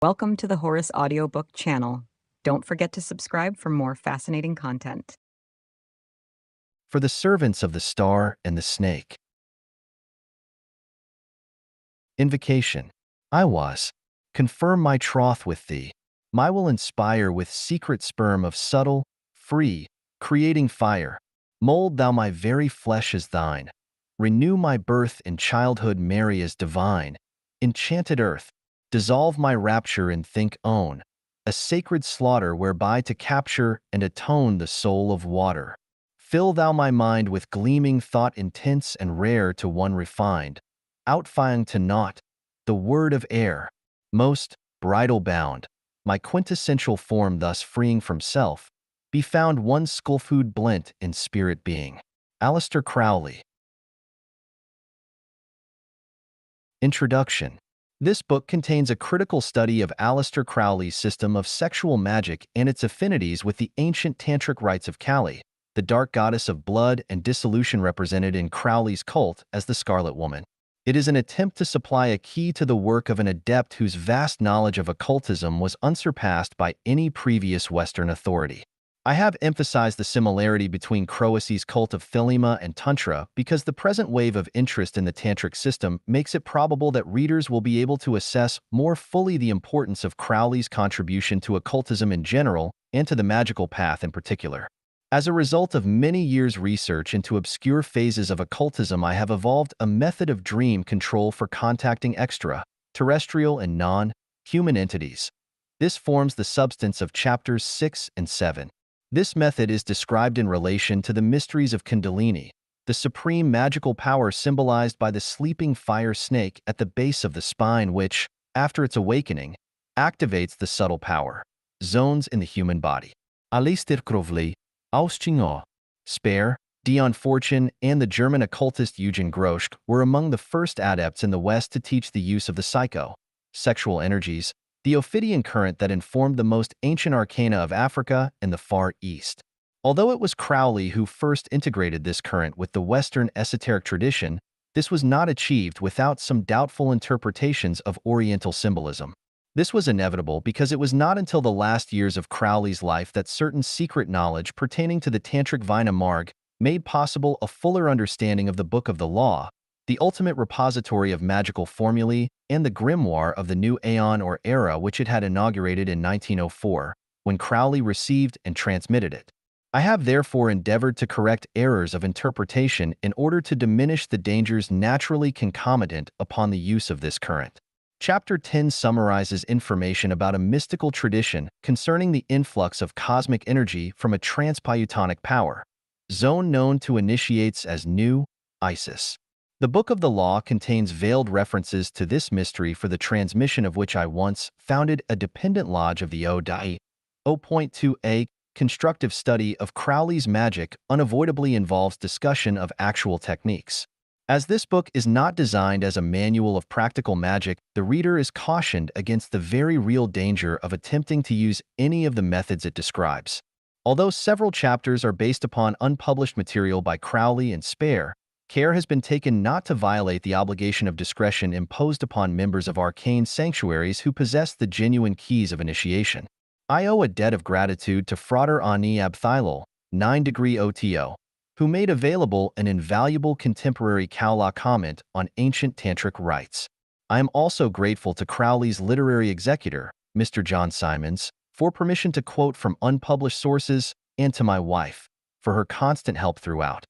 Welcome to the Horus Audiobook channel. Don't forget to subscribe for more fascinating content. For the servants of the star and the snake. Invocation. I was. Confirm my troth with thee. My will inspire with secret sperm of subtle, free, creating fire. Mold thou my very flesh as thine. Renew my birth in childhood merry as divine. Enchanted earth, dissolve my rapture and think own. A sacred slaughter whereby to capture and atone the soul of water. Fill thou my mind with gleaming thought intense and rare to one refined, outfying to naught, the word of air, most, bridal bound, my quintessential form thus freeing from self, be found one skullfood blent in spirit being. Aleister Crowley. Introduction. This book contains a critical study of Aleister Crowley's system of sexual magic and its affinities with the ancient tantric rites of Kali, the dark goddess of blood and dissolution represented in Crowley's cult as the Scarlet Woman. It is an attempt to supply a key to the work of an adept whose vast knowledge of occultism was unsurpassed by any previous Western authority. I have emphasized the similarity between Crowley's cult of Thelema and Tantra because the present wave of interest in the tantric system makes it probable that readers will be able to assess more fully the importance of Crowley's contribution to occultism in general and to the magical path in particular. As a result of many years' research into obscure phases of occultism, I have evolved a method of dream control for contacting extra-terrestrial and non-human entities. This forms the substance of chapters 6 and 7. This method is described in relation to the mysteries of Kundalini, the supreme magical power symbolized by the sleeping fire snake at the base of the spine which, after its awakening, activates the subtle power zones in the human body. Aleister Crowley, Austingo, Spare, Dion Fortune, and the German occultist Eugen Groschk were among the first adepts in the West to teach the use of the psycho-sexual energies, the Ophidian current that informed the most ancient arcana of Africa and the Far East. Although it was Crowley who first integrated this current with the Western esoteric tradition, this was not achieved without some doubtful interpretations of Oriental symbolism. This was inevitable because it was not until the last years of Crowley's life that certain secret knowledge pertaining to the Tantric Vina Marg made possible a fuller understanding of the Book of the Law, the ultimate repository of magical formulae, and the grimoire of the new aeon or era which it had inaugurated in 1904, when Crowley received and transmitted it. I have therefore endeavored to correct errors of interpretation in order to diminish the dangers naturally concomitant upon the use of this current. Chapter 10 summarizes information about a mystical tradition concerning the influx of cosmic energy from a transpyutonic power zone known to initiates as New Isis. The Book of the Law contains veiled references to this mystery for the transmission of which I once founded a dependent lodge of the EVA-IA. 0.2a Constructive study of Crowley's magic unavoidably involves discussion of actual techniques. As this book is not designed as a manual of practical magic, the reader is cautioned against the very real danger of attempting to use any of the methods it describes. Although several chapters are based upon unpublished material by Crowley and Spare, care has been taken not to violate the obligation of discretion imposed upon members of arcane sanctuaries who possess the genuine keys of initiation. I owe a debt of gratitude to Frater Ani Abthilol, 9° OTO, who made available an invaluable contemporary Kaula comment on ancient tantric rites. I am also grateful to Crowley's literary executor, Mr. John Simons, for permission to quote from unpublished sources, and to my wife, for her constant help throughout.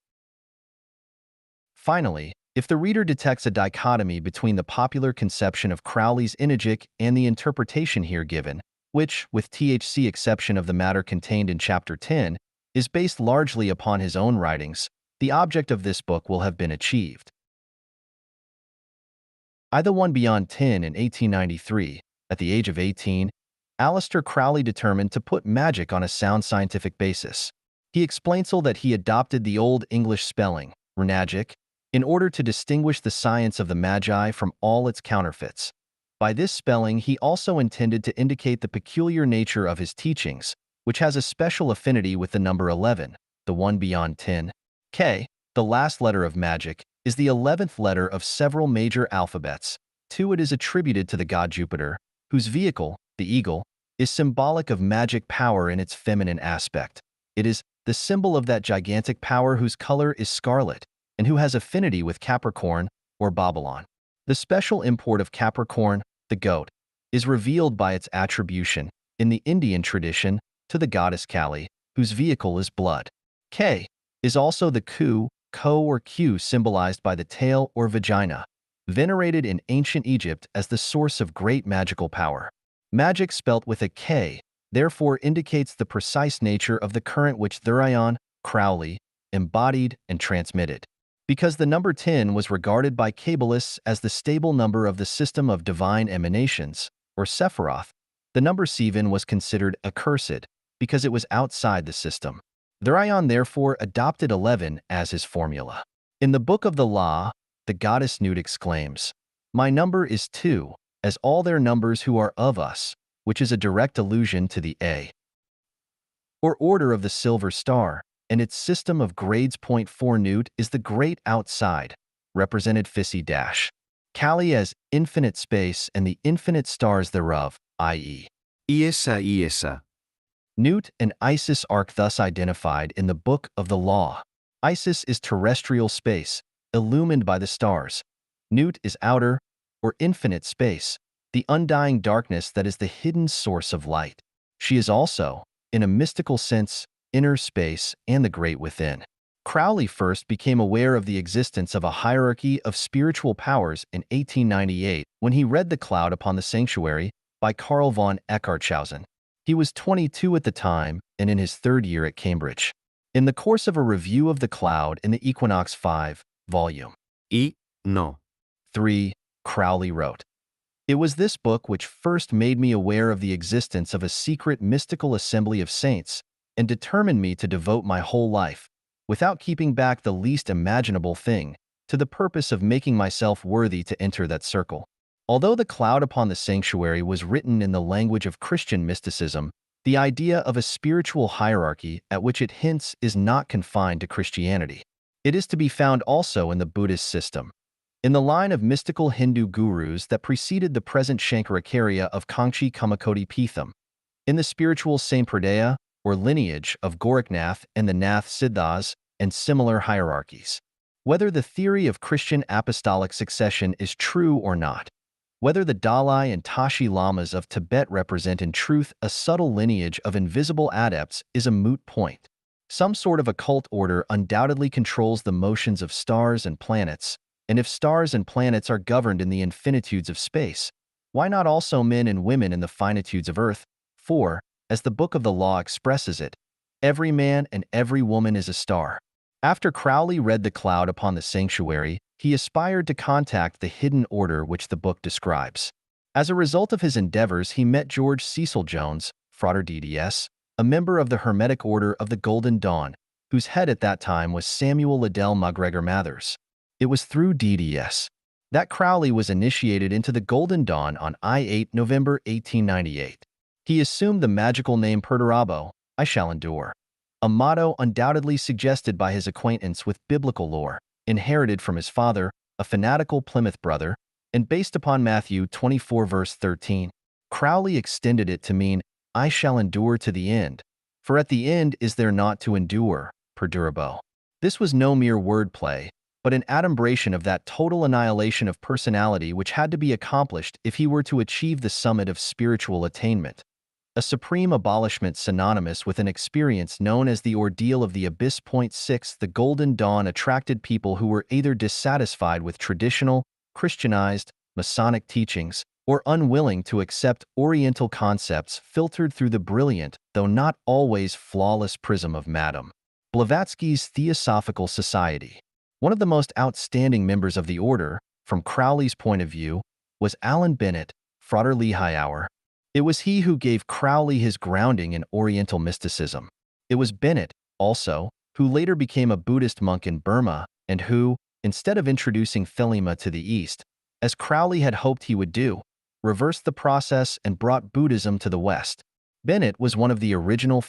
Finally, if the reader detects a dichotomy between the popular conception of Crowley's Inagic and the interpretation here given, which, with THC exception of the matter contained in Chapter 10, is based largely upon his own writings, the object of this book will have been achieved. I the one beyond 10 in 1893, at the age of 18, Aleister Crowley determined to put magic on a sound scientific basis. He explains that he adopted the Old English spelling, Renagic, in order to distinguish the science of the Magi from all its counterfeits. By this spelling, he also intended to indicate the peculiar nature of his teachings, which has a special affinity with the number 11, the one beyond 10. K, the last letter of magic, is the 11th letter of several major alphabets. To it is attributed to the god Jupiter, whose vehicle, the eagle, is symbolic of magic power in its feminine aspect. It is the symbol of that gigantic power whose color is scarlet and who has affinity with Capricorn or Babylon. The special import of Capricorn, the goat, is revealed by its attribution, in the Indian tradition, to the goddess Kali, whose vehicle is blood. K is also the ku, ko or q symbolized by the tail or vagina, venerated in ancient Egypt as the source of great magical power. Magic spelt with a K, therefore indicates the precise nature of the current which Thurion, Crowley, embodied and transmitted. Because the number 10 was regarded by Kabbalists as the stable number of the system of divine emanations, or Sephiroth, the number 7 was considered accursed because it was outside the system. Thurion therefore adopted 11 as his formula. In the Book of the Law, the goddess Nut exclaims, "My number is 2, as all their numbers who are of us," which is a direct allusion to the A, or order of the silver star, and its system of grades. 4 Nut is the great outside, represented Phissi Kali as infinite space and the infinite stars thereof, i.e. EVA-IA. Nut and Isis are thus identified in the Book of the Law. Isis is terrestrial space, illumined by the stars. Nut is outer, or infinite space, the undying darkness that is the hidden source of light. She is also, in a mystical sense, inner space and the great within. Crowley first became aware of the existence of a hierarchy of spiritual powers in 1898 when he read The Cloud Upon the Sanctuary by Karl von Eckartshausen. He was 22 at the time and in his third year at Cambridge. In the course of a review of The Cloud in the Equinox 5, Volume No. 3, Crowley wrote, "It was this book which first made me aware of the existence of a secret mystical assembly of saints and determined me to devote my whole life, without keeping back the least imaginable thing, to the purpose of making myself worthy to enter that circle." Although The Cloud Upon the Sanctuary was written in the language of Christian mysticism, the idea of a spiritual hierarchy at which it hints is not confined to Christianity. It is to be found also in the Buddhist system. In the line of mystical Hindu gurus that preceded the present Shankaracharya of Kangchi Kamakoti Pitham, in the spiritual Sampradaya, or lineage of Gorakhnath and the Nath Siddhas, and similar hierarchies. Whether the theory of Christian apostolic succession is true or not, whether the Dalai and Tashi Lamas of Tibet represent in truth a subtle lineage of invisible adepts is a moot point. Some sort of occult order undoubtedly controls the motions of stars and planets, and if stars and planets are governed in the infinitudes of space, why not also men and women in the finitudes of earth? For, as the Book of the Law expresses it, every man and every woman is a star. After Crowley read The Cloud Upon the Sanctuary, he aspired to contact the hidden order which the book describes. As a result of his endeavors, he met George Cecil Jones, Frater DDS, a member of the Hermetic Order of the Golden Dawn, whose head at that time was Samuel Liddell MacGregor Mathers. It was through DDS that Crowley was initiated into the Golden Dawn on November 1898. He assumed the magical name Perdurabo, I shall endure, a motto undoubtedly suggested by his acquaintance with biblical lore, inherited from his father, a fanatical Plymouth brother, and based upon Matthew 24 verse 13. Crowley extended it to mean, I shall endure to the end, for at the end is there naught to endure, perdurabo. This was no mere wordplay, but an adumbration of that total annihilation of personality which had to be accomplished if he were to achieve the summit of spiritual attainment, a supreme abolishment synonymous with an experience known as the ordeal of the abyss. 6 The Golden Dawn attracted people who were either dissatisfied with traditional, Christianized, Masonic teachings, or unwilling to accept Oriental concepts filtered through the brilliant, though not always flawless prism of Madame Blavatsky's Theosophical Society. One of the most outstanding members of the order, from Crowley's point of view, was Alan Bennett, Frater Lehigh. It was he who gave Crowley his grounding in Oriental mysticism. It was Bennett, also, who later became a Buddhist monk in Burma and who, instead of introducing Thelema to the East, as Crowley had hoped he would do, reversed the process and brought Buddhism to the West. Bennett was one of the original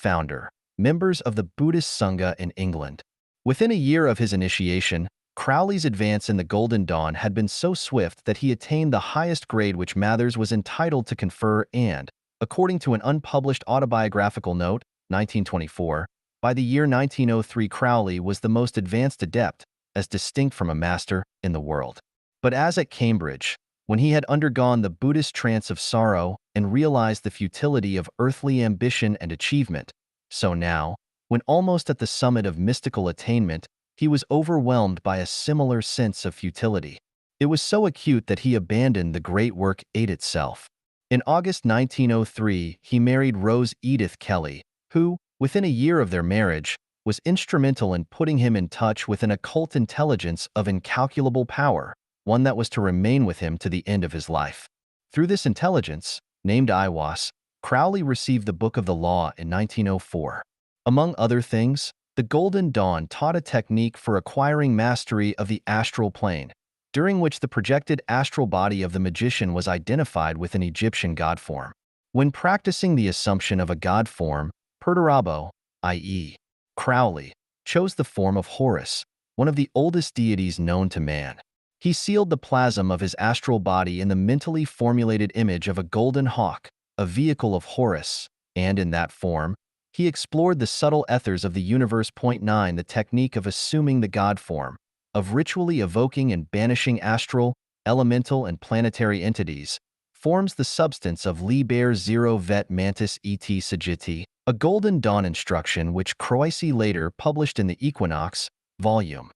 members of the Buddhist Sangha in England. Within a year of his initiation, Crowley's advance in the Golden Dawn had been so swift that he attained the highest grade which Mathers was entitled to confer and, According to an unpublished autobiographical note, 1924, by the year 1903 Crowley was the most advanced adept, as distinct from a master, in the world. But as at Cambridge, when he had undergone the Buddhist trance of sorrow and realized the futility of earthly ambition and achievement, so now, when almost at the summit of mystical attainment, he was overwhelmed by a similar sense of futility. It was so acute that he abandoned the great work ate itself. In August 1903, he married Rose Edith Kelly, who, within a year of their marriage, was instrumental in putting him in touch with an occult intelligence of incalculable power, one that was to remain with him to the end of his life. Through this intelligence, named EVA-IA, Crowley received the Book of the Law in 1904. Among other things, the Golden Dawn taught a technique for acquiring mastery of the astral plane, during which the projected astral body of the magician was identified with an Egyptian god form. When practicing the assumption of a god form, Perdurabo, i.e., Crowley, chose the form of Horus, one of the oldest deities known to man. He sealed the plasm of his astral body in the mentally formulated image of a golden hawk, a vehicle of Horus, and in that form, he explored the subtle ethers of the universe. 9 The technique of assuming the god form, of ritually evoking and banishing astral, elemental, and planetary entities, forms the substance of Liber Zero Vet Mantis et Sagitti, a Golden Dawn instruction which Crowley later published in the Equinox, Volume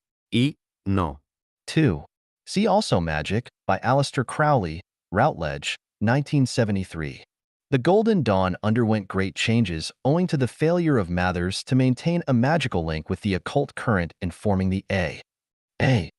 No. 2. See also Magic, by Aleister Crowley, Routledge, 1973. The Golden Dawn underwent great changes owing to the failure of Mathers to maintain a magical link with the occult current informing the EVA-IA,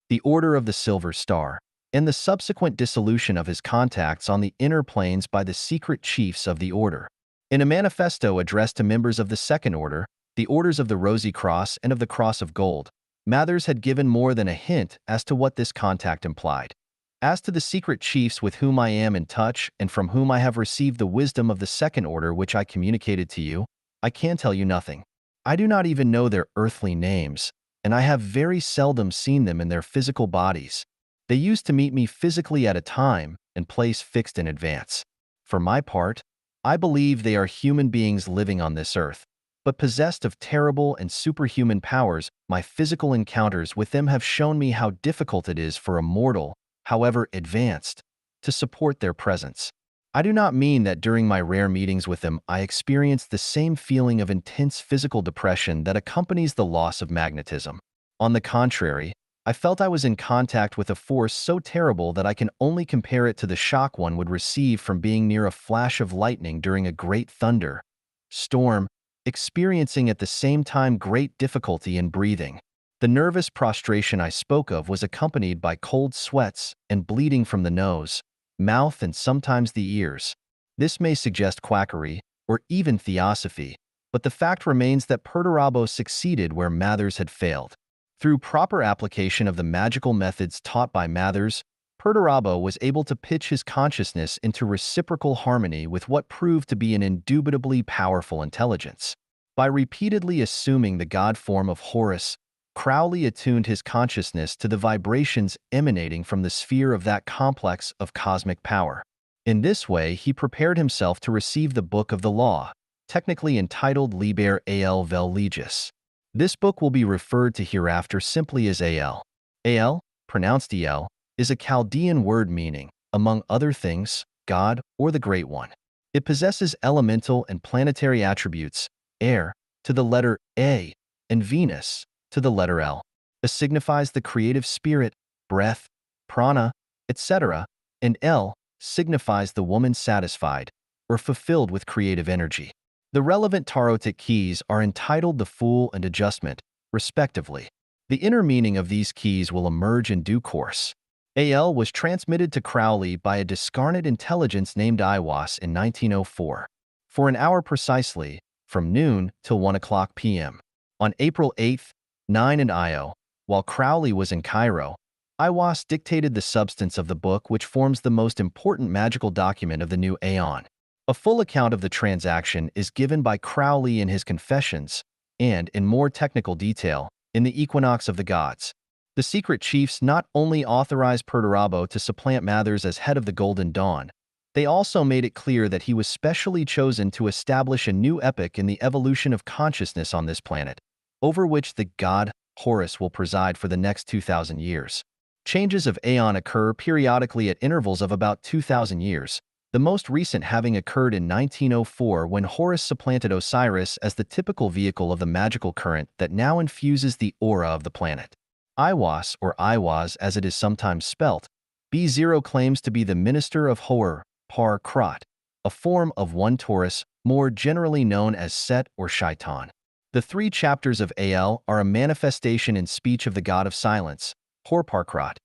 the Order of the Silver Star, and the subsequent dissolution of his contacts on the inner planes by the secret chiefs of the order. In a manifesto addressed to members of the Second Order, the Orders of the Rosy Cross and of the Cross of Gold, Mathers had given more than a hint as to what this contact implied. As to the secret chiefs with whom I am in touch and from whom I have received the wisdom of the Second Order which I communicated to you, I can tell you nothing. I do not even know their earthly names, and I have very seldom seen them in their physical bodies. They used to meet me physically at a time and place fixed in advance. For my part, I believe they are human beings living on this earth, but possessed of terrible and superhuman powers. My physical encounters with them have shown me how difficult it is for a mortal, however advanced, to support their presence. I do not mean that during my rare meetings with them I experienced the same feeling of intense physical depression that accompanies the loss of magnetism. On the contrary, I felt I was in contact with a force so terrible that I can only compare it to the shock one would receive from being near a flash of lightning during a great thunder storm, experiencing at the same time great difficulty in breathing. The nervous prostration I spoke of was accompanied by cold sweats and bleeding from the nose, mouth, and sometimes the ears. This may suggest quackery, or even theosophy, but the fact remains that Perdurabo succeeded where Mathers had failed. Through proper application of the magical methods taught by Mathers, Perdurabo was able to pitch his consciousness into reciprocal harmony with what proved to be an indubitably powerful intelligence. By repeatedly assuming the god form of Horus, Crowley attuned his consciousness to the vibrations emanating from the sphere of that complex of cosmic power. In this way, he prepared himself to receive the Book of the Law, technically entitled Liber Al Vel Legis. This book will be referred to hereafter simply as Al. Al, pronounced El, is a Chaldean word meaning, among other things, God or the Great One. It possesses elemental and planetary attributes, air, to the letter A, and Venus, to the letter L. It signifies the creative spirit, breath, prana, etc., and L signifies the woman satisfied, or fulfilled with creative energy. The relevant tarotic keys are entitled the Fool and Adjustment, respectively. The inner meaning of these keys will emerge in due course. Al was transmitted to Crowley by a discarnate intelligence named Iwas in 1904, for an hour precisely, from noon till 1 o'clock p.m. On April 8, 9 and Io, while Crowley was in Cairo, Iwas dictated the substance of the book which forms the most important magical document of the new aeon. A full account of the transaction is given by Crowley in his Confessions, and, in more technical detail, in the Equinox of the Gods. The secret chiefs not only authorized Perdurabo to supplant Mathers as head of the Golden Dawn, They also made it clear that he was specially chosen to establish a new epoch in the evolution of consciousness on this planet, over which the god Horus will preside for the next 2,000 years. Changes of aeon occur periodically at intervals of about 2,000 years, the most recent having occurred in 1904 when Horus supplanted Osiris as the typical vehicle of the magical current that now infuses the aura of the planet. Iwas, or Iwas as it is sometimes spelt, B0 claims to be the minister of Hor, Par Krat, a form of one Taurus, more generally known as Set or Shaitan. The 3 chapters of Al are a manifestation in speech of the god of silence, Hor Par Krat.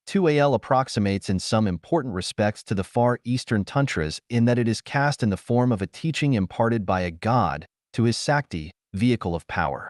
2Al approximates in some important respects to the Far Eastern Tantras in that it is cast in the form of a teaching imparted by a god to his Sakti, vehicle of power.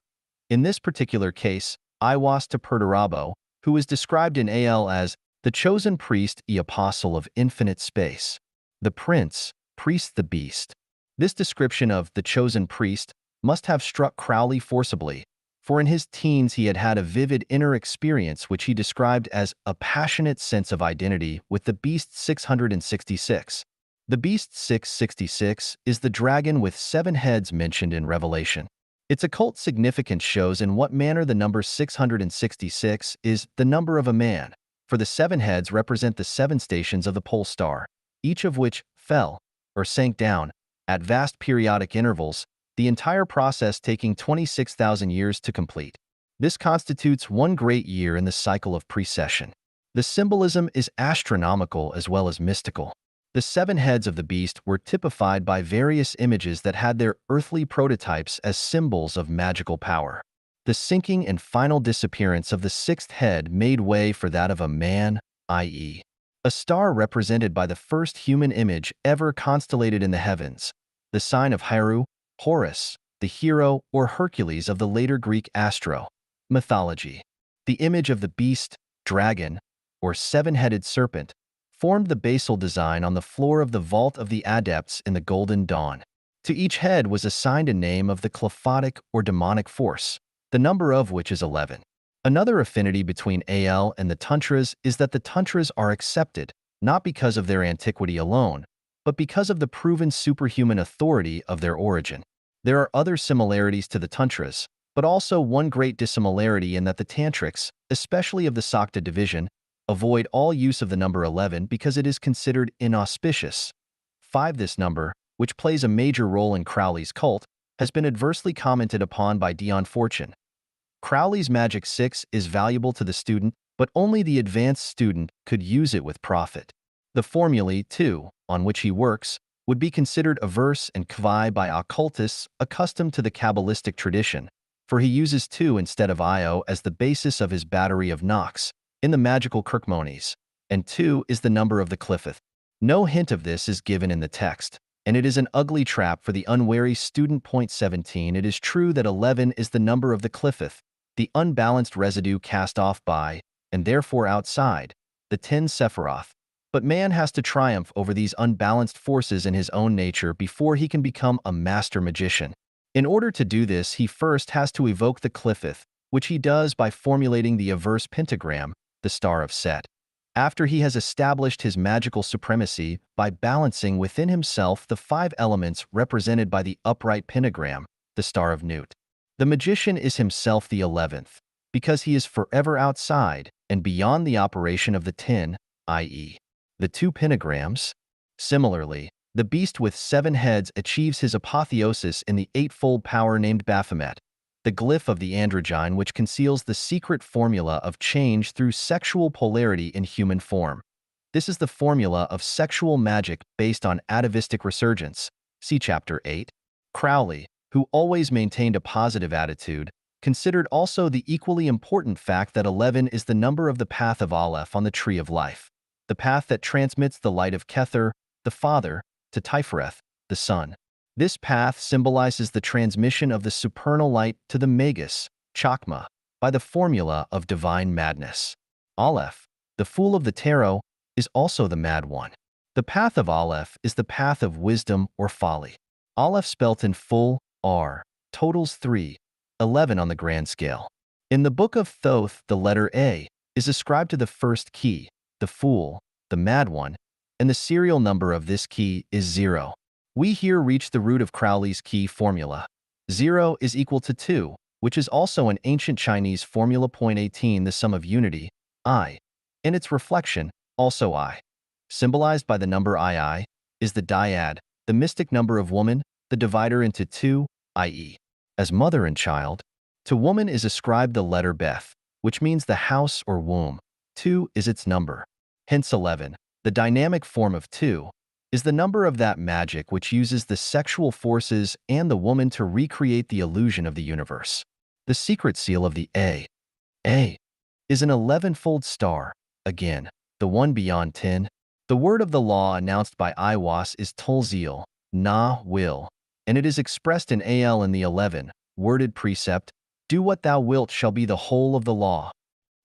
In this particular case, Iwas to Perdurabo, who is described in Al as the chosen priest, the apostle of infinite space. The prince, priest the beast. This description of the chosen priest must have struck Crowley forcibly, for in his teens he had had a vivid inner experience which he described as a passionate sense of identity with the Beast 666. The Beast 666 is the dragon with 7 heads mentioned in Revelation. Its occult significance shows in what manner the number 666 is the number of a man, for the 7 heads represent the 7 stations of the pole star, each of which fell, or sank down, at vast periodic intervals, the entire process taking 26,000 years to complete. This constitutes one great year in the cycle of precession. The symbolism is astronomical as well as mystical. The 7 heads of the beast were typified by various images that had their earthly prototypes as symbols of magical power. The sinking and final disappearance of the 6th head made way for that of a man, i.e., a star represented by the first human image ever constellated in the heavens, the sign of Hiru, Horus, the hero or Hercules of the later Greek astro mythology. The image of the beast, dragon, or 7-headed serpent, formed the basal design on the floor of the vault of the adepts in the Golden Dawn. To each head was assigned a name of the qliphothic or demonic force, the number of which is 11. Another affinity between Al and the Tantras is that the Tantras are accepted, not because of their antiquity alone, but because of the proven superhuman authority of their origin. There are other similarities to the Tantras, but also one great dissimilarity in that the Tantrics, especially of the Sakta division, avoid all use of the number 11 because it is considered inauspicious. 5. This number, which plays a major role in Crowley's cult, has been adversely commented upon by Dion Fortune. Crowley's Magic 6 is valuable to the student, but only the advanced student could use it with profit. The formulae, too, on which he works, would be considered averse and kvi by occultists accustomed to the Kabbalistic tradition, for he uses 2 instead of Io as the basis of his battery of Nox in the magical Kirkmonies, and 2 is the number of the qliphothic. No hint of this is given in the text, and it is an ugly trap for the unwary student. Point 17. It is true that 11 is the number of the qliphothic, the unbalanced residue cast off by, and therefore outside, the 10 Sephiroth. But man has to triumph over these unbalanced forces in his own nature before he can become a master magician. In order to do this, he first has to evoke the qliphothic, which he does by formulating the averse pentagram, the Star of Set. After he has established his magical supremacy by balancing within himself the 5 elements represented by the upright pentagram, the Star of Nut. The magician is himself the 11th, because he is forever outside and beyond the operation of the 10, i.e., the 2 pentagrams. Similarly, the beast with 7 heads achieves his apotheosis in the 8-fold power named Baphomet, the glyph of the androgyne which conceals the secret formula of change through sexual polarity in human form. This is the formula of sexual magic based on atavistic resurgence. See Chapter 8. Crowley, who always maintained a positive attitude, considered also the equally important fact that 11 is the number of the path of Aleph on the Tree of Life, the path that transmits the light of Kether, the Father, to Tifereth, the Son. This path symbolizes the transmission of the supernal light to the Magus, Chakma, by the formula of divine madness. Aleph, the Fool of the Tarot, is also the Mad One. The path of Aleph is the path of wisdom or folly. Aleph spelt in full, R, totals 3, 11 on the grand scale. In the Book of Thoth, the letter A is ascribed to the first key, the Fool, the Mad One, and the serial number of this key is 0. We here reach the root of Crowley's key formula. 0 is equal to 2, which is also an ancient Chinese formula. 18 The sum of unity, I, and its reflection, also I, symbolized by the number II, is the dyad, the mystic number of woman, the divider into two, i.e., as mother and child. To woman is ascribed the letter Beth, which means the house or womb. 2 is its number. Hence 11, the dynamic form of 2, is the number of that magic which uses the sexual forces and the woman to recreate the illusion of the universe. The secret seal of the A, is an 11-fold star, again, the one beyond 10. The word of the law announced by Iwas is Tulzil, na, will, and it is expressed in Al in the 11-worded precept, do what thou wilt shall be the whole of the law.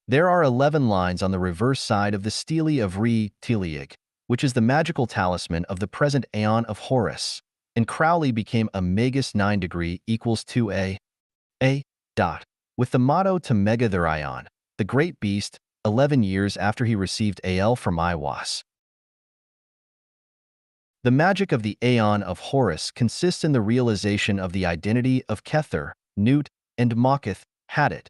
There are 11 lines on the reverse side of the stele of Re Teliag, which is the magical talisman of the present Aeon of Horus, and Crowley became a Magus 9 degree equals 2A, with the motto to Megatherion, the great beast, 11 years after he received Al from Iwas. The magic of the Aeon of Horus consists in the realization of the identity of Kether, Nut, and Moketh, Hadit.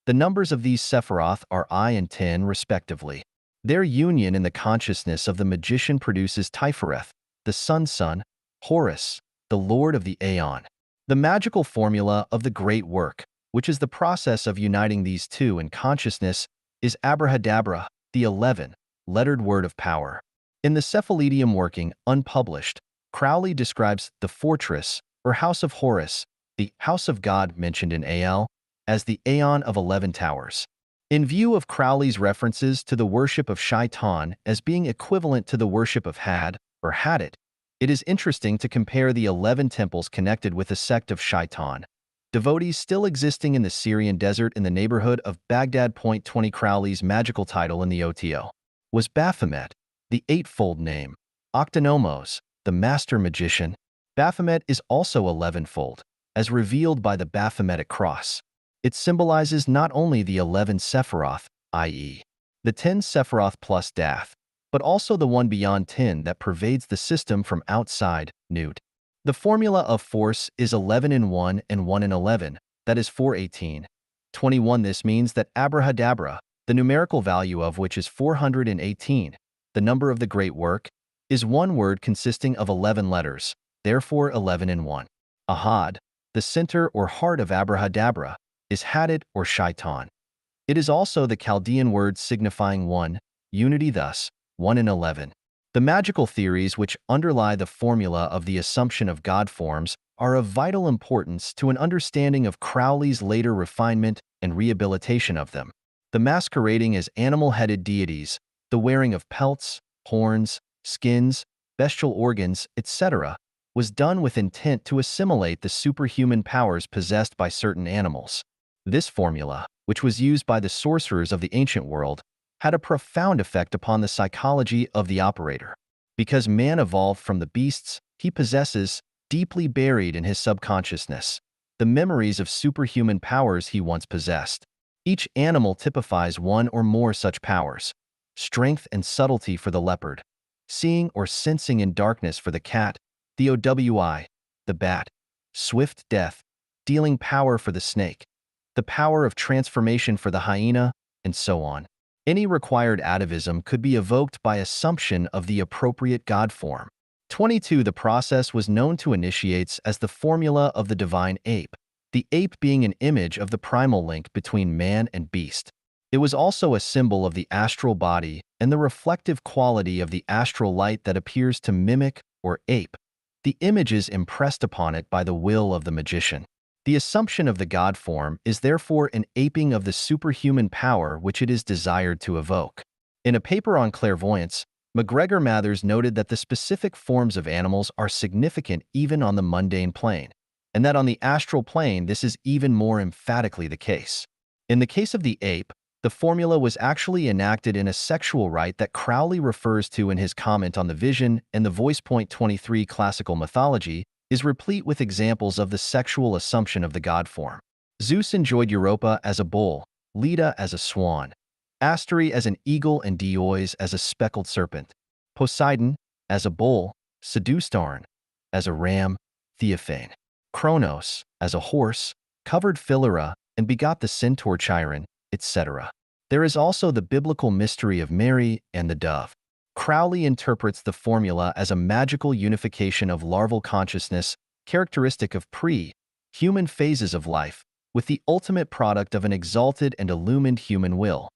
The numbers of these Sephiroth are I and 10 respectively. Their union in the consciousness of the magician produces Tifereth, the sun, Horus, the lord of the Aeon. The magical formula of the great work, which is the process of uniting these two in consciousness, is Abrahadabra, the 11-lettered word of power. In the Cephalidium working, unpublished, Crowley describes the fortress, or house of Horus, the house of God mentioned in Al, as the Aeon of 11 towers. In view of Crowley's references to the worship of Shaitan as being equivalent to the worship of Had, or Hadit, it is interesting to compare the 11 temples connected with the sect of Shaitan, devotees still existing in the Syrian desert in the neighborhood of Baghdad. 20 Crowley's magical title in the OTO was Baphomet, the eightfold name, Octonomos, the master magician. Baphomet is also 11-fold, as revealed by the Baphometic cross. It symbolizes not only the 11 Sephiroth, i.e., the 10 Sephiroth plus Dath, but also the one beyond 10 that pervades the system from outside, Nut. The formula of force is 11 in 1 and 1 in 11, that is 418. 21 This means that Abrahadabra, the numerical value of which is 418, the number of the great work, is one word consisting of 11 letters, therefore 11 in 1. Ahad, the center or heart of Abrahadabra, is Hadit or Shaitan. It is also the Chaldean word signifying one, unity, thus 1 in 11. The magical theories which underlie the formula of the assumption of God forms are of vital importance to an understanding of Crowley's later refinement and rehabilitation of them. The masquerading as animal-headed deities, the wearing of pelts, horns, skins, bestial organs, etc., was done with intent to assimilate the superhuman powers possessed by certain animals. This formula, which was used by the sorcerers of the ancient world, had a profound effect upon the psychology of the operator. Because man evolved from the beasts, he possesses, deeply buried in his subconsciousness, the memories of superhuman powers he once possessed. Each animal typifies one or more such powers: strength and subtlety for the leopard, seeing or sensing in darkness for the cat, the OWI, the bat, swift death, dealing power for the snake, the power of transformation for the hyena, and so on. Any required atavism could be evoked by assumption of the appropriate God form. 22 The process was known to initiates as the formula of the divine ape, the ape being an image of the primal link between man and beast. It was also a symbol of the astral body and the reflective quality of the astral light that appears to mimic or ape the images impressed upon it by the will of the magician. The assumption of the God form is therefore an aping of the superhuman power which it is desired to evoke. In a paper on clairvoyance, MacGregor Mathers noted that the specific forms of animals are significant even on the mundane plane, and that on the astral plane this is even more emphatically the case. In the case of the ape, the formula was actually enacted in a sexual rite that Crowley refers to in his comment on the vision, and the voice. 23 Classical mythology is replete with examples of the sexual assumption of the god form. Zeus enjoyed Europa as a bull, Leda as a swan, Astery as an eagle, and Diois as a speckled serpent. Poseidon, as a bull, seduced Arn, as a ram, Theophane. Kronos, as a horse, covered Philyra and begot the centaur Chiron, etc. There is also the biblical mystery of Mary and the dove. Crowley interprets the formula as a magical unification of larval consciousness, characteristic of pre-human phases of life, with the ultimate product of an exalted and illumined human will.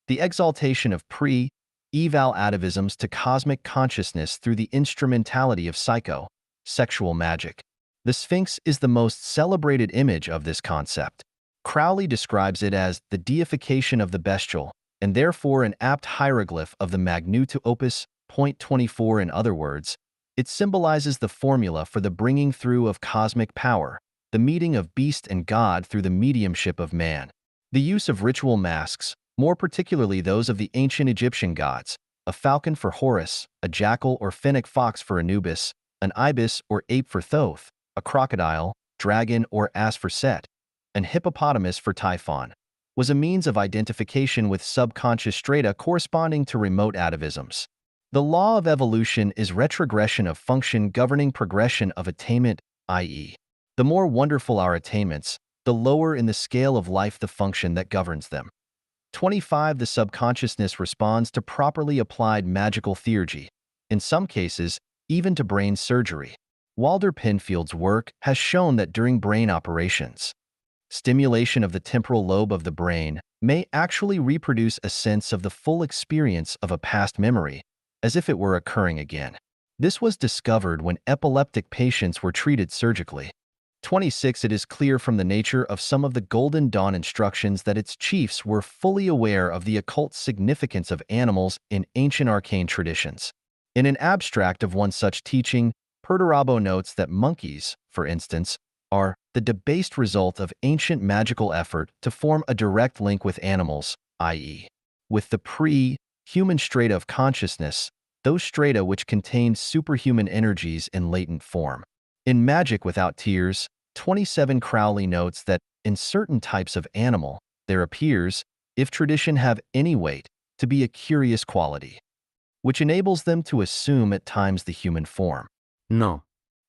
The exaltation of pre-eval atavisms to cosmic consciousness through the instrumentality of sexual magic. The Sphinx is the most celebrated image of this concept. Crowley describes it as the deification of the bestial, and therefore an apt hieroglyph of the Magneto Opus. 24. In other words, it symbolizes the formula for the bringing through of cosmic power, the meeting of beast and God through the mediumship of man. The use of ritual masks, more particularly those of the ancient Egyptian gods, a falcon for Horus, a jackal or fennec fox for Anubis, an ibis or ape for Thoth, a crocodile, dragon or ass for Set, and hippopotamus for Typhon, was a means of identification with subconscious strata corresponding to remote atavisms. The law of evolution is retrogression of function governing progression of attainment, i.e., the more wonderful our attainments, the lower in the scale of life the function that governs them. 25. The subconsciousness responds to properly applied magical theurgy, in some cases, even to brain surgery. Walter Penfield's work has shown that during brain operations, stimulation of the temporal lobe of the brain may actually reproduce a sense of the full experience of a past memory, as if it were occurring again. This was discovered when epileptic patients were treated surgically. 26. It is clear from the nature of some of the Golden Dawn instructions that its chiefs were fully aware of the occult significance of animals in ancient arcane traditions. In an abstract of one such teaching, Perturabo notes that monkeys, for instance, are the debased result of ancient magical effort to form a direct link with animals, i.e., with the pre-human strata of consciousness, those strata which contain superhuman energies in latent form. In Magic Without Tears, 27. Crowley notes that in certain types of animal, there appears, if tradition have any weight, to be a curious quality, which enables them to assume at times the human form. No.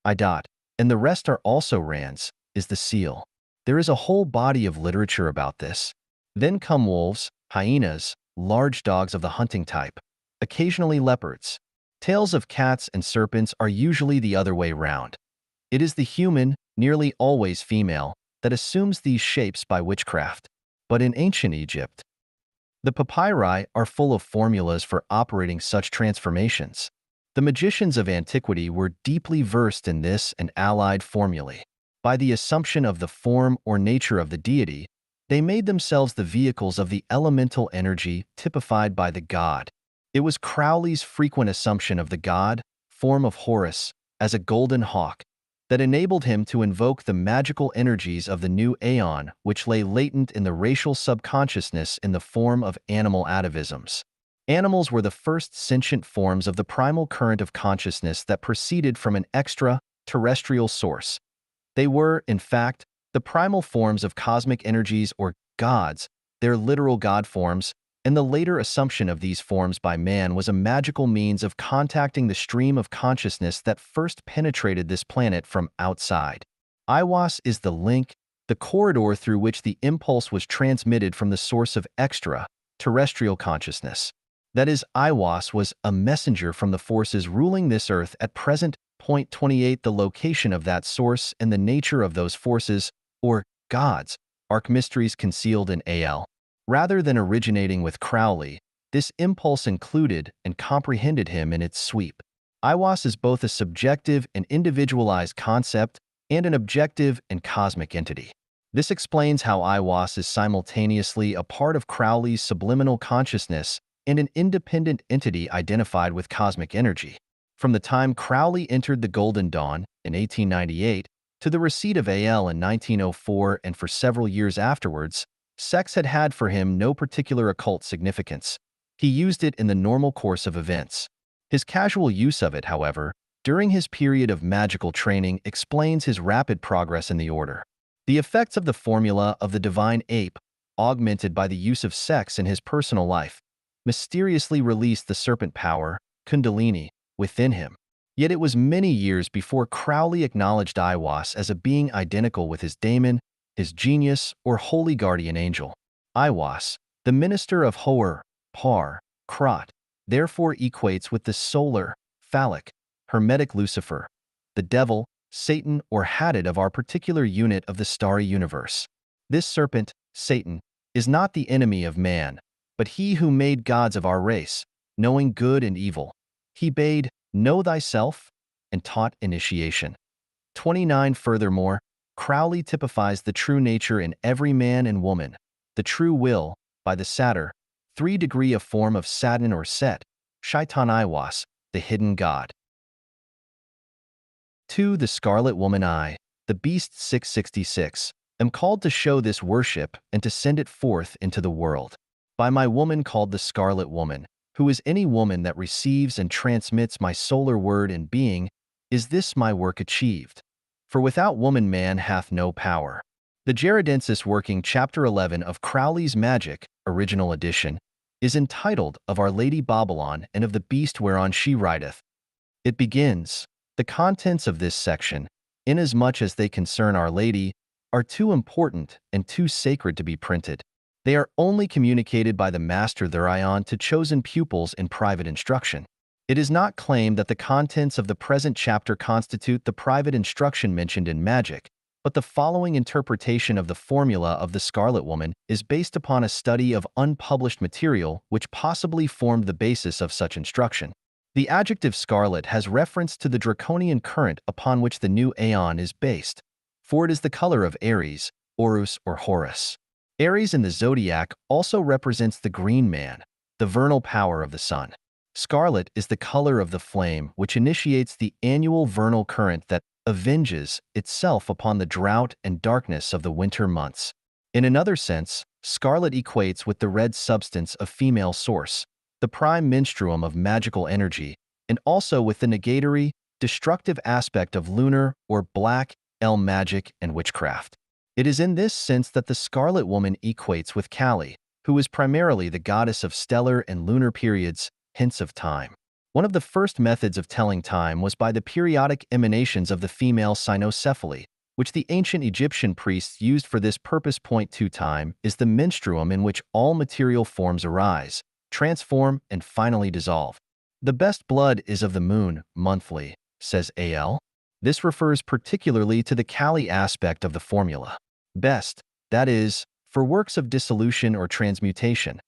And the rest are also Rands, is the seal. There is a whole body of literature about this. Then come wolves, hyenas, large dogs of the hunting type, occasionally leopards. Tails of cats and serpents are usually the other way round. It is the human, nearly always female, that assumes these shapes by witchcraft. But in ancient Egypt, the papyri are full of formulas for operating such transformations. The magicians of antiquity were deeply versed in this and allied formulae. By the assumption of the form or nature of the deity, they made themselves the vehicles of the elemental energy typified by the god. It was Crowley's frequent assumption of the god, form of Horus, as a golden hawk, that enabled him to invoke the magical energies of the new aeon which lay latent in the racial subconsciousness in the form of animal atavisms. Animals were the first sentient forms of the primal current of consciousness that proceeded from an extra-terrestrial source. They were, in fact, the primal forms of cosmic energies or gods, their literal god forms, and the later assumption of these forms by man was a magical means of contacting the stream of consciousness that first penetrated this planet from outside. Aiwass is the link, the corridor through which the impulse was transmitted from the source of extra-terrestrial consciousness. That is, Aiwass was a messenger from the forces ruling this earth at present. 28. The location of that source and the nature of those forces, or gods, are mysteries concealed in A.L. Rather than originating with Crowley, this impulse included and comprehended him in its sweep. Aiwass is both a subjective and individualized concept and an objective and cosmic entity. This explains how Aiwass is simultaneously a part of Crowley's subliminal consciousness and an independent entity identified with cosmic energy. From the time Crowley entered the Golden Dawn in 1898 to the receipt of A.L. in 1904 and for several years afterwards, sex had had for him no particular occult significance. He used it in the normal course of events. His casual use of it, however, during his period of magical training explains his rapid progress in the order. The effects of the formula of the divine ape, augmented by the use of sex in his personal life, mysteriously released the serpent power, kundalini, within him. Yet it was many years before Crowley acknowledged Aiwass as a being identical with his daemon, his genius, or holy guardian angel. Aiwass, the minister of Hor, Par, Krat, therefore equates with the solar, phallic, hermetic Lucifer, the devil, Satan, or Hadad of our particular unit of the starry universe. This serpent, Satan, is not the enemy of man, but he who made gods of our race, knowing good and evil. He bade, "Know thyself," and taught initiation. 29. Furthermore, Crowley typifies the true nature in every man and woman, the true will, by the Satyr, 3 degree of form of Saturn or Set, Shaitan Aiwass, the hidden god. 2. The Scarlet Woman I, the Beast 666, am called to show this worship and to send it forth into the world. By my woman called the Scarlet Woman, who is any woman that receives and transmits my solar word and being, is this my work achieved. For without woman man hath no power. The Jeridensis working Chapter 11 of Crowley's Magic, original edition, is entitled Of Our Lady Babylon and of the Beast whereon she rideth. It begins, "The contents of this section, inasmuch as they concern Our Lady, are too important and too sacred to be printed. They are only communicated by the Master thereon to chosen pupils in private instruction. It is not claimed that the contents of the present chapter constitute the private instruction mentioned in Magic, but the following interpretation of the formula of the Scarlet Woman is based upon a study of unpublished material which possibly formed the basis of such instruction. The adjective scarlet has reference to the draconian current upon which the new aeon is based, for it is the color of Aries, Horus, or Horus. Aries in the zodiac also represents the green man, the vernal power of the sun. Scarlet is the color of the flame which initiates the annual vernal current that avenges itself upon the drought and darkness of the winter months. In another sense, scarlet equates with the red substance of female source, the prime menstruum of magical energy, and also with the negatory, destructive aspect of lunar or black magic and witchcraft. It is in this sense that the Scarlet Woman equates with Kali, who is primarily the goddess of stellar and lunar periods, hence of time. One of the first methods of telling time was by the periodic emanations of the female cynocephaly, which the ancient Egyptian priests used for this purpose. Point 2 time is the menstruum in which all material forms arise, transform, and finally dissolve. The best blood is of the moon, monthly, says A.L. This refers particularly to the Kali aspect of the formula. Best, that is, for works of dissolution or transmutation.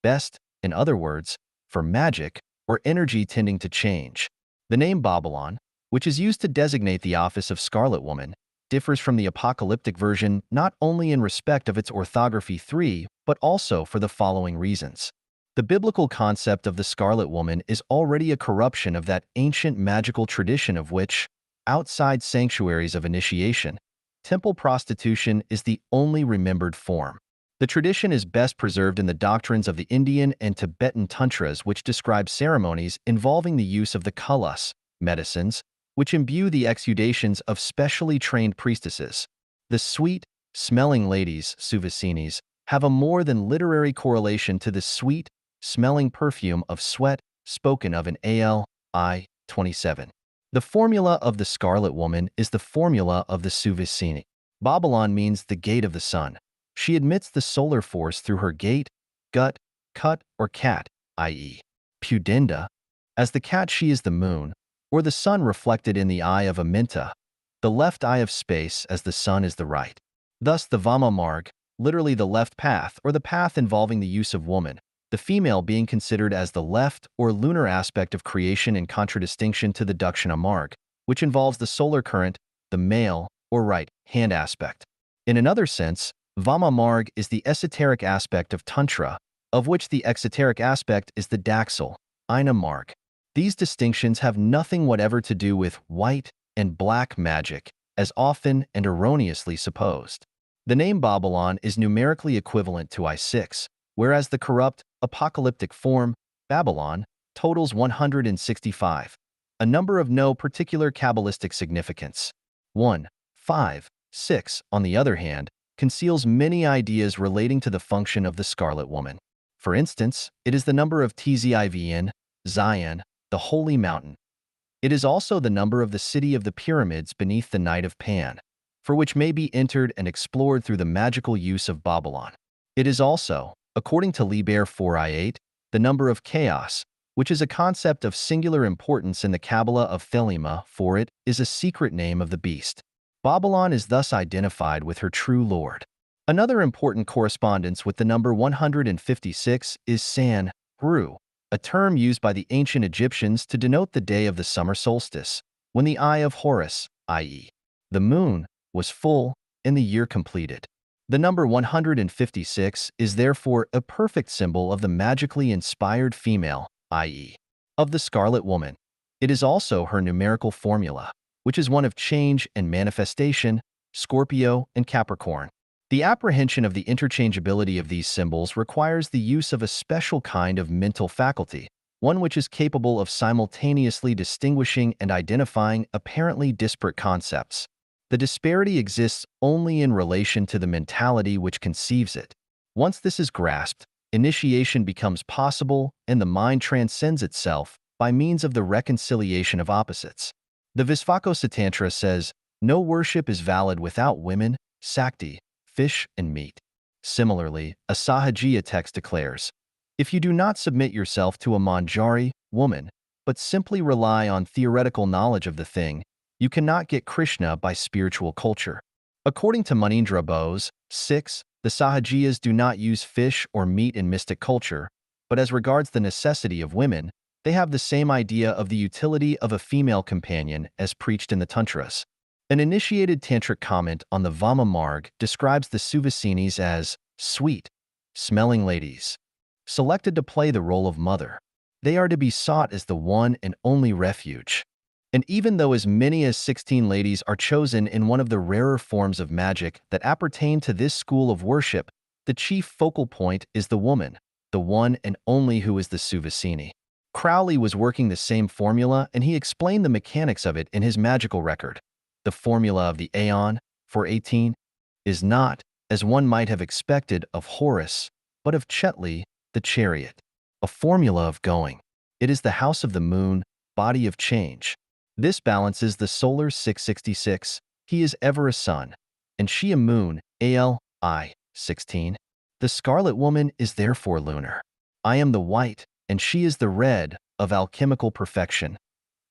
Best, in other words, for magic or energy tending to change. The name Babylon, which is used to designate the office of Scarlet Woman, differs from the apocalyptic version not only in respect of its orthography 3, but also for the following reasons. The biblical concept of the Scarlet Woman is already a corruption of that ancient magical tradition of which, outside sanctuaries of initiation, temple prostitution is the only remembered form. The tradition is best preserved in the doctrines of the Indian and Tibetan tantras, which describe ceremonies involving the use of the kalas, medicines, which imbue the exudations of specially trained priestesses. The sweet, smelling ladies, Suvasinis, have a more than literary correlation to the sweet, smelling perfume of sweat spoken of in A.L.I. 27. The formula of the Scarlet Woman is the formula of the Suvasini. Babylon means the gate of the sun. She admits the solar force through her gate, gut, cut, or cat, i.e., pudenda. As the cat she is the moon, or the sun reflected in the eye of Aminta, the left eye of space as the sun is the right. Thus the Vama Marg, literally the left path or the path involving the use of woman, the female being considered as the left or lunar aspect of creation in contradistinction to the Dakshina Marg, which involves the solar current, the male or right hand aspect. In another sense, Vama Marg is the esoteric aspect of Tantra, of which the exoteric aspect is the Daxil, Ina Marg. These distinctions have nothing whatever to do with white and black magic, as often and erroneously supposed. The name Babylon is numerically equivalent to I6, whereas the corrupt, apocalyptic form, Babylon, totals 165, a number of no particular Kabbalistic significance. 1, 5, 6, on the other hand, conceals many ideas relating to the function of the Scarlet Woman. For instance, it is the number of Tzivn, Zion, the holy mountain. It is also the number of the city of the pyramids beneath the Night of Pan, for which may be entered and explored through the magical use of Babylon. It is also, according to Liber 4I8, the number of chaos, which is a concept of singular importance in the Kabbalah of Thelema, for it is a secret name of the beast. Babylon is thus identified with her true lord. Another important correspondence with the number 156 is San Ru, a term used by the ancient Egyptians to denote the day of the summer solstice, when the eye of Horus, i.e., the moon, was full and the year completed. The number 156 is therefore a perfect symbol of the magically inspired female, i.e., of the Scarlet Woman. It is also her numerical formula, which is one of change and manifestation, Scorpio and Capricorn. The apprehension of the interchangeability of these symbols requires the use of a special kind of mental faculty, one which is capable of simultaneously distinguishing and identifying apparently disparate concepts. The disparity exists only in relation to the mentality which conceives it. Once this is grasped, initiation becomes possible and the mind transcends itself by means of the reconciliation of opposites. The Visvakosatantra says, no worship is valid without women, Sakti, fish, and meat. Similarly, a Sahajiya text declares, if you do not submit yourself to a Manjari, woman, but simply rely on theoretical knowledge of the thing, you cannot get Krishna by spiritual culture. According to Munindra Bose, 6, the Sahajiyas do not use fish or meat in mystic culture, but as regards the necessity of women, they have the same idea of the utility of a female companion as preached in the Tantras. An initiated tantric comment on the Vama Marg describes the Suvasinis as sweet, smelling ladies, selected to play the role of mother. They are to be sought as the one and only refuge. And even though as many as 16 ladies are chosen in one of the rarer forms of magic that appertain to this school of worship, the chief focal point is the woman, the one and only who is the Suvasini. Crowley was working the same formula and he explained the mechanics of it in his magical record. The formula of the Aeon, 418, is not, as one might have expected, of Horus, but of Chetli, the chariot, a formula of going. It is the house of the moon, body of change. This balances the solar 666, he is ever a sun, and she a moon, Ali, 16. The Scarlet Woman is therefore lunar. I am the white, and she is the red, of alchemical perfection.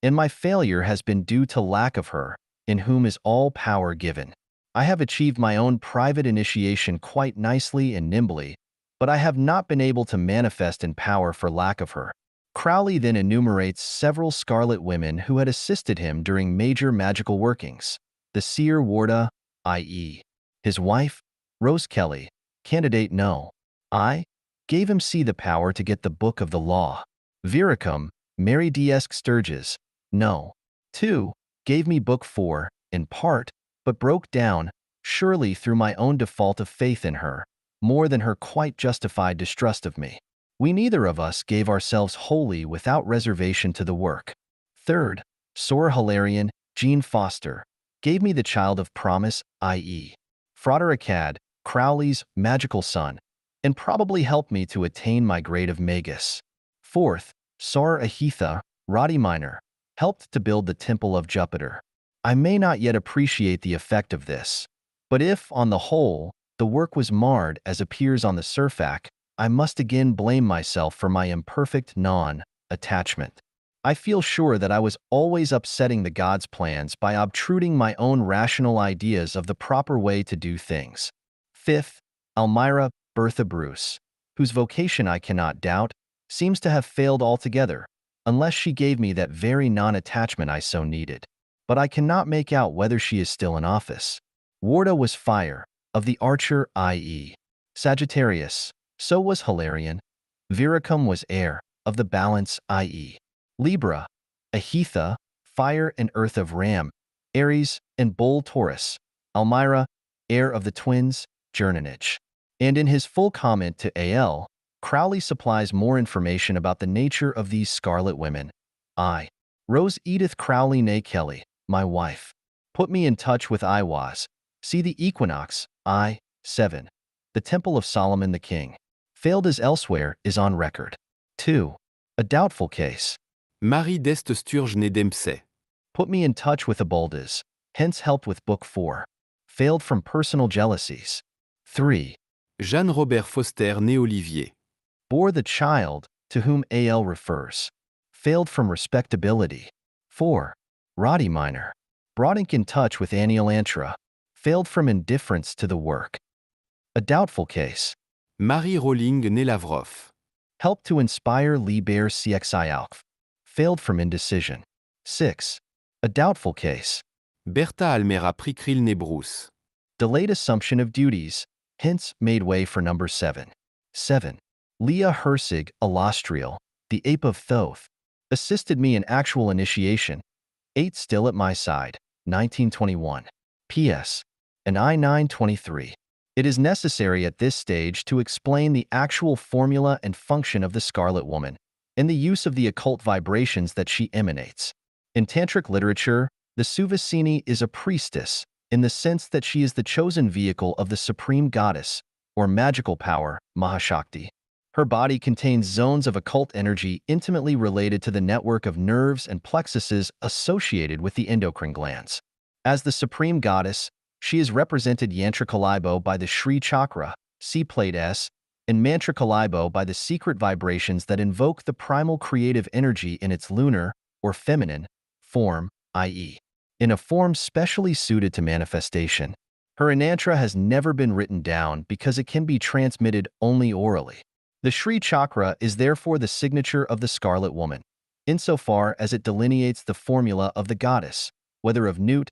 And my failure has been due to lack of her, in whom is all power given. I have achieved my own private initiation quite nicely and nimbly, but I have not been able to manifest in power for lack of her. Crowley then enumerates several scarlet women who had assisted him during major magical workings. The seer Warda, i.e., his wife, Rose Kelly, candidate No. I, gave him the power to get the book of the law. Viracum, Mary Diesk Sturges, No. 2, gave me book 4, in part, but broke down, surely through my own default of faith in her, more than her quite justified distrust of me. We neither of us gave ourselves wholly without reservation to the work. Third, Sora Hilarion, Jean Foster, gave me the child of promise, i.e., Frater Akkad, Crowley's magical son, and probably helped me to attain my grade of Magus. Fourth, Sar Ahitha, Roddy Minor, helped to build the Temple of Jupiter. I may not yet appreciate the effect of this, but if, on the whole, the work was marred as appears on the Surfac, I must again blame myself for my imperfect non-attachment. I feel sure that I was always upsetting the gods' plans by obtruding my own rational ideas of the proper way to do things. Fifth, Almira Bertha Bruce, whose vocation I cannot doubt, seems to have failed altogether, unless she gave me that very non-attachment I so needed. But I cannot make out whether she is still in office. Warda was fire, of the Archer, i.e., Sagittarius. So was Hilarion. Viracum was air, of the Balance, i.e., Libra. Ahitha, fire and earth of Ram, Aries, and Bull Taurus. Almira, air of the Twins, Jernanich. And in his full comment to A.L., Crowley supplies more information about the nature of these scarlet women. I. Rose Edith Crowley née Kelly, my wife, put me in touch with Iwas. See the Equinox, I. 7. The Temple of Solomon the King. Failed as elsewhere is on record. 2. A doubtful case. Marie d'Est Sturge Nedemse. Put me in touch with Aboldes, hence helped with Book 4. Failed from personal jealousies. 3. Jeanne Robert Foster née Olivier. Bore the child, to whom AL refers. Failed from respectability. 4. Roddy Minor. Brought in touch with Annie Elantra. Failed from indifference to the work. A doubtful case. Marie Rolling née Lavrov. Helped to inspire Liber CXI. Failed from indecision. 6. A doubtful case. Bertha Almera Prikril née Bruce. Delayed assumption of duties, hence made way for number 7. 7. Leah Hersig Alastriel, the ape of Thoth, assisted me in actual initiation. 8. Still at my side, 1921. P.S. An I-923. It is necessary at this stage to explain the actual formula and function of the Scarlet Woman, and the use of the occult vibrations that she emanates. In Tantric literature, the Suvasini is a priestess, in the sense that she is the chosen vehicle of the supreme goddess, or magical power, Mahashakti. Her body contains zones of occult energy intimately related to the network of nerves and plexuses associated with the endocrine glands. As the supreme goddess, she is represented Yantrakalaibo by the Shri Chakra, see Plate S, and Mantrakalaibo by the secret vibrations that invoke the primal creative energy in its lunar, or feminine, form, i.e., in a form specially suited to manifestation. Her Enantra has never been written down because it can be transmitted only orally. The Shri Chakra is therefore the signature of the Scarlet Woman, insofar as it delineates the formula of the goddess, whether of Nut,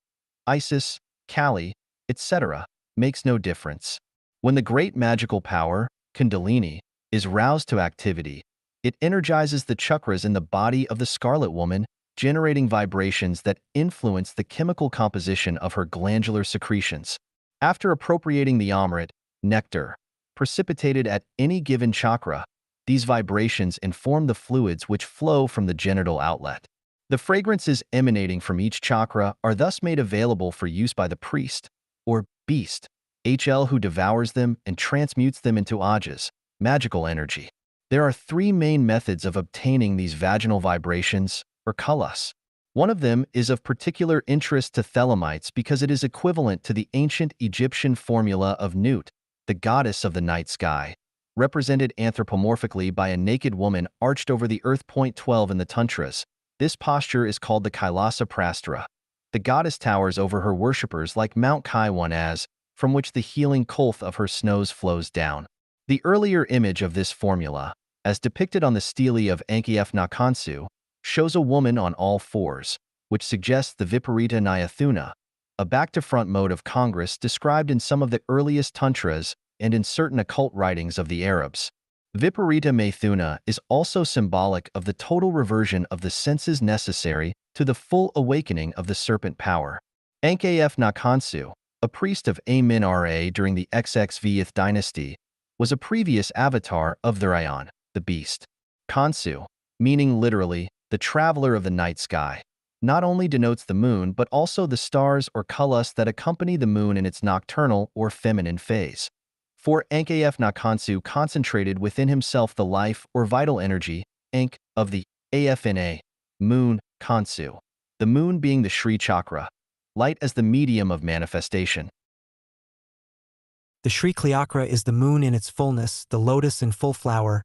Isis, Kali, etc., makes no difference. When the great magical power, Kundalini, is roused to activity, it energizes the chakras in the body of the Scarlet Woman, generating vibrations that influence the chemical composition of her glandular secretions. After appropriating the amrit, nectar, precipitated at any given chakra, these vibrations inform the fluids which flow from the genital outlet. The fragrances emanating from each chakra are thus made available for use by the priest, or beast, HL, who devours them and transmutes them into ajas, magical energy. There are 3 main methods of obtaining these vaginal vibrations, or kalas. One of them is of particular interest to Thelemites because it is equivalent to the ancient Egyptian formula of Nut, the goddess of the night sky, represented anthropomorphically by a naked woman arched over the earth. 12 in the Tantras. This posture is called the Kailasa Prastara. The goddess towers over her worshippers like Mount Kaiwan, from which the healing kolth of her snows flows down. The earlier image of this formula, as depicted on the stele of Ankf Nakansu, shows a woman on all fours, which suggests the Viparita Nyathuna, a back-to-front mode of congress described in some of the earliest tantras and in certain occult writings of the Arabs. Viparita Maithuna is also symbolic of the total reversion of the senses necessary to the full awakening of the serpent power. Ankf Nakansu, a priest of Amin-Ra during the XXVth dynasty, was a previous avatar of Thurion, the beast. Kansu, meaning literally, the traveler of the night sky, not only denotes the moon but also the stars or kalas that accompany the moon in its nocturnal or feminine phase. For Ankf Nakansu concentrated within himself the life or vital energy, Ank, of the Afna, moon, Kansu, the moon being the Shri Chakra, light as the medium of manifestation. The Shri Chakra is the moon in its fullness, the lotus in full flower,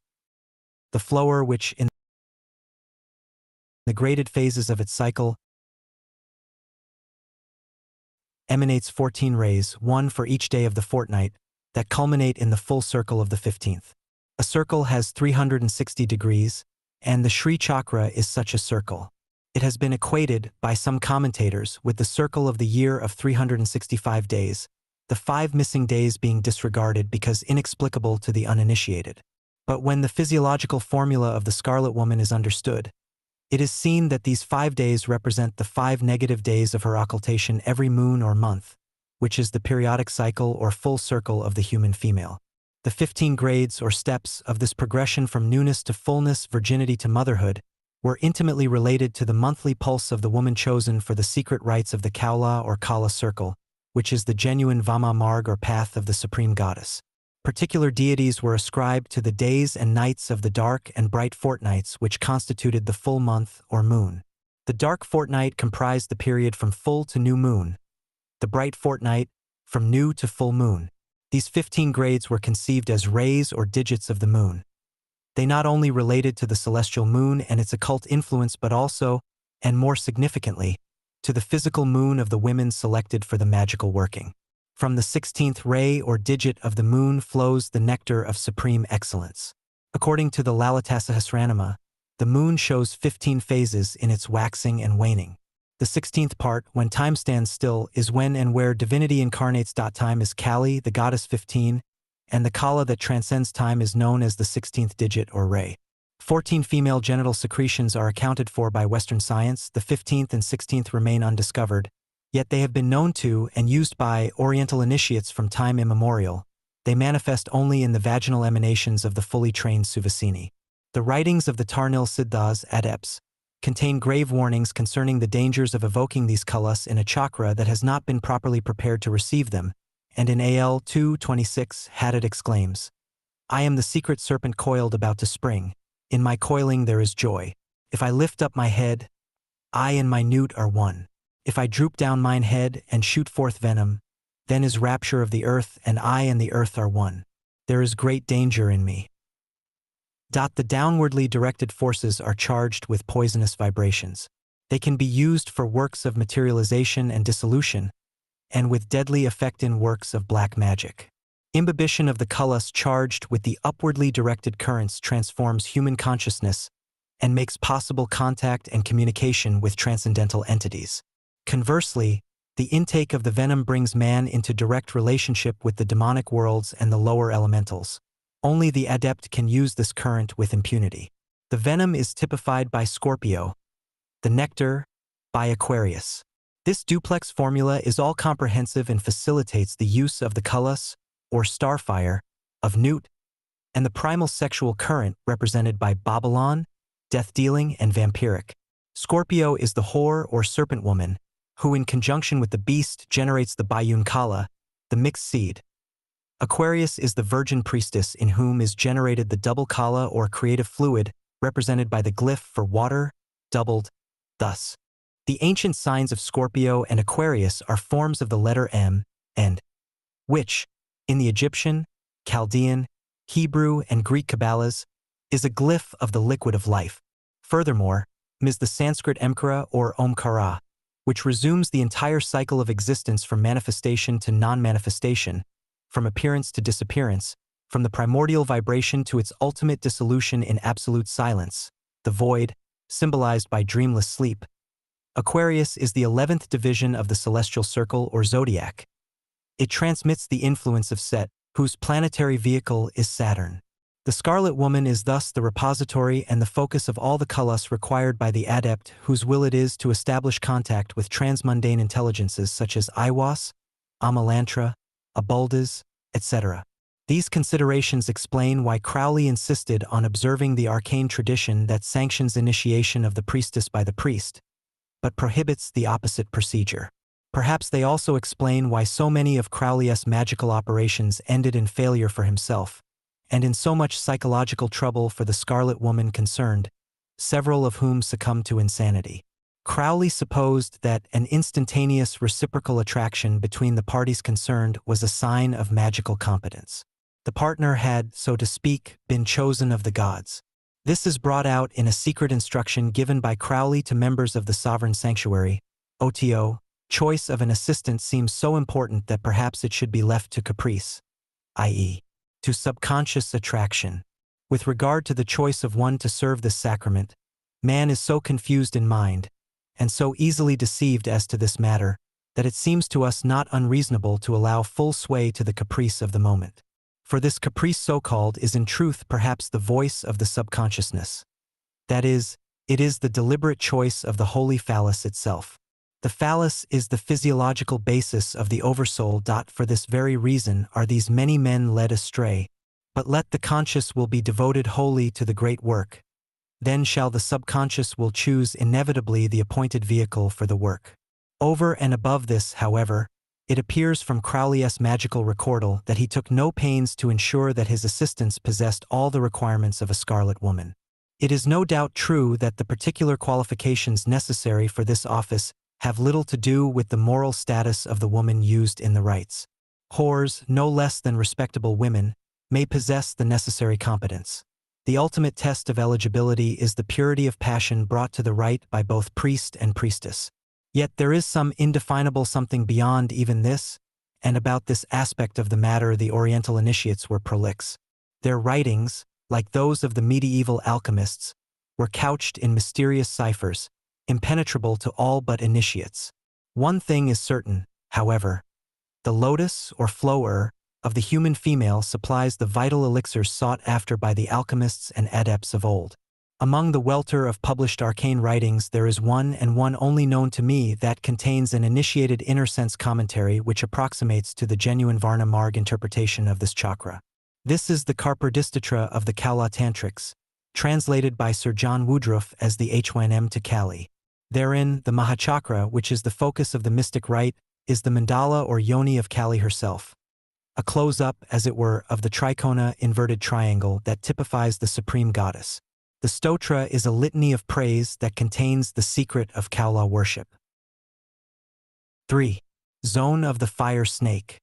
the flower which in the graded phases of its cycle emanates 14 rays, 1 for each day of the fortnight, that culminate in the full circle of the 15th. A circle has 360 degrees, and the Shri Chakra is such a circle. It has been equated, by some commentators, with the circle of the year of 365 days, the 5 missing days being disregarded because inexplicable to the uninitiated. But when the physiological formula of the Scarlet Woman is understood, it is seen that these 5 days represent the 5 negative days of her occultation every moon or month, which is the periodic cycle or full circle of the human female. The 15 grades or steps of this progression from newness to fullness, virginity to motherhood, were intimately related to the monthly pulse of the woman chosen for the secret rites of the Kaula or Kala circle, which is the genuine Vama Marg or path of the supreme goddess. Particular deities were ascribed to the days and nights of the dark and bright fortnights which constituted the full month or moon. The dark fortnight comprised the period from full to new moon, the bright fortnight from new to full moon. These 15 grades were conceived as rays or digits of the moon. They not only related to the celestial moon and its occult influence but also, and more significantly, to the physical moon of the women selected for the magical working. From the 16th ray or digit of the moon flows the nectar of supreme excellence. According to the Lalita Sahasranama, the moon shows 15 phases in its waxing and waning. The 16th part, when time stands still, is when and where divinity incarnates. Time is Kali, the goddess 15, and the Kala that transcends time is known as the 16th digit or ray. 14 female genital secretions are accounted for by Western science. The 15th and 16th remain undiscovered, yet they have been known to and used by Oriental initiates from time immemorial. They manifest only in the vaginal emanations of the fully trained Suvasini. The writings of the Tarnil Siddhas adepts contain grave warnings concerning the dangers of evoking these kalas in a chakra that has not been properly prepared to receive them, and in AL 226 Haddad exclaims, "I am the secret serpent coiled about to spring. In my coiling there is joy. If I lift up my head, I and my newt are one. If I droop down mine head and shoot forth venom, then is rapture of the earth, and I and the earth are one. There is great danger in me." The downwardly directed forces are charged with poisonous vibrations. They can be used for works of materialization and dissolution, and with deadly effect in works of black magic. Imbibition of the kalas charged with the upwardly directed currents transforms human consciousness and makes possible contact and communication with transcendental entities. Conversely, the intake of the venom brings man into direct relationship with the demonic worlds and the lower elementals. Only the adept can use this current with impunity. The venom is typified by Scorpio, the nectar by Aquarius. This duplex formula is all-comprehensive and facilitates the use of the kalas, or starfire, of Newt, and the primal sexual current represented by Babylon, death-dealing, and vampiric. Scorpio is the whore or serpent woman, who in conjunction with the beast generates the Bayun Kala, the mixed seed. Aquarius is the virgin priestess in whom is generated the double Kala or creative fluid, represented by the glyph for water, doubled, thus. The ancient signs of Scorpio and Aquarius are forms of the letter M and which, in the Egyptian, Chaldean, Hebrew, and Greek Kabbalahs, is a glyph of the liquid of life. Furthermore, M is the Sanskrit Emkara or Omkara, which resumes the entire cycle of existence from manifestation to non-manifestation, from appearance to disappearance, from the primordial vibration to its ultimate dissolution in absolute silence, the void, symbolized by dreamless sleep. Aquarius is the 11th division of the celestial circle or zodiac. It transmits the influence of Set, whose planetary vehicle is Saturn. The Scarlet Woman is thus the repository and the focus of all the kalas required by the adept whose will it is to establish contact with transmundane intelligences such as Aiwas, Amalantra, Abuldas, etc. These considerations explain why Crowley insisted on observing the arcane tradition that sanctions initiation of the priestess by the priest, but prohibits the opposite procedure. Perhaps they also explain why so many of Crowley's magical operations ended in failure for himself, and in so much psychological trouble for the Scarlet Woman concerned, several of whom succumbed to insanity. Crowley supposed that an instantaneous reciprocal attraction between the parties concerned was a sign of magical competence. The partner had, so to speak, been chosen of the gods. This is brought out in a secret instruction given by Crowley to members of the Sovereign Sanctuary, OTO. Choice of an assistant seems so important that perhaps it should be left to caprice, i.e., to subconscious attraction. With regard to the choice of one to serve this sacrament, man is so confused in mind, and so easily deceived as to this matter, that it seems to us not unreasonable to allow full sway to the caprice of the moment. For this caprice so-called is in truth perhaps the voice of the subconsciousness. That is, it is the deliberate choice of the holy phallus itself. The phallus is the physiological basis of the oversoul. For this very reason are these many men led astray. But let the conscious will be devoted wholly to the great work. Then shall the subconscious will choose inevitably the appointed vehicle for the work. Over and above this, however, It appears from Crowley's magical recordal that he took no pains to ensure that his assistants possessed all the requirements of a scarlet woman. It is no doubt true that the particular qualifications necessary for this office have little to do with the moral status of the woman used in the rites. Whores, no less than respectable women, may possess the necessary competence. The ultimate test of eligibility is the purity of passion brought to the rite by both priest and priestess. Yet there is some indefinable something beyond even this, and about this aspect of the matter the Oriental initiates were prolix. Their writings, like those of the medieval alchemists, were couched in mysterious ciphers, impenetrable to all but initiates. One thing is certain, however: the lotus or flower of the human female supplies the vital elixirs sought after by the alchemists and adepts of old. Among the welter of published arcane writings there is one, and one only known to me, that contains an initiated inner sense commentary which approximates to the genuine Varna Marg interpretation of this chakra. This is the Carperdistatra of the Kaula Tantrics, translated by Sir John Woodruff as the HYM to Kali. Therein, the Mahachakra, which is the focus of the mystic rite, is the mandala or yoni of Kali herself, a close-up, as it were, of the trikona inverted triangle that typifies the supreme goddess. The stotra is a litany of praise that contains the secret of Kaula worship. 3. Zone of the fire snake.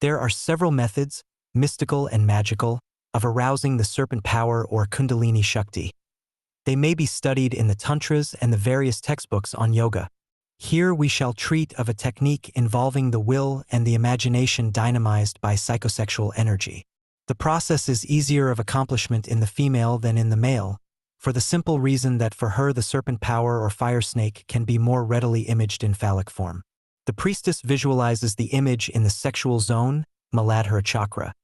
There are several methods, mystical and magical, of arousing the serpent power or Kundalini Shakti. They may be studied in the tantras and the various textbooks on yoga. Here we shall treat of a technique involving the will and the imagination dynamized by psychosexual energy. The process is easier of accomplishment in the female than in the male, for the simple reason that for her the serpent power or fire snake can be more readily imaged in phallic form. The priestess visualizes the image in the sexual zone, Muladhara chakra,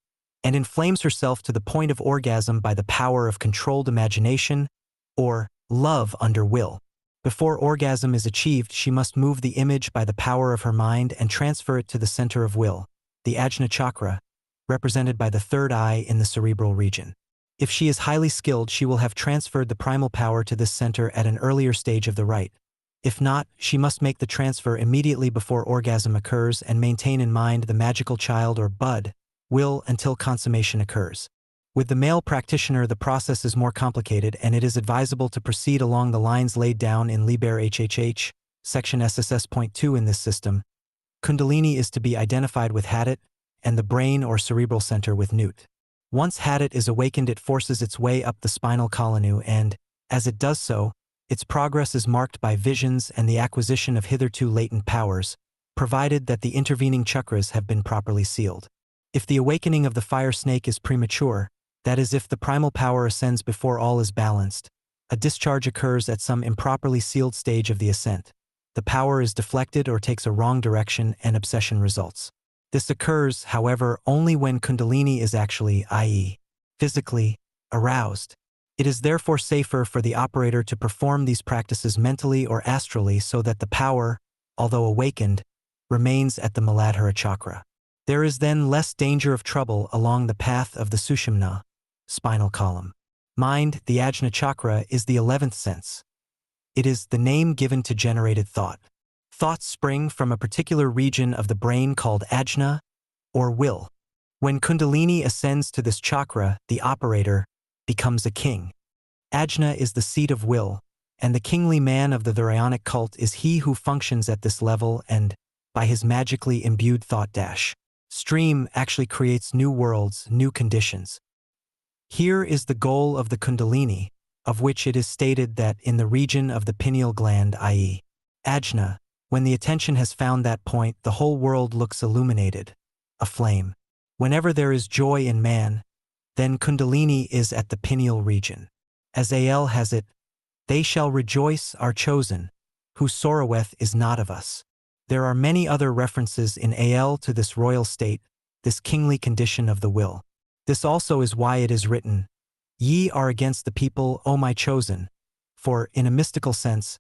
and inflames herself to the point of orgasm by the power of controlled imagination, or love under will. Before orgasm is achieved, she must move the image by the power of her mind and transfer it to the center of will, the Ajna chakra, represented by the third eye in the cerebral region. If she is highly skilled, she will have transferred the primal power to this center at an earlier stage of the rite. If not, she must make the transfer immediately before orgasm occurs and maintain in mind the magical child or bud, will, until consummation occurs. With the male practitioner the process is more complicated, and it is advisable to proceed along the lines laid down in Liber HHH, section SSS.2 in this system. Kundalini is to be identified with Hadit, and the brain or cerebral center with Nut. Once Hadit is awakened, it forces its way up the spinal column, and, as it does so, its progress is marked by visions and the acquisition of hitherto latent powers, provided that the intervening chakras have been properly sealed. If the awakening of the fire snake is premature, that is, if the primal power ascends before all is balanced, a discharge occurs at some improperly sealed stage of the ascent. The power is deflected or takes a wrong direction, and obsession results. This occurs, however, only when Kundalini is actually, i.e., physically, aroused. It is therefore safer for the operator to perform these practices mentally or astrally so that the power, although awakened, remains at the Muladhara chakra. There is then less danger of trouble along the path of the Sushumna, spinal column. Mind, the Ajna chakra, is the 11th sense. It is the name given to generated thought. Thoughts spring from a particular region of the brain called Ajna, or will. When Kundalini ascends to this chakra, the operator becomes a king. Ajna is the seat of will, and the kingly man of the Dharayanic cult is he who functions at this level and, by his magically imbued thought stream, actually creates new worlds, new conditions. Here is the goal of the Kundalini, of which it is stated that in the region of the pineal gland, i.e., Ajna, when the attention has found that point, the whole world looks illuminated, aflame. Whenever there is joy in man, then Kundalini is at the pineal region. As Al has it, "They shall rejoice are chosen, whose sorroweth is not of us." There are many other references in Al to this royal state, this kingly condition of the will. This also is why it is written, "Ye are against the people, O my chosen," for, in a mystical sense,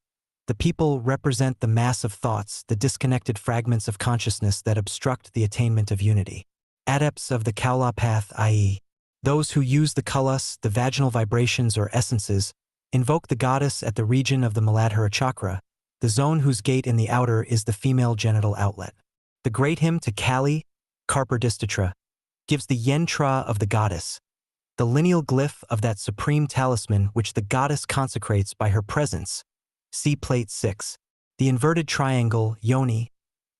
the people represent the mass of thoughts, the disconnected fragments of consciousness that obstruct the attainment of unity. Adepts of the Kaula path, i.e., those who use the kalas, the vaginal vibrations or essences, invoke the goddess at the region of the Muladhara chakra, the zone whose gate in the outer is the female genital outlet. The great hymn to Kali, Carperdistatra, gives the yentra of the goddess, the lineal glyph of that supreme talisman which the goddess consecrates by her presence. See Plate 6. The inverted triangle, yoni,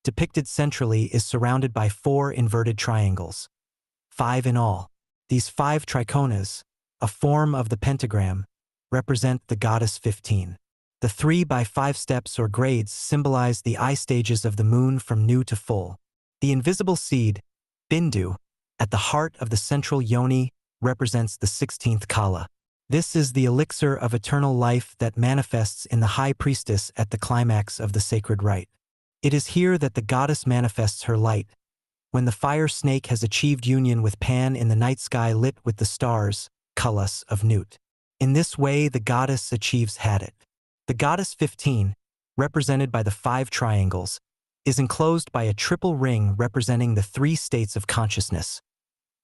depicted centrally is surrounded by 4 inverted triangles. 5 in all. These 5 trichonas, a form of the pentagram, represent the goddess 15. The 3 by 5 steps or grades symbolize the eye stages of the moon from new to full. The invisible seed, bindu, at the heart of the central yoni represents the 16th kala. This is the elixir of eternal life that manifests in the high priestess at the climax of the sacred rite. It is here that the goddess manifests her light, when the fire snake has achieved union with Pan in the night sky lit with the stars, Kalas of Nut. In this way the goddess achieves Hadit. The goddess 15, represented by the 5 triangles, is enclosed by a triple ring representing the 3 states of consciousness: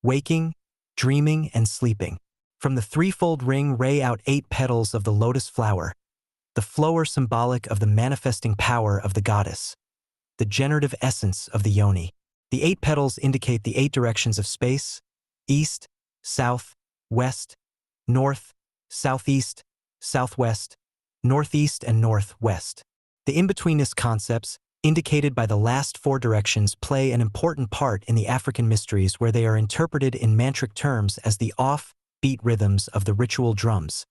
waking, dreaming, and sleeping. From the threefold ring ray out 8 petals of the lotus flower, the flower symbolic of the manifesting power of the goddess, the generative essence of the yoni. The 8 petals indicate the 8 directions of space: east, south, west, north, southeast, southwest, northeast, and northwest. The in-betweenness concepts, indicated by the last 4 directions, play an important part in the African mysteries, where they are interpreted in mantric terms as the off-beat rhythms of the ritual drums,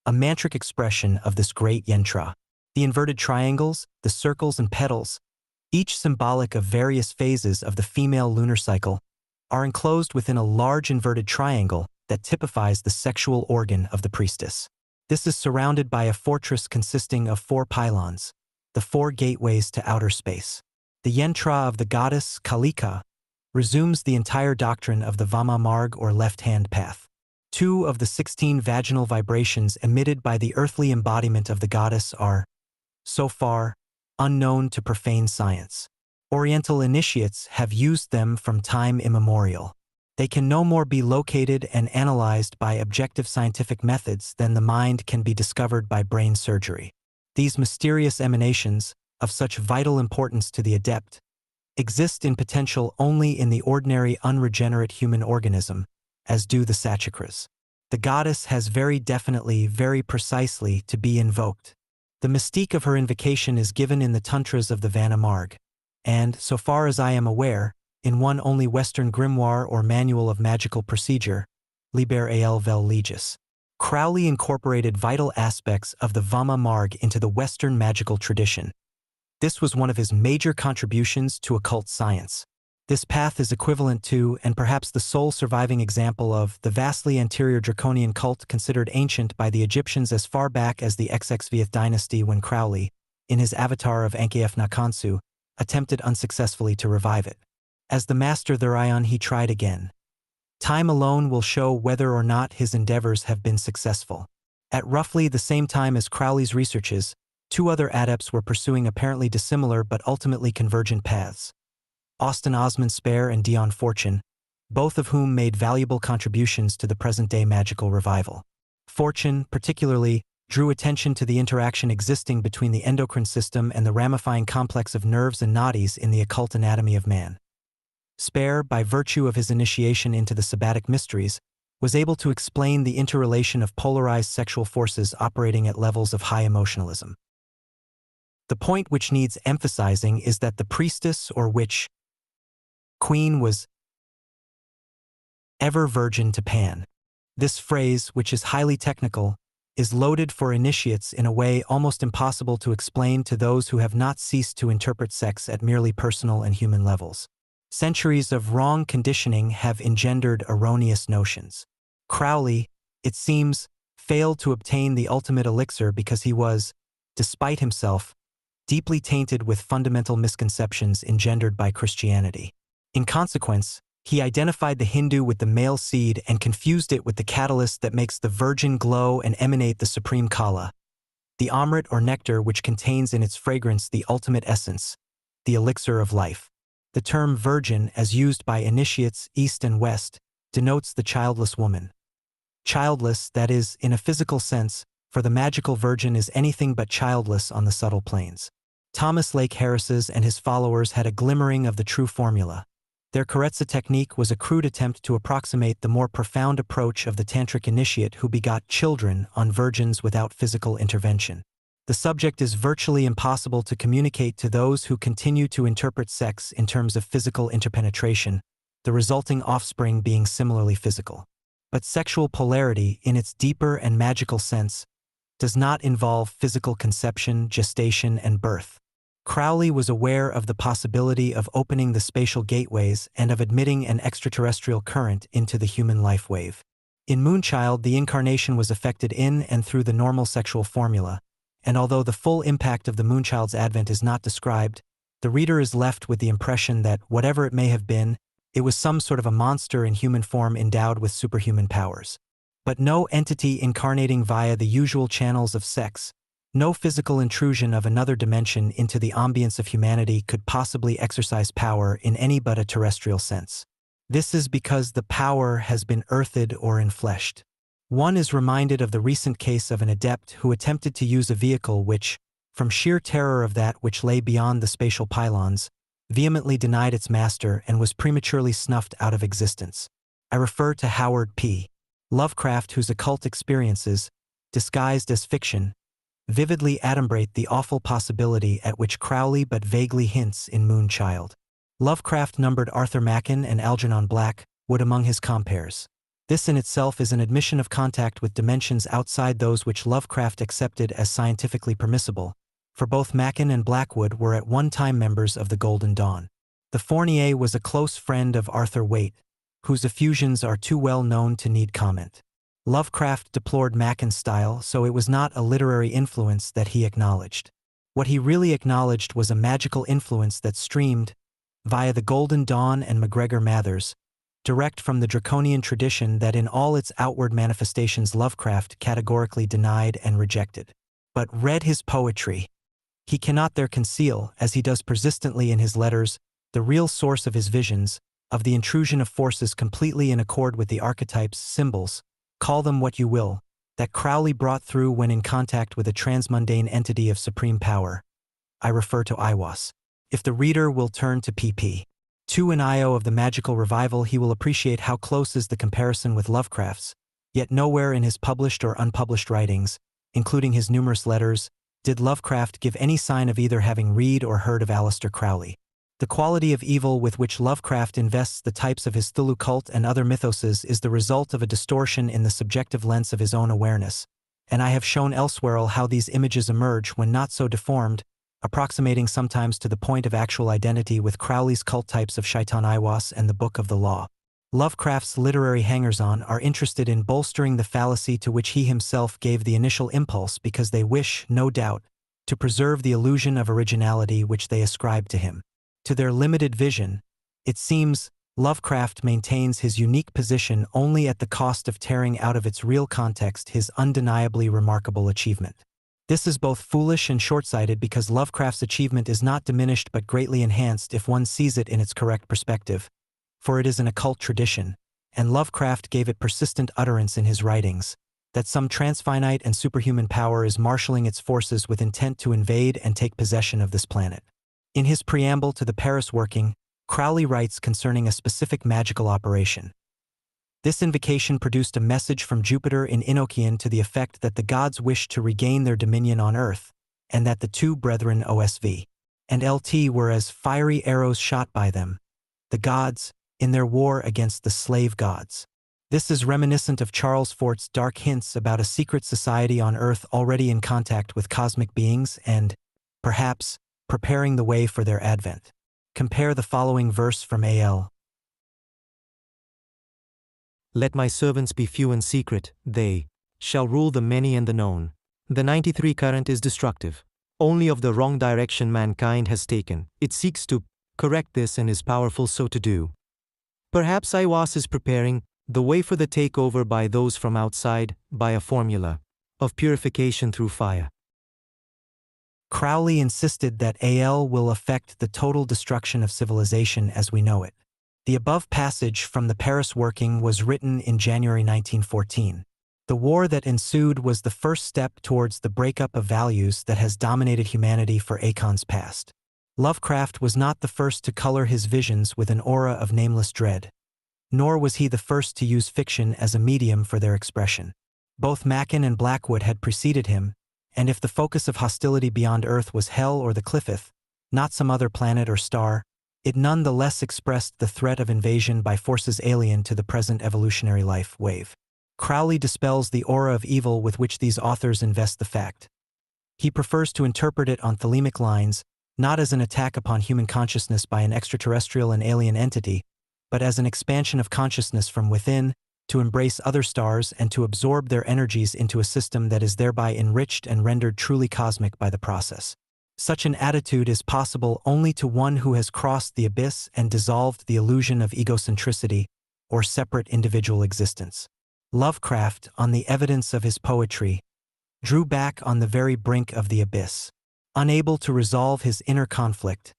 a mantric expression of this great yentra. The inverted triangles, the circles and petals, each symbolic of various phases of the female lunar cycle, are enclosed within a large inverted triangle that typifies the sexual organ of the priestess. This is surrounded by a fortress consisting of 4 pylons, the 4 gateways to outer space. The yentra of the goddess Kalika resumes the entire doctrine of the Vama Marg, or left-hand path. 2 of the 16 vaginal vibrations emitted by the earthly embodiment of the goddess are, so far, unknown to profane science. Oriental initiates have used them from time immemorial. They can no more be located and analyzed by objective scientific methods than the mind can be discovered by brain surgery. These mysterious emanations, of such vital importance to the adept, exist in potential only in the ordinary unregenerate human organism, as do the sachakras. The goddess has very definitely, very precisely to be invoked. The mystique of her invocation is given in the tantras of the Vana Marg, and, so far as I am aware, in one only Western grimoire or manual of magical procedure, Liber al vel legis. Crowley incorporated vital aspects of the Vama Marg into the Western magical tradition. This was one of his major contributions to occult science. This path is equivalent to, and perhaps the sole surviving example of, the vastly anterior draconian cult considered ancient by the Egyptians as far back as the XXVth dynasty, when Crowley, in his avatar of Ankef Nakansu, attempted unsuccessfully to revive it. As the master Thurion, he tried again. Time alone will show whether or not his endeavors have been successful. At roughly the same time as Crowley's researches, 2 other adepts were pursuing apparently dissimilar but ultimately convergent paths: Austin Osman Spare and Dion Fortune, both of whom made valuable contributions to the present-day magical revival. Fortune, particularly, drew attention to the interaction existing between the endocrine system and the ramifying complex of nerves and nadis in the occult anatomy of man. Spare, by virtue of his initiation into the sabbatic mysteries, was able to explain the interrelation of polarized sexual forces operating at levels of high emotionalism. The point which needs emphasizing is that the priestess or witch queen was ever virgin to Pan. This phrase, which is highly technical, is loaded for initiates in a way almost impossible to explain to those who have not ceased to interpret sex at merely personal and human levels. Centuries of wrong conditioning have engendered erroneous notions. Crowley, it seems, failed to obtain the ultimate elixir because he was, despite himself, deeply tainted with fundamental misconceptions engendered by Christianity. In consequence, he identified the Hindu with the male seed and confused it with the catalyst that makes the virgin glow and emanate the supreme kala, the amrit or nectar which contains in its fragrance the ultimate essence, the elixir of life. The term virgin, as used by initiates East and West, denotes the childless woman. Childless, that is, in a physical sense, for the magical virgin is anything but childless on the subtle planes. Thomas Lake Harris's and his followers had a glimmering of the true formula. Their Karetsa technique was a crude attempt to approximate the more profound approach of the tantric initiate who begot children on virgins without physical intervention. The subject is virtually impossible to communicate to those who continue to interpret sex in terms of physical interpenetration, the resulting offspring being similarly physical. But sexual polarity, in its deeper and magical sense, does not involve physical conception, gestation, and birth. Crowley was aware of the possibility of opening the spatial gateways and of admitting an extraterrestrial current into the human life wave. In Moonchild, the incarnation was effected in and through the normal sexual formula, and although the full impact of the Moonchild's advent is not described, the reader is left with the impression that, whatever it may have been, it was some sort of a monster in human form endowed with superhuman powers. But no entity incarnating via the usual channels of sex, no physical intrusion of another dimension into the ambience of humanity could possibly exercise power in any but a terrestrial sense. This is because the power has been earthed or enfleshed. One is reminded of the recent case of an adept who attempted to use a vehicle which, from sheer terror of that which lay beyond the spatial pylons, vehemently denied its master and was prematurely snuffed out of existence. I refer to Howard P. Lovecraft, whose occult experiences, disguised as fiction, vividly adumbrate the awful possibility at which Crowley but vaguely hints in Moonchild. Lovecraft numbered Arthur Machen and Algernon Black Wood among his compeers. This in itself is an admission of contact with dimensions outside those which Lovecraft accepted as scientifically permissible, for both Machen and Blackwood were at one time members of the Golden Dawn. The Fournier was a close friend of Arthur Waite, whose effusions are too well known to need comment. Lovecraft deplored Machen's style, so it was not a literary influence that he acknowledged. What he really acknowledged was a magical influence that streamed, via the Golden Dawn and MacGregor Mathers, direct from the draconian tradition that in all its outward manifestations Lovecraft categorically denied and rejected. But read his poetry. He cannot there conceal, as he does persistently in his letters, the real source of his visions, of the intrusion of forces completely in accord with the archetypes, symbols, call them what you will, that Crowley brought through when in contact with a transmundane entity of supreme power. I refer to Aiwass. If the reader will turn to pp. 2 and IO of the Magical Revival, he will appreciate how close is the comparison with Lovecraft's, yet nowhere in his published or unpublished writings, including his numerous letters, did Lovecraft give any sign of either having read or heard of Aleister Crowley. The quality of evil with which Lovecraft invests the types of his Cthulhu cult and other mythoses is the result of a distortion in the subjective lens of his own awareness, and I have shown elsewhere how these images emerge when not so deformed, approximating sometimes to the point of actual identity with Crowley's cult types of Shaitan Aiwass and the Book of the Law. Lovecraft's literary hangers-on are interested in bolstering the fallacy to which he himself gave the initial impulse because they wish, no doubt, to preserve the illusion of originality which they ascribe to him. To their limited vision, it seems, Lovecraft maintains his unique position only at the cost of tearing out of its real context his undeniably remarkable achievement. This is both foolish and short-sighted because Lovecraft's achievement is not diminished but greatly enhanced if one sees it in its correct perspective, for it is an occult tradition, and Lovecraft gave it persistent utterance in his writings, that some transfinite and superhuman power is marshalling its forces with intent to invade and take possession of this planet. In his preamble to the Paris working, Crowley writes concerning a specific magical operation. This invocation produced a message from Jupiter in Enochian to the effect that the gods wished to regain their dominion on Earth, and that the two brethren OSV and LT were as fiery arrows shot by them, the gods, in their war against the slave gods. This is reminiscent of Charles Fort's dark hints about a secret society on Earth already in contact with cosmic beings and, perhaps, preparing the way for their advent. Compare the following verse from A.L. Let my servants be few and secret, they shall rule the many and the known. The 93 current is destructive. Only of the wrong direction mankind has taken. It seeks to correct this and is powerful so to do. Perhaps Aiwass is preparing the way for the takeover by those from outside, by a formula of purification through fire. Crowley insisted that AL will affect the total destruction of civilization as we know it. The above passage from the Paris working was written in January 1914. The war that ensued was the first step towards the breakup of values that has dominated humanity for eons past. Lovecraft was not the first to color his visions with an aura of nameless dread. Nor was he the first to use fiction as a medium for their expression. Both Mackin and Blackwood had preceded him, and if the focus of hostility beyond Earth was Hell or the Cliffith, not some other planet or star, it none the less expressed the threat of invasion by forces alien to the present evolutionary life wave. Crowley dispels the aura of evil with which these authors invest the fact. He prefers to interpret it on thelemic lines, not as an attack upon human consciousness by an extraterrestrial and alien entity, but as an expansion of consciousness from within, to embrace other stars and to absorb their energies into a system that is thereby enriched and rendered truly cosmic by the process. Such an attitude is possible only to one who has crossed the abyss and dissolved the illusion of egocentricity or separate individual existence. Lovecraft, on the evidence of his poetry, drew back on the very brink of the abyss. Unable to resolve his inner conflict,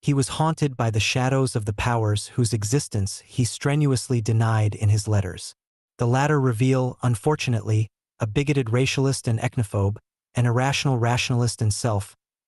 he was haunted by the shadows of the powers whose existence he strenuously denied in his letters. The latter reveal, unfortunately, a bigoted racialist and ethnophobe, an irrational rationalist and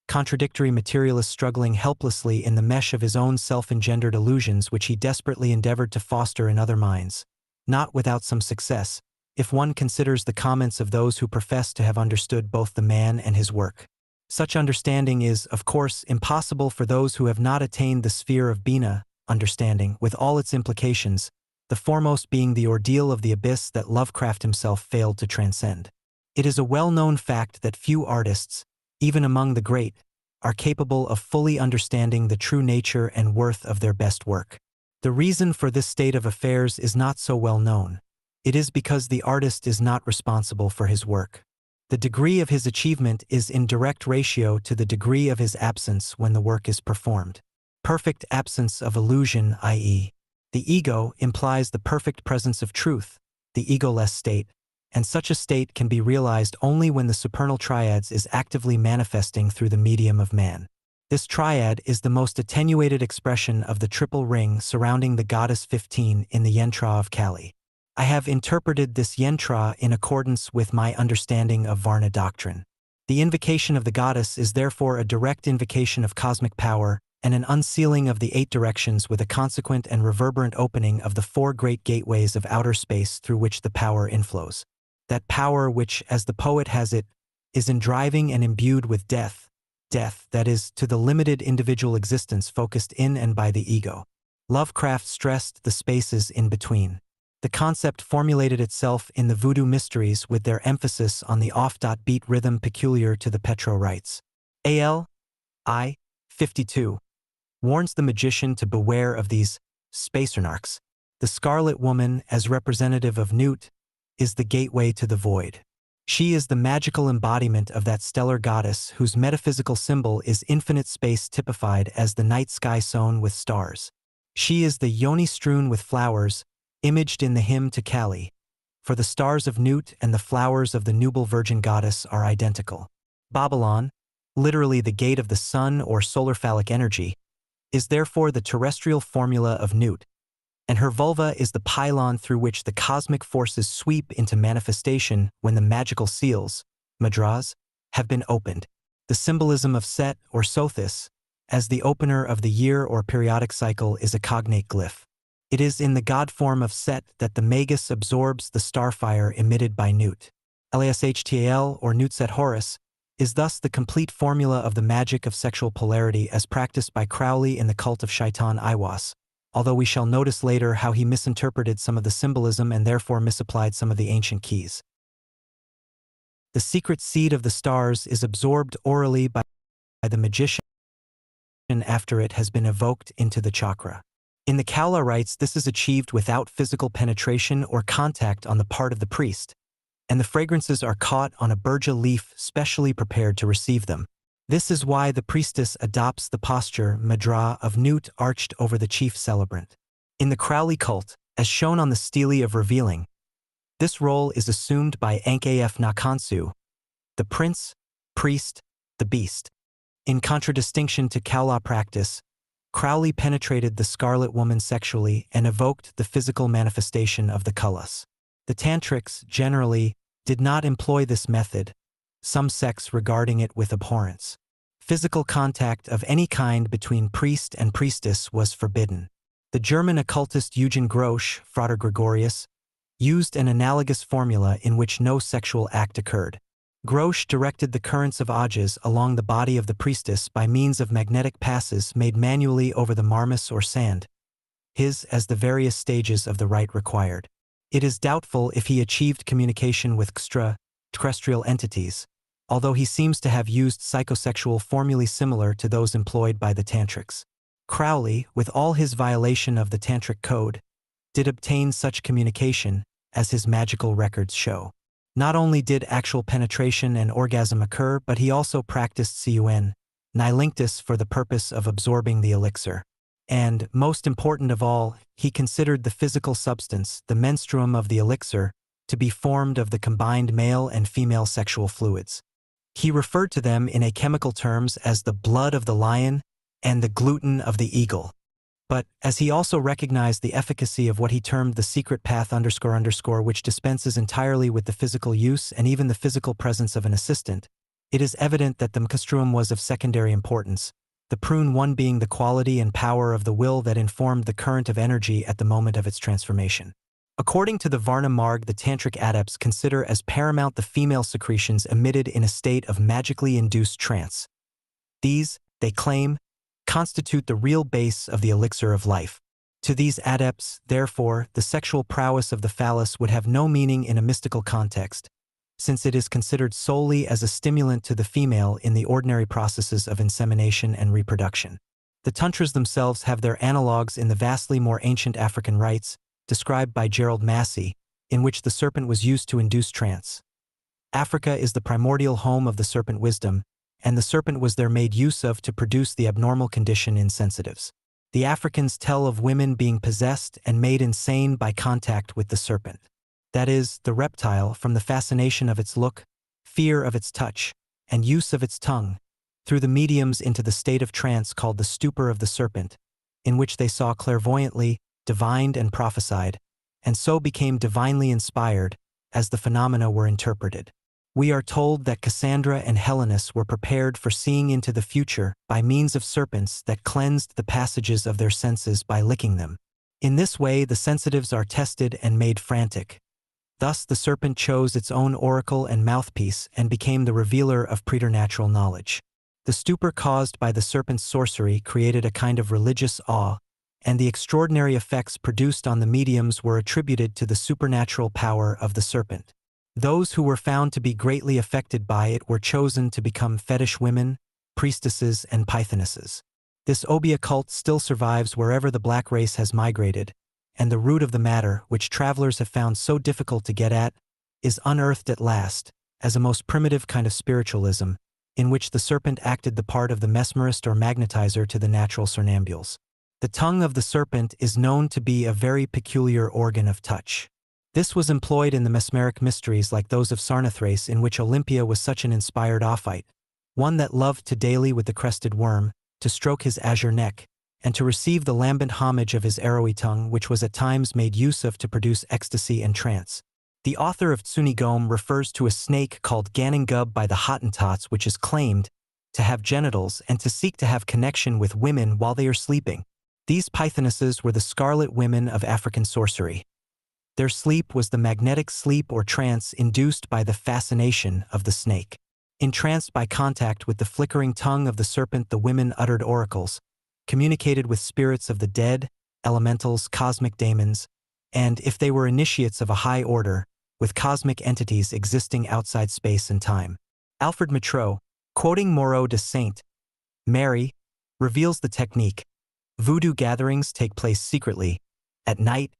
contradictory materialist struggling helplessly in the mesh of his own self-engendered illusions which he desperately endeavored to foster in other minds. Not without some success, if one considers the comments of those who profess to have understood both the man and his work. Such understanding is, of course, impossible for those who have not attained the sphere of Bina, understanding, with all its implications, the foremost being the ordeal of the abyss that Lovecraft himself failed to transcend. It is a well-known fact that few artists, even among the great, are capable of fully understanding the true nature and worth of their best work. The reason for this state of affairs is not so well known. It is because the artist is not responsible for his work. The degree of his achievement is in direct ratio to the degree of his absence when the work is performed. Perfect absence of illusion, i.e., the ego, implies the perfect presence of truth, the egoless state, and such a state can be realized only when the supernal triads is actively manifesting through the medium of man. This triad is the most attenuated expression of the triple ring surrounding the goddess 15 in the Yentra of Kali. I have interpreted this Yentra in accordance with my understanding of Varna doctrine. The invocation of the goddess is therefore a direct invocation of cosmic power and an unsealing of the 8 directions with a consequent and reverberant opening of the 4 great gateways of outer space through which the power inflows. That power which, as the poet has it, is indriving and imbued with death that is, to the limited individual existence focused in and by the ego. Lovecraft stressed the spaces in between. The concept formulated itself in the voodoo mysteries with their emphasis on the off-beat rhythm peculiar to the Petro-rites. Al-I 52 warns the magician to beware of these spacernarchs. The Scarlet Woman, as representative of Nut, is the gateway to the void. She is the magical embodiment of that stellar goddess whose metaphysical symbol is infinite space typified as the night sky sown with stars. She is the yoni strewn with flowers, imaged in the hymn to Kali, for the stars of Nut and the flowers of the nubile virgin goddess are identical. Babylon, literally the gate of the sun or solar phallic energy, is therefore the terrestrial formula of Nut, and her vulva is the pylon through which the cosmic forces sweep into manifestation when the magical seals, madras, have been opened. The symbolism of Set or Sothis, as the opener of the year or periodic cycle, is a cognate glyph. It is in the god form of Set that the magus absorbs the starfire emitted by Nut. Lashtal or Nutset Horus is thus the complete formula of the magic of sexual polarity as practiced by Crowley in the cult of Shaitan Iwas, although we shall notice later how he misinterpreted some of the symbolism and therefore misapplied some of the ancient keys. The secret seed of the stars is absorbed orally by the magician after it has been evoked into the chakra. In the Kaula rites, this is achieved without physical penetration or contact on the part of the priest, and the fragrances are caught on a burja leaf specially prepared to receive them. This is why the priestess adopts the posture madra of Nut arched over the chief celebrant. In the Crowley cult, as shown on the stele of revealing, this role is assumed by Ankaf Nakansu, the prince, priest, the beast. In contradistinction to Kaula practice, Crowley penetrated the Scarlet Woman sexually and evoked the physical manifestation of the Kullas. The tantrics, generally, did not employ this method, some sects regarding it with abhorrence. Physical contact of any kind between priest and priestess was forbidden. The German occultist Eugen Grosch, Frater Gregorius, used an analogous formula in which no sexual act occurred. Grosch directed the currents of ajas along the body of the priestess by means of magnetic passes made manually over the marmoset or sand, as the various stages of the rite required. It is doubtful if he achieved communication with extraterrestrial entities, although he seems to have used psychosexual formulae similar to those employed by the tantrics. Crowley, with all his violation of the tantric code, did obtain such communication, as his magical records show. Not only did actual penetration and orgasm occur, but he also practiced cunnilingus for the purpose of absorbing the elixir. And, most important of all, he considered the physical substance, the menstruum of the elixir, to be formed of the combined male and female sexual fluids. He referred to them in chemical terms as the blood of the lion and the gluten of the eagle. But, as he also recognized the efficacy of what he termed the secret path __, which dispenses entirely with the physical use and even the physical presence of an assistant, it is evident that the menstruum was of secondary importance, the prune one being the quality and power of the will that informed the current of energy at the moment of its transformation. According to the Varna Marg, the tantric adepts consider as paramount the female secretions emitted in a state of magically induced trance. These, they claim, constitute the real base of the elixir of life. To these adepts, therefore, the sexual prowess of the phallus would have no meaning in a mystical context, since it is considered solely as a stimulant to the female in the ordinary processes of insemination and reproduction. The tantras themselves have their analogues in the vastly more ancient African rites, described by Gerald Massey, in which the serpent was used to induce trance. Africa is the primordial home of the serpent wisdom, and the serpent was there made use of to produce the abnormal condition in sensitives. The Africans tell of women being possessed and made insane by contact with the serpent. That is, the reptile, from the fascination of its look, fear of its touch, and use of its tongue, threw the mediums into the state of trance called the stupor of the serpent, in which they saw clairvoyantly, divined and prophesied, and so became divinely inspired, as the phenomena were interpreted. We are told that Cassandra and Helenus were prepared for seeing into the future by means of serpents that cleansed the passages of their senses by licking them. In this way the sensitives are tested and made frantic. Thus the serpent chose its own oracle and mouthpiece and became the revealer of preternatural knowledge. The stupor caused by the serpent's sorcery created a kind of religious awe, and the extraordinary effects produced on the mediums were attributed to the supernatural power of the serpent. Those who were found to be greatly affected by it were chosen to become fetish women, priestesses, and pythonesses. This obeah cult still survives wherever the black race has migrated, and the root of the matter, which travelers have found so difficult to get at, is unearthed at last, as a most primitive kind of spiritualism, in which the serpent acted the part of the mesmerist or magnetizer to the natural somnambules. The tongue of the serpent is known to be a very peculiar organ of touch. This was employed in the mesmeric mysteries like those of Sarnathrace, in which Olympia was such an inspired Ophite, one that loved to daily with the crested worm, to stroke his azure neck, and to receive the lambent homage of his arrowy tongue, which was at times made use of to produce ecstasy and trance. The author of Tsunigome refers to a snake called Ganangub by the Hottentots, which is claimed to have genitals and to seek to have connection with women while they are sleeping. These pythonesses were the scarlet women of African sorcery. Their sleep was the magnetic sleep or trance induced by the fascination of the snake. Entranced by contact with the flickering tongue of the serpent, the women uttered oracles, communicated with spirits of the dead, elementals, cosmic daemons, and, if they were initiates of a high order, with cosmic entities existing outside space and time. Alfred Mitrot, quoting Moreau de Saint-Mary, reveals the technique. Voodoo gatherings take place secretly, at night,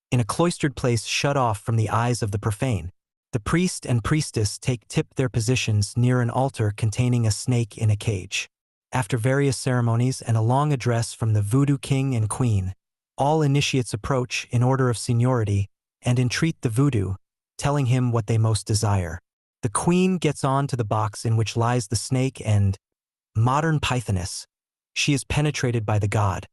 in a cloistered place shut off from the eyes of the profane. The priest and priestess tip their positions near an altar containing a snake in a cage. After various ceremonies and a long address from the voodoo king and queen, all initiates approach in order of seniority and entreat the voodoo, telling him what they most desire. The queen gets on to the box in which lies the snake and, modern pythoness, she is penetrated by the god.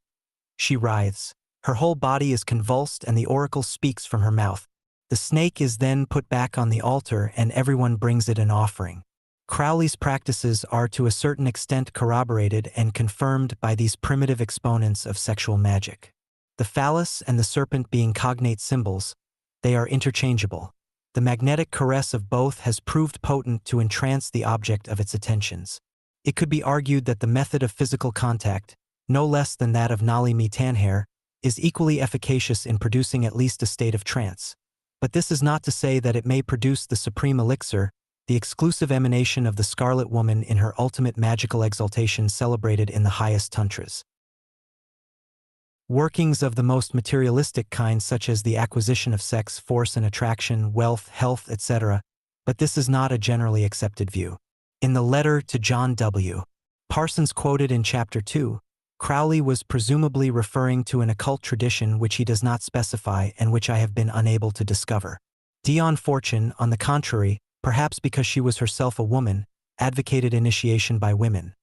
She writhes. Her whole body is convulsed and the oracle speaks from her mouth. The snake is then put back on the altar and everyone brings it an offering. Crowley's practices are to a certain extent corroborated and confirmed by these primitive exponents of sexual magic. The phallus and the serpent being cognate symbols, they are interchangeable. The magnetic caress of both has proved potent to entrance the object of its attentions. It could be argued that the method of physical contact, no less than that of Nali Me Tanhair, is equally efficacious in producing at least a state of trance. But this is not to say that it may produce the supreme elixir, the exclusive emanation of the Scarlet Woman in her ultimate magical exaltation celebrated in the highest tantras. Workings of the most materialistic kind such as the acquisition of sex, force and attraction, wealth, health, etc., but this is not a generally accepted view. In the letter to John W. Parsons quoted in Chapter 2, Crowley was presumably referring to an occult tradition which he does not specify and which I have been unable to discover. Dion Fortune, on the contrary, perhaps because she was herself a woman, advocated initiation by women.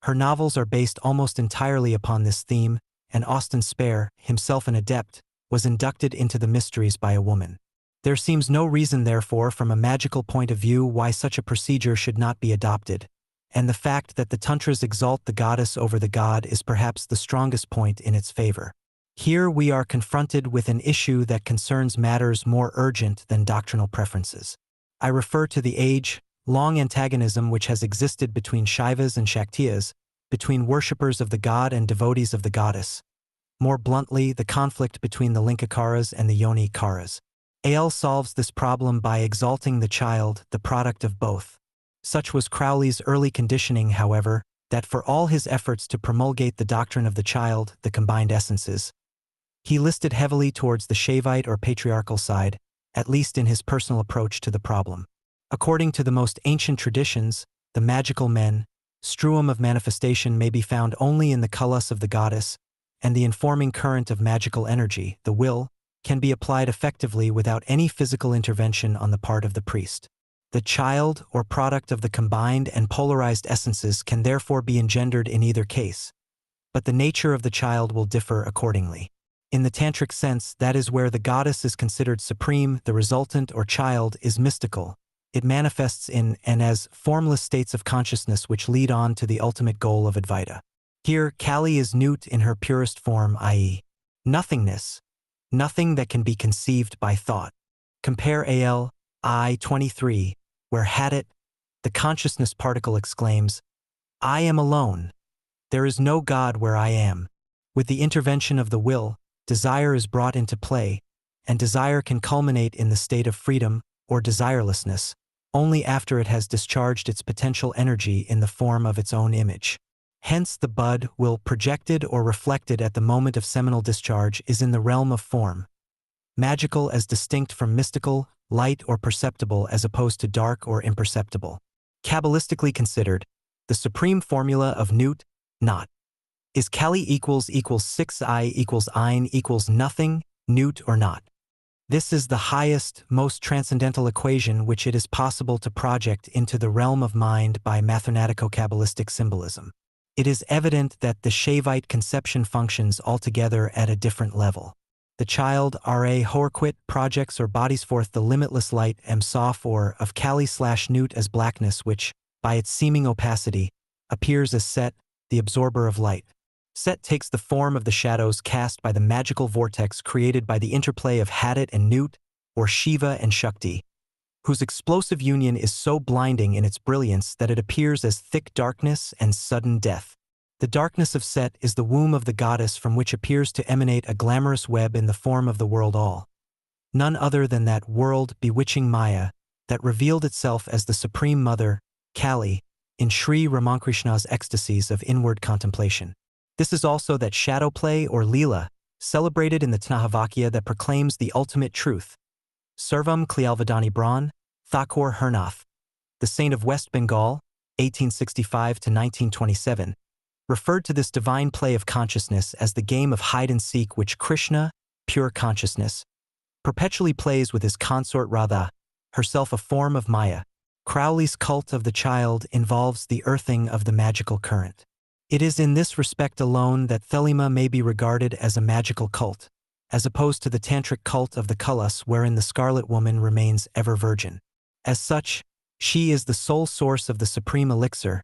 Her novels are based almost entirely upon this theme, and Austin Spare, himself an adept, was inducted into the mysteries by a woman. There seems no reason, therefore, from a magical point of view why such a procedure should not be adopted, and the fact that the tantras exalt the goddess over the god is perhaps the strongest point in its favor. Here we are confronted with an issue that concerns matters more urgent than doctrinal preferences. I refer to the age-long antagonism which has existed between Shaivas and Shaktiyas, between worshippers of the god and devotees of the goddess. More bluntly, the conflict between the Linkakaras and the Yoni-karas. AL solves this problem by exalting the child, the product of both. Such was Crowley's early conditioning, however, that for all his efforts to promulgate the doctrine of the child, the combined essences, he listed heavily towards the Shaivite or patriarchal side, at least in his personal approach to the problem. According to the most ancient traditions, the magical men, struum of manifestation may be found only in the kulus of the goddess, and the informing current of magical energy, the will, can be applied effectively without any physical intervention on the part of the priest. The child, or product of the combined and polarized essences, can therefore be engendered in either case, but the nature of the child will differ accordingly. In the tantric sense, that is where the goddess is considered supreme, the resultant or child is mystical. It manifests in and as formless states of consciousness which lead on to the ultimate goal of Advaita. Here, Kali is Nut in her purest form, i.e., nothingness, nothing that can be conceived by thought. Compare AL, 23, where Hadit, the consciousness particle, exclaims, "I am alone. There is no God where I am." With the intervention of the will, desire is brought into play, and desire can culminate in the state of freedom, or desirelessness, only after it has discharged its potential energy in the form of its own image. Hence the bud, will projected or reflected at the moment of seminal discharge is in the realm of form, magical as distinct from mystical, light or perceptible as opposed to dark or imperceptible. Kabbalistically considered, the supreme formula of Nut, not, is Kali equals 6I equals Ein equals nothing, Nut or not. This is the highest, most transcendental equation which it is possible to project into the realm of mind by mathematico-kabbalistic symbolism. It is evident that the Shaivite conception functions altogether at a different level. The child, R.A. Horquit, projects or bodies forth the limitless light, Sof or of Kali/Nut as blackness which, by its seeming opacity, appears as Set, the absorber of light. Set takes the form of the shadows cast by the magical vortex created by the interplay of Hadit and Nut, or Shiva and Shakti, whose explosive union is so blinding in its brilliance that it appears as thick darkness and sudden death. The darkness of Set is the womb of the goddess from which appears to emanate a glamorous web in the form of the world all. None other than that world bewitching Maya that revealed itself as the Supreme Mother, Kali, in Sri Ramakrishna's ecstasies of inward contemplation. This is also that shadow play or Leela, celebrated in the Tnahavakia that proclaims the ultimate truth. Servam Klialvadani Braun, Thakur Hernath, the saint of West Bengal, 1865 to 1927, referred to this divine play of consciousness as the game of hide-and-seek which Krishna, pure consciousness, perpetually plays with his consort Radha, herself a form of Maya. Crowley's cult of the child involves the earthing of the magical current. It is in this respect alone that Thelema may be regarded as a magical cult, as opposed to the tantric cult of the Kullas wherein the scarlet woman remains ever virgin. As such, she is the sole source of the supreme elixir,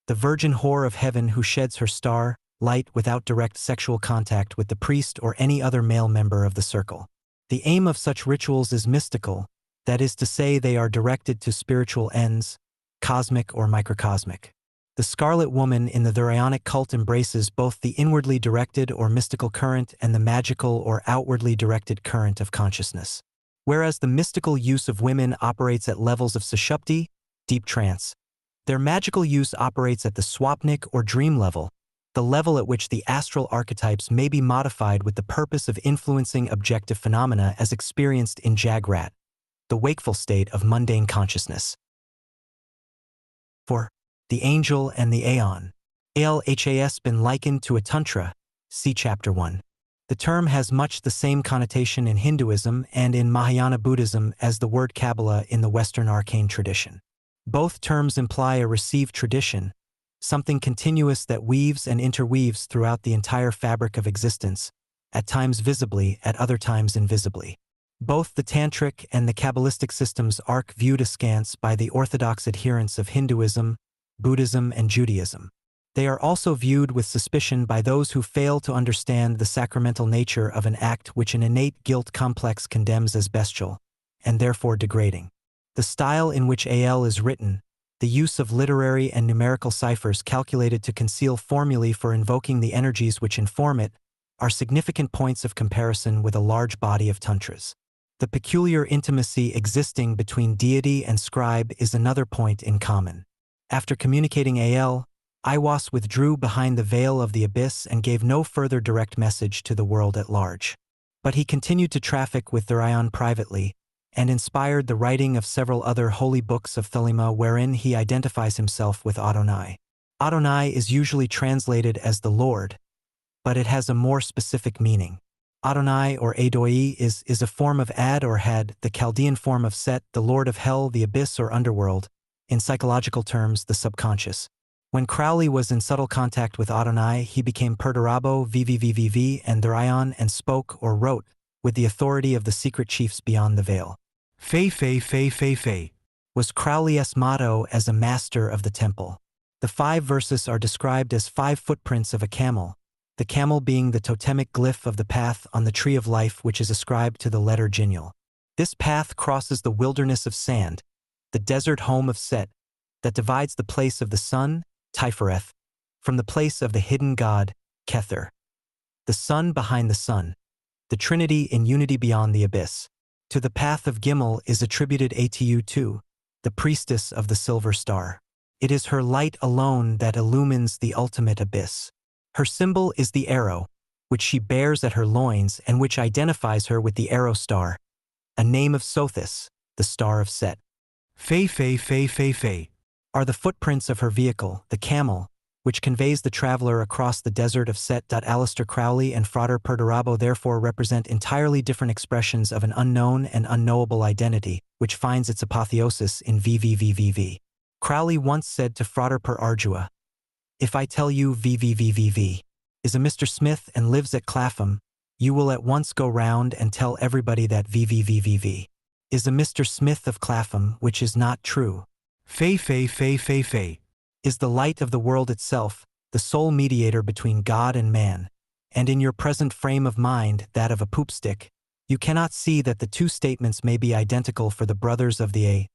the virgin whore of heaven who sheds her star, light without direct sexual contact with the priest or any other male member of the circle. The aim of such rituals is mystical, that is to say they are directed to spiritual ends, cosmic or microcosmic. The Scarlet Woman in the Dhurionic cult embraces both the inwardly directed or mystical current and the magical or outwardly directed current of consciousness. Whereas the mystical use of women operates at levels of sushupti, deep trance, their magical use operates at the swapnik or dream level, the level at which the astral archetypes may be modified with the purpose of influencing objective phenomena as experienced in Jagrat, the wakeful state of mundane consciousness. 4. The angel and the aeon. Al has been likened to a tantra, see Chapter 1. The term has much the same connotation in Hinduism and in Mahayana Buddhism as the word Kabbalah in the Western arcane tradition. Both terms imply a received tradition, something continuous that weaves and interweaves throughout the entire fabric of existence, at times visibly, at other times invisibly. Both the Tantric and the Kabbalistic systems are viewed askance by the orthodox adherents of Hinduism, Buddhism, and Judaism. They are also viewed with suspicion by those who fail to understand the sacramental nature of an act which an innate guilt complex condemns as bestial, and therefore degrading. The style in which Al is written, the use of literary and numerical ciphers calculated to conceal formulae for invoking the energies which inform it, are significant points of comparison with a large body of tantras. The peculiar intimacy existing between deity and scribe is another point in common. After communicating Al, Aiwass withdrew behind the veil of the abyss and gave no further direct message to the world at large. But he continued to traffic with Dhurion privately, and inspired the writing of several other holy books of Thelema wherein he identifies himself with Adonai. Adonai is usually translated as the Lord, but it has a more specific meaning. Adonai or Adoi is a form of Ad or Had, the Chaldean form of Set, the Lord of Hell, the Abyss or Underworld, in psychological terms, the subconscious. When Crowley was in subtle contact with Adonai, he became Perturabo, VVVVV, and Dhurion and spoke or wrote with the authority of the secret chiefs beyond the veil. Fei was Crowley's motto as a master of the temple. The 5 verses are described as 5 footprints of a camel, the camel being the totemic glyph of the path on the tree of life which is ascribed to the letter Jinnul. This path crosses the wilderness of sand, the desert home of Set, that divides the place of the sun, Tifereth, from the place of the hidden god, Kether. The sun behind the sun, the Trinity in unity beyond the abyss. To the path of Gimel is attributed Atu, the priestess of the silver star. It is her light alone that illumines the ultimate abyss. Her symbol is the arrow, which she bears at her loins and which identifies her with the arrow star, a name of Sothis, the star of Set. Fei are the footprints of her vehicle, the camel, which conveys the traveler across the desert of Set. Aleister Crowley and Frater Perturabo therefore represent entirely different expressions of an unknown and unknowable identity, which finds its apotheosis in VVVVV. Crowley once said to Frater Per Ardua, "If I tell you VVVVV is a Mr. Smith and lives at Clapham, you will at once go round and tell everybody that VVVVV is a Mr. Smith of Clapham, which is not true. Fei is the light of the world itself, the sole mediator between God and man, and in your present frame of mind, that of a poopstick, you cannot see that the two statements may be identical for the brothers of the A.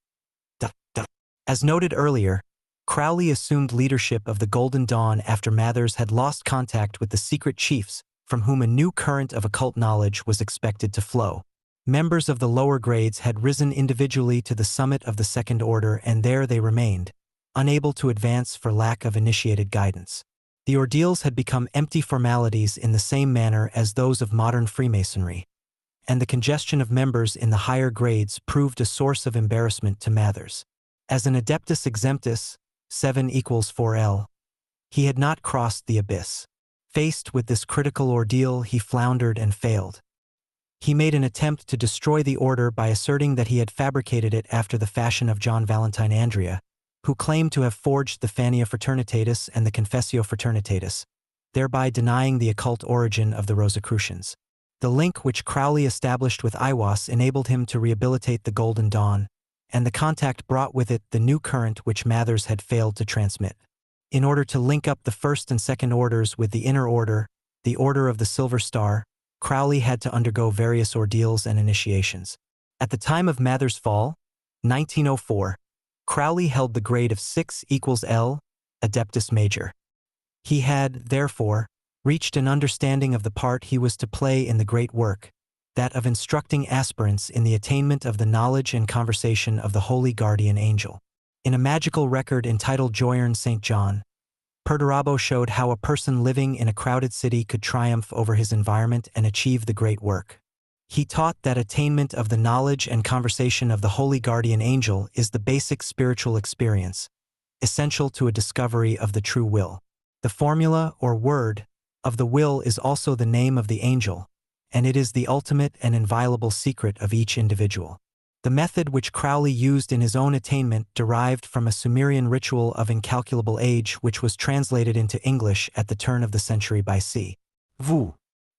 As noted earlier, Crowley assumed leadership of the Golden Dawn after Mathers had lost contact with the secret chiefs, from whom a new current of occult knowledge was expected to flow. Members of the lower grades had risen individually to the summit of the Second Order, and there they remained, unable to advance for lack of initiated guidance. The ordeals had become empty formalities in the same manner as those of modern Freemasonry, and the congestion of members in the higher grades proved a source of embarrassment to Mathers. As an adeptus exemptus, 7 = 4L, he had not crossed the abyss. Faced with this critical ordeal, he floundered and failed. He made an attempt to destroy the order by asserting that he had fabricated it after the fashion of John Valentine Andrea, who claimed to have forged the Fania Fraternitatis and the Confessio Fraternitatis, thereby denying the occult origin of the Rosicrucians. The link which Crowley established with EVA-IA enabled him to rehabilitate the Golden Dawn, and the contact brought with it the new current which Mathers had failed to transmit. In order to link up the first and second orders with the inner order, the Order of the Silver Star, Crowley had to undergo various ordeals and initiations. At the time of Mathers' fall, 1904, Crowley held the grade of 6 = L, Adeptus Major. He had, therefore, reached an understanding of the part he was to play in the great work, that of instructing aspirants in the attainment of the knowledge and conversation of the Holy Guardian Angel. In a magical record entitled Joyern St. John, Perdurabo showed how a person living in a crowded city could triumph over his environment and achieve the great work. He taught that attainment of the knowledge and conversation of the Holy Guardian Angel is the basic spiritual experience, essential to a discovery of the true will. The formula, or word, of the will is also the name of the angel, and it is the ultimate and inviolable secret of each individual. The method which Crowley used in his own attainment derived from a Sumerian ritual of incalculable age which was translated into English at the turn of the century by C. V.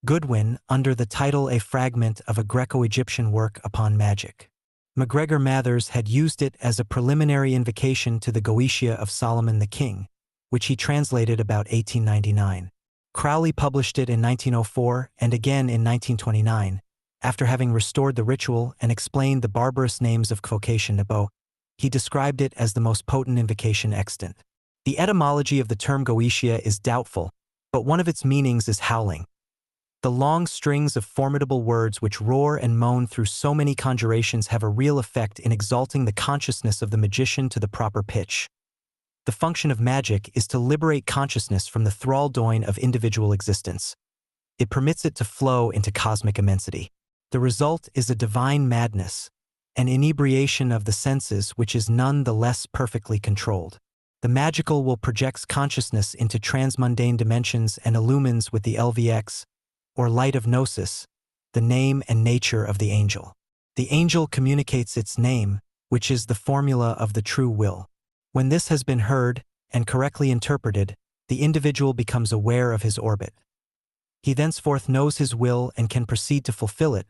Goodwin under the title A Fragment of a Greco-Egyptian Work upon Magic. MacGregor Mathers had used it as a preliminary invocation to the Goetia of Solomon the King, which he translated about 1899. Crowley published it in 1904 and again in 1929, after having restored the ritual and explained the barbarous names of Vocation Nebo. He described it as the most potent invocation extant. The etymology of the term Goetia is doubtful, but one of its meanings is howling. The long strings of formidable words which roar and moan through so many conjurations have a real effect in exalting the consciousness of the magician to the proper pitch. The function of magic is to liberate consciousness from the thralldom of individual existence. It permits it to flow into cosmic immensity. The result is a divine madness, an inebriation of the senses which is none the less perfectly controlled. The magical will projects consciousness into transmundane dimensions and illumines with the LVX, or light of gnosis, the name and nature of the angel. The angel communicates its name, which is the formula of the true will. When this has been heard and correctly interpreted, the individual becomes aware of his orbit. He thenceforth knows his will and can proceed to fulfill it,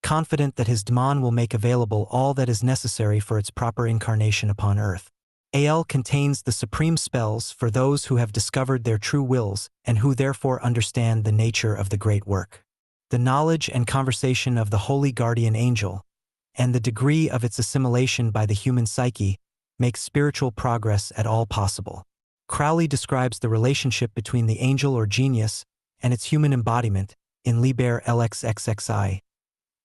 confident that his Daemon will make available all that is necessary for its proper incarnation upon earth. AL contains the supreme spells for those who have discovered their true wills and who therefore understand the nature of the great work. The knowledge and conversation of the Holy Guardian Angel, and the degree of its assimilation by the human psyche, makes spiritual progress at all possible. Crowley describes the relationship between the angel or genius and its human embodiment in Liber LXXXI.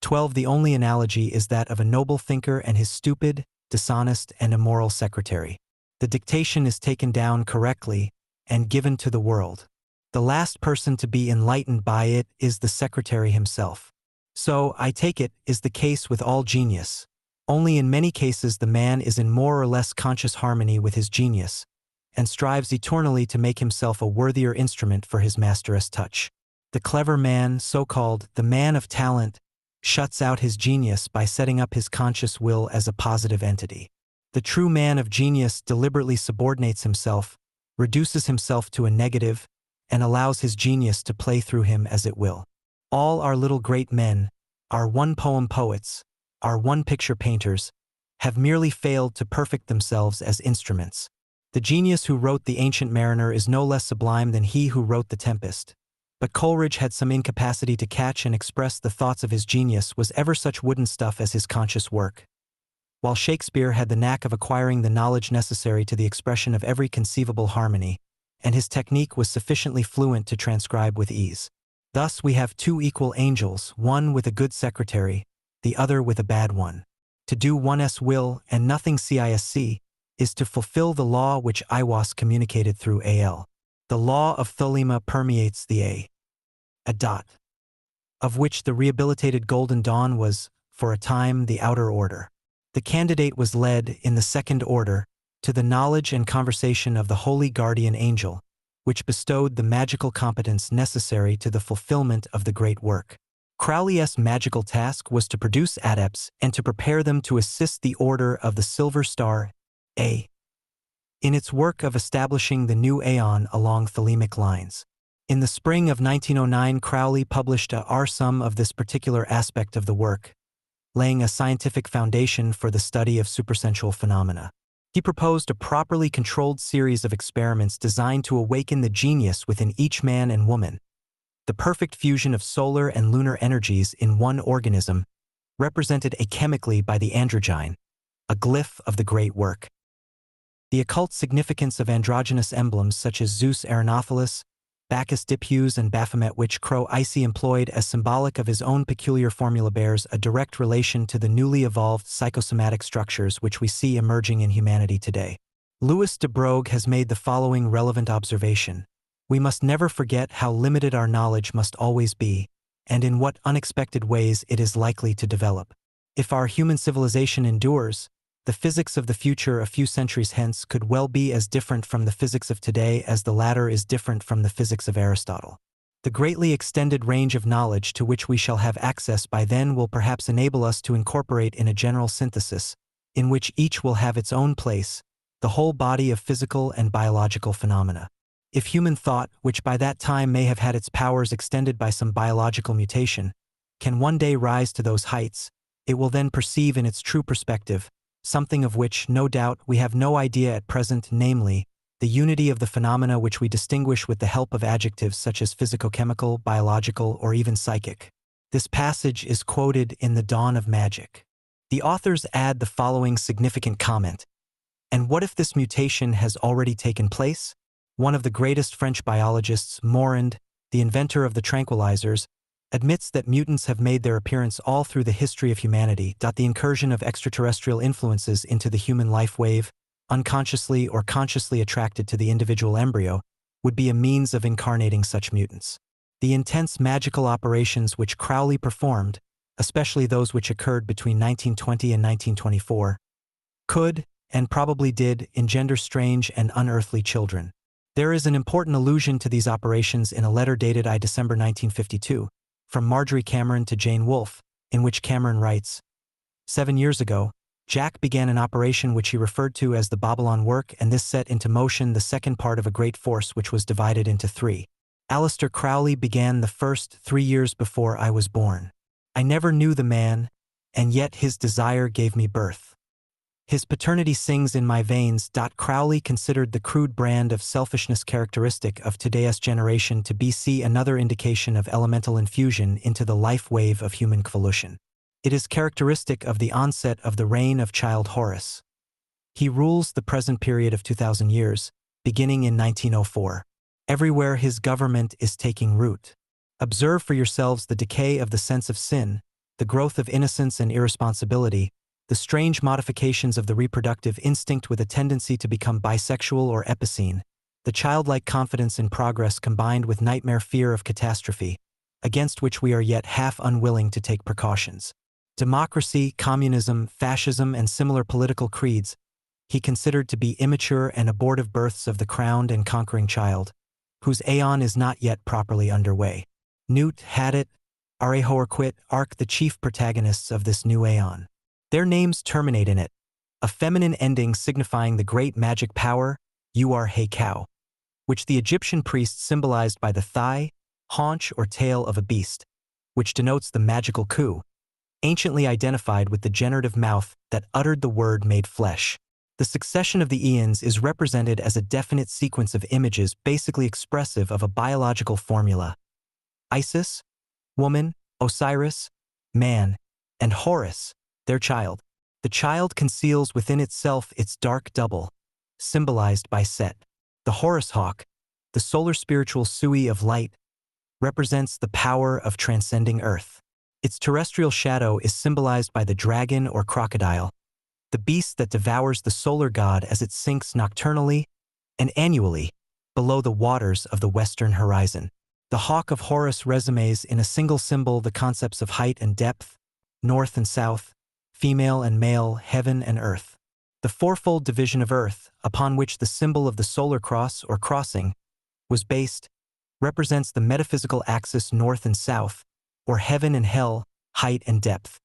12. The only analogy is that of a noble thinker and his stupid, dishonest, and immoral secretary. The dictation is taken down correctly and given to the world. The last person to be enlightened by it is the secretary himself. So, I take it, is the case with all genius. Only in many cases the man is in more or less conscious harmony with his genius, and strives eternally to make himself a worthier instrument for his master's touch. The clever man, so-called the man of talent, shuts out his genius by setting up his conscious will as a positive entity. The true man of genius deliberately subordinates himself, reduces himself to a negative, and allows his genius to play through him as it will. All our little great men, our one-poem poets, our one-picture painters, have merely failed to perfect themselves as instruments. The genius who wrote The Ancient Mariner is no less sublime than he who wrote The Tempest. But Coleridge had some incapacity to catch and express the thoughts of his genius was ever such wooden stuff as his conscious work. While Shakespeare had the knack of acquiring the knowledge necessary to the expression of every conceivable harmony, and his technique was sufficiently fluent to transcribe with ease. Thus we have two equal angels, one with a good secretary, the other with a bad one. To do one's will and nothing cisc is to fulfill the law which Iwas communicated through AL. The law of Thelema permeates the a dot, of which the rehabilitated Golden Dawn was, for a time, the outer order. The candidate was led, in the second order, to the knowledge and conversation of the Holy Guardian Angel, which bestowed the magical competence necessary to the fulfillment of the great work. Crowley's magical task was to produce adepts and to prepare them to assist the Order of the Silver Star, A, in its work of establishing the new aeon along thelemic lines. In the spring of 1909, Crowley published a sum of this particular aspect of the work, laying a scientific foundation for the study of supersensual phenomena. He proposed a properly controlled series of experiments designed to awaken the genius within each man and woman. The perfect fusion of solar and lunar energies in one organism, represented achemically by the androgyne, a glyph of the great work. The occult significance of androgynous emblems such as Zeus Arenophylos, Bacchus Dipheus, and Baphomet, which Crowley employed as symbolic of his own peculiar formula, bears a direct relation to the newly evolved psychosomatic structures which we see emerging in humanity today. Louis de Broglie has made the following relevant observation: we must never forget how limited our knowledge must always be, and in what unexpected ways it is likely to develop. If our human civilization endures, the physics of the future a few centuries hence could well be as different from the physics of today as the latter is different from the physics of Aristotle. The greatly extended range of knowledge to which we shall have access by then will perhaps enable us to incorporate in a general synthesis, in which each will have its own place, the whole body of physical and biological phenomena. If human thought, which by that time may have had its powers extended by some biological mutation, can one day rise to those heights, it will then perceive in its true perspective something of which, no doubt, we have no idea at present, namely, the unity of the phenomena which we distinguish with the help of adjectives such as physico-chemical, biological, or even psychic. This passage is quoted in The Dawn of Magic. The authors add the following significant comment: and what if this mutation has already taken place? One of the greatest French biologists, Morand, the inventor of the tranquilizers, admits that mutants have made their appearance all through the history of humanity. The incursion of extraterrestrial influences into the human life wave, unconsciously or consciously attracted to the individual embryo, would be a means of incarnating such mutants. The intense magical operations which Crowley performed, especially those which occurred between 1920 and 1924, could, and probably did, engender strange and unearthly children. There is an important allusion to these operations in a letter dated December 1952, from Marjorie Cameron to Jane Wolfe, in which Cameron writes, 7 years ago, Jack began an operation which he referred to as the Babylon work, and this set into motion the second part of a great force which was divided into 3. Aleister Crowley began the first 3 years before I was born. I never knew the man, and yet his desire gave me birth. His paternity sings in my veins. Crowley considered the crude brand of selfishness characteristic of today's generation to be another indication of elemental infusion into the life wave of human evolution. It is characteristic of the onset of the reign of child Horus. He rules the present period of 2,000 years, beginning in 1904. Everywhere his government is taking root. Observe for yourselves the decay of the sense of sin, the growth of innocence and irresponsibility, the strange modifications of the reproductive instinct with a tendency to become bisexual or epicene, the childlike confidence in progress combined with nightmare fear of catastrophe, against which we are yet half unwilling to take precautions. Democracy, communism, fascism, and similar political creeds he considered to be immature and abortive births of the crowned and conquering child, whose aeon is not yet properly underway. Newt, Hadit, Arehorquit, Ark, the chief protagonists of this new aeon. Their names terminate in it, a feminine ending signifying the great magic power, Uar-He-Cow, which the Egyptian priests symbolized by the thigh, haunch, or tail of a beast, which denotes the magical coup, anciently identified with the generative mouth that uttered the word made flesh. The succession of the eons is represented as a definite sequence of images basically expressive of a biological formula. Isis, woman, Osiris, man, and Horus, their child. The child conceals within itself its dark double, symbolized by Set. The Horus hawk, the solar spiritual Sui of light, represents the power of transcending Earth. Its terrestrial shadow is symbolized by the dragon or crocodile, the beast that devours the solar god as it sinks nocturnally and annually below the waters of the western horizon. The hawk of Horus resumes in a single symbol the concepts of height and depth, north and south, female and male, heaven and earth. The fourfold division of Earth, upon which the symbol of the solar cross or crossing was based, represents the metaphysical axis north and south, or heaven and hell, height and depth,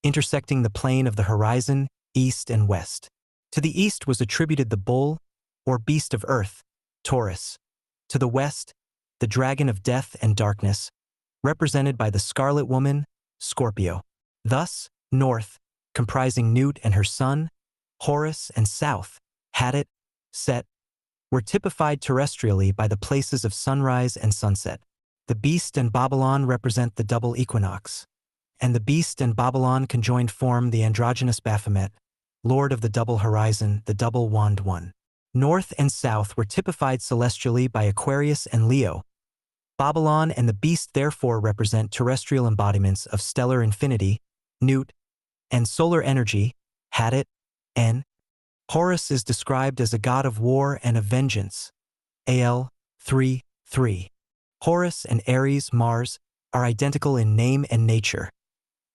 intersecting the plane of the horizon, east and west. To the east was attributed the bull, or beast of earth, Taurus. To the west, the dragon of death and darkness, represented by the scarlet woman, Scorpio. Thus, north, comprising Nut and her son, Horus, and south, Hadit, Set, were typified terrestrially by the places of sunrise and sunset. The beast and Babylon represent the double equinox, and the beast and Babylon conjoined form the androgynous Baphomet, lord of the double horizon, the double wand one. North and south were typified celestially by Aquarius and Leo. Babylon and the beast therefore represent terrestrial embodiments of stellar infinity, Nut, and solar energy, Hadit, N. Horus is described as a god of war and of vengeance, Al. 3:3. Horus and Ares, Mars, are identical in name and nature.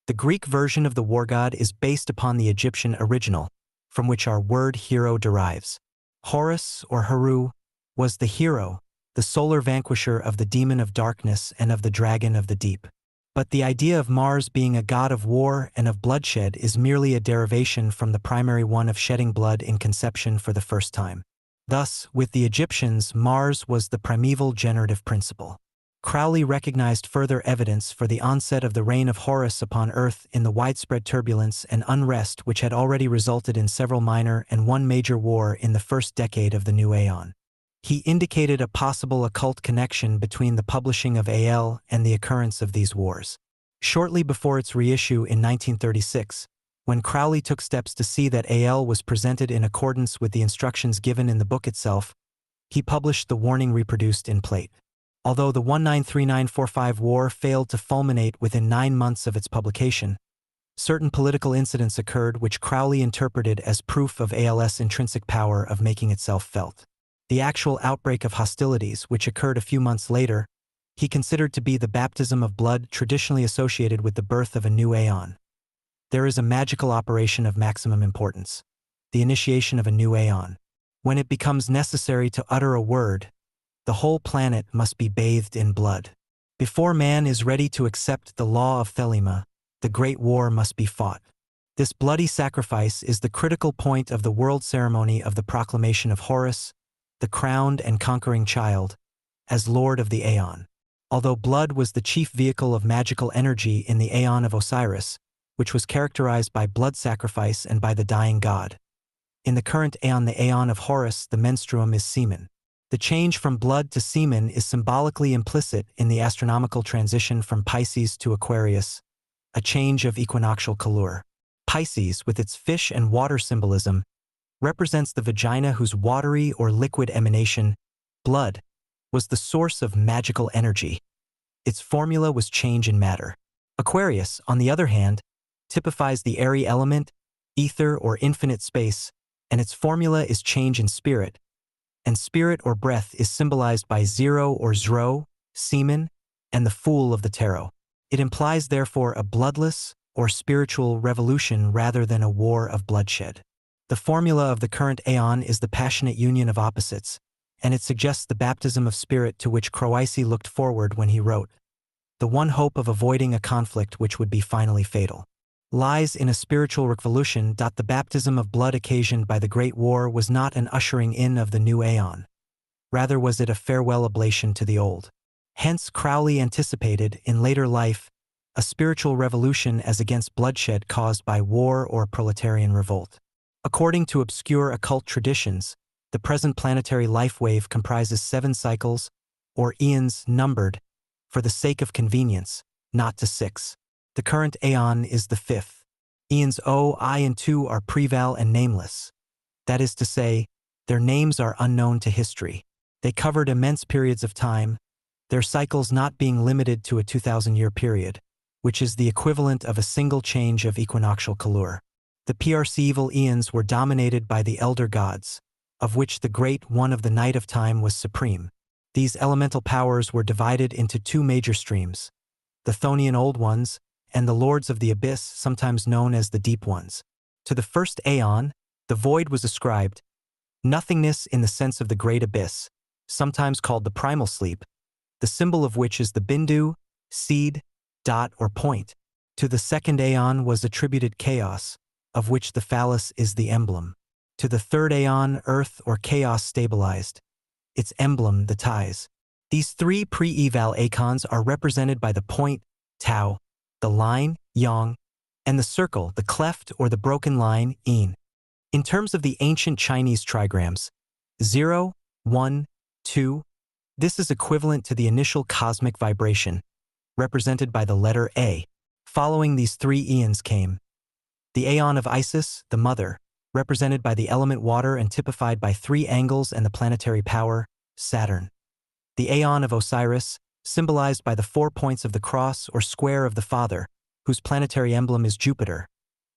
The Greek version of the war god is based upon the Egyptian original, from which our word hero derives. Horus, or Heru, was the hero, the solar vanquisher of the demon of darkness and of the dragon of the deep. But the idea of Mars being a god of war and of bloodshed is merely a derivation from the primary one of shedding blood in conception for the first time. Thus, with the Egyptians, Mars was the primeval generative principle. Crowley recognized further evidence for the onset of the reign of Horus upon Earth in the widespread turbulence and unrest which had already resulted in several minor and one major war in the first decade of the new aeon. He indicated a possible occult connection between the publishing of AL and the occurrence of these wars. Shortly before its reissue in 1936, when Crowley took steps to see that AL was presented in accordance with the instructions given in the book itself, he published the warning reproduced in plate. Although the 1939–45 war failed to fulminate within 9 months of its publication, certain political incidents occurred which Crowley interpreted as proof of AL's intrinsic power of making itself felt. The actual outbreak of hostilities, which occurred a few months later, he considered to be the baptism of blood traditionally associated with the birth of a new aeon. There is a magical operation of maximum importance, the initiation of a new aeon. When it becomes necessary to utter a word, the whole planet must be bathed in blood. Before man is ready to accept the law of Thelema, the great war must be fought. This bloody sacrifice is the critical point of the world ceremony of the proclamation of Horus, the crowned and conquering child, as Lord of the Aeon. Although blood was the chief vehicle of magical energy in the Aeon of Osiris, which was characterized by blood sacrifice and by the dying god. In the current Aeon, the Aeon of Horus, the menstruum is semen. The change from blood to semen is symbolically implicit in the astronomical transition from Pisces to Aquarius, a change of equinoctial color. Pisces, with its fish and water symbolism, represents the vagina whose watery or liquid emanation, blood, was the source of magical energy. Its formula was change in matter. Aquarius, on the other hand, typifies the airy element, ether or infinite space, and its formula is change in spirit, and spirit or breath is symbolized by zero or zro, semen, and the fool of the tarot. It implies therefore a bloodless or spiritual revolution rather than a war of bloodshed. The formula of the current aeon is the passionate union of opposites, and it suggests the baptism of spirit to which Crowley looked forward when he wrote, "The one hope of avoiding a conflict which would be finally fatal lies in a spiritual revolution." The baptism of blood occasioned by the Great War was not an ushering in of the new aeon. Rather was it a farewell oblation to the old. Hence Crowley anticipated, in later life, a spiritual revolution as against bloodshed caused by war or proletarian revolt. According to obscure occult traditions, the present planetary life wave comprises 7 cycles, or eons numbered, for the sake of convenience, not to 6. The current aeon is the 5th. Eons O, I, and 2 are preval and nameless. That is to say, their names are unknown to history. They covered immense periods of time, their cycles not being limited to a 2,000-year period, which is the equivalent of a single change of equinoctial color. The perceivable eons were dominated by the elder gods, of which the great one of the night of time was supreme. These elemental powers were divided into 2 major streams, the Chthonian Old Ones and the Lords of the Abyss, sometimes known as the Deep Ones. To the first aeon, the void was ascribed, nothingness in the sense of the great abyss, sometimes called the primal sleep, the symbol of which is the bindu, seed, dot, or point. To the second aeon was attributed chaos, of which the phallus is the emblem. To the third aeon, earth or chaos stabilized, its emblem the ties. These three pre-eval icons are represented by the point, tau, the line, yang, and the circle, the cleft or the broken line, yin. In terms of the ancient Chinese trigrams, 0, 1, 2, this is equivalent to the initial cosmic vibration, represented by the letter A. Following these three eons came the Aeon of Isis, the mother, represented by the element water and typified by three angles and the planetary power, Saturn. The Aeon of Osiris, symbolized by the 4 points of the cross or square of the father, whose planetary emblem is Jupiter.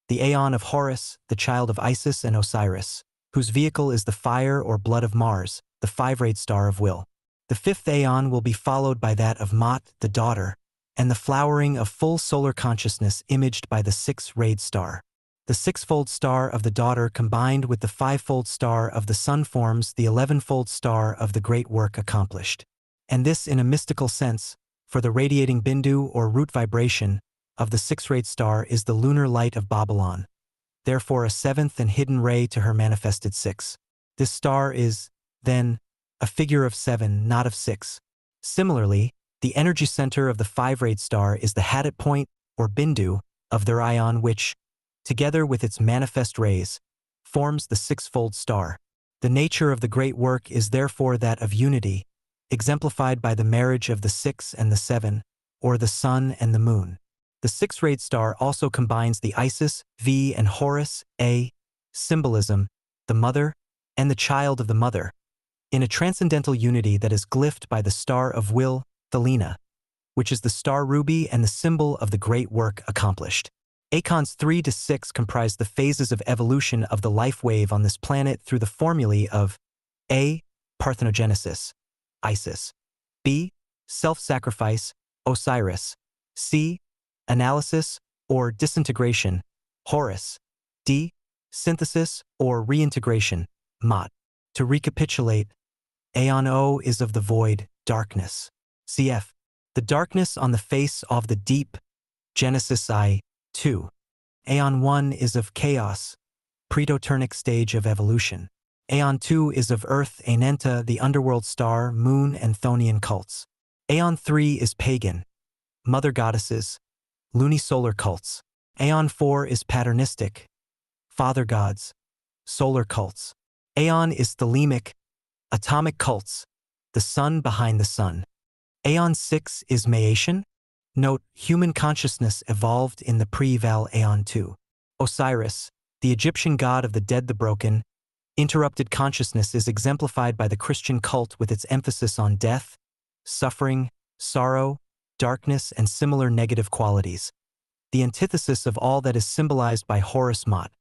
The Aeon of Horus, the child of Isis and Osiris, whose vehicle is the fire or blood of Mars, the 5-rayed star of will. The fifth Aeon will be followed by that of Mot, the daughter, and the flowering of full solar consciousness imaged by the 6-rayed star. The 6-fold star of the daughter combined with the 5-fold star of the sun forms the 11-fold star of the great work accomplished. And this in a mystical sense, for the radiating bindu or root vibration of the 6-rayed star is the lunar light of Babylon, therefore a 7th and hidden ray to her manifested 6. This star is, then, a figure of 7, not of 6. Similarly, the energy center of the 5-rayed star is the Hadit point, or bindu, of their ion which, together with its manifest rays, forms the 6-fold star. The nature of the great work is therefore that of unity, exemplified by the marriage of the 6 and the 7, or the sun and the moon. The 6-rayed star also combines the Isis, V, and Horus, A, symbolism, the mother, and the child of the mother, in a transcendental unity that is glyphed by the star of will, Thelina, which is the star ruby and the symbol of the great work accomplished. Icons 3 to 6 comprise the phases of evolution of the life wave on this planet through the formulae of A. Parthenogenesis, Isis, B. Self-sacrifice, Osiris, C. Analysis or disintegration, Horus, D. Synthesis or reintegration, Mot. To recapitulate, Aeon O is of the void, darkness. Cf. The darkness on the face of the deep, Genesis I, 2. Aeon 1 is of chaos, preternic stage of evolution. Aeon 2 is of Earth, Anenta, the underworld star, moon, and Chthonian cults. Aeon 3 is pagan, mother goddesses, lunisolar cults. Aeon 4 is paternistic, father gods, solar cults. Aeon is thelemic, atomic cults, the sun behind the sun. Aeon 6 is Maatian. Note, human consciousness evolved in the pre-eval Aeon 2. Osiris, the Egyptian god of the dead, the broken, interrupted consciousness is exemplified by the Christian cult with its emphasis on death, suffering, sorrow, darkness, and similar negative qualities. The antithesis of all that is symbolized by Horus Mot,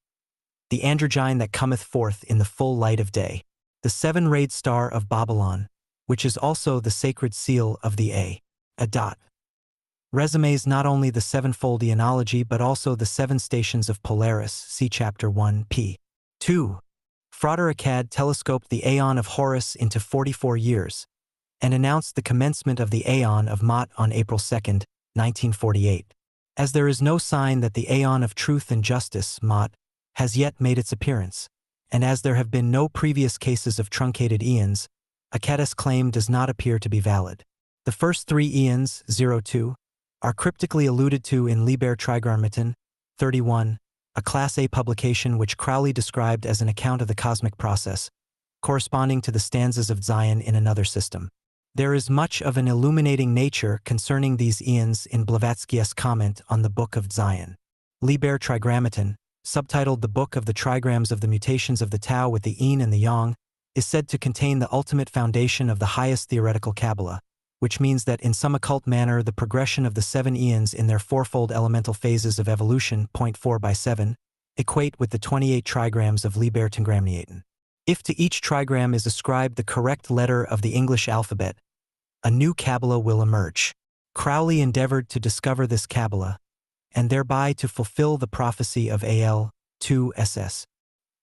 the androgyne that cometh forth in the full light of day. The 7-rayed star of Babylon, which is also the sacred seal of the A. Resumes not only the 7-fold eonology but also the 7 stations of Polaris, see Chapter 1 p. 2. Frater Akkad telescoped the Aeon of Horus into 44 years, and announced the commencement of the Aeon of Mot on April 2, 1948. As there is no sign that the Aeon of Truth and Justice, Mot, has yet made its appearance, and as there have been no previous cases of truncated eons, Akkad's claim does not appear to be valid. The first 3 eons, 02, are cryptically alluded to in Liber Trigarmaton, 31, a Class A publication which Crowley described as an account of the cosmic process, corresponding to the stanzas of Zion in another system. There is much of an illuminating nature concerning these eons in Blavatsky's comment on the Book of Zion. Liber Trigarmaton, subtitled The Book of the Trigrams of the Mutations of the Tao with the Yin and the Yang, is said to contain the ultimate foundation of the highest theoretical Kabbalah, which means that in some occult manner the progression of the 7 eons in their 4-fold elemental phases of evolution, 0.4/7, equate with the 28 trigrams of Liber Trigarmaton. If to each trigram is ascribed the correct letter of the English alphabet, a new Kabbalah will emerge. Crowley endeavored to discover this Kabbalah, and thereby to fulfill the prophecy of Al. 2ss.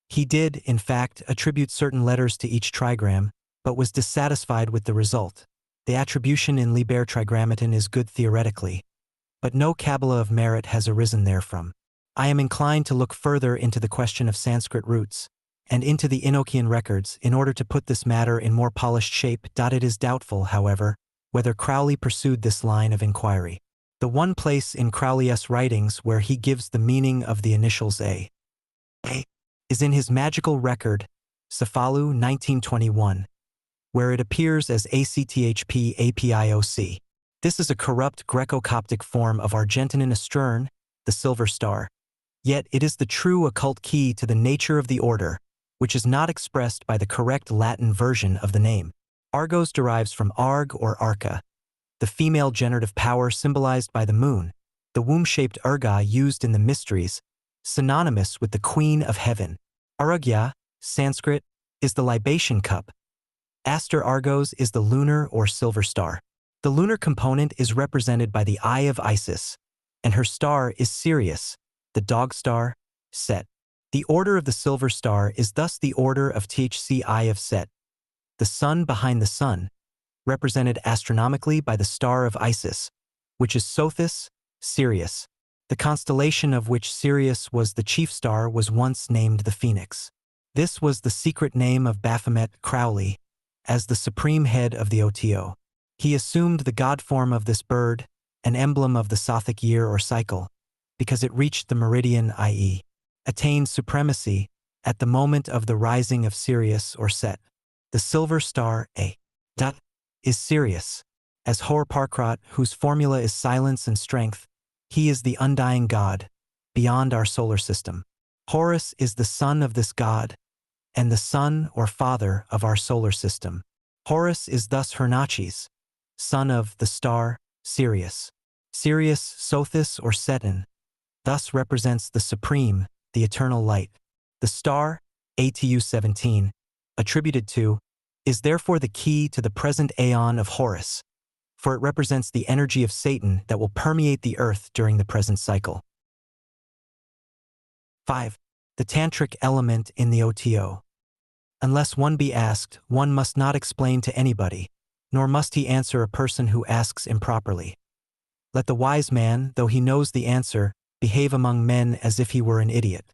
He did, in fact, attribute certain letters to each trigram, but was dissatisfied with the result. The attribution in Liber Trigarmaton is good theoretically, but no Kabbalah of merit has arisen therefrom. I am inclined to look further into the question of Sanskrit roots, and into the Enochian records in order to put this matter in more polished shape. It is doubtful, however, whether Crowley pursued this line of inquiry. The one place in Crowley's writings where he gives the meaning of the initials A is in his magical record, Cefalu 1921, where it appears as ACTHP APIOC. This is a corrupt Greco-Coptic form of Argentinian Astern, the silver star. Yet it is the true occult key to the nature of the order, which is not expressed by the correct Latin version of the name. Argos derives from arg or arca, the female generative power symbolized by the moon, the womb-shaped urga used in the mysteries, synonymous with the Queen of Heaven. Arugya, Sanskrit, is the libation cup. Aster Argos is the lunar or silver star. The lunar component is represented by the Eye of Isis, and her star is Sirius, the dog star, Set. The order of the silver star is thus the order of Thc Eye of Set, the sun behind the sun, represented astronomically by the star of Isis, which is Sothis, Sirius. The constellation of which Sirius was the chief star was once named the Phoenix. This was the secret name of Baphomet Crowley, as the supreme head of the OTO. He assumed the god form of this bird, an emblem of the Sothic year or cycle, because it reached the meridian, i.e., attained supremacy at the moment of the rising of Sirius or Set. The silver star, is Sirius. As Hoor-Parkrat, whose formula is silence and strength, he is the undying god, beyond our solar system. Horus is the son of this god, and the son or father of our solar system. Horus is thus Hernachis, son of the star, Sirius. Sirius, Sothis or Seton, thus represents the supreme, the eternal light. The star, ATU 17, attributed to, is therefore the key to the present aeon of Horus, for it represents the energy of Satan that will permeate the earth during the present cycle. 5. The tantric element in the OTO. Unless one be asked, one must not explain to anybody, nor must he answer a person who asks improperly. Let the wise man, though he knows the answer, behave among men as if he were an idiot.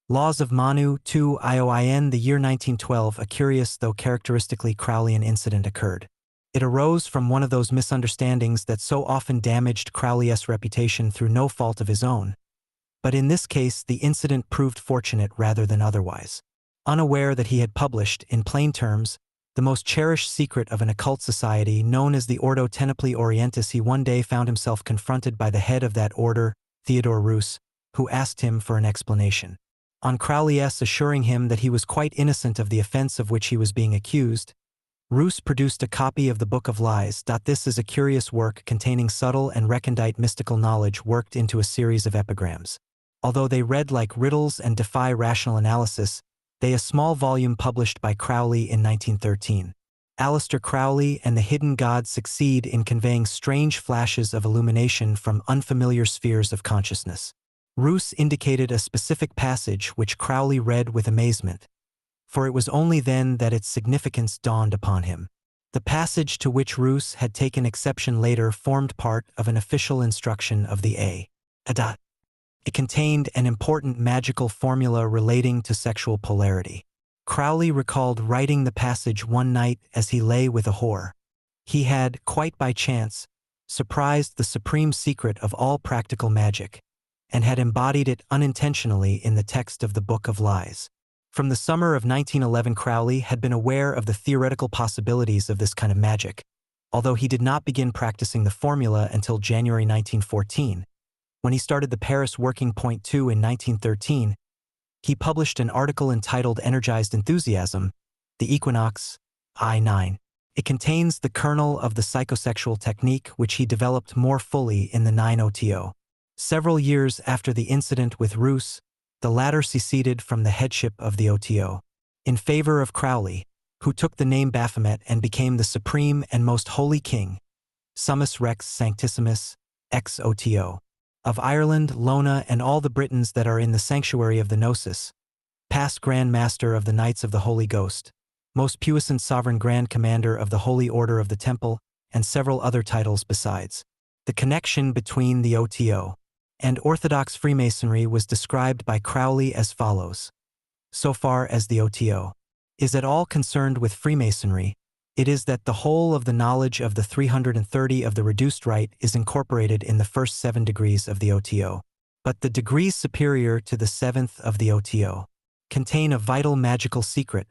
Laws of Manu 2 IOIN. The year 1912, a curious though characteristically Crowleyan incident occurred. It arose from one of those misunderstandings that so often damaged Crowley's reputation through no fault of his own. But in this case, the incident proved fortunate rather than otherwise. Unaware that he had published, in plain terms, the most cherished secret of an occult society known as the Ordo Tenepli Orientis, he one day found himself confronted by the head of that order, Theodore Roos, who asked him for an explanation. On Crowley's assuring him that he was quite innocent of the offense of which he was being accused, Roos produced a copy of the Book of Lies. This is a curious work containing subtle and recondite mystical knowledge worked into a series of epigrams. Although they read like riddles and defy rational analysis, they a small volume published by Crowley in 1913. Aleister Crowley and the hidden god succeed in conveying strange flashes of illumination from unfamiliar spheres of consciousness. Roos indicated a specific passage which Crowley read with amazement, for it was only then that its significance dawned upon him. The passage to which Roos had taken exception later formed part of an official instruction of the EVA-IA. It contained an important magical formula relating to sexual polarity. Crowley recalled writing the passage one night as he lay with a whore. He had, quite by chance, surprised the supreme secret of all practical magic, and had embodied it unintentionally in the text of the Book of Lies. From the summer of 1911, Crowley had been aware of the theoretical possibilities of this kind of magic, although he did not begin practicing the formula until January 1914. When he started the Paris Working Point 2 in 1913, he published an article entitled Energized Enthusiasm, the Equinox, I-9. It contains the kernel of the psychosexual technique which he developed more fully in the 9 OTO. Several years after the incident with Roos, the latter seceded from the headship of the OTO, in favor of Crowley, who took the name Baphomet and became the supreme and most holy king, Summus Rex Sanctissimus, ex-OTO, of Ireland, Lona, and all the Britons that are in the sanctuary of the Gnosis, past Grand Master of the Knights of the Holy Ghost, most puissant Sovereign Grand Commander of the Holy Order of the Temple, and several other titles besides. The connection between the OTO and Orthodox Freemasonry was described by Crowley as follows. so far as the OTO is at all concerned with Freemasonry, it is that the whole of the knowledge of the 330 of the reduced rite is incorporated in the first 7 degrees of the OTO. But the degrees superior to the 7th of the OTO contain a vital magical secret,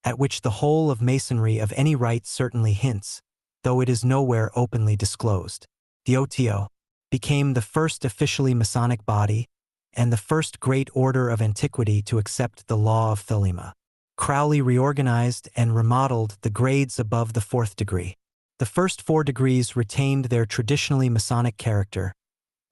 at which the whole of Masonry of any rite certainly hints, though it is nowhere openly disclosed. The OTO became the first officially Masonic body and the first great order of antiquity to accept the law of Thelema. Crowley reorganized and remodeled the grades above the 4th degree. The first 4 degrees retained their traditionally Masonic character,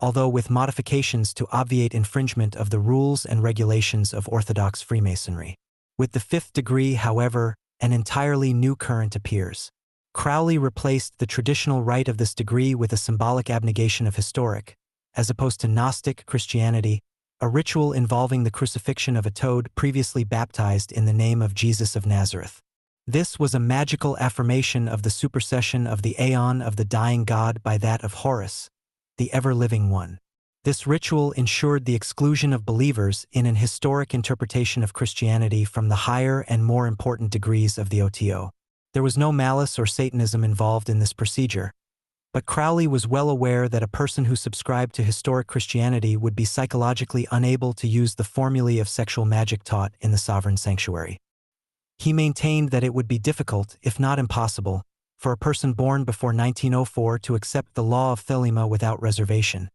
although with modifications to obviate infringement of the rules and regulations of Orthodox Freemasonry. With the 5th degree, however, an entirely new current appears. Crowley replaced the traditional rite of this degree with a symbolic abnegation of historic, as opposed to Gnostic Christianity, a ritual involving the crucifixion of a toad previously baptized in the name of Jesus of Nazareth. This was a magical affirmation of the supersession of the aeon of the dying God by that of Horus, the ever-living one. This ritual ensured the exclusion of believers in an historic interpretation of Christianity from the higher and more important degrees of the OTO. There was no malice or Satanism involved in this procedure, but Crowley was well aware that a person who subscribed to historic Christianity would be psychologically unable to use the formulae of sexual magic taught in the sovereign sanctuary. He maintained that it would be difficult, if not impossible, for a person born before 1904 to accept the law of Thelema without reservation,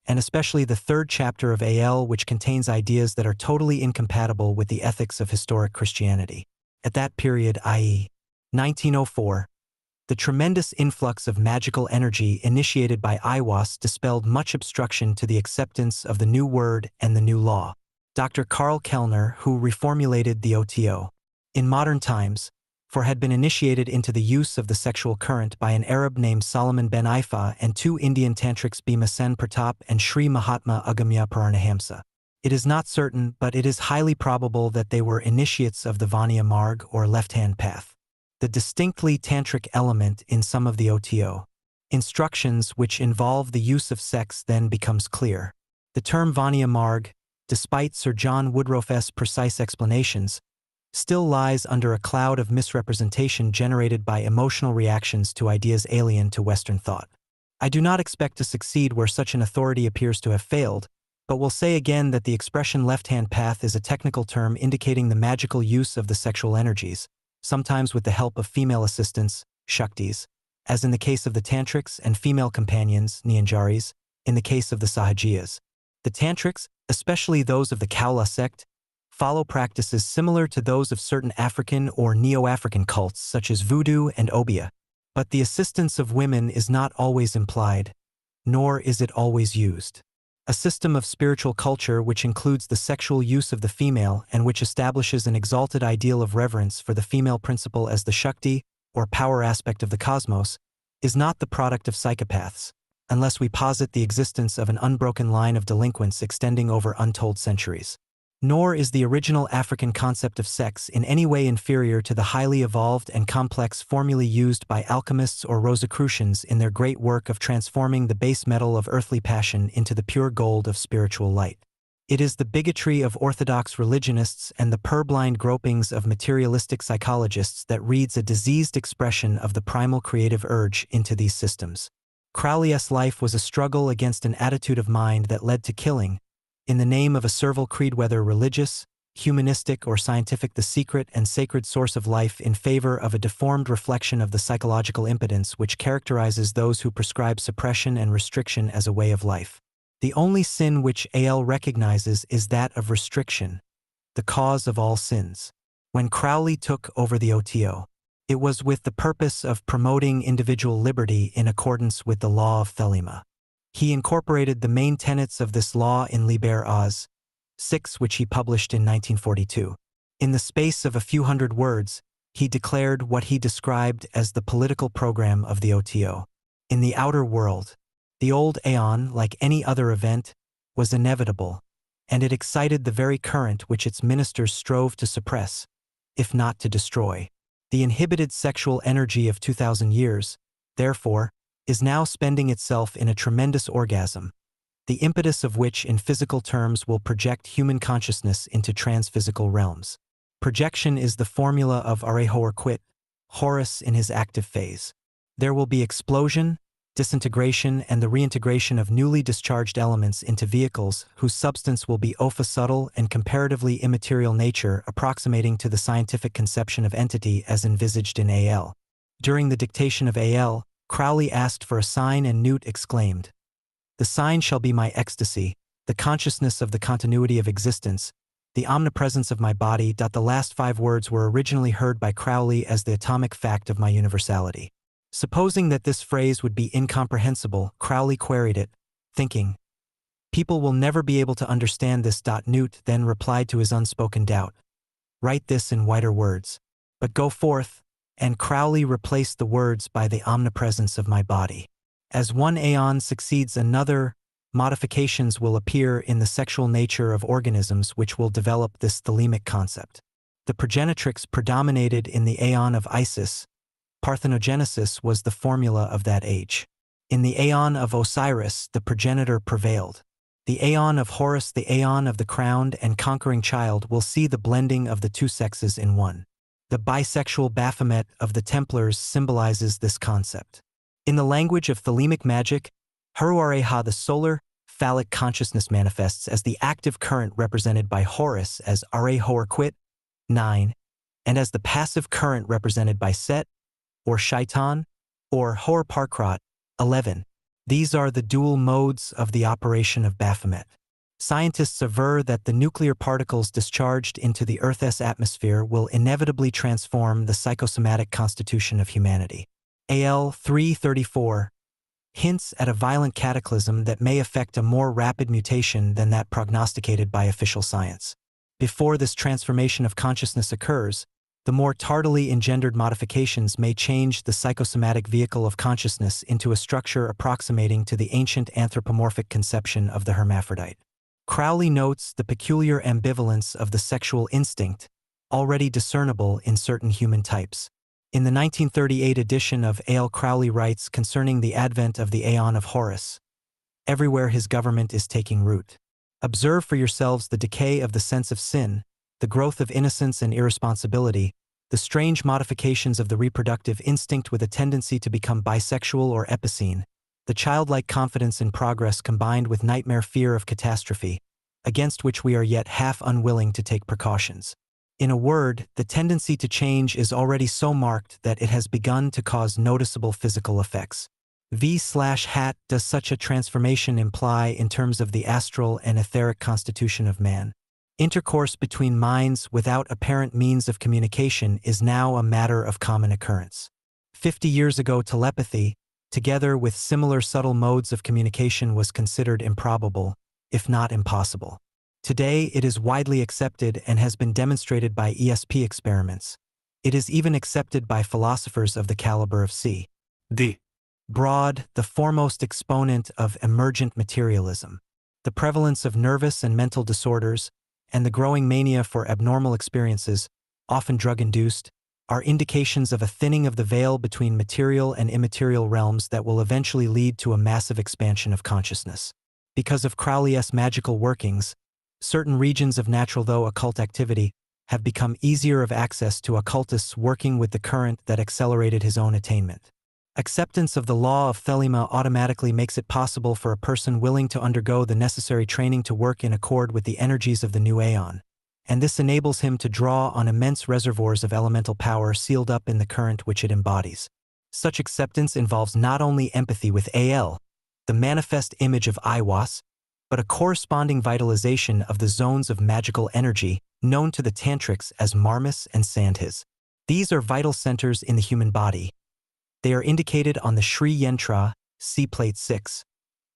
and especially the 3rd chapter of AL, which contains ideas that are totally incompatible with the ethics of historic Christianity. At that period, i.e., 1904, the tremendous influx of magical energy initiated by Aiwass dispelled much obstruction to the acceptance of the new word and the new law. Dr. Karl Kellner, who reformulated the OTO in modern times, for had been initiated into the use of the sexual current by an Arab named Solomon ben Ifa and 2 Indian tantrics Bhima Sen Pratap and Sri Mahatma Agamya Paranahamsa. It is not certain, but it is highly probable that they were initiates of the Vanya Marg or left-hand path. The distinctly tantric element in some of the OTO instructions which involve the use of sex then becomes clear. The term Vanya Marg, despite Sir John Woodruff's precise explanations, still lies under a cloud of misrepresentation generated by emotional reactions to ideas alien to Western thought. I do not expect to succeed where such an authority appears to have failed, but will say again that the expression left-hand path is a technical term indicating the magical use of the sexual energies, sometimes with the help of female assistants, Shaktis, as in the case of the Tantrics, and female companions, Nyanjaris, in the case of the Sahajiyas. The Tantrics, especially those of the Kaula sect, follow practices similar to those of certain African or Neo-African cults such as Voodoo and Obeah, but the assistance of women is not always implied, nor is it always used. A system of spiritual culture which includes the sexual use of the female and which establishes an exalted ideal of reverence for the female principle as the Shakti, or power aspect of the cosmos, is not the product of psychopaths, unless we posit the existence of an unbroken line of delinquents extending over untold centuries. Nor is the original African concept of sex in any way inferior to the highly evolved and complex formulae used by alchemists or Rosicrucians in their great work of transforming the base metal of earthly passion into the pure gold of spiritual light. It is the bigotry of orthodox religionists and the purblind gropings of materialistic psychologists that reads a diseased expression of the primal creative urge into these systems. Crowley's life was a struggle against an attitude of mind that led to killing, in the name of a servile creed, whether religious, humanistic, or scientific, the secret and sacred source of life, in favor of a deformed reflection of the psychological impotence which characterizes those who prescribe suppression and restriction as a way of life. The only sin which AL recognizes is that of restriction, the cause of all sins. When Crowley took over the OTO, it was with the purpose of promoting individual liberty in accordance with the law of Thelema. He incorporated the main tenets of this law in Liber Oz 6, which he published in 1942. In the space of a few hundred words, he declared what he described as the political program of the OTO. In the outer world, the old aeon, like any other event, was inevitable, and it excited the very current which its ministers strove to suppress, if not to destroy. The inhibited sexual energy of 2,000 years, therefore, is now spending itself in a tremendous orgasm, the impetus of which in physical terms will project human consciousness into transphysical realms. Projection is the formula of are or quit, Horus in his active phase. There will be explosion, disintegration, and the reintegration of newly discharged elements into vehicles whose substance will be subtle and comparatively immaterial nature, approximating to the scientific conception of entity as envisaged in AL. During the dictation of AL, Crowley asked for a sign and Newt exclaimed, "The sign shall be my ecstasy, the consciousness of the continuity of existence, the omnipresence of my body." The last 5 words were originally heard by Crowley as the atomic fact of my universality. Supposing that this phrase would be incomprehensible, Crowley queried it, thinking, "People will never be able to understand this." Newt then replied to his unspoken doubt, "Write this in whiter words, but go forth," and Crowley replaced the words by the omnipresence of my body. As one aeon succeeds another, modifications will appear in the sexual nature of organisms which will develop this thelemic concept. The progenitrix predominated in the aeon of Isis. Parthenogenesis was the formula of that age. In the aeon of Osiris, the progenitor prevailed. The aeon of Horus, the aeon of the crowned and conquering child, will see the blending of the 2 sexes in one. The bisexual Baphomet of the Templars symbolizes this concept. In the language of thelemic magic, Haruareha, the solar, phallic consciousness manifests as the active current represented by Horus as Are Horquit, 9, and as the passive current represented by Set, or Shaitan, or Hor Parkrat, 11. These are the dual modes of the operation of Baphomet. Scientists aver that the nuclear particles discharged into the Earth's atmosphere will inevitably transform the psychosomatic constitution of humanity. AL 334 hints at a violent cataclysm that may affect a more rapid mutation than that prognosticated by official science. Before this transformation of consciousness occurs, the more tardily engendered modifications may change the psychosomatic vehicle of consciousness into a structure approximating to the ancient anthropomorphic conception of the hermaphrodite. Crowley notes the peculiar ambivalence of the sexual instinct, already discernible in certain human types. In the 1938 edition of AL, Crowley writes concerning the advent of the Aeon of Horus, "Everywhere his government is taking root. Observe for yourselves the decay of the sense of sin, the growth of innocence and irresponsibility, the strange modifications of the reproductive instinct with a tendency to become bisexual or epicene, the childlike confidence in progress combined with nightmare fear of catastrophe, against which we are yet half unwilling to take precautions. In a word, the tendency to change is already so marked that it has begun to cause noticeable physical effects. V/hat does such a transformation imply in terms of the astral and etheric constitution of man? Intercourse between minds without apparent means of communication is now a matter of common occurrence. 50 years ago, telepathy, together with similar subtle modes of communication, was considered improbable, if not impossible. Today, it is widely accepted and has been demonstrated by ESP experiments. It is even accepted by philosophers of the caliber of C.D. Broad, the foremost exponent of emergent materialism. The prevalence of nervous and mental disorders, and the growing mania for abnormal experiences, often drug-induced, are indications of a thinning of the veil between material and immaterial realms that will eventually lead to a massive expansion of consciousness. Because of Crowley's magical workings, certain regions of natural though occult activity have become easier of access to occultists working with the current that accelerated his own attainment. Acceptance of the law of Thelema automatically makes it possible for a person willing to undergo the necessary training to work in accord with the energies of the new aeon, and this enables him to draw on immense reservoirs of elemental power sealed up in the current which it embodies. Such acceptance involves not only empathy with AL, the manifest image of Iwas, but a corresponding vitalization of the zones of magical energy known to the tantrics as marmas and sandhis. These are vital centers in the human body. They are indicated on the Sri Yantra, see Plate 6,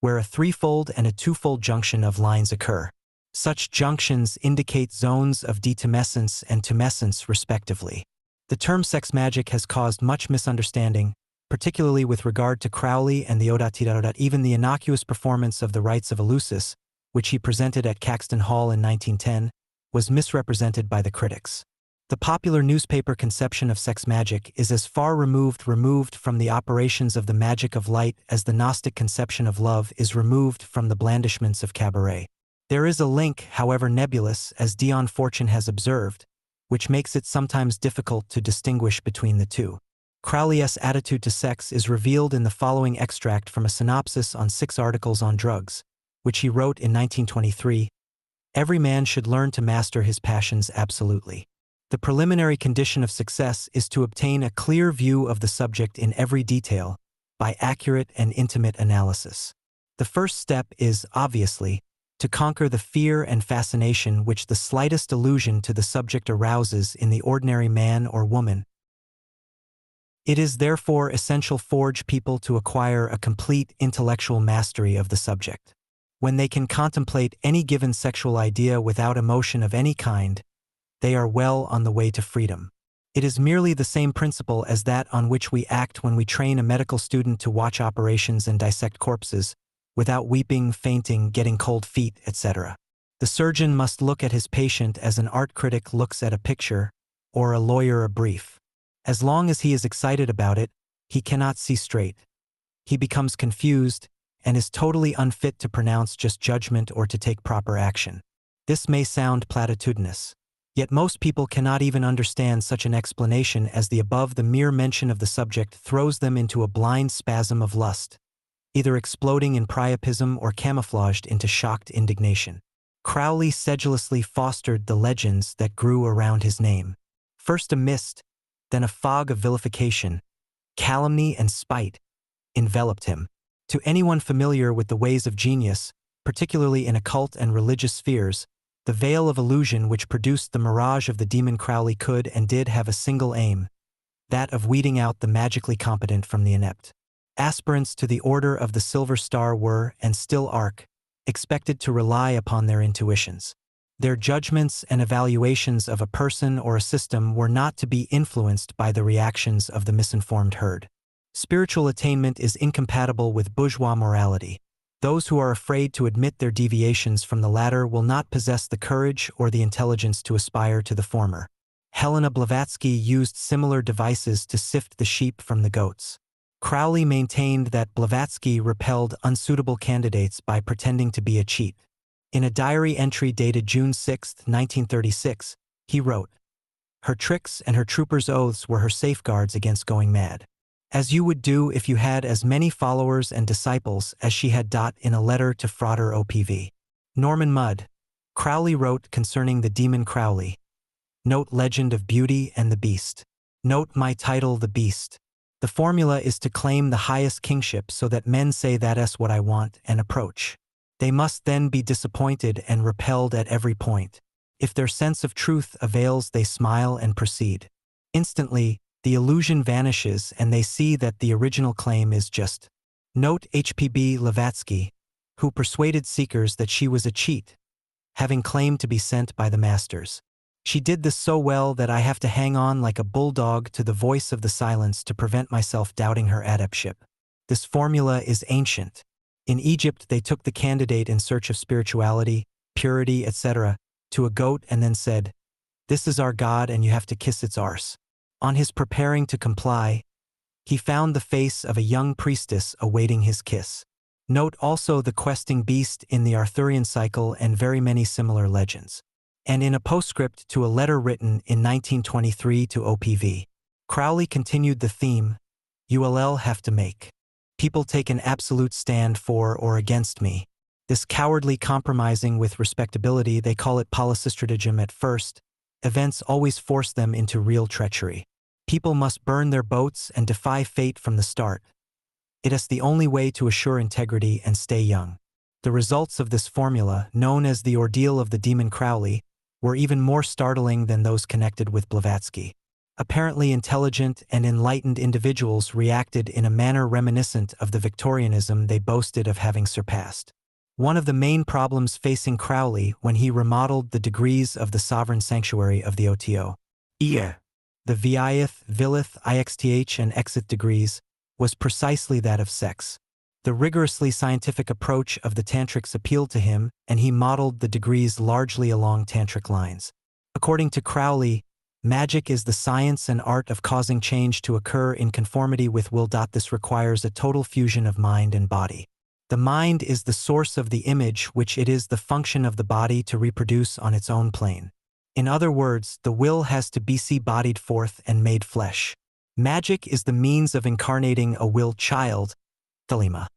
where a threefold and a twofold junction of lines occur. Such junctions indicate zones of detumescence and tumescence respectively. The term sex magic has caused much misunderstanding, particularly with regard to Crowley and the Odatida. Even the innocuous performance of the rites of Eleusis, which he presented at Caxton Hall in 1910, was misrepresented by the critics. The popular newspaper conception of sex magic is as far removed from the operations of the magic of light as the Gnostic conception of love is removed from the blandishments of cabaret. There is a link, however nebulous, as Dion Fortune has observed, which makes it sometimes difficult to distinguish between the two. Crowley's attitude to sex is revealed in the following extract from a synopsis on 6 articles on drugs, which he wrote in 1923. Every man should learn to master his passions absolutely. The preliminary condition of success is to obtain a clear view of the subject in every detail, by accurate and intimate analysis. The first step is, obviously, to conquer the fear and fascination which the slightest allusion to the subject arouses in the ordinary man or woman. It is therefore essential for people to acquire a complete intellectual mastery of the subject. When they can contemplate any given sexual idea without emotion of any kind, they are well on the way to freedom. It is merely the same principle as that on which we act when we train a medical student to watch operations and dissect corpses, without weeping, fainting, getting cold feet, etc. The surgeon must look at his patient as an art critic looks at a picture, or a lawyer a brief. As long as he is excited about it, he cannot see straight. He becomes confused, and is totally unfit to pronounce just judgment or to take proper action. This may sound platitudinous. Yet most people cannot even understand such an explanation as the above. The mere mention of the subject throws them into a blind spasm of lust, either exploding in priapism or camouflaged into shocked indignation. Crowley sedulously fostered the legends that grew around his name. First a mist, then a fog of vilification, calumny and spite enveloped him. To anyone familiar with the ways of genius, particularly in occult and religious spheres, the veil of illusion which produced the mirage of the demon Crowley could and did have a single aim, that of weeding out the magically competent from the inept. Aspirants to the Order of the Silver Star were, and still are, expected to rely upon their intuitions. Their judgments and evaluations of a person or a system were not to be influenced by the reactions of the misinformed herd. Spiritual attainment is incompatible with bourgeois morality. Those who are afraid to admit their deviations from the latter will not possess the courage or the intelligence to aspire to the former. Helena Blavatsky used similar devices to sift the sheep from the goats. Crowley maintained that Blavatsky repelled unsuitable candidates by pretending to be a cheat. In a diary entry dated June 6, 1936, he wrote, "Her tricks and her troopers' oaths were her safeguards against going mad. As you would do if you had as many followers and disciples as she had." In a letter to Frater OPV. Norman Mudd. Crowley wrote concerning the demon Crowley. Note Legend of Beauty and the Beast. Note my title The Beast. The formula is to claim the highest kingship so that men say that's what I want and approach. They must then be disappointed and repelled at every point. If their sense of truth avails, they smile and proceed. Instantly, the illusion vanishes and they see that the original claim is just. Note H.P.B. Blavatsky, who persuaded seekers that she was a cheat, having claimed to be sent by the masters. She did this so well that I have to hang on like a bulldog to the voice of the silence to prevent myself doubting her adeptship. This formula is ancient. In Egypt, they took the candidate in search of spirituality, purity, etc., to a goat and then said, "This is our god and you have to kiss its arse." On his preparing to comply, he found the face of a young priestess awaiting his kiss. Note also the questing beast in the Arthurian cycle and very many similar legends. And in a postscript to a letter written in 1923 to OPV, Crowley continued the theme, "You'll have to make people take an absolute stand for or against me. This cowardly compromising with respectability, they call it polycystratagem at first, events always force them into real treachery. People must burn their boats and defy fate from the start. It is the only way to assure integrity and stay young." The results of this formula, known as the ordeal of the demon Crowley, were even more startling than those connected with Blavatsky. Apparently intelligent and enlightened individuals reacted in a manner reminiscent of the Victorianism they boasted of having surpassed. One of the main problems facing Crowley when he remodeled the degrees of the sovereign sanctuary of the OTO, EVA, the VIAth, VILith, IXTH, and EXIT degrees, was precisely that of sex. The rigorously scientific approach of the tantrics appealed to him, and he modeled the degrees largely along tantric lines. According to Crowley, Magic is the science and art of causing change to occur in conformity with will. This requires a total fusion of mind and body. The mind is the source of the image, which it is the function of the body to reproduce on its own plane. In other words, the will has to be bodied forth and made flesh. Magic is the means of incarnating a will child, thelema.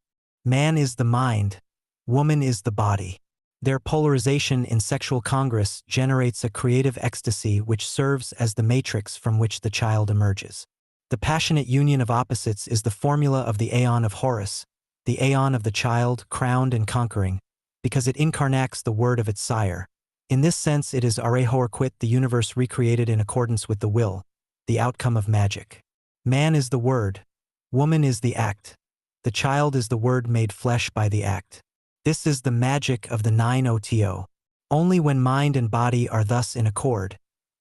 Man is the mind, woman is the body. Their polarization in sexual congress generates a creative ecstasy which serves as the matrix from which the child emerges. The passionate union of opposites is the formula of the aeon of Horus, the aeon of the child, crowned and conquering, because it incarnates the word of its sire. In this sense, it is Arehorquit, the universe recreated in accordance with the will, the outcome of magic. Man is the word, woman is the act, the child is the word made flesh by the act. This is the magic of the 9OTO. Only when mind and body are thus in accord,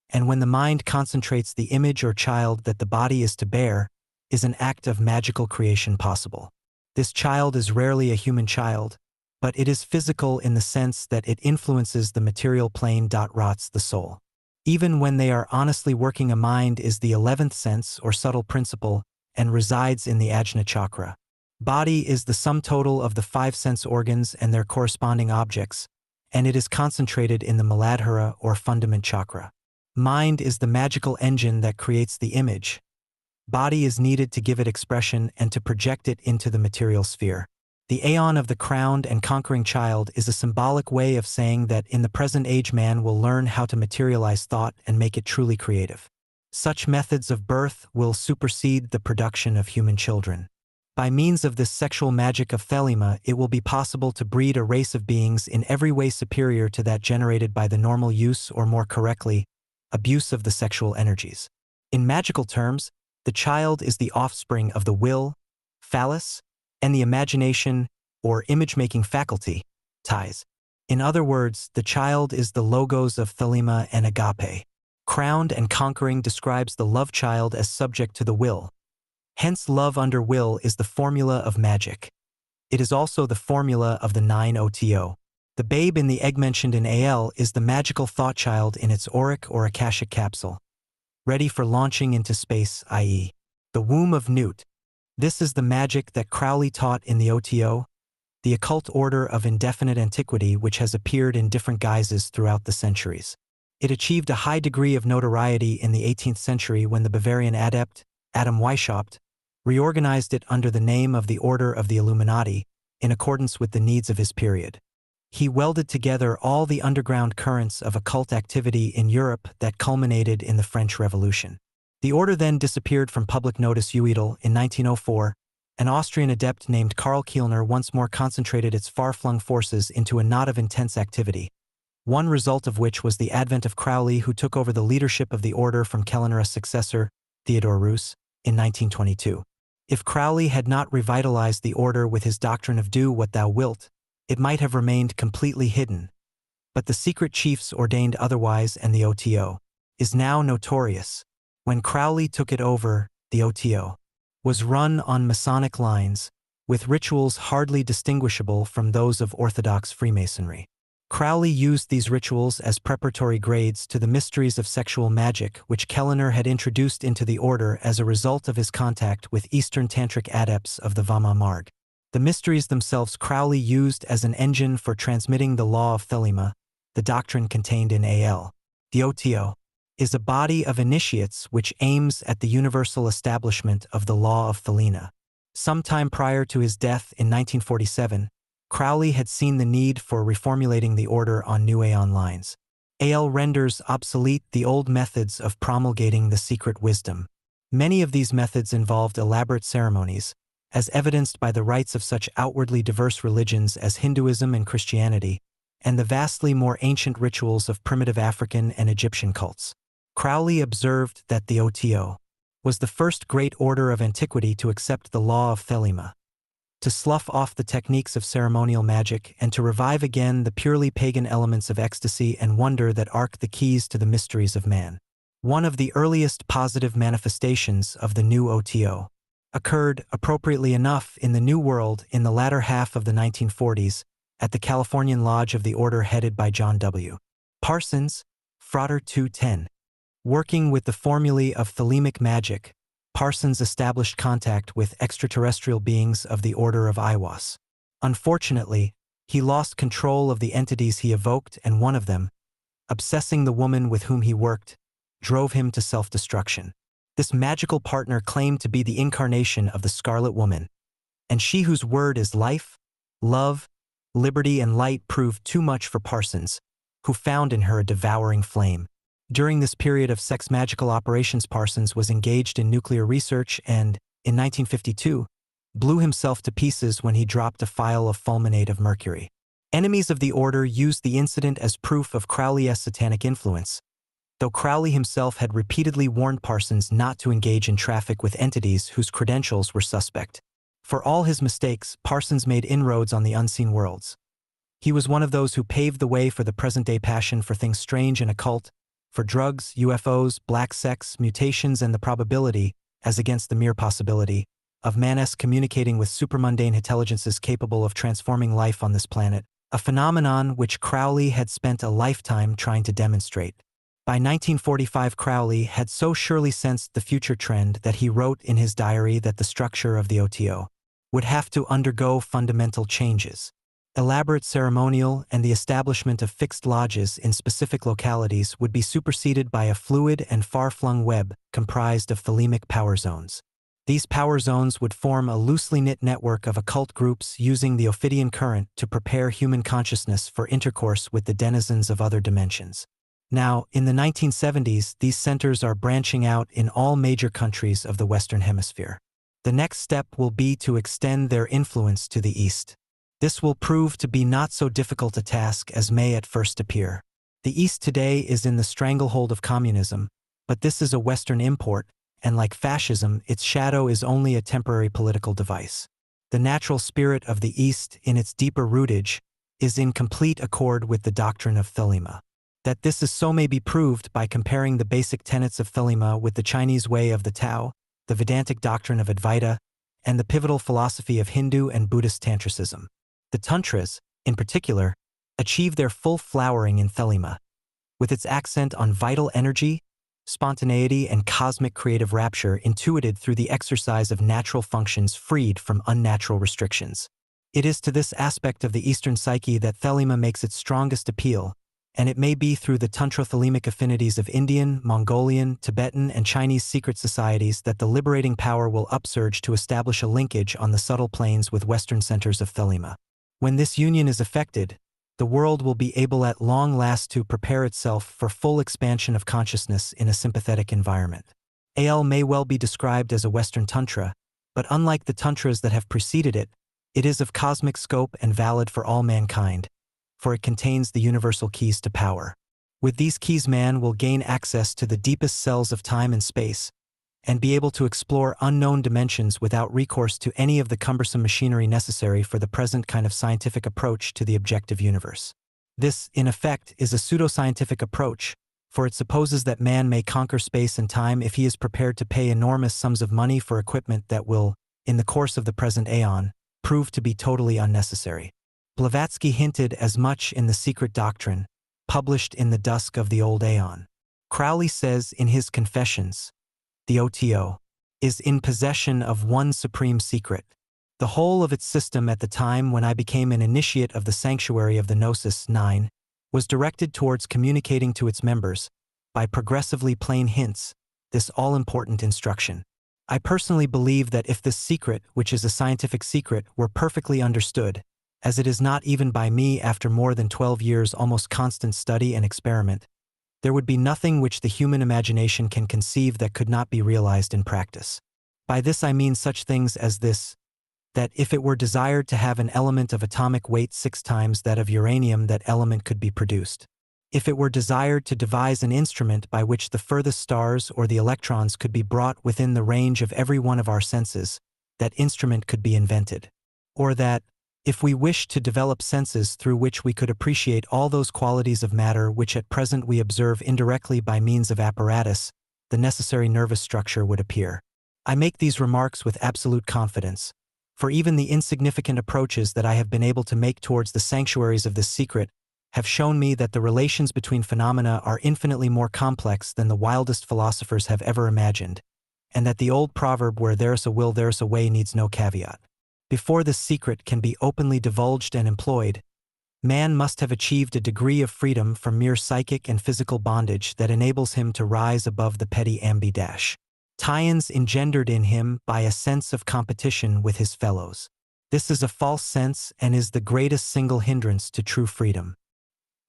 and when the mind concentrates the image or child that the body is to bear, is an act of magical creation possible. This child is rarely a human child, but it is physical in the sense that it influences the material plane. Rots the soul. Even when they are honestly working, a mind is the 11th sense or subtle principle and resides in the Ajna chakra. Body is the sum total of the 5 sense organs and their corresponding objects, and it is concentrated in the Muladhara or fundament chakra. Mind is the magical engine that creates the image. Body is needed to give it expression and to project it into the material sphere. The aeon of the crowned and conquering child is a symbolic way of saying that in the present age man will learn how to materialize thought and make it truly creative. Such methods of birth will supersede the production of human children. By means of this sexual magic of thelema, it will be possible to breed a race of beings in every way superior to that generated by the normal use, or more correctly, abuse of the sexual energies. In magical terms, the child is the offspring of the will, phallus, and the imagination, or image-making faculty, ties. In other words, the child is the logos of thelema and agape. Crowned and conquering describes the love child as subject to the will. Hence, love under will is the formula of magic. It is also the formula of the 9OTO. The babe in the egg mentioned in AL is the magical thought child in its auric or akashic capsule, ready for launching into space, i.e., the womb of Newt. This is the magic that Crowley taught in the OTO, the occult order of indefinite antiquity which has appeared in different guises throughout the centuries. It achieved a high degree of notoriety in the 18th century when the Bavarian adept, Adam Weishaupt, reorganized it under the name of the Order of the Illuminati, in accordance with the needs of his period. He welded together all the underground currents of occult activity in Europe that culminated in the French Revolution. The order then disappeared from public notice. Uedel, in 1904, an Austrian adept named Karl Kielner once more concentrated its far-flung forces into a knot of intense activity, one result of which was the advent of Crowley, who took over the leadership of the order from Kellner's successor, Theodore Roos, in 1922. If Crowley had not revitalized the order with his doctrine of do what thou wilt, it might have remained completely hidden. But the secret chiefs ordained otherwise, and the OTO is now notorious. When Crowley took it over, the OTO was run on Masonic lines, with rituals hardly distinguishable from those of Orthodox Freemasonry. Crowley used these rituals as preparatory grades to the mysteries of sexual magic which Kellner had introduced into the order as a result of his contact with Eastern Tantric adepts of the Vama Marg. The mysteries themselves Crowley used as an engine for transmitting the law of thelema, the doctrine contained in AL. The OTO is a body of initiates which aims at the universal establishment of the law of thelema. Sometime prior to his death in 1947, Crowley had seen the need for reformulating the order on new Aeon lines. AL renders obsolete the old methods of promulgating the secret wisdom. Many of these methods involved elaborate ceremonies, as evidenced by the rites of such outwardly diverse religions as Hinduism and Christianity, and the vastly more ancient rituals of primitive African and Egyptian cults. Crowley observed that the OTO was the first great order of antiquity to accept the law of thelema, to slough off the techniques of ceremonial magic, and to revive again the purely pagan elements of ecstasy and wonder that arc the keys to the mysteries of man. One of the earliest positive manifestations of the new OTO occurred, appropriately enough, in the New World in the latter half of the 1940s, at the Californian Lodge of the Order headed by John W. Parsons, Frater 210. Working with the formulae of thelemic magic, Parsons established contact with extraterrestrial beings of the Order of Iwas. Unfortunately, he lost control of the entities he evoked, and one of them, obsessing the woman with whom he worked, drove him to self-destruction. This magical partner claimed to be the incarnation of the Scarlet Woman, and she whose word is life, love, liberty, and light proved too much for Parsons, who found in her a devouring flame. During this period of sex-magical operations, Parsons was engaged in nuclear research and, in 1952, blew himself to pieces when he dropped a phial of fulminate of mercury. Enemies of the Order used the incident as proof of Crowley's satanic influence, though Crowley himself had repeatedly warned Parsons not to engage in traffic with entities whose credentials were suspect. For all his mistakes, Parsons made inroads on the unseen worlds. He was one of those who paved the way for the present-day passion for things strange and occult, for drugs, UFOs, black sex, mutations, and the probability, as against the mere possibility, of manes communicating with supermundane intelligences capable of transforming life on this planet, a phenomenon which Crowley had spent a lifetime trying to demonstrate. By 1945, Crowley had so surely sensed the future trend that he wrote in his diary that the structure of the OTO would have to undergo fundamental changes. Elaborate ceremonial and the establishment of fixed lodges in specific localities would be superseded by a fluid and far-flung web comprised of thelemic power zones. These power zones would form a loosely knit network of occult groups using the Ophidian current to prepare human consciousness for intercourse with the denizens of other dimensions. Now, in the 1970s, these centers are branching out in all major countries of the Western Hemisphere. The next step will be to extend their influence to the East. This will prove to be not so difficult a task as may at first appear. The East today is in the stranglehold of communism, but this is a Western import, and like fascism, its shadow is only a temporary political device. The natural spirit of the East, in its deeper rootage, is in complete accord with the doctrine of thelema. That this is so may be proved by comparing the basic tenets of thelema with the Chinese way of the Tao, the Vedantic doctrine of Advaita, and the pivotal philosophy of Hindu and Buddhist Tantricism. The Tantras, in particular, achieve their full flowering in thelema, with its accent on vital energy, spontaneity, and cosmic creative rapture intuited through the exercise of natural functions freed from unnatural restrictions. It is to this aspect of the Eastern psyche that thelema makes its strongest appeal, and it may be through the Tantra-thelemic affinities of Indian, Mongolian, Tibetan, and Chinese secret societies that the liberating power will upsurge to establish a linkage on the subtle planes with Western centers of thelema. When this union is effected, the world will be able at long last to prepare itself for full expansion of consciousness in a sympathetic environment. AL may well be described as a Western Tantra, but unlike the Tantras that have preceded it, it is of cosmic scope and valid for all mankind, for it contains the universal keys to power. With these keys, man will gain access to the deepest cells of time and space, and be able to explore unknown dimensions without recourse to any of the cumbersome machinery necessary for the present kind of scientific approach to the objective universe. This, in effect, is a pseudoscientific approach, for it supposes that man may conquer space and time if he is prepared to pay enormous sums of money for equipment that will, in the course of the present aeon, prove to be totally unnecessary. Blavatsky hinted as much in The Secret Doctrine, published in the dusk of the old aeon. Crowley says in his Confessions, the OTO is in possession of one supreme secret. The whole of its system at the time when I became an initiate of the sanctuary of the Gnosis 9 was directed towards communicating to its members, by progressively plain hints, this all-important instruction. I personally believe that if this secret, which is a scientific secret, were perfectly understood, as it is not even by me after more than 12 years almost constant study and experiment, there would be nothing which the human imagination can conceive that could not be realized in practice. By this I mean such things as this, that if it were desired to have an element of atomic weight 6 times that of uranium, that element could be produced. If it were desired to devise an instrument by which the furthest stars or the electrons could be brought within the range of every one of our senses, that instrument could be invented. Or that, if we wished to develop senses through which we could appreciate all those qualities of matter which at present we observe indirectly by means of apparatus, the necessary nervous structure would appear. I make these remarks with absolute confidence, for even the insignificant approaches that I have been able to make towards the sanctuaries of this secret have shown me that the relations between phenomena are infinitely more complex than the wildest philosophers have ever imagined, and that the old proverb where there's a will there's a way needs no caveat. Before this secret can be openly divulged and employed, man must have achieved a degree of freedom from mere psychic and physical bondage that enables him to rise above the petty tie-ins engendered in him by a sense of competition with his fellows. This is a false sense and is the greatest single hindrance to true freedom.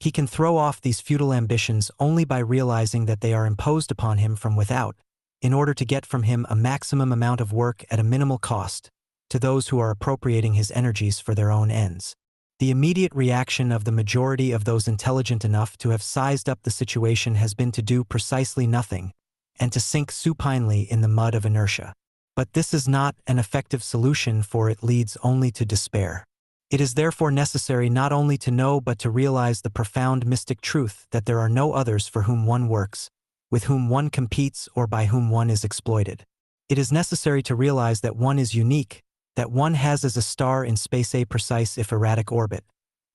He can throw off these futile ambitions only by realizing that they are imposed upon him from without, in order to get from him a maximum amount of work at a minimal cost, to those who are appropriating his energies for their own ends. The immediate reaction of the majority of those intelligent enough to have sized up the situation has been to do precisely nothing, and to sink supinely in the mud of inertia. But this is not an effective solution, for it leads only to despair. It is therefore necessary not only to know but to realize the profound mystic truth that there are no others for whom one works, with whom one competes, or by whom one is exploited. It is necessary to realize that one is unique, that one has as a star in space a precise if erratic orbit.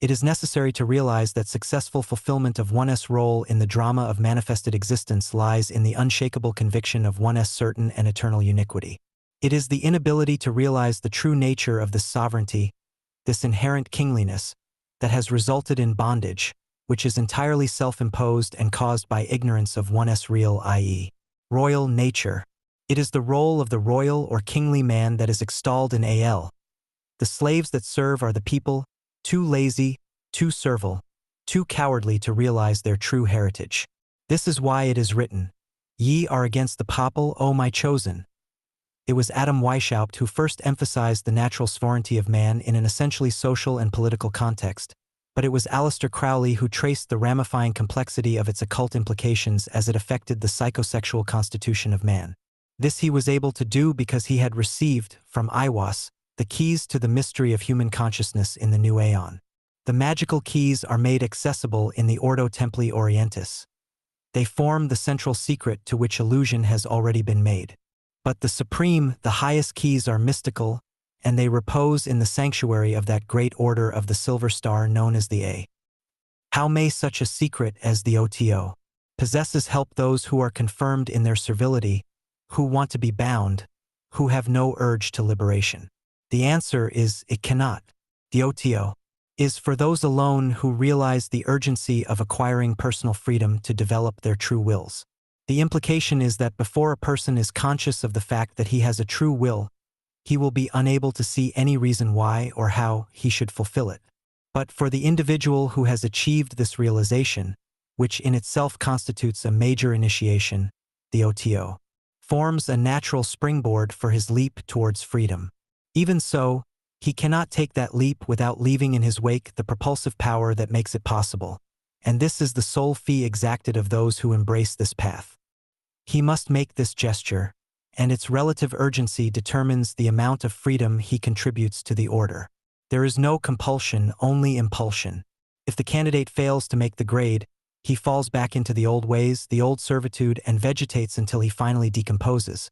It is necessary to realize that successful fulfillment of one's role in the drama of manifested existence lies in the unshakable conviction of one's certain and eternal uniquity. It is the inability to realize the true nature of this sovereignty, this inherent kingliness, that has resulted in bondage, which is entirely self-imposed and caused by ignorance of one's real, i.e., royal nature. It is the role of the royal or kingly man that is extolled in A.L. The slaves that serve are the people, too lazy, too servile, too cowardly to realize their true heritage. This is why it is written, "Ye are against the people, O my chosen." It was Adam Weishaupt who first emphasized the natural sovereignty of man in an essentially social and political context, but it was Aleister Crowley who traced the ramifying complexity of its occult implications as it affected the psychosexual constitution of man. This he was able to do because he had received, from Iwas, the keys to the mystery of human consciousness in the new aeon. The magical keys are made accessible in the Ordo Templi Orientis. They form the central secret to which allusion has already been made. But the supreme, the highest keys are mystical, and they repose in the sanctuary of that great order of the silver star known as the A. How may such a secret as the OTO possesses help those who are confirmed in their servility, who want to be bound, who have no urge to liberation? The answer is it cannot. The OTO is for those alone who realize the urgency of acquiring personal freedom to develop their true wills. The implication is that before a person is conscious of the fact that he has a true will, he will be unable to see any reason why or how he should fulfill it. But for the individual who has achieved this realization, which in itself constitutes a major initiation, the OTO forms a natural springboard for his leap towards freedom. Even so, he cannot take that leap without leaving in his wake the propulsive power that makes it possible, and this is the sole fee exacted of those who embrace this path. He must make this gesture, and its relative urgency determines the amount of freedom he contributes to the order. There is no compulsion, only impulsion. If the candidate fails to make the grade, he falls back into the old ways, the old servitude, and vegetates until he finally decomposes.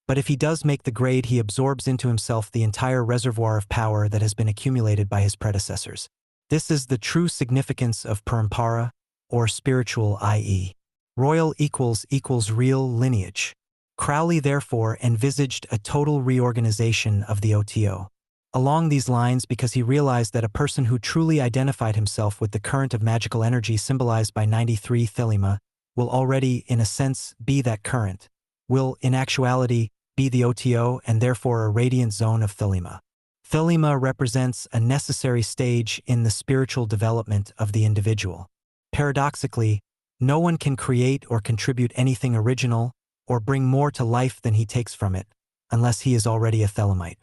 But if he does make the grade, he absorbs into himself the entire reservoir of power that has been accumulated by his predecessors. This is the true significance of parampara, or spiritual, i.e., royal equals real lineage. Crowley therefore envisaged a total reorganization of the OTO along these lines because he realized that a person who truly identified himself with the current of magical energy symbolized by 93 thelema will already, in a sense, be that current, will, in actuality, be the OTO and therefore a radiant zone of thelema. Thelema represents a necessary stage in the spiritual development of the individual. Paradoxically, no one can create or contribute anything original or bring more to life than he takes from it, unless he is already a thelemite.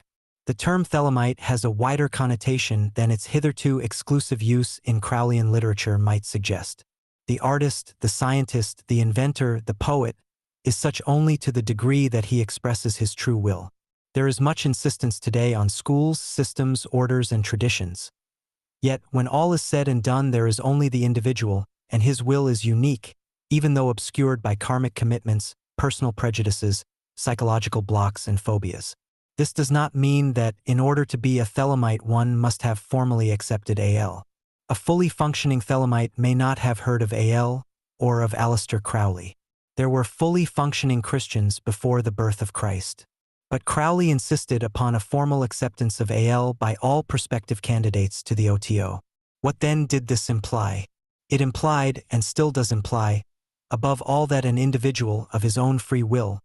The term thelemite has a wider connotation than its hitherto exclusive use in Crowleyan literature might suggest. The artist, the scientist, the inventor, the poet, is such only to the degree that he expresses his true will. There is much insistence today on schools, systems, orders, and traditions. Yet, when all is said and done, there is only the individual, and his will is unique, even though obscured by karmic commitments, personal prejudices, psychological blocks, and phobias. This does not mean that, in order to be a thelemite, one must have formally accepted AL. A fully functioning Thelemite may not have heard of AL or of Aleister Crowley. There were fully functioning Christians before the birth of Christ. But Crowley insisted upon a formal acceptance of AL by all prospective candidates to the OTO. What then did this imply? It implied, and still does imply, above all that an individual, of his own free will,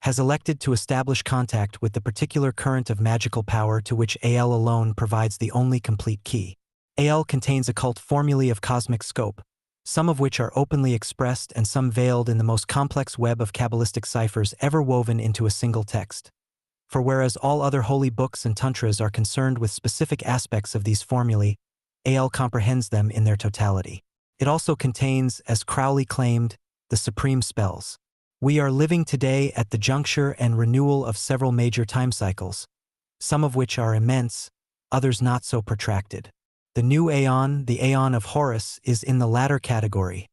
has elected to establish contact with the particular current of magical power to which AL alone provides the only complete key. AL contains occult formulae of cosmic scope, some of which are openly expressed and some veiled in the most complex web of Kabbalistic ciphers ever woven into a single text. For whereas all other holy books and tantras are concerned with specific aspects of these formulae, AL comprehends them in their totality. It also contains, as Crowley claimed, the supreme spells. We are living today at the juncture and renewal of several major time cycles, some of which are immense, others not so protracted. The new Aeon, the Aeon of Horus, is in the latter category.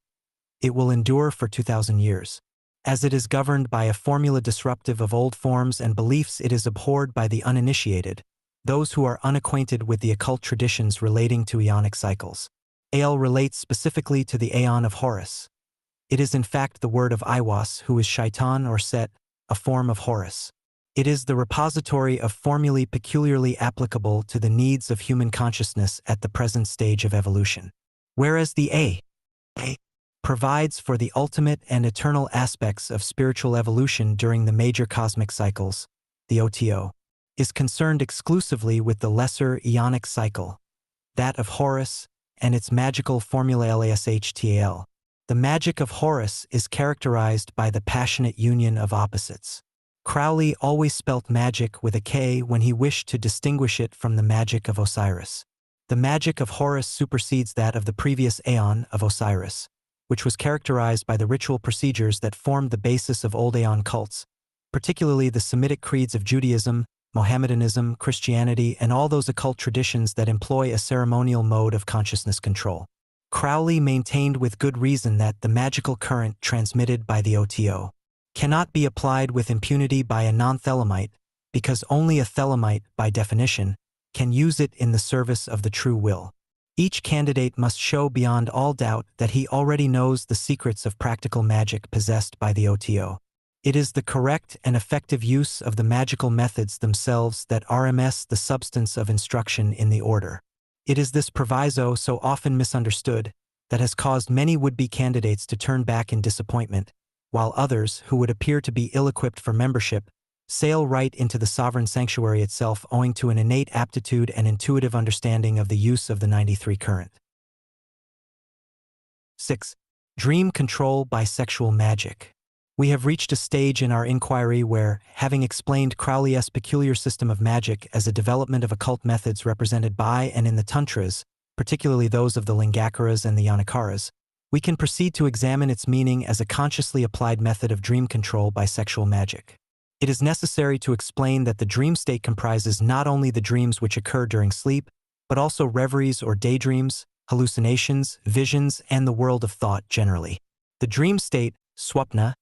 It will endure for 2,000 years. As it is governed by a formula disruptive of old forms and beliefs, it is abhorred by the uninitiated, those who are unacquainted with the occult traditions relating to Aeonic cycles. AL relates specifically to the Aeon of Horus. It is in fact the word of Iwas, who is Shaitan or Set, a form of Horus. It is the repository of formulae peculiarly applicable to the needs of human consciousness at the present stage of evolution. Whereas the A provides for the ultimate and eternal aspects of spiritual evolution during the major cosmic cycles, the OTO, is concerned exclusively with the lesser Aeonic cycle, that of Horus, and its magical formula LASHTAL. The magic of Horus is characterized by the passionate union of opposites. Crowley always spelt magic with a K when he wished to distinguish it from the magic of Osiris. The magic of Horus supersedes that of the previous Aeon of Osiris, which was characterized by the ritual procedures that formed the basis of old Aeon cults, particularly the Semitic creeds of Judaism, Mohammedanism, Christianity, and all those occult traditions that employ a ceremonial mode of consciousness control. Crowley maintained with good reason that the magical current transmitted by the OTO cannot be applied with impunity by a non-Thelemite, because only a Thelemite, by definition, can use it in the service of the true will. Each candidate must show beyond all doubt that he already knows the secrets of practical magic possessed by the OTO. It is the correct and effective use of the magical methods themselves that RMS the substance of instruction in the order. It is this proviso, so often misunderstood, that has caused many would-be candidates to turn back in disappointment, while others, who would appear to be ill-equipped for membership, sail right into the sovereign sanctuary itself owing to an innate aptitude and intuitive understanding of the use of the 93 current. 6. Dream control by sexual magic. We have reached a stage in our inquiry where, having explained Crowley's peculiar system of magic as a development of occult methods represented by and in the tantras, particularly those of the Lingakaras and the Yanakaras, we can proceed to examine its meaning as a consciously applied method of dream control by sexual magic. It is necessary to explain that the dream state comprises not only the dreams which occur during sleep, but also reveries or daydreams, hallucinations, visions, and the world of thought generally. The dream state, swapna,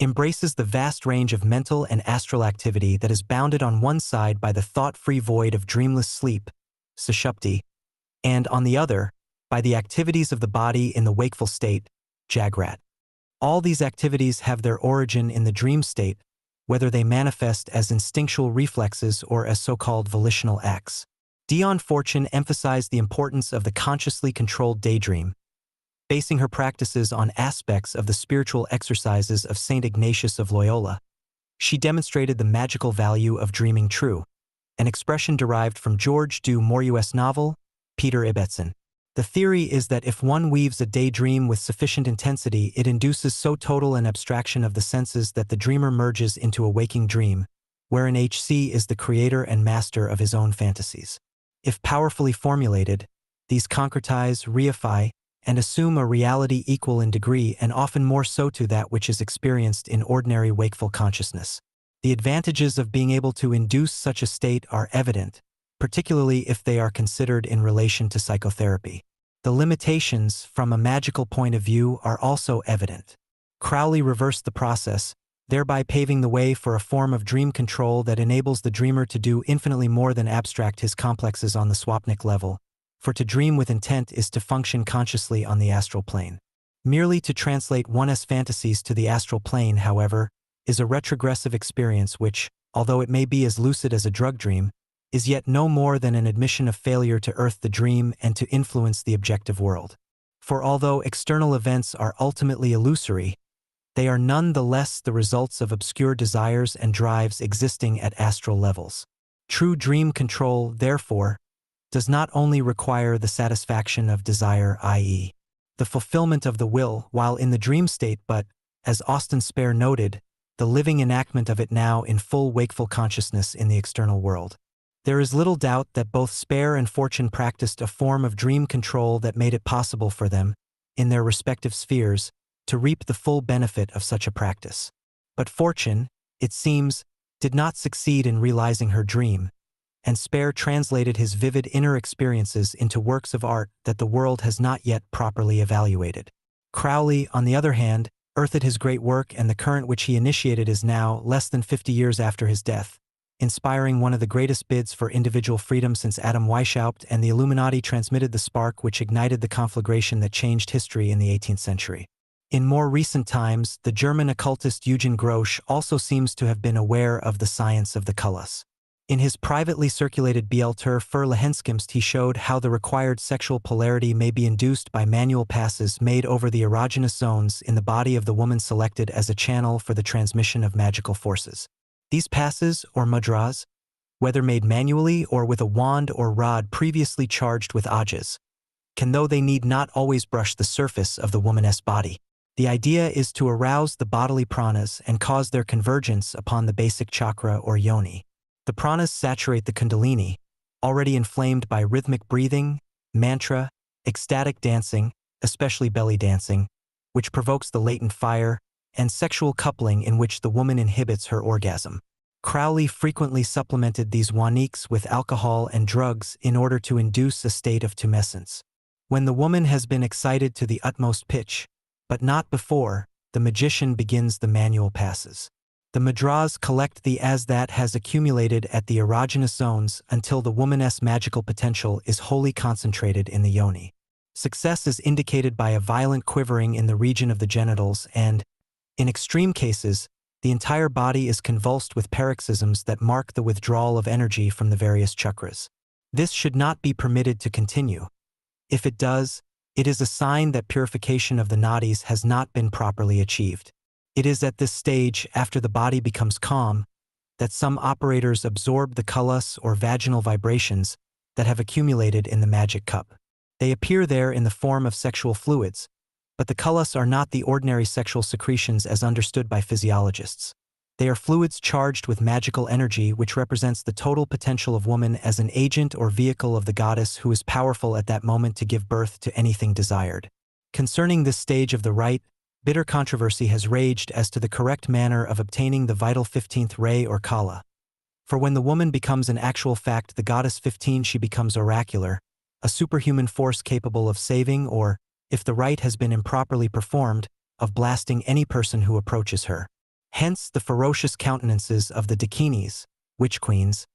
embraces the vast range of mental and astral activity that is bounded on one side by the thought-free void of dreamless sleep, sushupti, and on the other, by the activities of the body in the wakeful state, jagrat. All these activities have their origin in the dream state, whether they manifest as instinctual reflexes or as so-called volitional acts. Dion Fortune emphasized the importance of the consciously controlled daydream, basing her practices on aspects of the spiritual exercises of Saint Ignatius of Loyola. She demonstrated the magical value of dreaming true, an expression derived from George du Maurier's novel, Peter Ibbetson. The theory is that if one weaves a daydream with sufficient intensity, it induces so total an abstraction of the senses that the dreamer merges into a waking dream, wherein HC is the creator and master of his own fantasies. If powerfully formulated, these concretize, reify, and assume a reality equal in degree and often more so to that which is experienced in ordinary wakeful consciousness. The advantages of being able to induce such a state are evident, particularly if they are considered in relation to psychotherapy. The limitations, from a magical point of view, are also evident. Crowley reversed the process, thereby paving the way for a form of dream control that enables the dreamer to do infinitely more than abstract his complexes on the swapnic level, for to dream with intent is to function consciously on the astral plane. Merely to translate one's fantasies to the astral plane, however, is a retrogressive experience which, although it may be as lucid as a drug dream, is yet no more than an admission of failure to earth the dream and to influence the objective world. For although external events are ultimately illusory, they are none the less the results of obscure desires and drives existing at astral levels. True dream control, therefore, does not only require the satisfaction of desire, i.e., the fulfillment of the will while in the dream state, but, as Austin Spare noted, the living enactment of it now in full wakeful consciousness in the external world. There is little doubt that both Spare and Fortune practiced a form of dream control that made it possible for them, in their respective spheres, to reap the full benefit of such a practice. But Fortune, it seems, did not succeed in realizing her dream, and Spare translated his vivid inner experiences into works of art that the world has not yet properly evaluated. Crowley, on the other hand, earthed his great work, and the current which he initiated is now, less than 50 years after his death, inspiring one of the greatest bids for individual freedom since Adam Weishaupt and the Illuminati transmitted the spark which ignited the conflagration that changed history in the 18th century. In more recent times, the German occultist Eugen Grosch also seems to have been aware of the science of the Kullas. In his privately circulated Beelter für Lehenskimst, he showed how the required sexual polarity may be induced by manual passes made over the erogenous zones in the body of the woman selected as a channel for the transmission of magical forces. These passes, or mudras, whether made manually or with a wand or rod previously charged with ajas, can, though they need not always brush the surface of the woman's body. The idea is to arouse the bodily pranas and cause their convergence upon the basic chakra or yoni. The pranas saturate the kundalini, already inflamed by rhythmic breathing, mantra, ecstatic dancing, especially belly dancing, which provokes the latent fire, and sexual coupling in which the woman inhibits her orgasm. Crowley frequently supplemented these waniks with alcohol and drugs in order to induce a state of tumescence. When the woman has been excited to the utmost pitch, but not before, the magician begins the manual passes. The mudras collect the as that has accumulated at the erogenous zones until the woman's magical potential is wholly concentrated in the yoni. Success is indicated by a violent quivering in the region of the genitals and, in extreme cases, the entire body is convulsed with paroxysms that mark the withdrawal of energy from the various chakras. This should not be permitted to continue. If it does, it is a sign that purification of the nadis has not been properly achieved. It is at this stage, after the body becomes calm, that some operators absorb the kullas or vaginal vibrations that have accumulated in the magic cup. They appear there in the form of sexual fluids, but the kullas are not the ordinary sexual secretions as understood by physiologists. They are fluids charged with magical energy which represents the total potential of woman as an agent or vehicle of the goddess who is powerful at that moment to give birth to anything desired. Concerning this stage of the rite, bitter controversy has raged as to the correct manner of obtaining the vital 15th ray or kala. For when the woman becomes an actual fact, the goddess 15, she becomes oracular, a superhuman force capable of saving or, if the rite has been improperly performed, of blasting any person who approaches her. Hence the ferocious countenances of the dakinis, witch queens,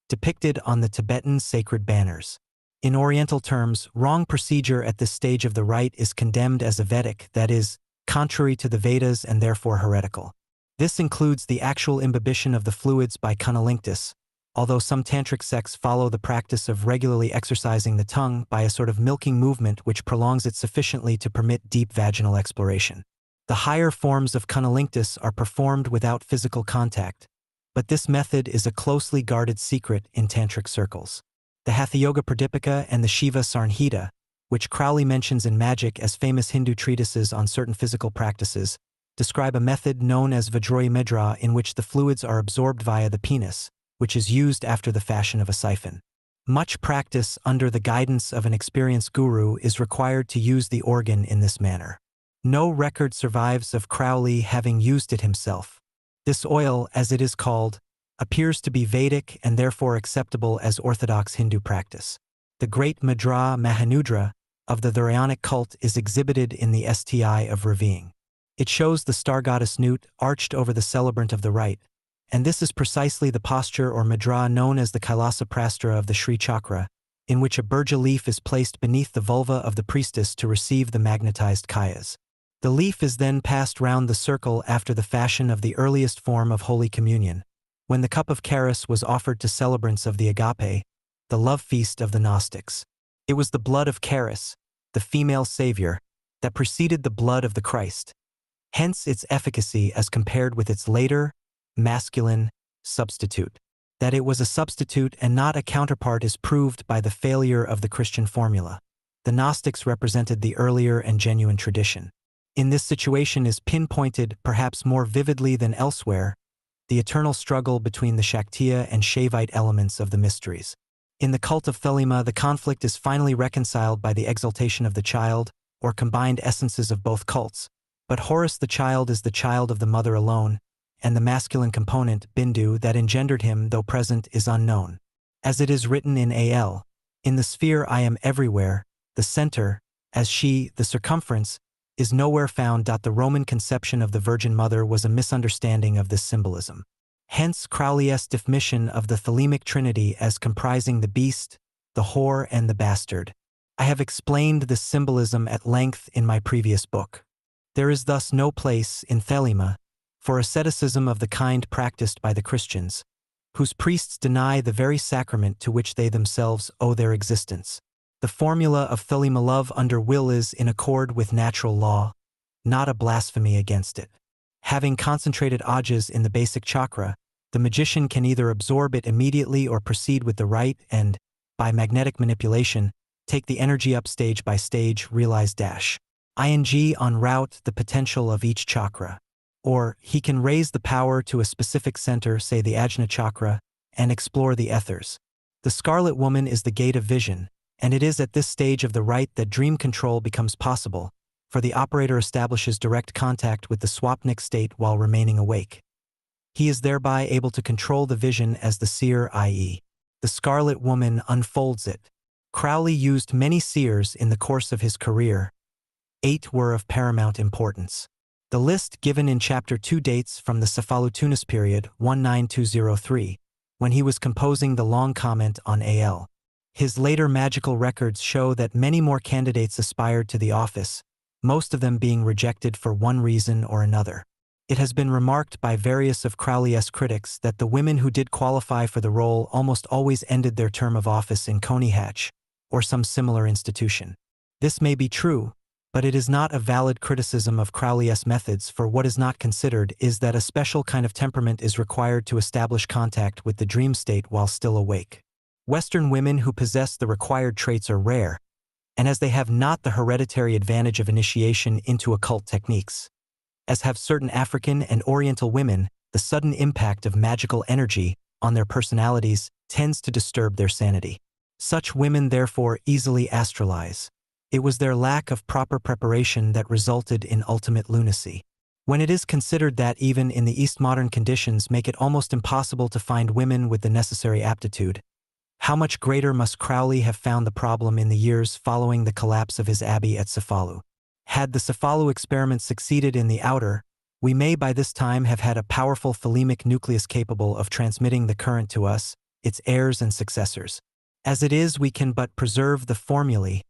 depicted on the Tibetan sacred banners. In Oriental terms, wrong procedure at this stage of the rite is condemned as Vedic, that is, contrary to the Vedas and therefore heretical. This includes the actual imbibition of the fluids by cunnilingus, although some tantric sects follow the practice of regularly exercising the tongue by a sort of milking movement which prolongs it sufficiently to permit deep vaginal exploration. The higher forms of cunnilingus are performed without physical contact, but this method is a closely guarded secret in tantric circles. The Hatha Yoga Pradipika and the Shiva Sarnhita, which Crowley mentions in Magic as famous Hindu treatises on certain physical practices, describe a method known as Vajroy Mudra in which the fluids are absorbed via the penis, which is used after the fashion of a siphon. Much practice under the guidance of an experienced guru is required to use the organ in this manner. No record survives of Crowley having used it himself. This oil, as it is called, appears to be Vedic and therefore acceptable as orthodox Hindu practice. The great Mudra Mahanudra of the Dharanic cult is exhibited in the STI of Ravine. It shows the star goddess Nut arched over the celebrant of the rite, and this is precisely the posture or mudra known as the Kailasa Prastra of the Sri Chakra, in which a burja leaf is placed beneath the vulva of the priestess to receive the magnetized kayas. The leaf is then passed round the circle after the fashion of the earliest form of Holy Communion, when the cup of charis was offered to celebrants of the agape, the love feast of the Gnostics. It was the blood of charis, the female savior, that preceded the blood of the Christ. Hence its efficacy as compared with its later, masculine, substitute. That it was a substitute and not a counterpart is proved by the failure of the Christian formula. The Gnostics represented the earlier and genuine tradition. In this situation is pinpointed, perhaps more vividly than elsewhere, the eternal struggle between the Shaktiya and Shaivite elements of the mysteries. In the cult of Thelema, the conflict is finally reconciled by the exaltation of the child, or combined essences of both cults. But Horus the child is the child of the mother alone, and the masculine component, Bindu, that engendered him, though present, is unknown. As it is written in Al, in the sphere I am everywhere, the center, as she, the circumference, is nowhere found. The Roman conception of the Virgin Mother was a misunderstanding of this symbolism. Hence Crowley's definition of the Thelemic Trinity as comprising the beast, the whore, and the bastard. I have explained this symbolism at length in my previous book. There is thus no place in Thelema for asceticism of the kind practiced by the Christians, whose priests deny the very sacrament to which they themselves owe their existence. The formula of Thelema love under will is in accord with natural law, not a blasphemy against it. Having concentrated ojas in the basic chakra, the magician can either absorb it immediately or proceed with the rite and, by magnetic manipulation, take the energy up stage by stage, realize ing en route the potential of each chakra. Or, he can raise the power to a specific center, say the Ajna chakra, and explore the ethers. The Scarlet Woman is the gate of vision, and it is at this stage of the rite that dream control becomes possible, for the operator establishes direct contact with the swapnic state while remaining awake. He is thereby able to control the vision as the seer, i.e., the Scarlet Woman unfolds it. Crowley used many seers in the course of his career. 8 were of paramount importance. The list given in Chapter 2 dates from the Cephaloteunis period, 19203, when he was composing the long comment on Al. His later magical records show that many more candidates aspired to the office, most of them being rejected for one reason or another. It has been remarked by various of Crowley's critics that the women who did qualify for the role almost always ended their term of office in Coneyhatch, or some similar institution. This may be true, but it is not a valid criticism of Crowley's methods, for what is not considered is that a special kind of temperament is required to establish contact with the dream state while still awake. Western women who possess the required traits are rare, and as they have not the hereditary advantage of initiation into occult techniques, as have certain African and Oriental women, the sudden impact of magical energy on their personalities tends to disturb their sanity. Such women therefore easily astralize. It was their lack of proper preparation that resulted in ultimate lunacy. When it is considered that even in the East modern conditions make it almost impossible to find women with the necessary aptitude, how much greater must Crowley have found the problem in the years following the collapse of his abbey at Cefalu. Had the Cefalu experiment succeeded in the outer, we may by this time have had a powerful thelemic nucleus capable of transmitting the current to us, its heirs and successors. As it is, we can but preserve the formulae,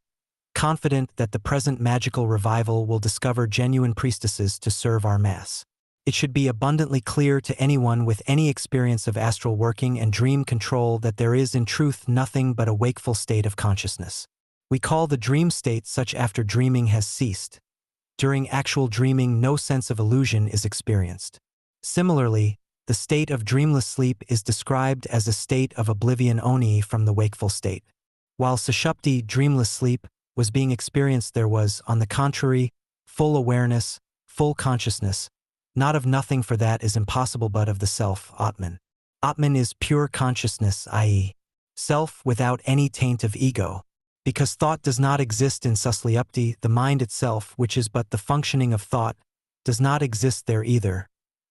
confident that the present magical revival will discover genuine priestesses to serve our mass. It should be abundantly clear to anyone with any experience of astral working and dream control that there is in truth nothing but a wakeful state of consciousness. We call the dream state such after dreaming has ceased. During actual dreaming, no sense of illusion is experienced. Similarly, the state of dreamless sleep is described as a state of oblivion only from the wakeful state. While Sushupti, dreamless sleep, was being experienced, there was, on the contrary, full awareness, full consciousness, not of nothing, for that is impossible, but of the self, Atman. Atman is pure consciousness, i.e., self without any taint of ego. Because thought does not exist in Susliupti, the mind itself, which is but the functioning of thought, does not exist there either.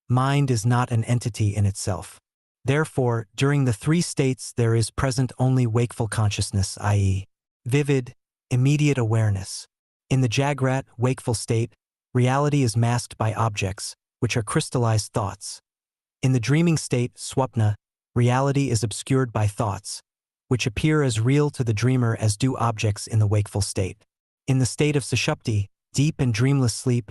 Mind is not an entity in itself. Therefore, during the 3 states there is present only wakeful consciousness, i.e., vivid, immediate awareness. In the Jagrat, wakeful state, reality is masked by objects, which are crystallized thoughts. In the dreaming state, Swapna, reality is obscured by thoughts, which appear as real to the dreamer as do objects in the wakeful state. In the state of sushupti, deep and dreamless sleep,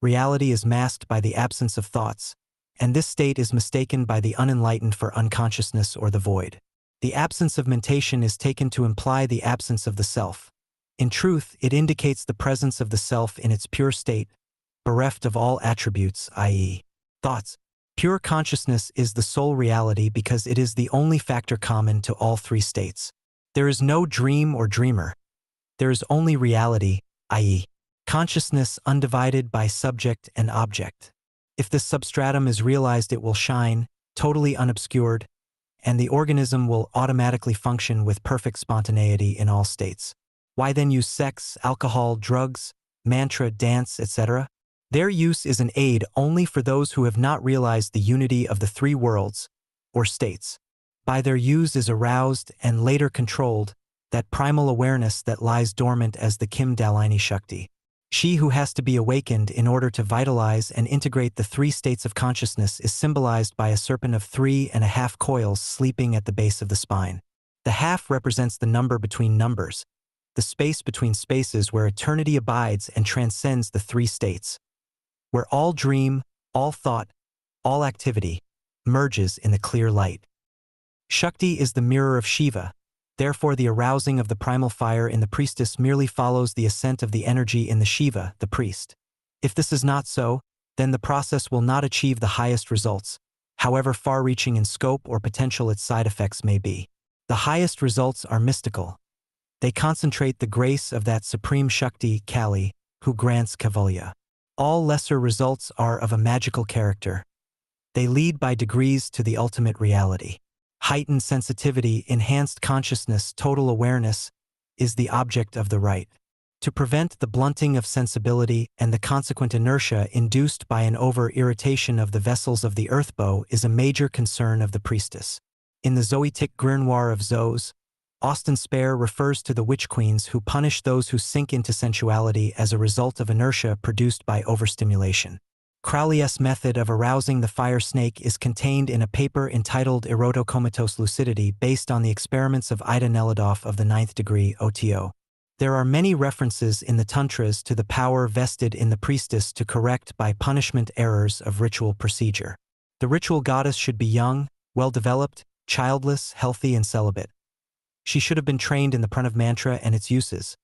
reality is masked by the absence of thoughts, and this state is mistaken by the unenlightened for unconsciousness or the void. The absence of mentation is taken to imply the absence of the self. In truth, it indicates the presence of the self in its pure state, bereft of all attributes, i.e., thoughts. Pure consciousness is the sole reality because it is the only factor common to all three states. There is no dream or dreamer. There is only reality, i.e., consciousness undivided by subject and object. If this substratum is realized, it will shine, totally unobscured, and the organism will automatically function with perfect spontaneity in all states. Why then use sex, alcohol, drugs, mantra, dance, etc.? Their use is an aid only for those who have not realized the unity of the three worlds, or states. By their use is aroused and later controlled that primal awareness that lies dormant as the Kim Dalini Shakti. She who has to be awakened in order to vitalize and integrate the three states of consciousness is symbolized by a serpent of 3.5 coils sleeping at the base of the spine. The half represents the number between numbers, the space between spaces where eternity abides and transcends the three states, where all dream, all thought, all activity merges in the clear light. Shakti is the mirror of Shiva. Therefore, the arousing of the primal fire in the priestess merely follows the ascent of the energy in the Shiva, the priest. If this is not so, then the process will not achieve the highest results, however far-reaching in scope or potential its side effects may be. The highest results are mystical. They concentrate the grace of that supreme Shakti, Kali, who grants Kaivalya. All lesser results are of a magical character. They lead by degrees to the ultimate reality. Heightened sensitivity, enhanced consciousness, total awareness is the object of the rite. To prevent the blunting of sensibility and the consequent inertia induced by an over-irritation of the vessels of the earth bow is a major concern of the priestess. In the Zoetic Grimoire of Zoes, Austin Spare refers to the witch queens who punish those who sink into sensuality as a result of inertia produced by overstimulation. Crowley's method of arousing the fire snake is contained in a paper entitled Erotocomatose Lucidity based on the experiments of Ida Nelidoff of the 9th degree OTO. There are many references in the Tantras to the power vested in the priestess to correct by punishment errors of ritual procedure. The ritual goddess should be young, well-developed, childless, healthy, and celibate. She should have been trained in the pranav mantra and its uses.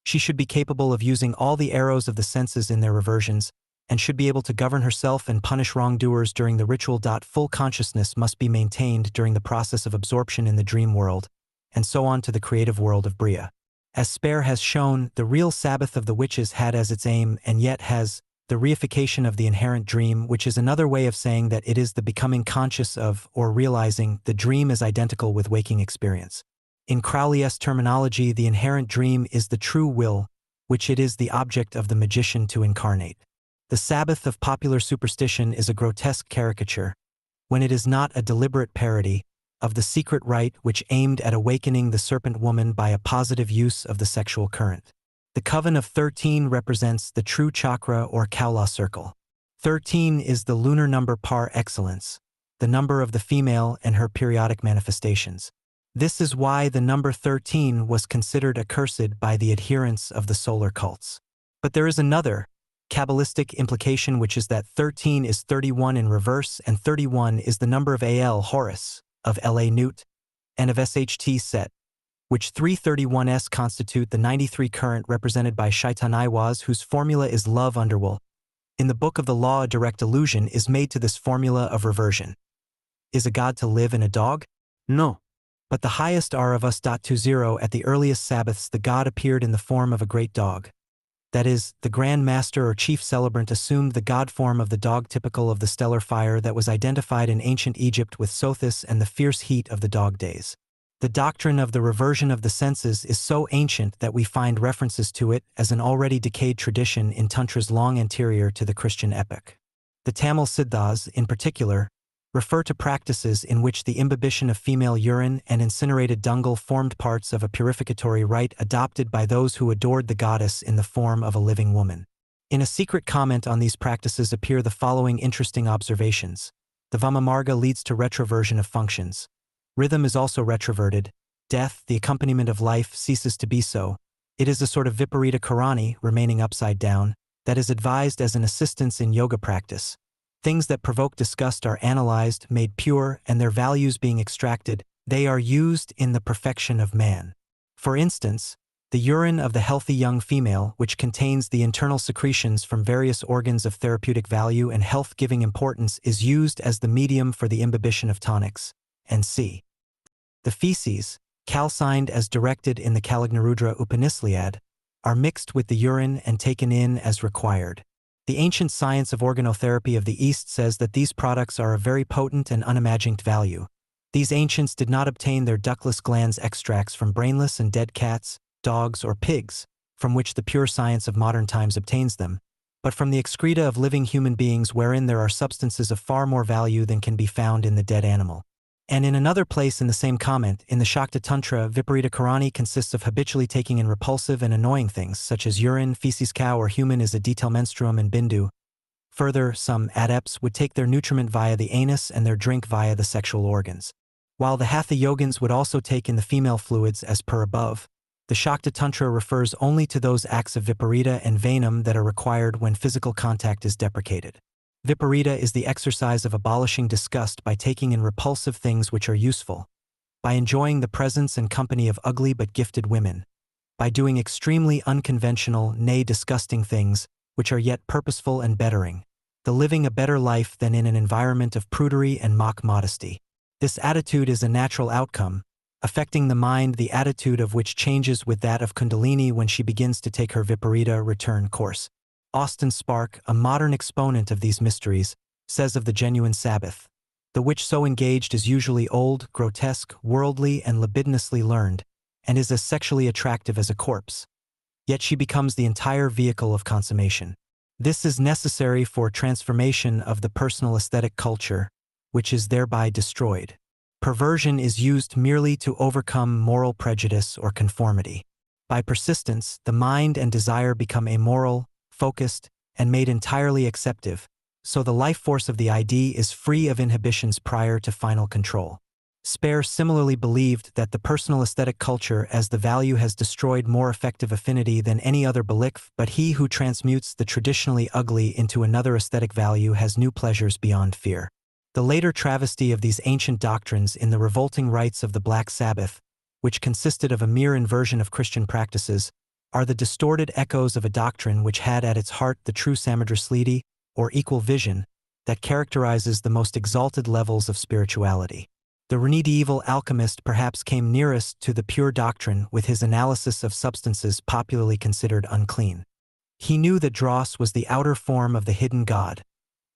She should be capable of using all the arrows of the senses in their reversions, and should be able to govern herself and punish wrongdoers during the ritual. Full consciousness must be maintained during the process of absorption in the dream world, and so on to the creative world of Bria. As Spare has shown, the real Sabbath of the witches had as its aim, and yet has, the reification of the inherent dream, which is another way of saying that it is the becoming conscious of, or realizing, the dream is identical with waking experience. In Crowley's terminology, the inherent dream is the true will, which it is the object of the magician to incarnate. The Sabbath of popular superstition is a grotesque caricature, when it is not a deliberate parody, of the secret rite which aimed at awakening the serpent woman by a positive use of the sexual current. The coven of 13 represents the true chakra or Kaula circle. 13 is the lunar number par excellence, the number of the female and her periodic manifestations. This is why the number 13 was considered accursed by the adherents of the solar cults. But there is another, Kabbalistic implication, which is that 13 is 31 in reverse and 31 is the number of Al Horus, of La Newt, and of Sht Set, which 331s constitute the 93 current represented by Shaitan Iwaz, whose formula is love underwool. In the Book of the Law, a direct allusion is made to this formula of reversion. Is a god to live in a dog? No. But the highest are of us. 20 at the earliest Sabbaths the god appeared in the form of a great dog. That is, the Grand Master or Chief Celebrant assumed the god form of the dog, typical of the stellar fire that was identified in ancient Egypt with Sothis and the fierce heat of the dog days. The doctrine of the reversion of the senses is so ancient that we find references to it as an already decayed tradition in tantras long anterior to the Christian epoch. The Tamil Siddhas, in particular, refer to practices in which the imbibition of female urine and incinerated dungal formed parts of a purificatory rite adopted by those who adored the goddess in the form of a living woman. In a secret comment on these practices appear the following interesting observations. The Vamamarga leads to retroversion of functions. Rhythm is also retroverted, death, the accompaniment of life, ceases to be so. It is a sort of viparita karani, remaining upside down, that is advised as an assistance in yoga practice. Things that provoke disgust are analyzed, made pure, and their values being extracted, they are used in the perfection of man. For instance, the urine of the healthy young female, which contains the internal secretions from various organs of therapeutic value and health-giving importance, is used as the medium for the imbibition of tonics. And c. The feces, calcined as directed in the Kalagnarudra Upanishad, are mixed with the urine and taken in as required. The ancient science of organotherapy of the East says that these products are of very potent and unimagined value. These ancients did not obtain their ductless glands extracts from brainless and dead cats, dogs, or pigs, from which the pure science of modern times obtains them, but from the excreta of living human beings, wherein there are substances of far more value than can be found in the dead animal. And in another place in the same comment, in the Shakta Tantra, Viparita Karani consists of habitually taking in repulsive and annoying things, such as urine, feces, cow, or human is a detail menstruum and bindu. Further, some adepts would take their nutriment via the anus and their drink via the sexual organs. While the Hatha Yogins would also take in the female fluids as per above, the Shakta Tantra refers only to those acts of viparita and venam that are required when physical contact is deprecated. Viparita is the exercise of abolishing disgust by taking in repulsive things which are useful, by enjoying the presence and company of ugly but gifted women, by doing extremely unconventional, nay disgusting things, which are yet purposeful and bettering, the living a better life than in an environment of prudery and mock modesty. This attitude is a natural outcome, affecting the mind, the attitude of which changes with that of Kundalini when she begins to take her Viparita return course. Austin Spark, a modern exponent of these mysteries, says of the genuine Sabbath, the witch so engaged is usually old, grotesque, worldly, and libidinously learned, and is as sexually attractive as a corpse. Yet she becomes the entire vehicle of consummation. This is necessary for transformation of the personal aesthetic culture, which is thereby destroyed. Perversion is used merely to overcome moral prejudice or conformity. By persistence, the mind and desire become amoral, focused, and made entirely acceptive, so the life force of the ID is free of inhibitions prior to final control. Spare similarly believed that the personal aesthetic culture as the value has destroyed more effective affinity than any other belief, but he who transmutes the traditionally ugly into another aesthetic value has new pleasures beyond fear. The later travesty of these ancient doctrines in the revolting rites of the Black Sabbath, which consisted of a mere inversion of Christian practices, are the distorted echoes of a doctrine which had at its heart the true Samadrisliti, or equal vision, that characterizes the most exalted levels of spirituality. The medieval alchemist perhaps came nearest to the pure doctrine with his analysis of substances popularly considered unclean. He knew that dross was the outer form of the hidden god,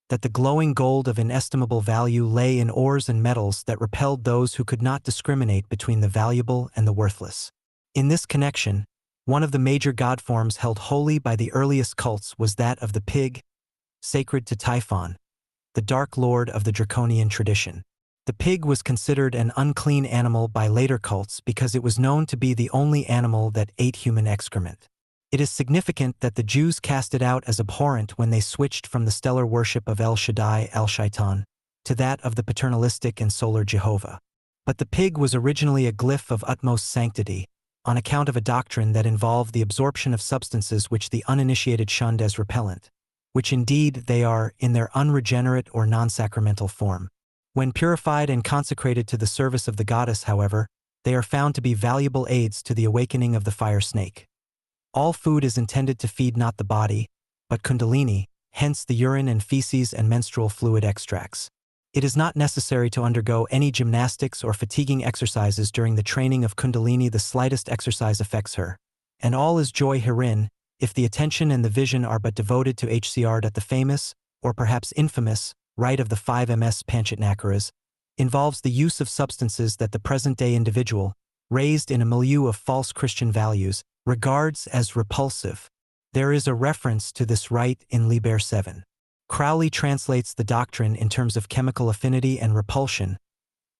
that the glowing gold of inestimable value lay in ores and metals that repelled those who could not discriminate between the valuable and the worthless. In this connection, one of the major god forms held holy by the earliest cults was that of the pig, sacred to Typhon, the dark lord of the draconian tradition. The pig was considered an unclean animal by later cults because it was known to be the only animal that ate human excrement. It is significant that the Jews cast it out as abhorrent when they switched from the stellar worship of El Shaddai, El-Shaitan, to that of the paternalistic and solar Jehovah. But the pig was originally a glyph of utmost sanctity, on account of a doctrine that involved the absorption of substances which the uninitiated shunned as repellent, which indeed they are in their unregenerate or non-sacramental form. When purified and consecrated to the service of the goddess, however, they are found to be valuable aids to the awakening of the fire snake. All food is intended to feed not the body, but Kundalini, hence the urine and feces and menstrual fluid extracts. It is not necessary to undergo any gymnastics or fatiguing exercises during the training of Kundalini. The slightest exercise affects her, and all is joy herein, if the attention and the vision are but devoted to HCR. That the famous, or perhaps infamous, rite of the 5 ms Panchitnakaras involves the use of substances that the present-day individual, raised in a milieu of false Christian values, regards as repulsive. There is a reference to this rite in Liber 7. Crowley translates the doctrine in terms of chemical affinity and repulsion,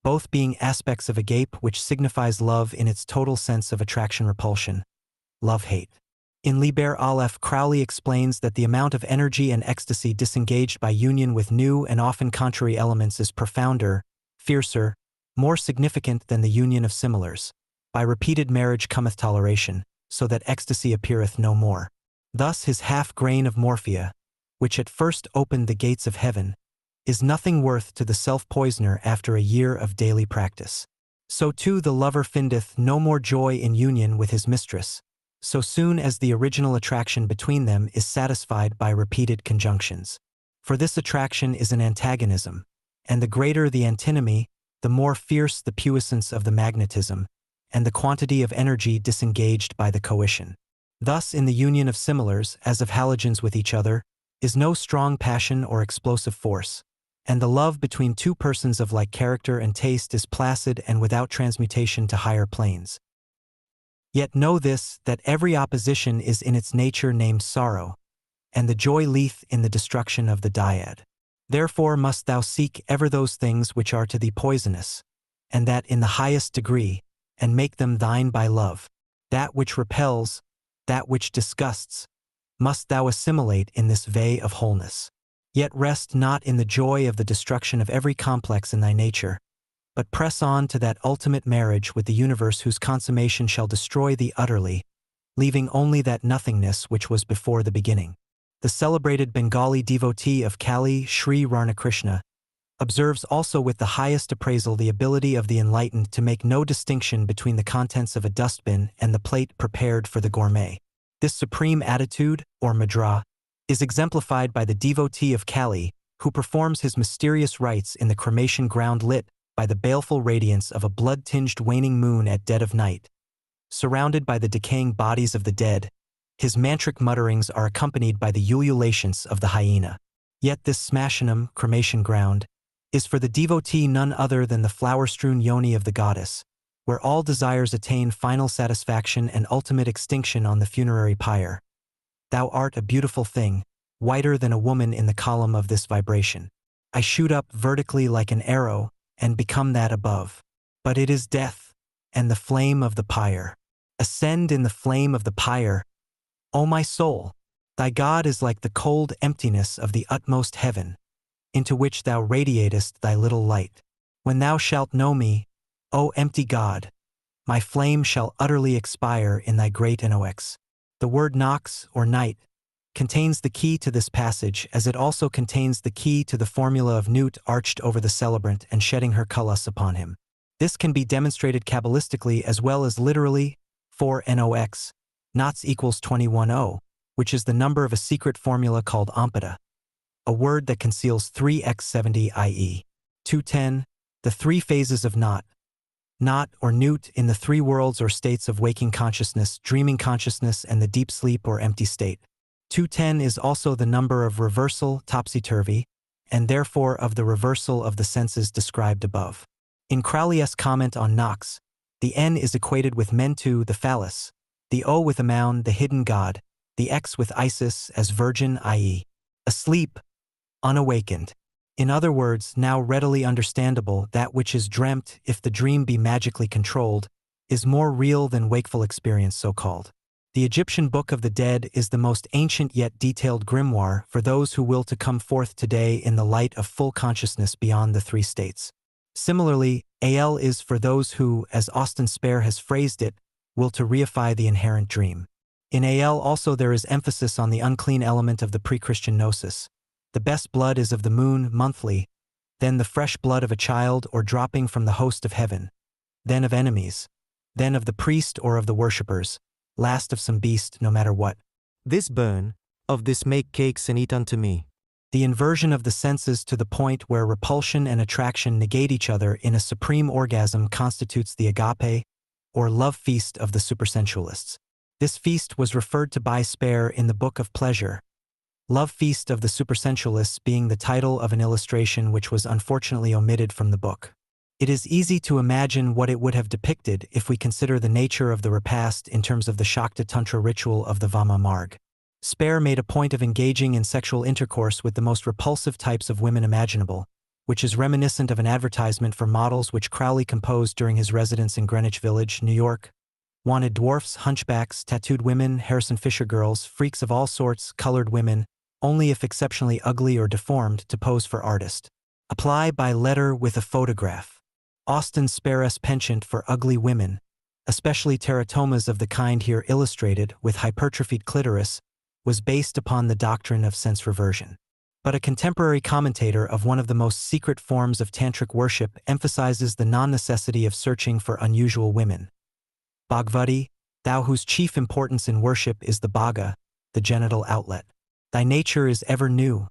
both being aspects of agape, which signifies love in its total sense of attraction-repulsion, love-hate. In Liber Aleph, Crowley explains that the amount of energy and ecstasy disengaged by union with new and often contrary elements is profounder, fiercer, more significant than the union of similars. By repeated marriage cometh toleration, so that ecstasy appeareth no more. Thus his half-grain of morphia, which at first opened the gates of heaven, is nothing worth to the self-poisoner after a year of daily practice. So too the lover findeth no more joy in union with his mistress, so soon as the original attraction between them is satisfied by repeated conjunctions. For this attraction is an antagonism, and the greater the antinomy, the more fierce the puissance of the magnetism, and the quantity of energy disengaged by the coition. Thus in the union of similars, as of halogens with each other, is no strong passion or explosive force, and the love between two persons of like character and taste is placid and without transmutation to higher planes. Yet know this, that every opposition is in its nature named sorrow, and the joy lieth in the destruction of the dyad. Therefore must thou seek ever those things which are to thee poisonous, and that in the highest degree, and make them thine by love. That which repels, that which disgusts, must thou assimilate in this vey of wholeness. Yet rest not in the joy of the destruction of every complex in thy nature, but press on to that ultimate marriage with the universe whose consummation shall destroy thee utterly, leaving only that nothingness which was before the beginning. The celebrated Bengali devotee of Kali, Sri Ramakrishna, observes also with the highest appraisal the ability of the enlightened to make no distinction between the contents of a dustbin and the plate prepared for the gourmet. This supreme attitude, or mudra, is exemplified by the devotee of Kali, who performs his mysterious rites in the cremation ground lit by the baleful radiance of a blood-tinged waning moon at dead of night. Surrounded by the decaying bodies of the dead, his mantric mutterings are accompanied by the ululations of the hyena. Yet this smashanam, cremation ground, is for the devotee none other than the flower-strewn yoni of the goddess, where all desires attain final satisfaction and ultimate extinction on the funerary pyre. Thou art a beautiful thing, whiter than a woman in the column of this vibration. I shoot up vertically like an arrow, and become that above. But it is death, and the flame of the pyre. Ascend in the flame of the pyre, O my soul! Thy God is like the cold emptiness of the utmost heaven, into which thou radiatest thy little light. When thou shalt know me, O empty God, my flame shall utterly expire in thy great Nox. The word nox, or night, contains the key to this passage, as it also contains the key to the formula of Nut arched over the celebrant and shedding her cullis upon him. This can be demonstrated Kabbalistically as well as literally, for Nox, knots equals 21 which is the number of a secret formula called Ampada, a word that conceals 3x70 i.e. 210, the three phases of Nut, or Nut in the three worlds or states of waking consciousness, dreaming consciousness, and the deep sleep or empty state. 210 is also the number of reversal, topsy-turvy, and therefore of the reversal of the senses described above. In Crowley's comment on Nox, the N is equated with Mentu, the phallus, the O with Amun, the hidden god, the X with Isis as virgin, i.e., asleep, unawakened. In other words, now readily understandable, that which is dreamt, if the dream be magically controlled, is more real than wakeful experience so-called. The Egyptian Book of the Dead is the most ancient yet detailed grimoire for those who will to come forth today in the light of full consciousness beyond the three states. Similarly, AL is for those who, as Austin Spare has phrased it, will to reify the inherent dream. In AL also there is emphasis on the unclean element of the pre-Christian gnosis. The best blood is of the moon, monthly, then the fresh blood of a child or dropping from the host of heaven, then of enemies, then of the priest or of the worshippers, last of some beast, no matter what. This burn, of this make cakes and eat unto me. The inversion of the senses to the point where repulsion and attraction negate each other in a supreme orgasm constitutes the agape, or love feast of the supersensualists. This feast was referred to by Spare in the Book of Pleasure, Love Feast of the Supersensualists being the title of an illustration which was unfortunately omitted from the book. It is easy to imagine what it would have depicted if we consider the nature of the repast in terms of the Shakta Tantra ritual of the Vama Marg. Spare made a point of engaging in sexual intercourse with the most repulsive types of women imaginable, which is reminiscent of an advertisement for models which Crowley composed during his residence in Greenwich Village, New York. Wanted dwarfs, hunchbacks, tattooed women, Harrison Fisher girls, freaks of all sorts, colored women, only if exceptionally ugly or deformed, to pose for artist. Apply by letter with a photograph. Austin Spare's penchant for ugly women, especially teratomas of the kind here illustrated with hypertrophied clitoris, was based upon the doctrine of sense reversion. But a contemporary commentator of one of the most secret forms of tantric worship emphasizes the non-necessity of searching for unusual women. Bhagavati, thou whose chief importance in worship is the bhaga, the genital outlet. Thy nature is ever new.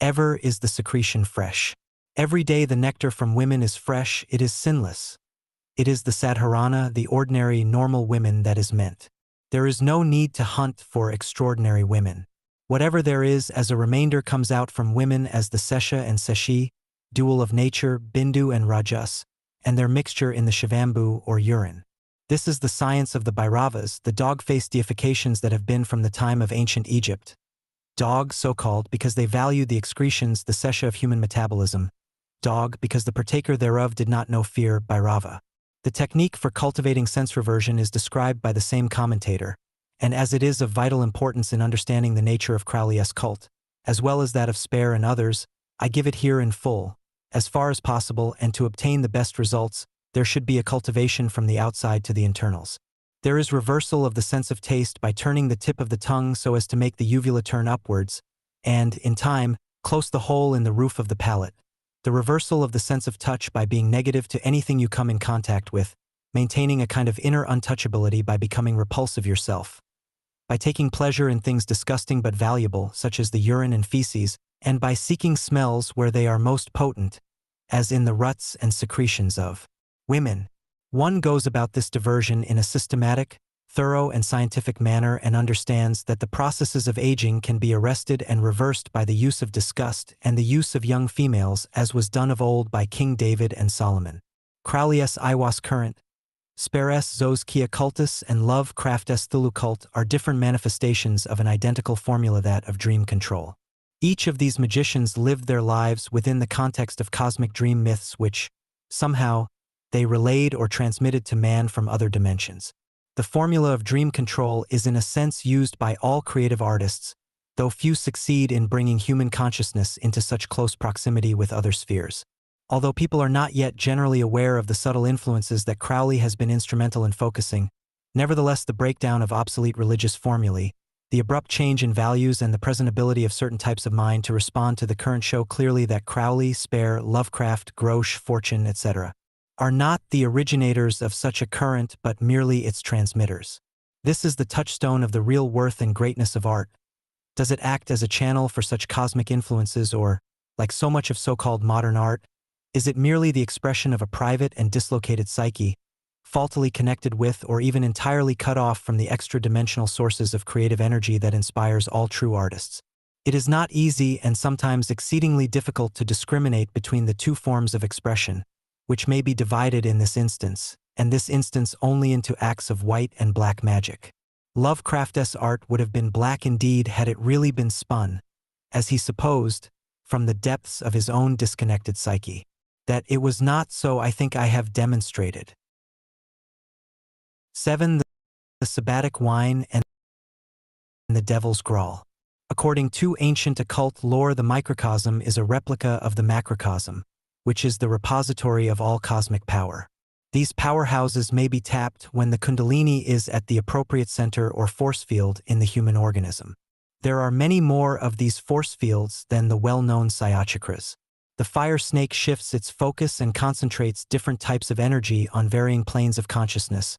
Ever is the secretion fresh. Every day the nectar from women is fresh, it is sinless. It is the sadharana, the ordinary, normal women that is meant. There is no need to hunt for extraordinary women. Whatever there is as a remainder comes out from women as the sesha and seshi, dual of nature, bindu and rajas, and their mixture in the shivambu or urine. This is the science of the Bhairavas, the dog-faced deifications that have been from the time of ancient Egypt. Dog, so-called, because they valued the excretions, the sesha of human metabolism. Dog, because the partaker thereof did not know fear, Bhairava. The technique for cultivating sense reversion is described by the same commentator, and as it is of vital importance in understanding the nature of Crowley's cult, as well as that of Spare and others, I give it here in full. As far as possible and to obtain the best results, there should be a cultivation from the outside to the internals. There is reversal of the sense of taste by turning the tip of the tongue so as to make the uvula turn upwards, and, in time, close the hole in the roof of the palate. The reversal of the sense of touch by being negative to anything you come in contact with, maintaining a kind of inner untouchability by becoming repulsive yourself. By taking pleasure in things disgusting but valuable, such as the urine and feces, and by seeking smells where they are most potent, as in the ruts and secretions of women. One goes about this diversion in a systematic, thorough and scientific manner and understands that the processes of aging can be arrested and reversed by the use of disgust and the use of young females as was done of old by King David and Solomon. Crowley's Iwas current, Spares Zos Kia cultus and Love Craftes Thulu cult are different manifestations of an identical formula, that of dream control. Each of these magicians lived their lives within the context of cosmic dream myths which, somehow, they relayed or transmitted to man from other dimensions. The formula of dream control is in a sense used by all creative artists, though few succeed in bringing human consciousness into such close proximity with other spheres. Although people are not yet generally aware of the subtle influences that Crowley has been instrumental in focusing, nevertheless the breakdown of obsolete religious formulae, the abrupt change in values and the presentability of certain types of mind to respond to the current show clearly that Crowley, Spare, Lovecraft, Grosh, Fortune, etc. are not the originators of such a current but merely its transmitters. This is the touchstone of the real worth and greatness of art. Does it act as a channel for such cosmic influences or, like so much of so-called modern art, is it merely the expression of a private and dislocated psyche, faultily connected with or even entirely cut off from the extra-dimensional sources of creative energy that inspires all true artists? It is not easy and sometimes exceedingly difficult to discriminate between the two forms of expression, which may be divided in this instance, and this instance only into acts of white and black magic. Lovecraft's art would have been black indeed had it really been spun, as he supposed, from the depths of his own disconnected psyche. That it was not so I think I have demonstrated. 7. The sabbatic wine and the devil's grawl. According to ancient occult lore, the microcosm is a replica of the macrocosm, which is the repository of all cosmic power. These powerhouses may be tapped when the kundalini is at the appropriate center or force field in the human organism. There are many more of these force fields than the well-known Sayachakras. The fire snake shifts its focus and concentrates different types of energy on varying planes of consciousness,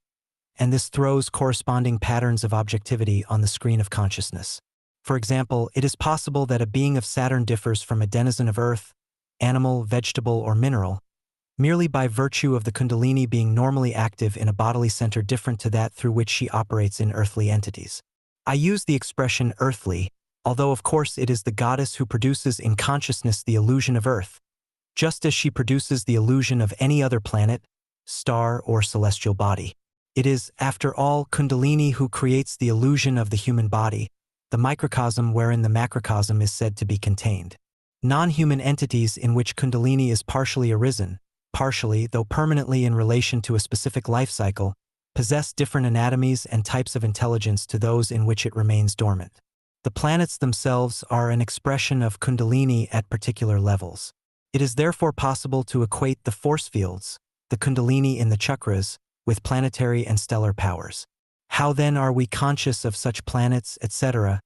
and this throws corresponding patterns of objectivity on the screen of consciousness. For example, it is possible that a being of Saturn differs from a denizen of Earth, animal, vegetable, or mineral, merely by virtue of the kundalini being normally active in a bodily center different to that through which she operates in earthly entities. I use the expression earthly, although of course it is the goddess who produces in consciousness the illusion of Earth, just as she produces the illusion of any other planet, star, or celestial body. It is, after all, Kundalini who creates the illusion of the human body, the microcosm wherein the macrocosm is said to be contained. Non-human entities in which Kundalini is partially arisen, partially, though permanently in relation to a specific life cycle, possess different anatomies and types of intelligence to those in which it remains dormant. The planets themselves are an expression of Kundalini at particular levels. It is therefore possible to equate the force fields, the Kundalini in the chakras, with planetary and stellar powers. How then are we conscious of such planets, etc.,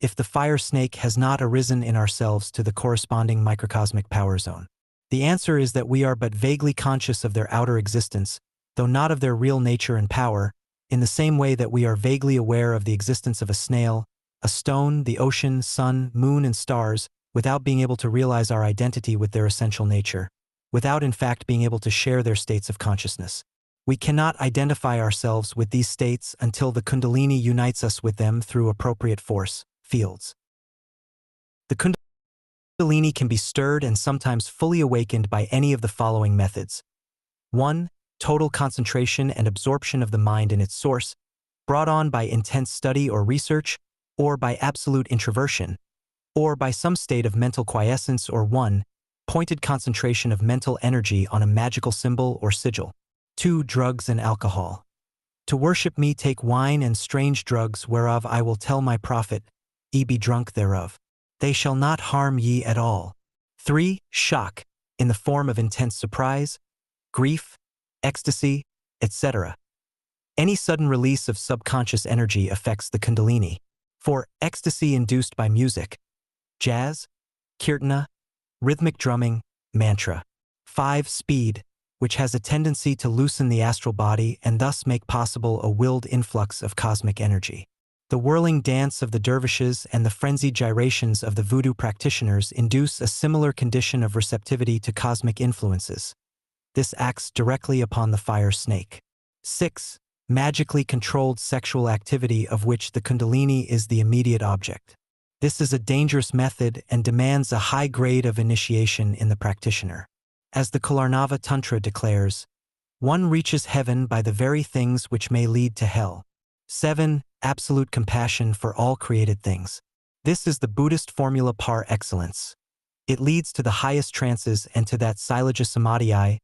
if the fire snake has not arisen in ourselves to the corresponding microcosmic power zone? The answer is that we are but vaguely conscious of their outer existence, though not of their real nature and power, in the same way that we are vaguely aware of the existence of a snail, a stone, the ocean, sun, moon, and stars, without being able to realize our identity with their essential nature, without in fact being able to share their states of consciousness. We cannot identify ourselves with these states until the Kundalini unites us with them through appropriate force fields. The Kundalini can be stirred and sometimes fully awakened by any of the following methods. 1. Total concentration and absorption of the mind in its source, brought on by intense study or research, or by absolute introversion, or by some state of mental quiescence, or 1. Pointed concentration of mental energy on a magical symbol or sigil. 2. Drugs and alcohol. To worship me take wine and strange drugs whereof I will tell my prophet, ye be drunk thereof. They shall not harm ye at all. 3. Shock, in the form of intense surprise, grief, ecstasy, etc. Any sudden release of subconscious energy affects the Kundalini. 4. Ecstasy induced by music, jazz, kirtana, rhythmic drumming, mantra. 5. Speed, which has a tendency to loosen the astral body and thus make possible a willed influx of cosmic energy. The whirling dance of the dervishes and the frenzied gyrations of the voodoo practitioners induce a similar condition of receptivity to cosmic influences. This acts directly upon the fire snake. 6. Magically controlled sexual activity of which the Kundalini is the immediate object. This is a dangerous method and demands a high grade of initiation in the practitioner. As the Kularnava Tantra declares, one reaches heaven by the very things which may lead to hell. 7. Absolute compassion for all created things. This is the Buddhist formula par excellence. It leads to the highest trances and to that Silaja Samadhi,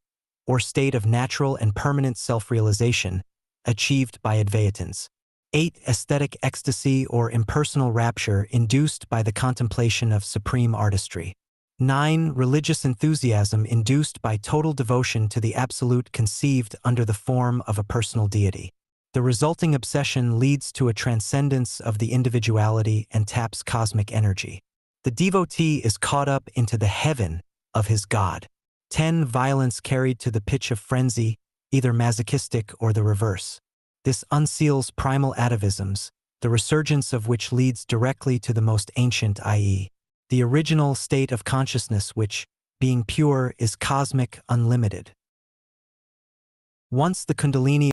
or state of natural and permanent self-realization, achieved by Advaitins. 8. Aesthetic ecstasy or impersonal rapture induced by the contemplation of supreme artistry. 9. Religious enthusiasm induced by total devotion to the Absolute conceived under the form of a personal deity. The resulting obsession leads to a transcendence of the individuality and taps cosmic energy. The devotee is caught up into the heaven of his God. 10. Violence carried to the pitch of frenzy, either masochistic or the reverse. This unseals primal atavisms, the resurgence of which leads directly to the most ancient, i.e., the original state of consciousness which, being pure, is cosmic, unlimited. Once the Kundalini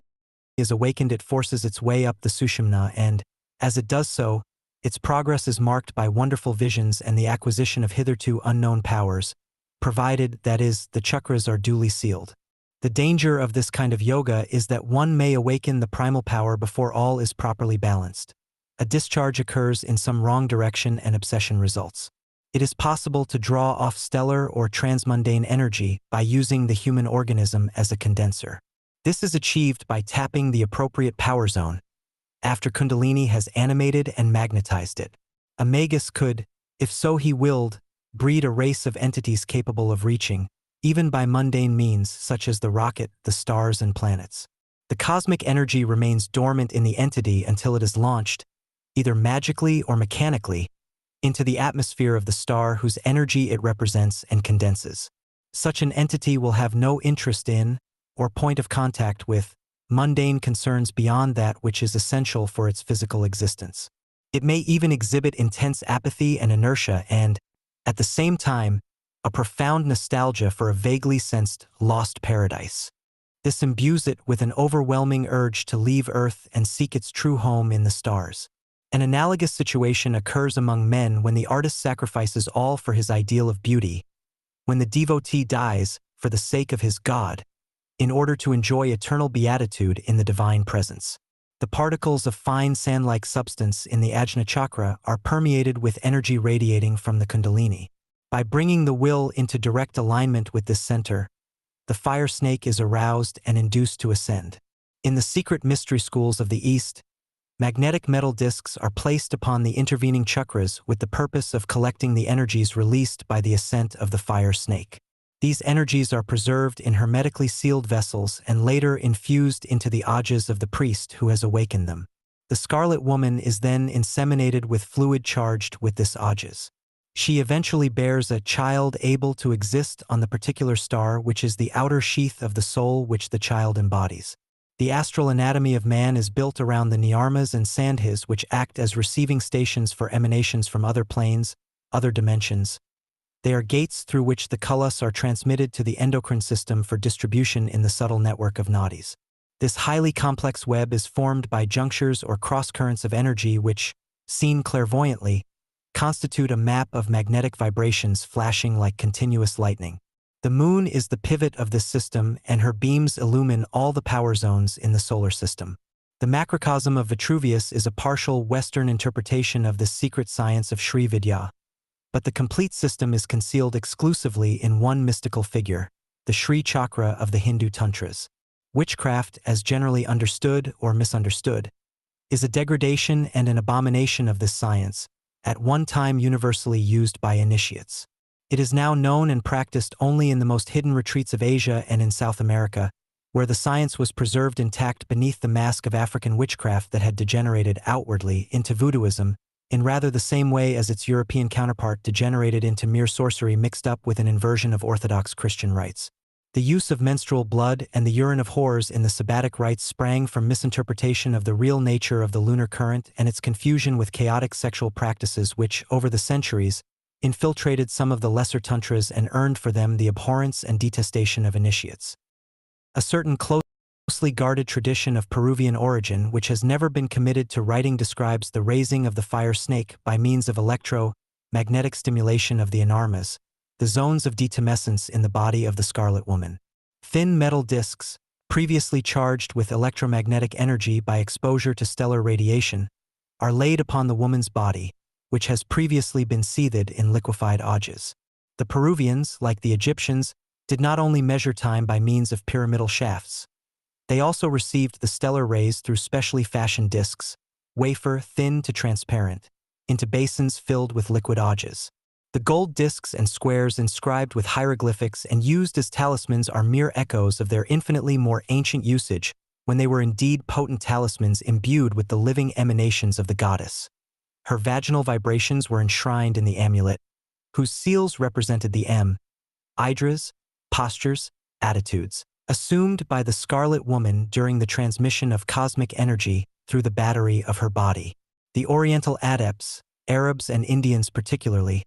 is awakened, it forces its way up the Sushumna and, as it does so, its progress is marked by wonderful visions and the acquisition of hitherto unknown powers, provided, that is, the chakras are duly sealed. The danger of this kind of yoga is that one may awaken the primal power before all is properly balanced. A discharge occurs in some wrong direction and obsession results. It is possible to draw off stellar or transmundane energy by using the human organism as a condenser. This is achieved by tapping the appropriate power zone, after Kundalini has animated and magnetized it. A magus could, if so he willed, breed a race of entities capable of reaching, even by mundane means such as the rocket, the stars, and planets. The cosmic energy remains dormant in the entity until it is launched, either magically or mechanically, into the atmosphere of the star whose energy it represents and condenses. Such an entity will have no interest in, or point of contact with, mundane concerns beyond that which is essential for its physical existence. It may even exhibit intense apathy and inertia and, at the same time, a profound nostalgia for a vaguely sensed lost paradise. This imbues it with an overwhelming urge to leave Earth and seek its true home in the stars. An analogous situation occurs among men when the artist sacrifices all for his ideal of beauty, when the devotee dies for the sake of his God, in order to enjoy eternal beatitude in the divine presence. The particles of fine sand-like substance in the Ajna chakra are permeated with energy radiating from the Kundalini. By bringing the will into direct alignment with this center, the fire snake is aroused and induced to ascend. In the secret mystery schools of the East, magnetic metal discs are placed upon the intervening chakras with the purpose of collecting the energies released by the ascent of the fire snake. These energies are preserved in hermetically sealed vessels and later infused into the ajas of the priest who has awakened them. The Scarlet Woman is then inseminated with fluid charged with this ajas. She eventually bears a child able to exist on the particular star which is the outer sheath of the soul which the child embodies. The astral anatomy of man is built around the niyarmas and sandhis which act as receiving stations for emanations from other planes, other dimensions. They are gates through which the kalas are transmitted to the endocrine system for distribution in the subtle network of nadis. This highly complex web is formed by junctures or cross-currents of energy which, seen clairvoyantly, constitute a map of magnetic vibrations flashing like continuous lightning. The moon is the pivot of this system and her beams illumine all the power zones in the solar system. The macrocosm of Vitruvius is a partial Western interpretation of this secret science of Sri Vidya. But the complete system is concealed exclusively in one mystical figure, the Sri Chakra of the Hindu Tantras. Witchcraft, as generally understood or misunderstood, is a degradation and an abomination of this science, at one time universally used by initiates. It is now known and practiced only in the most hidden retreats of Asia and in South America, where the science was preserved intact beneath the mask of African witchcraft that had degenerated outwardly into voodooism, in rather the same way as its European counterpart degenerated into mere sorcery mixed up with an inversion of Orthodox Christian rites. The use of menstrual blood and the urine of whores in the sabbatic rites sprang from misinterpretation of the real nature of the lunar current and its confusion with chaotic sexual practices which, over the centuries, infiltrated some of the lesser tantras and earned for them the abhorrence and detestation of initiates. A certain closely guarded tradition of Peruvian origin which has never been committed to writing describes the raising of the fire snake by means of electro-magnetic stimulation of the anarmas, the zones of detumescence in the body of the Scarlet Woman. Thin metal discs, previously charged with electromagnetic energy by exposure to stellar radiation, are laid upon the woman's body, which has previously been seethed in liquefied ajas. The Peruvians, like the Egyptians, did not only measure time by means of pyramidal shafts. They also received the stellar rays through specially fashioned discs, wafer thin to transparent, into basins filled with liquid ajas. The gold discs and squares inscribed with hieroglyphics and used as talismans are mere echoes of their infinitely more ancient usage when they were indeed potent talismans imbued with the living emanations of the goddess. Her vaginal vibrations were enshrined in the amulet, whose seals represented the idras, postures, attitudes, assumed by the Scarlet Woman during the transmission of cosmic energy through the battery of her body. The Oriental adepts, Arabs and Indians particularly,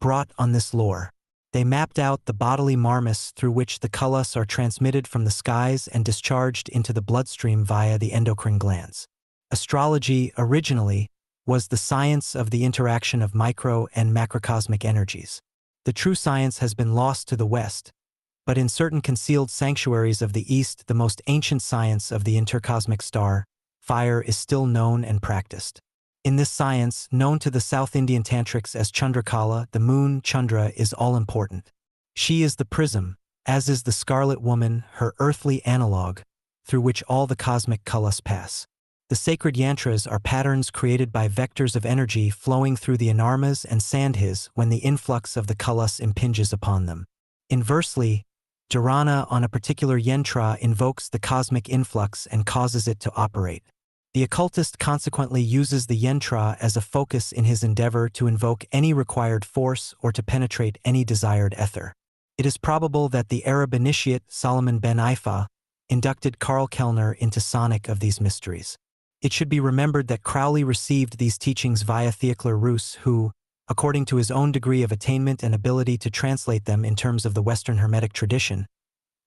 brought on this lore. They mapped out the bodily marmas through which the kalas are transmitted from the skies and discharged into the bloodstream via the endocrine glands. Astrology, originally, was the science of the interaction of micro and macrocosmic energies. The true science has been lost to the West, but in certain concealed sanctuaries of the East, the most ancient science of the intercosmic star, fire, is still known and practiced. In this science, known to the South Indian tantrics as Chandrakala, the moon, Chandra, is all-important. She is the prism, as is the Scarlet Woman, her earthly analog, through which all the cosmic kalas pass. The sacred yantras are patterns created by vectors of energy flowing through the anarmas and sandhis when the influx of the kalas impinges upon them. Inversely, dharana on a particular yantra invokes the cosmic influx and causes it to operate. The occultist consequently uses the yantra as a focus in his endeavor to invoke any required force or to penetrate any desired ether. It is probable that the Arab initiate Solomon ben Ifa inducted Karl Kellner into sonic of these mysteries. It should be remembered that Crowley received these teachings via Theocler Roos, who, according to his own degree of attainment and ability to translate them in terms of the Western Hermetic tradition,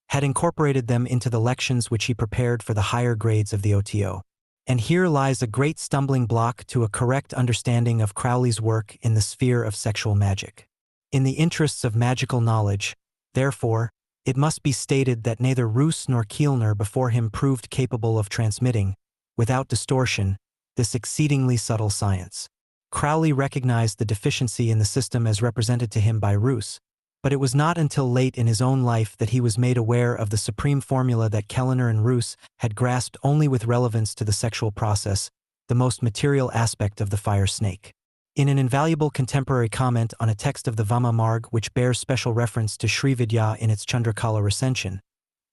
had incorporated them into the lections which he prepared for the higher grades of the OTO. And here lies a great stumbling block to a correct understanding of Crowley's work in the sphere of sexual magic. In the interests of magical knowledge, therefore, it must be stated that neither Roos nor Kellner before him proved capable of transmitting, without distortion, this exceedingly subtle science. Crowley recognized the deficiency in the system as represented to him by Roos, but it was not until late in his own life that he was made aware of the supreme formula that Kellner and Roos had grasped only with relevance to the sexual process, the most material aspect of the fire snake. In an invaluable contemporary comment on a text of the Vama Marg which bears special reference to Sri Vidya in its Chandrakala recension,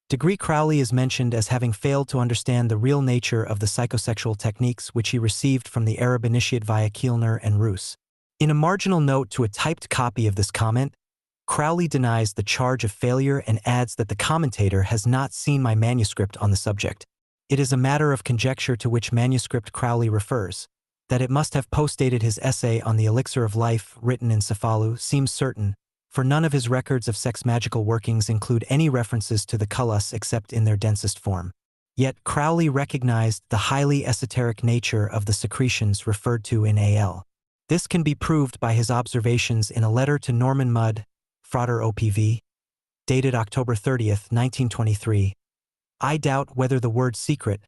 Degree Crowley is mentioned as having failed to understand the real nature of the psychosexual techniques which he received from the Arab initiate via Kielner and Roos. In a marginal note to a typed copy of this comment, Crowley denies the charge of failure and adds that the commentator has not seen my manuscript on the subject. It is a matter of conjecture to which manuscript Crowley refers. That it must have postdated his essay on the elixir of life written in Cefalu seems certain, for none of his records of sex magical workings include any references to the Kalas except in their densest form. Yet Crowley recognized the highly esoteric nature of the secretions referred to in AL. This can be proved by his observations in a letter to Norman Mudd, Frater OPV, dated October 30, 1923. I doubt whether the word secret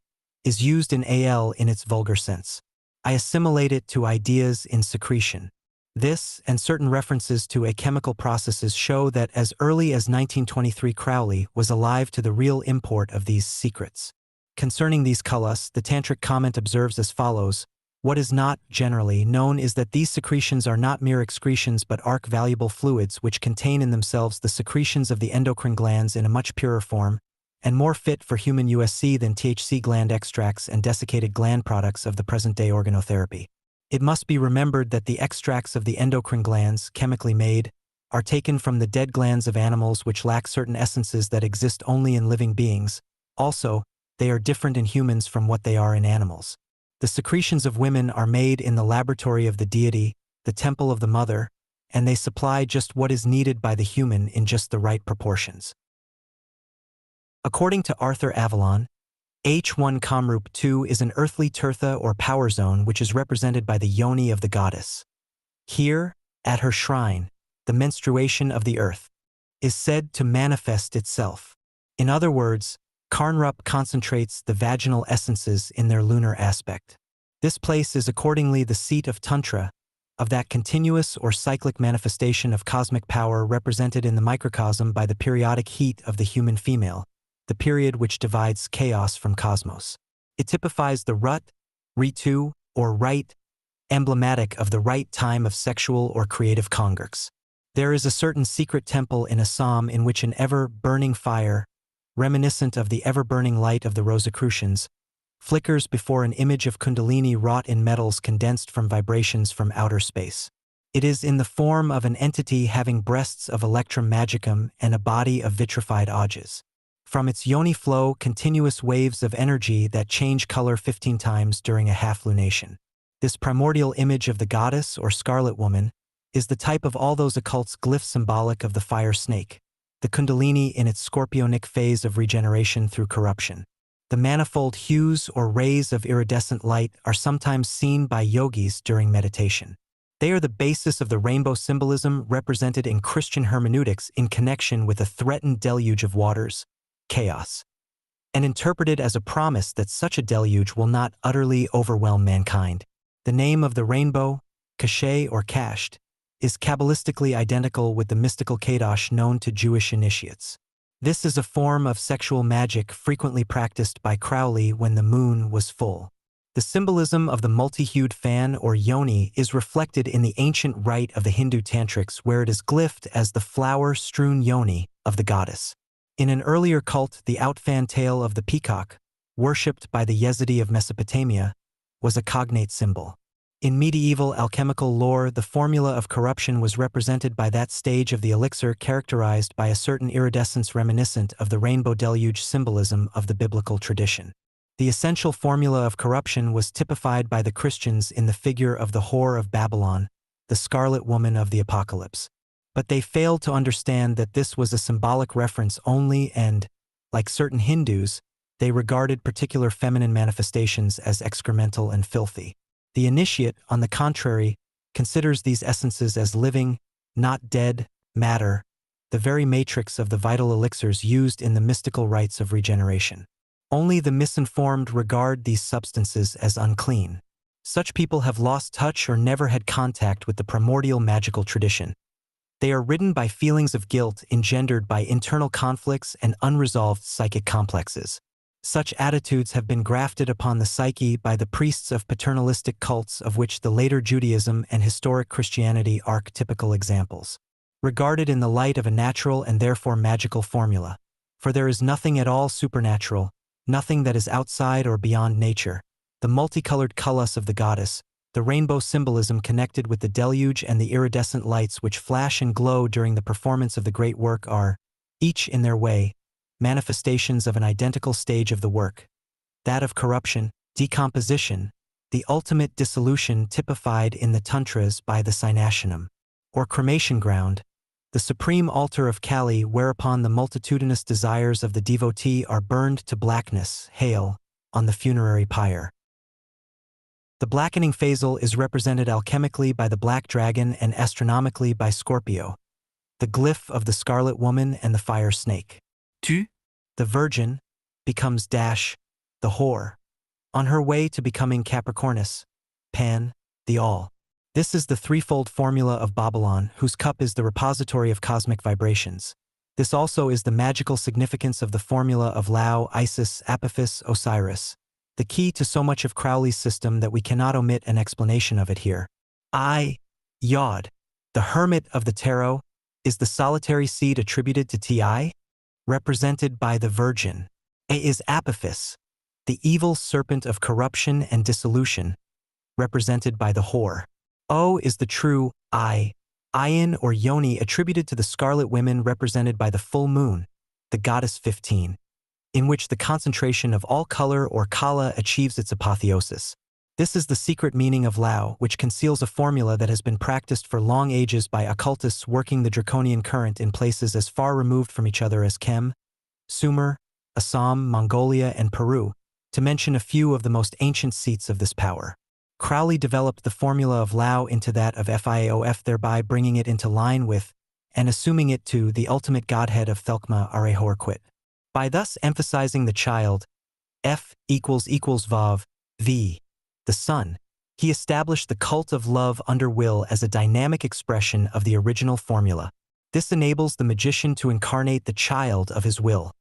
is used in AL in its vulgar sense. I assimilate it to ideas in secretion. This, and certain references to chemical processes show that as early as 1923 Crowley was alive to the real import of these secrets. Concerning these kalas, the Tantric comment observes as follows: what is not generally known is that these secretions are not mere excretions but arc-valuable fluids which contain in themselves the secretions of the endocrine glands in a much purer form, and more fit for human USC than THC gland extracts and desiccated gland products of the present-day organotherapy. It must be remembered that the extracts of the endocrine glands, chemically made, are taken from the dead glands of animals which lack certain essences that exist only in living beings. Also, they are different in humans from what they are in animals. The secretions of women are made in the laboratory of the deity, the temple of the mother, and they supply just what is needed by the human in just the right proportions. According to Arthur Avalon, H1 Kamrup 2 is an earthly tirtha or power zone which is represented by the yoni of the goddess. Here, at her shrine, the menstruation of the earth is said to manifest itself. In other words, Karnrup concentrates the vaginal essences in their lunar aspect. This place is accordingly the seat of Tantra, of that continuous or cyclic manifestation of cosmic power represented in the microcosm by the periodic heat of the human female, the period which divides chaos from cosmos. It typifies the rut, ritu, or rite, emblematic of the right time of sexual or creative congress. There is a certain secret temple in Assam in which an ever-burning fire, reminiscent of the ever-burning light of the Rosicrucians, flickers before an image of Kundalini wrought in metals condensed from vibrations from outer space. It is in the form of an entity having breasts of electrum magicum and a body of vitrified ajas. From its yoni flow continuous waves of energy that change color 15 times during a half-lunation. This primordial image of the goddess or scarlet woman is the type of all those occults glyphs symbolic of the fire snake, the kundalini in its scorpionic phase of regeneration through corruption. The manifold hues or rays of iridescent light are sometimes seen by yogis during meditation. They are the basis of the rainbow symbolism represented in Christian hermeneutics in connection with a threatened deluge of waters, chaos, and interpreted as a promise that such a deluge will not utterly overwhelm mankind. The name of the rainbow, Kashay or Kasht, is Kabbalistically identical with the mystical Kadosh known to Jewish initiates. This is a form of sexual magic frequently practiced by Crowley when the moon was full. The symbolism of the multi-hued fan or yoni is reflected in the ancient rite of the Hindu tantrics where it is glyphed as the flower-strewn yoni of the goddess. In an earlier cult, the outfan tail of the peacock, worshipped by the Yezidi of Mesopotamia, was a cognate symbol. In medieval alchemical lore, the formula of corruption was represented by that stage of the elixir characterized by a certain iridescence reminiscent of the rainbow deluge symbolism of the biblical tradition. The essential formula of corruption was typified by the Christians in the figure of the whore of Babylon, the scarlet woman of the Apocalypse. But they failed to understand that this was a symbolic reference only and, like certain Hindus, they regarded particular feminine manifestations as excremental and filthy. The initiate, on the contrary, considers these essences as living, not dead, matter, the very matrix of the vital elixirs used in the mystical rites of regeneration. Only the misinformed regard these substances as unclean. Such people have lost touch or never had contact with the primordial magical tradition. They are ridden by feelings of guilt engendered by internal conflicts and unresolved psychic complexes. Such attitudes have been grafted upon the psyche by the priests of paternalistic cults of which the later Judaism and historic Christianity are typical examples. Regarded in the light of a natural and therefore magical formula. For there is nothing at all supernatural, nothing that is outside or beyond nature. The multicolored culus of the goddess, the rainbow symbolism connected with the deluge and the iridescent lights which flash and glow during the performance of the great work are, each in their way, manifestations of an identical stage of the work, that of corruption, decomposition, the ultimate dissolution typified in the tantras by the synashionum, or cremation ground, the supreme altar of Kali whereupon the multitudinous desires of the devotee are burned to blackness, hail, on the funerary pyre. The blackening phasal is represented alchemically by the black dragon and astronomically by Scorpio, the glyph of the scarlet woman and the fire snake. The virgin becomes the whore, on her way to becoming Capricornus, Pan, the all. This is the threefold formula of Babylon, whose cup is the repository of cosmic vibrations. This also is the magical significance of the formula of Lao, Isis, Apophis, Osiris, the key to so much of Crowley's system that we cannot omit an explanation of it here. Yod, the hermit of the tarot, is the solitary seed attributed to Ti, represented by the Virgin. A is Apophis, the evil serpent of corruption and dissolution, represented by the whore. O is the true Ayin or Yoni attributed to the scarlet women represented by the full moon, the goddess 15, in which the concentration of all color or kala achieves its apotheosis. This is the secret meaning of Lao, which conceals a formula that has been practiced for long ages by occultists working the draconian current in places as far removed from each other as Kem, Sumer, Assam, Mongolia, and Peru, to mention a few of the most ancient seats of this power. Crowley developed the formula of Lao into that of FIAOF, thereby bringing it into line with, and assuming it to, the ultimate godhead of Thelkma Arehorquit. By thus emphasizing the child, F equals Vav, V, the son, he established the cult of love under will as a dynamic expression of the original formula. This enables the magician to incarnate the child of his will.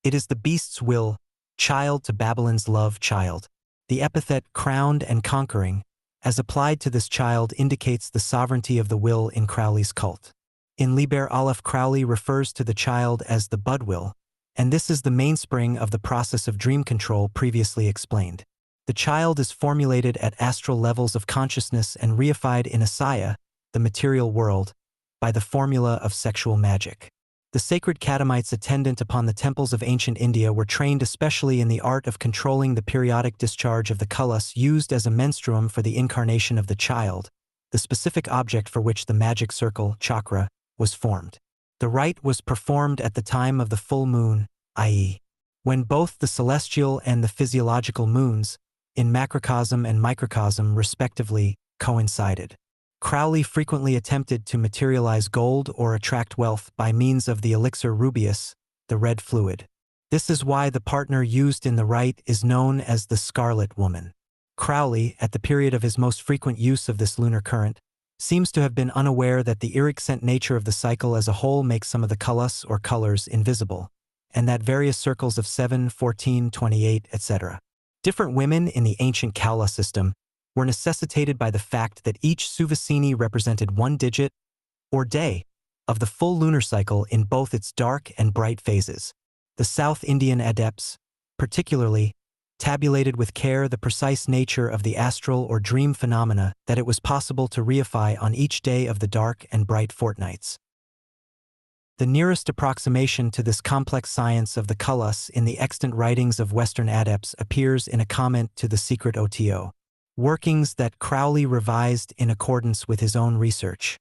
It is the beast's will, child to Babylon's love child. The epithet crowned and conquering, as applied to this child, indicates the sovereignty of the will in Crowley's cult. In Liber Aleph, Crowley refers to the child as the bud will, and this is the mainspring of the process of dream control previously explained. The child is formulated at astral levels of consciousness and reified in EVA-IA, the material world, by the formula of sexual magic. The sacred catamites attendant upon the temples of ancient India were trained especially in the art of controlling the periodic discharge of the culus used as a menstruum for the incarnation of the child, the specific object for which the magic circle, chakra, was formed. The rite was performed at the time of the full moon, i.e., when both the celestial and the physiological moons, in macrocosm and microcosm respectively, coincided. Crowley frequently attempted to materialize gold or attract wealth by means of the elixir rubeus, the red fluid. This is why the partner used in the rite is known as the Scarlet Woman. Crowley, at the period of his most frequent use of this lunar current, seems to have been unaware that the iridescent nature of the cycle as a whole makes some of the culus or colors invisible, and that various circles of 7, 14, 28, etc. Different women in the ancient Kaula system were necessitated by the fact that each Suvasini represented one digit, or day, of the full lunar cycle in both its dark and bright phases. The South Indian adepts, particularly, tabulated with care the precise nature of the astral or dream phenomena that it was possible to reify on each day of the dark and bright fortnights. The nearest approximation to this complex science of the culus in the extant writings of Western adepts appears in a comment to the Secret OTO, workings that Crowley revised in accordance with his own research.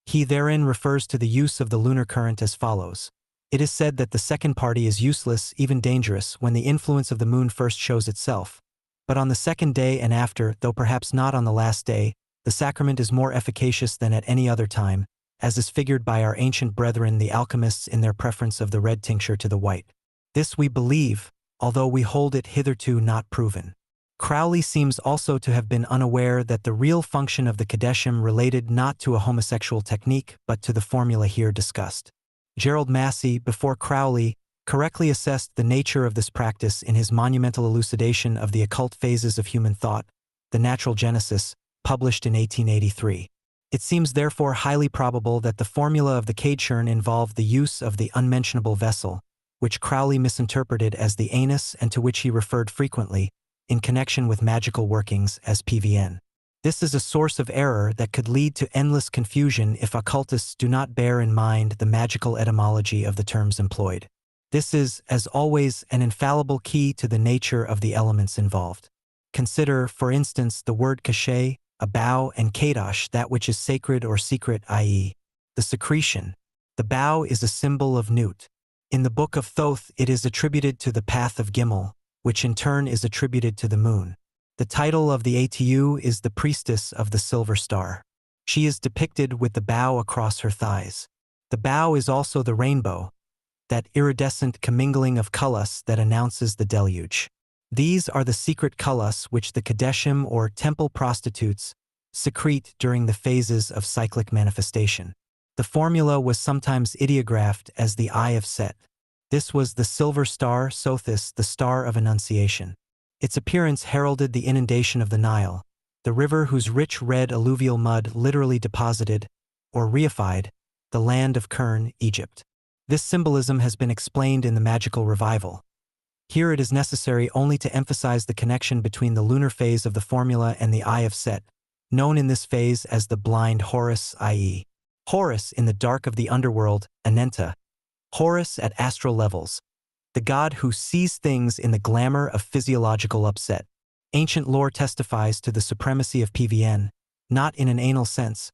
He therein refers to the use of the lunar current as follows. It is said that the second party is useless, even dangerous, when the influence of the moon first shows itself. But on the second day and after, though perhaps not on the last day, the sacrament is more efficacious than at any other time, as is figured by our ancient brethren the alchemists in their preference of the red tincture to the white. This we believe, although we hold it hitherto not proven. Crowley seems also to have been unaware that the real function of the Kadeshim related not to a homosexual technique but to the formula here discussed. Gerald Massey, before Crowley, correctly assessed the nature of this practice in his monumental elucidation of the occult phases of human thought, The Natural Genesis, published in 1883. It seems therefore highly probable that the formula of the Cade-churn involved the use of the unmentionable vessel, which Crowley misinterpreted as the anus and to which he referred frequently, in connection with magical workings, as PVN. This is a source of error that could lead to endless confusion if occultists do not bear in mind the magical etymology of the terms employed. This is, as always, an infallible key to the nature of the elements involved. Consider, for instance, the word cachet, a bow, and kadosh, that which is sacred or secret, i.e., the secretion. The bow is a symbol of Nut. In the Book of Thoth, it is attributed to the path of Gimel, which in turn is attributed to the moon. The title of the ATU is the Priestess of the Silver Star. She is depicted with the bow across her thighs. The bow is also the rainbow, that iridescent commingling of colors that announces the deluge. These are the secret colors which the Kadeshim or temple prostitutes secrete during the phases of cyclic manifestation. The formula was sometimes ideographed as the Eye of Set. This was the silver star, Sothis, the star of Annunciation. Its appearance heralded the inundation of the Nile, the river whose rich red alluvial mud literally deposited, or reified, the land of Kern, Egypt. This symbolism has been explained in the Magical Revival. Here it is necessary only to emphasize the connection between the lunar phase of the formula and the Eye of Set, known in this phase as the blind Horus, i.e., Horus in the dark of the underworld, Anenta, Horus at astral levels, the god who sees things in the glamour of physiological upset. Ancient lore testifies to the supremacy of PVN, not in an anal sense,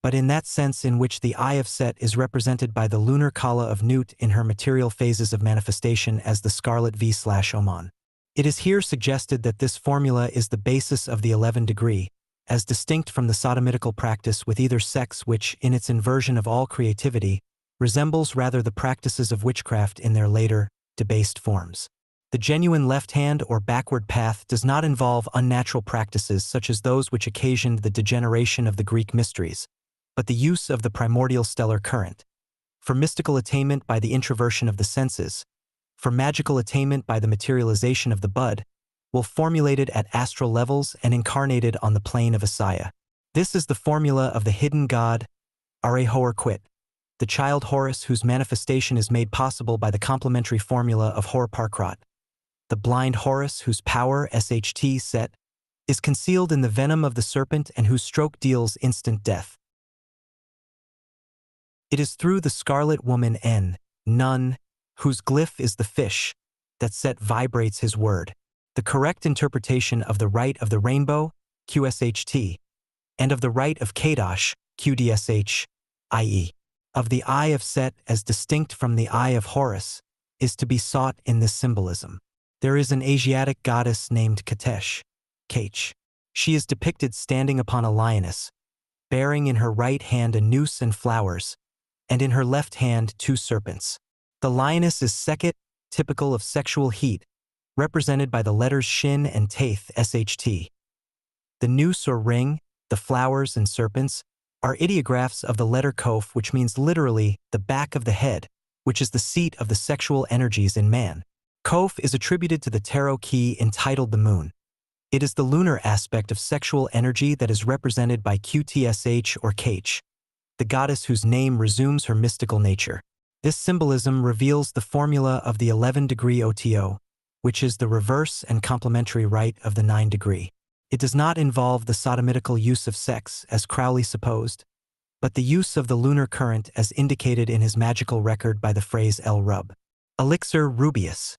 but in that sense in which the Eye of Set is represented by the lunar kala of Nut in her material phases of manifestation as the scarlet V/Oman. It is here suggested that this formula is the basis of the 11 degree, as distinct from the sodomitical practice with either sex which, in its inversion of all creativity, resembles rather the practices of witchcraft in their later, debased forms. The genuine left-hand or backward path does not involve unnatural practices such as those which occasioned the degeneration of the Greek mysteries, but the use of the primordial stellar current, for mystical attainment by the introversion of the senses, for magical attainment by the materialization of the bud, will formulated at astral levels and incarnated on the plane of EVA-IA. This is the formula of the hidden god, Are-Hor-Quit, the child Horus whose manifestation is made possible by the complementary formula of Hor-Parkrat, the blind Horus whose power, SHT set, is concealed in the venom of the serpent and whose stroke deals instant death. It is through the scarlet woman Nun, whose glyph is the fish, that Set vibrates his word. The correct interpretation of the rite of the rainbow, QSHT, and of the rite of Kadosh, QDSH, i.e., of the Eye of Set as distinct from the Eye of Horus, is to be sought in this symbolism. There is an Asiatic goddess named Katesh, Kach. She is depicted standing upon a lioness, bearing in her right hand a noose and flowers, and in her left hand 2 serpents. The lioness is Sekhet, typical of sexual heat, represented by the letters Shin and Taith, SHT. The noose or ring, the flowers and serpents, are ideographs of the letter Kof, which means literally the back of the head, which is the seat of the sexual energies in man. Kof is attributed to the tarot key entitled the Moon. It is the lunar aspect of sexual energy that is represented by QTSH or Kach, the goddess whose name resumes her mystical nature. This symbolism reveals the formula of the 11 degree OTO, which is the reverse and complementary rite of the 9 degree. It does not involve the sodomitical use of sex, as Crowley supposed, but the use of the lunar current as indicated in his magical record by the phrase El Rub. Elixir Rubius.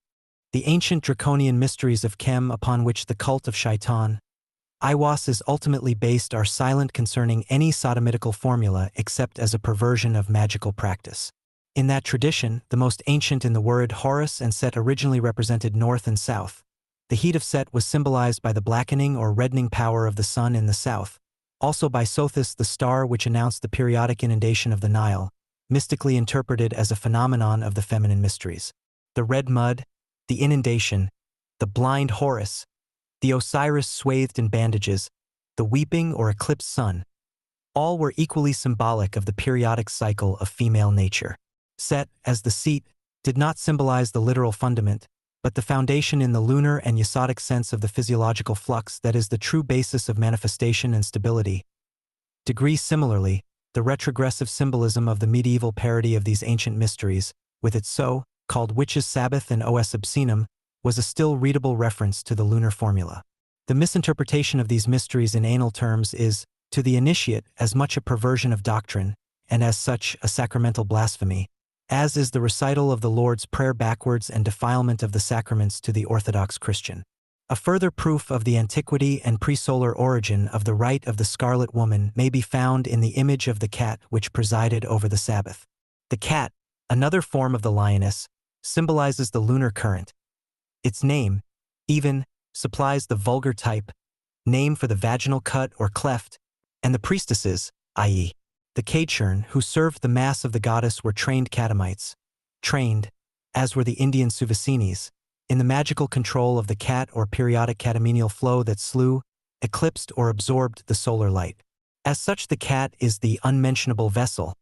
The ancient draconian mysteries of Chem upon which the cult of Shaitan, Iwas is ultimately based are silent concerning any sodomitical formula except as a perversion of magical practice. In that tradition, the most ancient in the word Horus and Set originally represented north and south. The heat of Set was symbolized by the blackening or reddening power of the sun in the south, also by Sothis, the star which announced the periodic inundation of the Nile, mystically interpreted as a phenomenon of the feminine mysteries. The red mud, the inundation, the blind Horus, the Osiris swathed in bandages, the weeping or eclipsed sun, all were equally symbolic of the periodic cycle of female nature. Set, as the seat, did not symbolize the literal fundament, but the foundation in the lunar and yasodic sense of the physiological flux that is the true basis of manifestation and stability. Degree similarly, the retrogressive symbolism of the medieval parody of these ancient mysteries, with its so-called Witches' Sabbath and Os Obscenum, was a still readable reference to the lunar formula. The misinterpretation of these mysteries in anal terms is, to the initiate, as much a perversion of doctrine, and as such a sacramental blasphemy, as is the recital of the Lord's Prayer backwards and defilement of the sacraments to the Orthodox Christian. A further proof of the antiquity and pre-solar origin of the rite of the Scarlet Woman may be found in the image of the cat which presided over the Sabbath. The cat, another form of the lioness, symbolizes the lunar current. Its name, even, supplies the vulgar type, name for the vaginal cut or cleft, and the priestesses, i.e., the Kachern, who served the mass of the goddess were trained catamites, trained, as were the Indian Suvasinis, in the magical control of the cat or periodic catamenial flow that slew, eclipsed or absorbed the solar light. As such, the cat is the unmentionable vessel,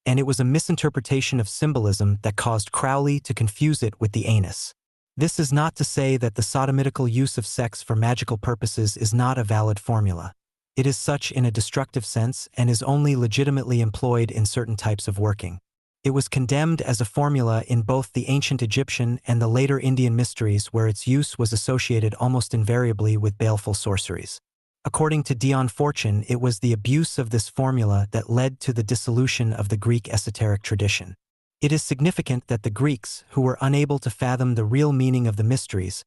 and it was a misinterpretation of symbolism that caused Crowley to confuse it with the anus. This is not to say that the sodomitical use of sex for magical purposes is not a valid formula. It is such in a destructive sense and is only legitimately employed in certain types of working. It was condemned as a formula in both the ancient Egyptian and the later Indian mysteries where its use was associated almost invariably with baleful sorceries. According to Dion Fortune, it was the abuse of this formula that led to the dissolution of the Greek esoteric tradition. It is significant that the Greeks, who were unable to fathom the real meaning of the mysteries,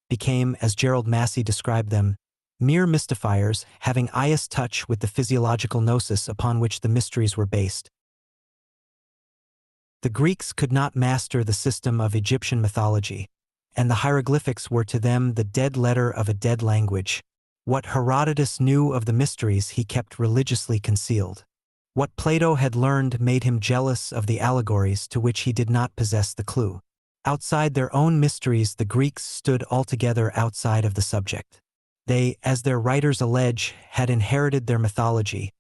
became, as Gerald Massey described them, mere mystifiers having eyes touch with the physiological gnosis upon which the mysteries were based. The Greeks could not master the system of Egyptian mythology, and the hieroglyphics were to them the dead letter of a dead language. What Herodotus knew of the mysteries he kept religiously concealed. What Plato had learned made him jealous of the allegories to which he did not possess the clue. Outside their own mysteries, the Greeks stood altogether outside of the subject. They, as their writers allege, had inherited their mythology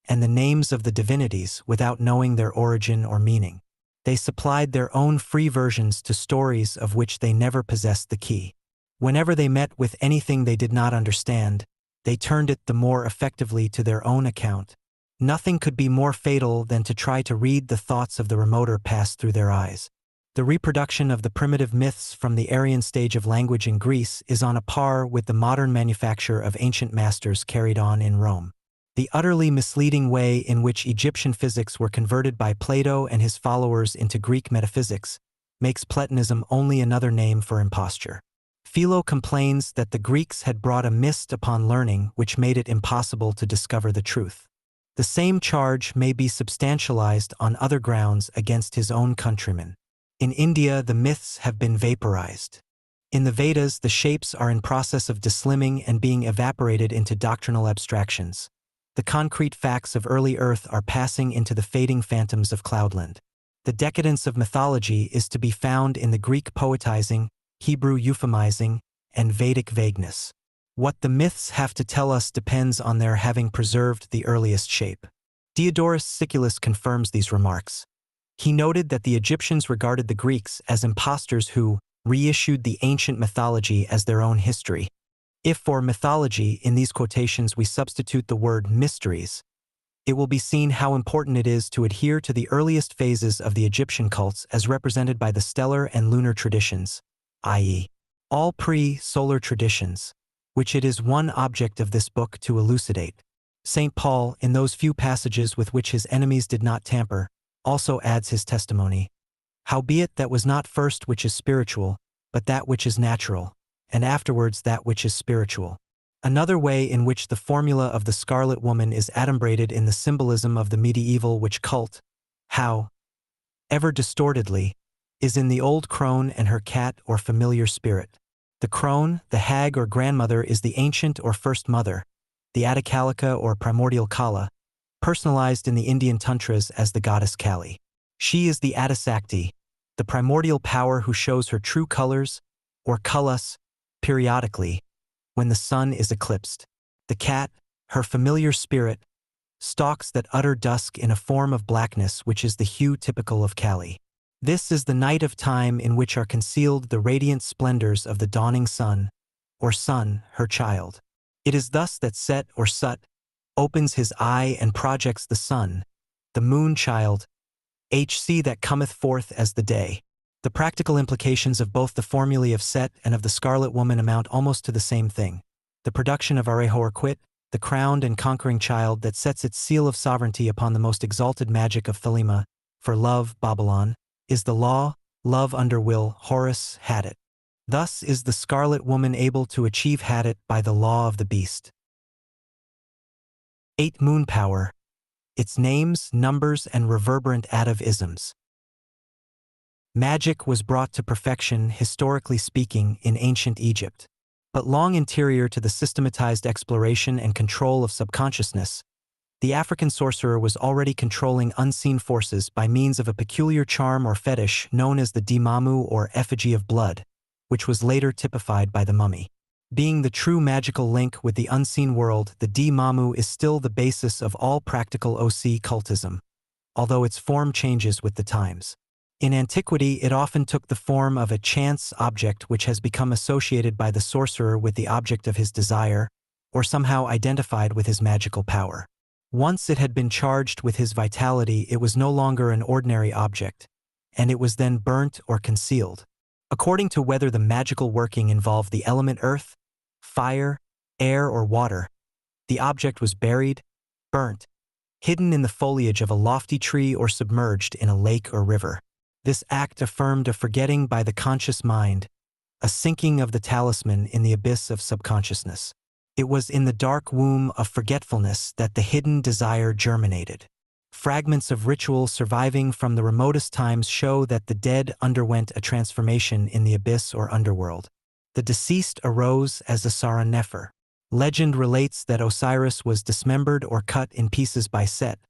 and the names of the divinities without knowing their origin or meaning. They supplied their own free versions to stories of which they never possessed the key. Whenever they met with anything they did not understand, they turned it the more effectively to their own account. Nothing could be more fatal than to try to read the thoughts of the remoter pass through their eyes. The reproduction of the primitive myths from the Aryan stage of language in Greece is on a par with the modern manufacture of ancient masters carried on in Rome. The utterly misleading way in which Egyptian physics were converted by Plato and his followers into Greek metaphysics makes Platonism only another name for imposture. Philo complains that the Greeks had brought a mist upon learning which made it impossible to discover the truth. The same charge may be substantialized on other grounds against his own countrymen. In India, the myths have been vaporized. In the Vedas, the shapes are in process of disliming and being evaporated into doctrinal abstractions. The concrete facts of early Earth are passing into the fading phantoms of cloudland. The decadence of mythology is to be found in the Greek poetizing, Hebrew euphemizing, and Vedic vagueness. What the myths have to tell us depends on their having preserved the earliest shape. Diodorus Siculus confirms these remarks. He noted that the Egyptians regarded the Greeks as impostors who reissued the ancient mythology as their own history. If for mythology in these quotations we substitute the word mysteries, it will be seen how important it is to adhere to the earliest phases of the Egyptian cults as represented by the stellar and lunar traditions, i.e., all pre-solar traditions, which it is one object of this book to elucidate. St. Paul, in those few passages with which his enemies did not tamper, also adds his testimony. Howbeit that was not first which is spiritual, but that which is natural, and afterwards that which is spiritual. Another way in which the formula of the Scarlet Woman is adumbrated in the symbolism of the medieval witch cult, how, ever distortedly, is in the old crone and her cat or familiar spirit. The crone, the hag or grandmother, is the ancient or first mother, the Adhikalika or primordial Kala, personalized in the Indian tantras as the goddess Kali. She is the Adisakti, the primordial power who shows her true colors, or kalas, periodically, when the sun is eclipsed. The cat, her familiar spirit, stalks that utter dusk in a form of blackness which is the hue typical of Kali. This is the night of time in which are concealed the radiant splendors of the dawning sun, or sun, her child. It is thus that Set or Sut opens his eye and projects the sun, the moon child, HC that cometh forth as the day. The practical implications of both the formulae of Set and of the Scarlet Woman amount almost to the same thing. The production of Arehorquit, the crowned and conquering child that sets its seal of sovereignty upon the most exalted magic of Thelema, for love, Babylon, is the law, love under will, Horus, had it. Thus is the Scarlet Woman able to achieve had it by the law of the beast. 8. Moon power. Its names, numbers, and reverberant atavisms. Magic was brought to perfection, historically speaking, in ancient Egypt. But long interior to the systematized exploration and control of subconsciousness, the African sorcerer was already controlling unseen forces by means of a peculiar charm or fetish known as the dimamu or effigy of blood, which was later typified by the mummy. Being the true magical link with the unseen world, the dimamu is still the basis of all practical OC cultism, although its form changes with the times. In antiquity, it often took the form of a chance object which has become associated by the sorcerer with the object of his desire, or somehow identified with his magical power. Once it had been charged with his vitality, it was no longer an ordinary object, and it was then burnt or concealed. According to whether the magical working involved the element earth, fire, air, or water, the object was buried, burnt, hidden in the foliage of a lofty tree, or submerged in a lake or river. This act affirmed a forgetting by the conscious mind, a sinking of the talisman in the abyss of subconsciousness. It was in the dark womb of forgetfulness that the hidden desire germinated. Fragments of ritual surviving from the remotest times show that the dead underwent a transformation in the abyss or underworld. The deceased arose as a Sarah-Nefer. Legend relates that Osiris was dismembered or cut in pieces by Set,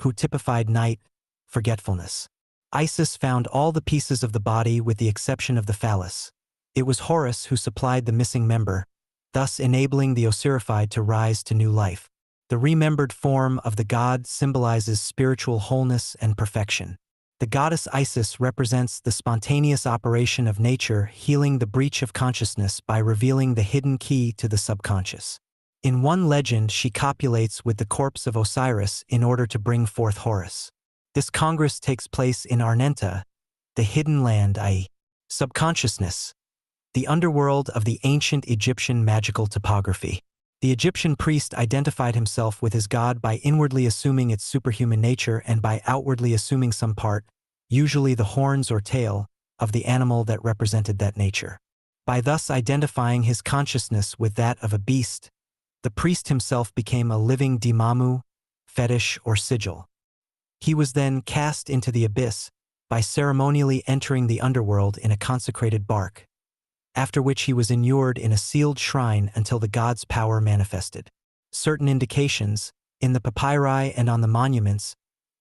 who typified night, forgetfulness. Isis found all the pieces of the body with the exception of the phallus. It was Horus who supplied the missing member, thus enabling the Osirified to rise to new life. The remembered form of the god symbolizes spiritual wholeness and perfection. The goddess Isis represents the spontaneous operation of nature healing the breach of consciousness by revealing the hidden key to the subconscious. In one legend, she copulates with the corpse of Osiris in order to bring forth Horus. This congress takes place in Arnenta, the hidden land, i.e., subconsciousness, the underworld of the ancient Egyptian magical topography. The Egyptian priest identified himself with his god by inwardly assuming its superhuman nature and by outwardly assuming some part, usually the horns or tail, of the animal that represented that nature. By thus identifying his consciousness with that of a beast, the priest himself became a living dimamu, fetish, or sigil. He was then cast into the abyss by ceremonially entering the underworld in a consecrated bark, after which he was immured in a sealed shrine until the god's power manifested. Certain indications, in the papyri and on the monuments,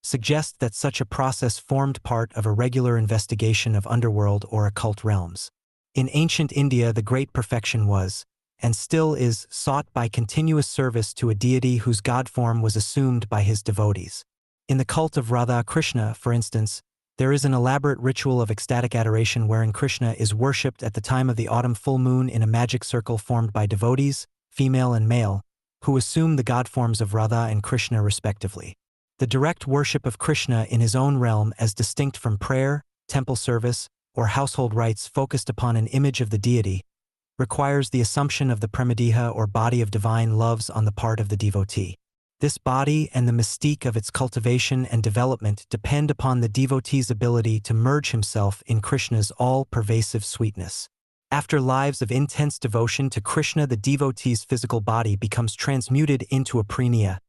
suggest that such a process formed part of a regular investigation of underworld or occult realms. In ancient India, the great perfection was, and still is, sought by continuous service to a deity whose god form was assumed by his devotees. In the cult of Radha Krishna, for instance, there is an elaborate ritual of ecstatic adoration wherein Krishna is worshipped at the time of the autumn full moon in a magic circle formed by devotees, female and male, who assume the god forms of Radha and Krishna respectively. The direct worship of Krishna in his own realm as distinct from prayer, temple service, or household rites focused upon an image of the deity, requires the assumption of the pramadeha or body of divine loves on the part of the devotee. This body and the mystique of its cultivation and development depend upon the devotee's ability to merge himself in Krishna's all-pervasive sweetness. After lives of intense devotion to Krishna, the devotee's physical body becomes transmuted into a praniya,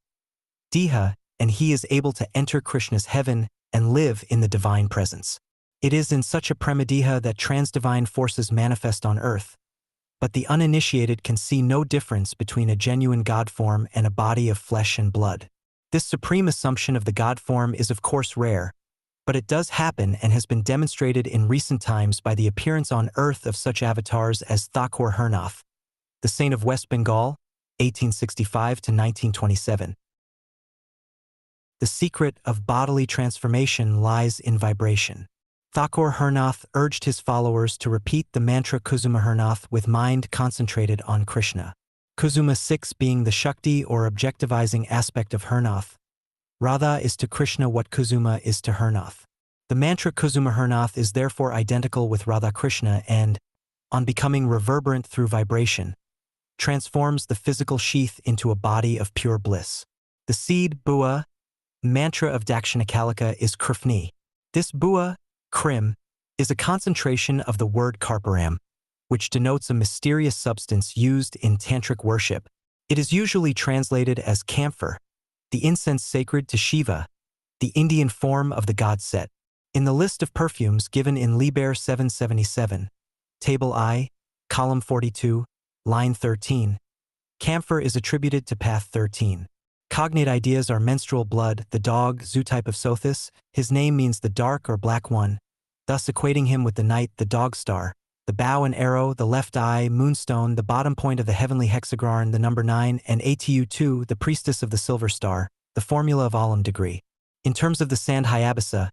deha, and he is able to enter Krishna's heaven and live in the divine presence. It is in such a pramadeha that transdivine forces manifest on earth, but the uninitiated can see no difference between a genuine God form and a body of flesh and blood. This supreme assumption of the God form is of course rare, but it does happen and has been demonstrated in recent times by the appearance on earth of such avatars as Thakur Hernath, the saint of West Bengal, 1865 to 1927. The secret of bodily transformation lies in vibration. Thakur Hernath urged his followers to repeat the mantra Kusuma Hernath with mind concentrated on Krishna. Kusuma 6 being the Shakti or objectivizing aspect of Hernath. Radha is to Krishna what Kusuma is to Hernath. The mantra Kusuma Hernath is therefore identical with Radha Krishna and, on becoming reverberant through vibration, transforms the physical sheath into a body of pure bliss. The seed, Bua, mantra of Dakshinakalika is Krifni. This Bua, Krim, is a concentration of the word Karparam, which denotes a mysterious substance used in tantric worship. It is usually translated as camphor, the incense sacred to Shiva, the Indian form of the god Set. In the list of perfumes given in Liber 777, Table I, Column 42, Line 13, camphor is attributed to path 13. Cognate ideas are menstrual blood, the dog, zootype of Sothis. His name means the dark or black one, thus equating him with the night, the dog star, the bow and arrow, the left eye, moonstone, the bottom point of the heavenly hexagram, the number 9, and Atu2, the priestess of the silver star, the formula of Alam degree. In terms of the sand Hyabasa,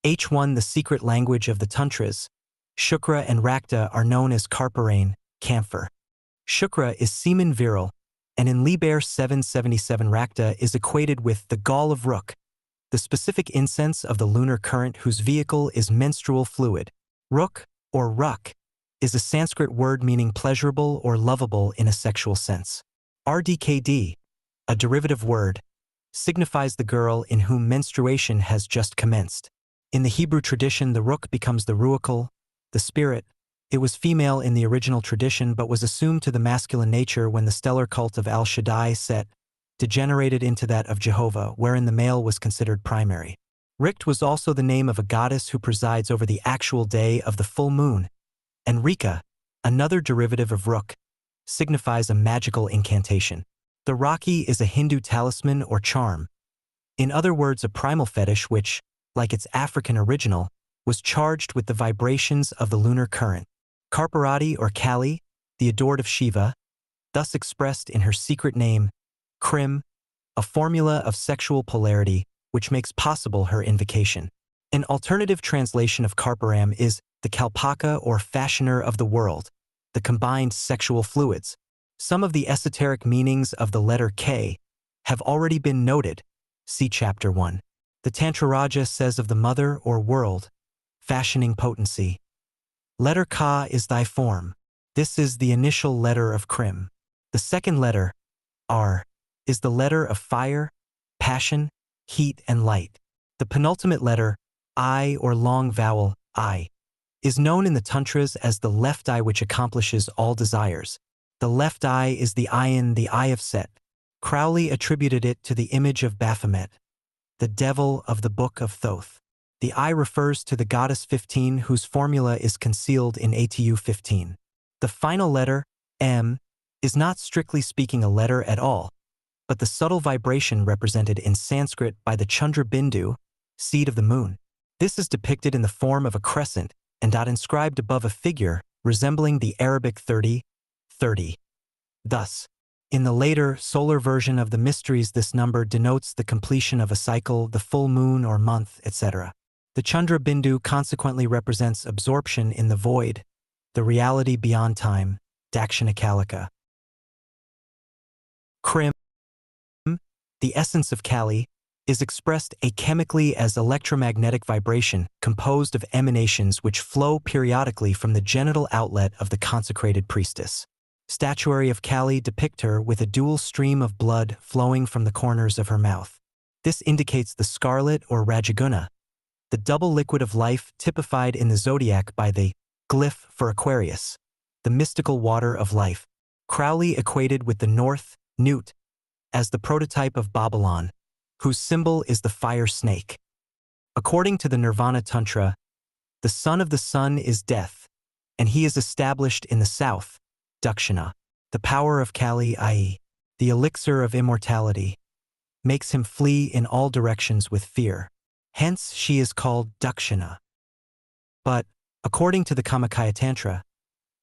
H1, the secret language of the Tantras, Shukra and Rakta are known as Karparane, camphor. Shukra is semen virile, and in Liber 777 Rakta is equated with the gall of Rook, the specific incense of the lunar current whose vehicle is menstrual fluid. Rook, or Ruk, is a Sanskrit word meaning pleasurable or lovable in a sexual sense. Rdkd, a derivative word, signifies the girl in whom menstruation has just commenced. In the Hebrew tradition, the Ruk becomes the Ruachal, the spirit. It was female in the original tradition but was assumed to the masculine nature when the stellar cult of Al Shaddai Set degenerated into that of Jehovah, wherein the male was considered primary. Rikt was also the name of a goddess who presides over the actual day of the full moon, and Rika, another derivative of Ruk, signifies a magical incantation. The Raki is a Hindu talisman or charm. In other words, a primal fetish which, like its African original, was charged with the vibrations of the lunar current. Karparati or Kali, the adored of Shiva, thus expressed in her secret name, Krim, a formula of sexual polarity which makes possible her invocation. An alternative translation of Karparam is the Kalpaka or fashioner of the world, the combined sexual fluids. Some of the esoteric meanings of the letter K have already been noted. See Chapter 1. The Tantra Raja says of the mother or world, fashioning potency. Letter Ka is thy form. This is the initial letter of Krim. The second letter, R, is the letter of fire, passion, heat, and light. The penultimate letter, I or long vowel, I, is known in the Tantras as the left eye which accomplishes all desires. The left eye is the Ayin, the eye of Set. Crowley attributed it to the image of Baphomet, the devil of the Book of Thoth. The eye refers to the goddess 15 whose formula is concealed in Atu 15. The final letter, M, is not strictly speaking a letter at all, but the subtle vibration represented in Sanskrit by the Chandra Bindu, seed of the moon. This is depicted in the form of a crescent and inscribed above a figure resembling the Arabic 30, 30. Thus, in the later, solar version of the mysteries, this number denotes the completion of a cycle, the full moon or month, etc. The Chandra Bindu consequently represents absorption in the void, the reality beyond time, Dakshinakalika. Krim, the essence of Kali, is expressed achemically as electromagnetic vibration composed of emanations which flow periodically from the genital outlet of the consecrated priestess. Statuary of Kali depict her with a dual stream of blood flowing from the corners of her mouth. This indicates the scarlet or Rajaguna, the double liquid of life typified in the zodiac by the glyph for Aquarius, the mystical water of life. Crowley equated with the North, Newt, as the prototype of Babylon, whose symbol is the fire snake. According to the Nirvana Tantra, the son of the sun is death, and he is established in the south, Dakshina. The power of Kali, i.e., the elixir of immortality, makes him flee in all directions with fear. Hence, she is called Dakshina. But, according to the Kamakaya Tantra,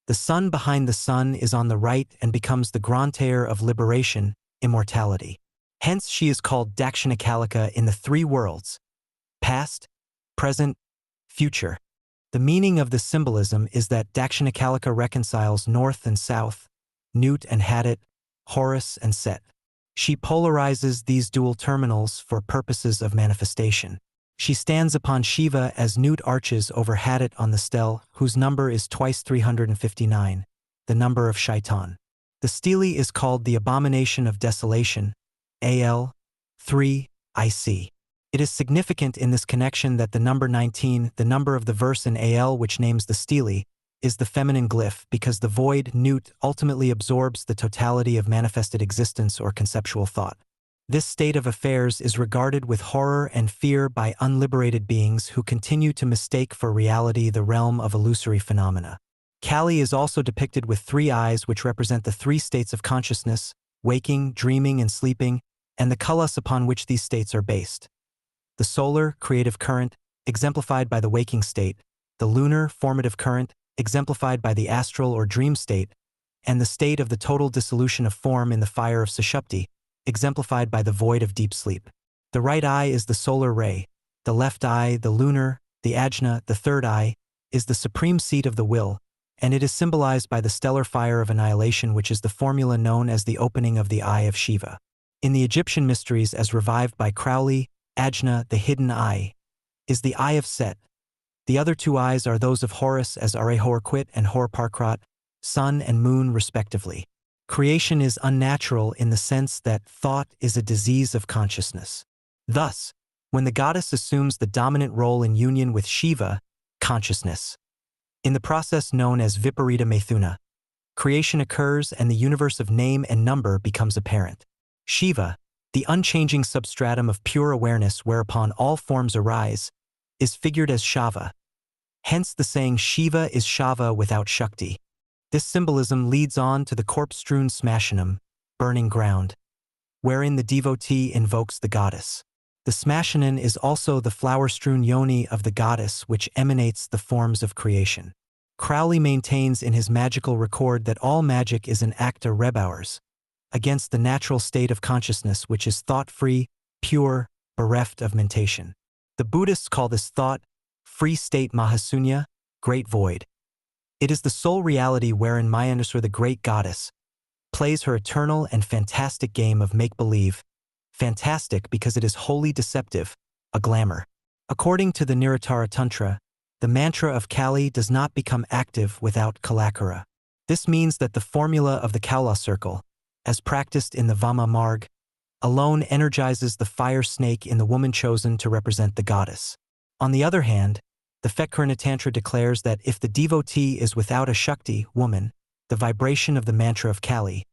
the sun behind the sun is on the right and becomes the grantaire of liberation, immortality. Hence, she is called Dakshinakalika in the three worlds, past, present, future. The meaning of this symbolism is that Dakshinakālika reconciles North and South, Nut and Hadit, Horus and Set. She polarizes these dual terminals for purposes of manifestation. She stands upon Shiva as Nut arches over Hadit on the stele, whose number is twice 359, the number of Shaitan. The stele is called the Abomination of Desolation, AL 3 IC. It is significant in this connection that the number 19, the number of the verse in AL which names the stele, is the feminine glyph because the void, Nut, ultimately absorbs the totality of manifested existence or conceptual thought. This state of affairs is regarded with horror and fear by unliberated beings who continue to mistake for reality the realm of illusory phenomena. Kali is also depicted with three eyes which represent the three states of consciousness, waking, dreaming, and sleeping, and the kalas upon which these states are based. The solar, creative current, exemplified by the waking state, the lunar, formative current, exemplified by the astral or dream state, and the state of the total dissolution of form in the fire of Sushupti, exemplified by the void of deep sleep. The right eye is the solar ray, the left eye, the lunar, the ajna, the third eye, is the supreme seat of the will, and it is symbolized by the stellar fire of annihilation, which is the formula known as the opening of the eye of Shiva. In the Egyptian mysteries as revived by Crowley, Ajna, the hidden eye, is the eye of Set. The other two eyes are those of Horus as Arehorquit and Hor-Parkrat, sun and moon respectively. Creation is unnatural in the sense that thought is a disease of consciousness. Thus, when the goddess assumes the dominant role in union with Shiva, consciousness, in the process known as Viparita Maithuna, creation occurs and the universe of name and number becomes apparent. Shiva, the unchanging substratum of pure awareness whereupon all forms arise, is figured as Shava. Hence the saying Shiva is Shava without Shakti. This symbolism leads on to the corpse-strewn Smashanam, burning ground, wherein the devotee invokes the goddess. The Smashanan is also the flower-strewn yoni of the goddess which emanates the forms of creation. Crowley maintains in his magical record that all magic is an acta rebhours, against the natural state of consciousness which is thought-free, pure, bereft of mentation. The Buddhists call this thought-free state Mahasunya, great void. It is the sole reality wherein Mayanaswara, the great goddess, plays her eternal and fantastic game of make-believe, fantastic because it is wholly deceptive, a glamour. According to the Niratara Tantra, the mantra of Kali does not become active without Kalakara. This means that the formula of the Kaula circle, as practiced in the Vama Marg, alone energizes the fire snake in the woman chosen to represent the goddess. On the other hand, the Fetkarna Tantra declares that if the devotee is without a Shakti, woman, the vibration of the mantra of Kali,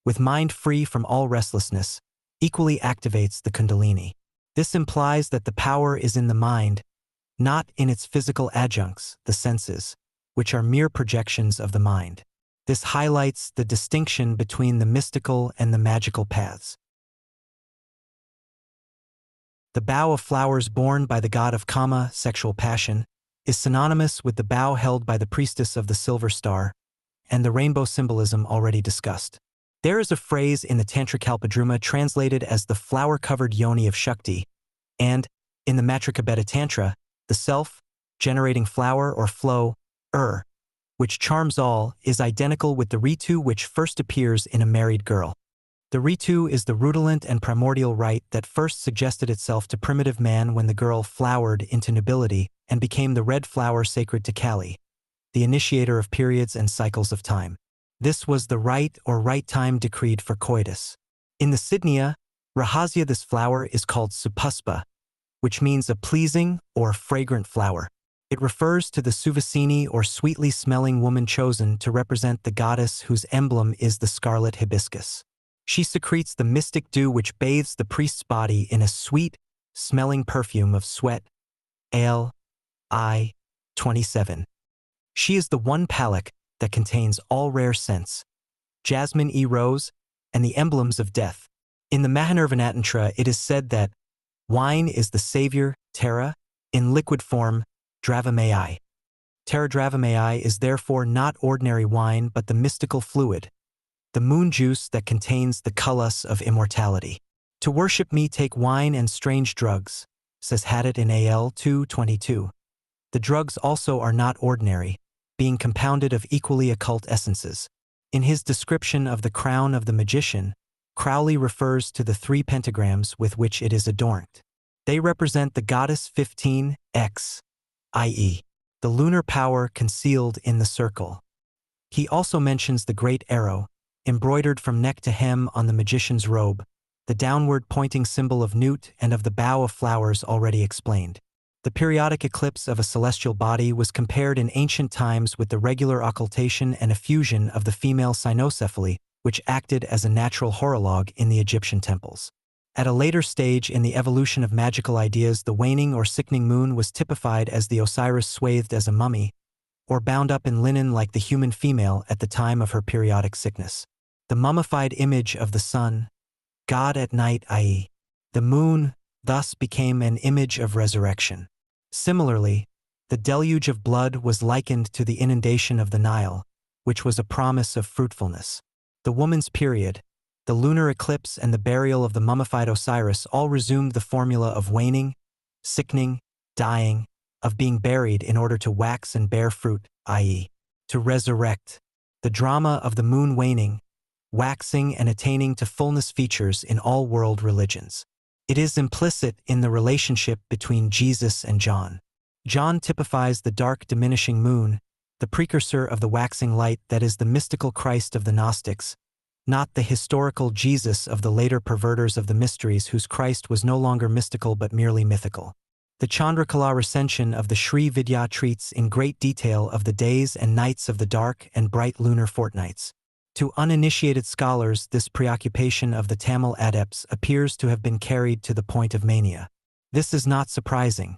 with mind free from all restlessness, equally activates the Kundalini. This implies that the power is in the mind, not in its physical adjuncts, the senses, which are mere projections of the mind. This highlights the distinction between the mystical and the magical paths. The bough of flowers borne by the god of Kama, sexual passion, is synonymous with the bough held by the priestess of the silver star, and the rainbow symbolism already discussed. There is a phrase in the Tantra Kalpadruma translated as the flower-covered yoni of Shakti, and, in the Matrikabheda Tantra, the self-generating flower or flow, which charms all, is identical with the Ritu which first appears in a married girl. The Ritu is the rutilant and primordial rite that first suggested itself to primitive man when the girl flowered into nobility and became the red flower sacred to Kali, the initiator of periods and cycles of time. This was the right or right time decreed for coitus. In the Sidnaya, Rahasya, this flower is called Supuspa, which means a pleasing or fragrant flower. It refers to the Suvasini or sweetly smelling woman chosen to represent the goddess whose emblem is the scarlet hibiscus. She secretes the mystic dew which bathes the priest's body in a sweet, smelling perfume of sweat. I 27. She is the one palak that contains all rare scents, jasmine rose, and the emblems of death. In the Mahanirvanatantra, it is said that wine is the savior, Tara, in liquid form, Dravamai. Tara Dravamai is therefore not ordinary wine but the mystical fluid, the moon juice that contains the kalas of immortality. To worship me take wine and strange drugs, says Hadit in AL 2:22. The drugs also are not ordinary, being compounded of equally occult essences. In his description of the crown of the magician, Crowley refers to the 3 pentagrams with which it is adorned. They represent the goddess 15X, i.e., the lunar power concealed in the circle. He also mentions the great arrow, embroidered from neck to hem on the magician's robe, the downward pointing symbol of Nut and of the bough of flowers already explained. The periodic eclipse of a celestial body was compared in ancient times with the regular occultation and effusion of the female cynocephaly, which acted as a natural horologe in the Egyptian temples. At a later stage in the evolution of magical ideas, the waning or sickening moon was typified as the Osiris swathed as a mummy, or bound up in linen like the human female at the time of her periodic sickness. The mummified image of the sun, God at night, i.e., the moon, thus became an image of resurrection. Similarly, the deluge of blood was likened to the inundation of the Nile, which was a promise of fruitfulness. The woman's period, the lunar eclipse, and the burial of the mummified Osiris all resumed the formula of waning, sickening, dying, of being buried in order to wax and bear fruit, i.e., to resurrect. The drama of the moon waning, waxing, and attaining to fullness features in all world religions. It is implicit in the relationship between Jesus and John. John typifies the dark diminishing moon, the precursor of the waxing light that is the mystical Christ of the Gnostics, not the historical Jesus of the later perverters of the mysteries whose Christ was no longer mystical but merely mythical. The Chandrakala recension of the Sri Vidya treats in great detail of the days and nights of the dark and bright lunar fortnights. To uninitiated scholars, this preoccupation of the Tamil adepts appears to have been carried to the point of mania. This is not surprising.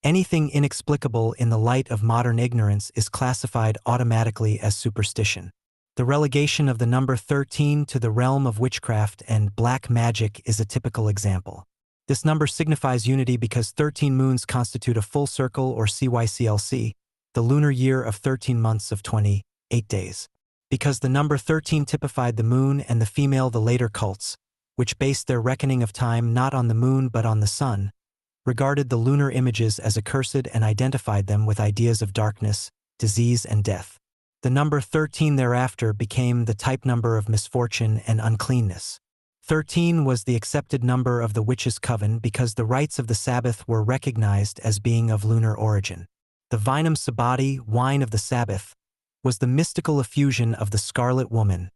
Anything inexplicable in the light of modern ignorance is classified automatically as superstition. The relegation of the number 13 to the realm of witchcraft and black magic is a typical example. This number signifies unity because 13 moons constitute a full circle or CYCLC, the lunar year of 13 months of 28 days. Because the number 13 typified the moon and the female, the later cults, which based their reckoning of time not on the moon but on the sun, regarded the lunar images as accursed and identified them with ideas of darkness, disease, and death. The number 13 thereafter became the type number of misfortune and uncleanness. 13 was the accepted number of the witches' coven because the rites of the Sabbath were recognized as being of lunar origin. The vinum sabbati, wine of the Sabbath, was the mystical effusion of the Scarlet Woman,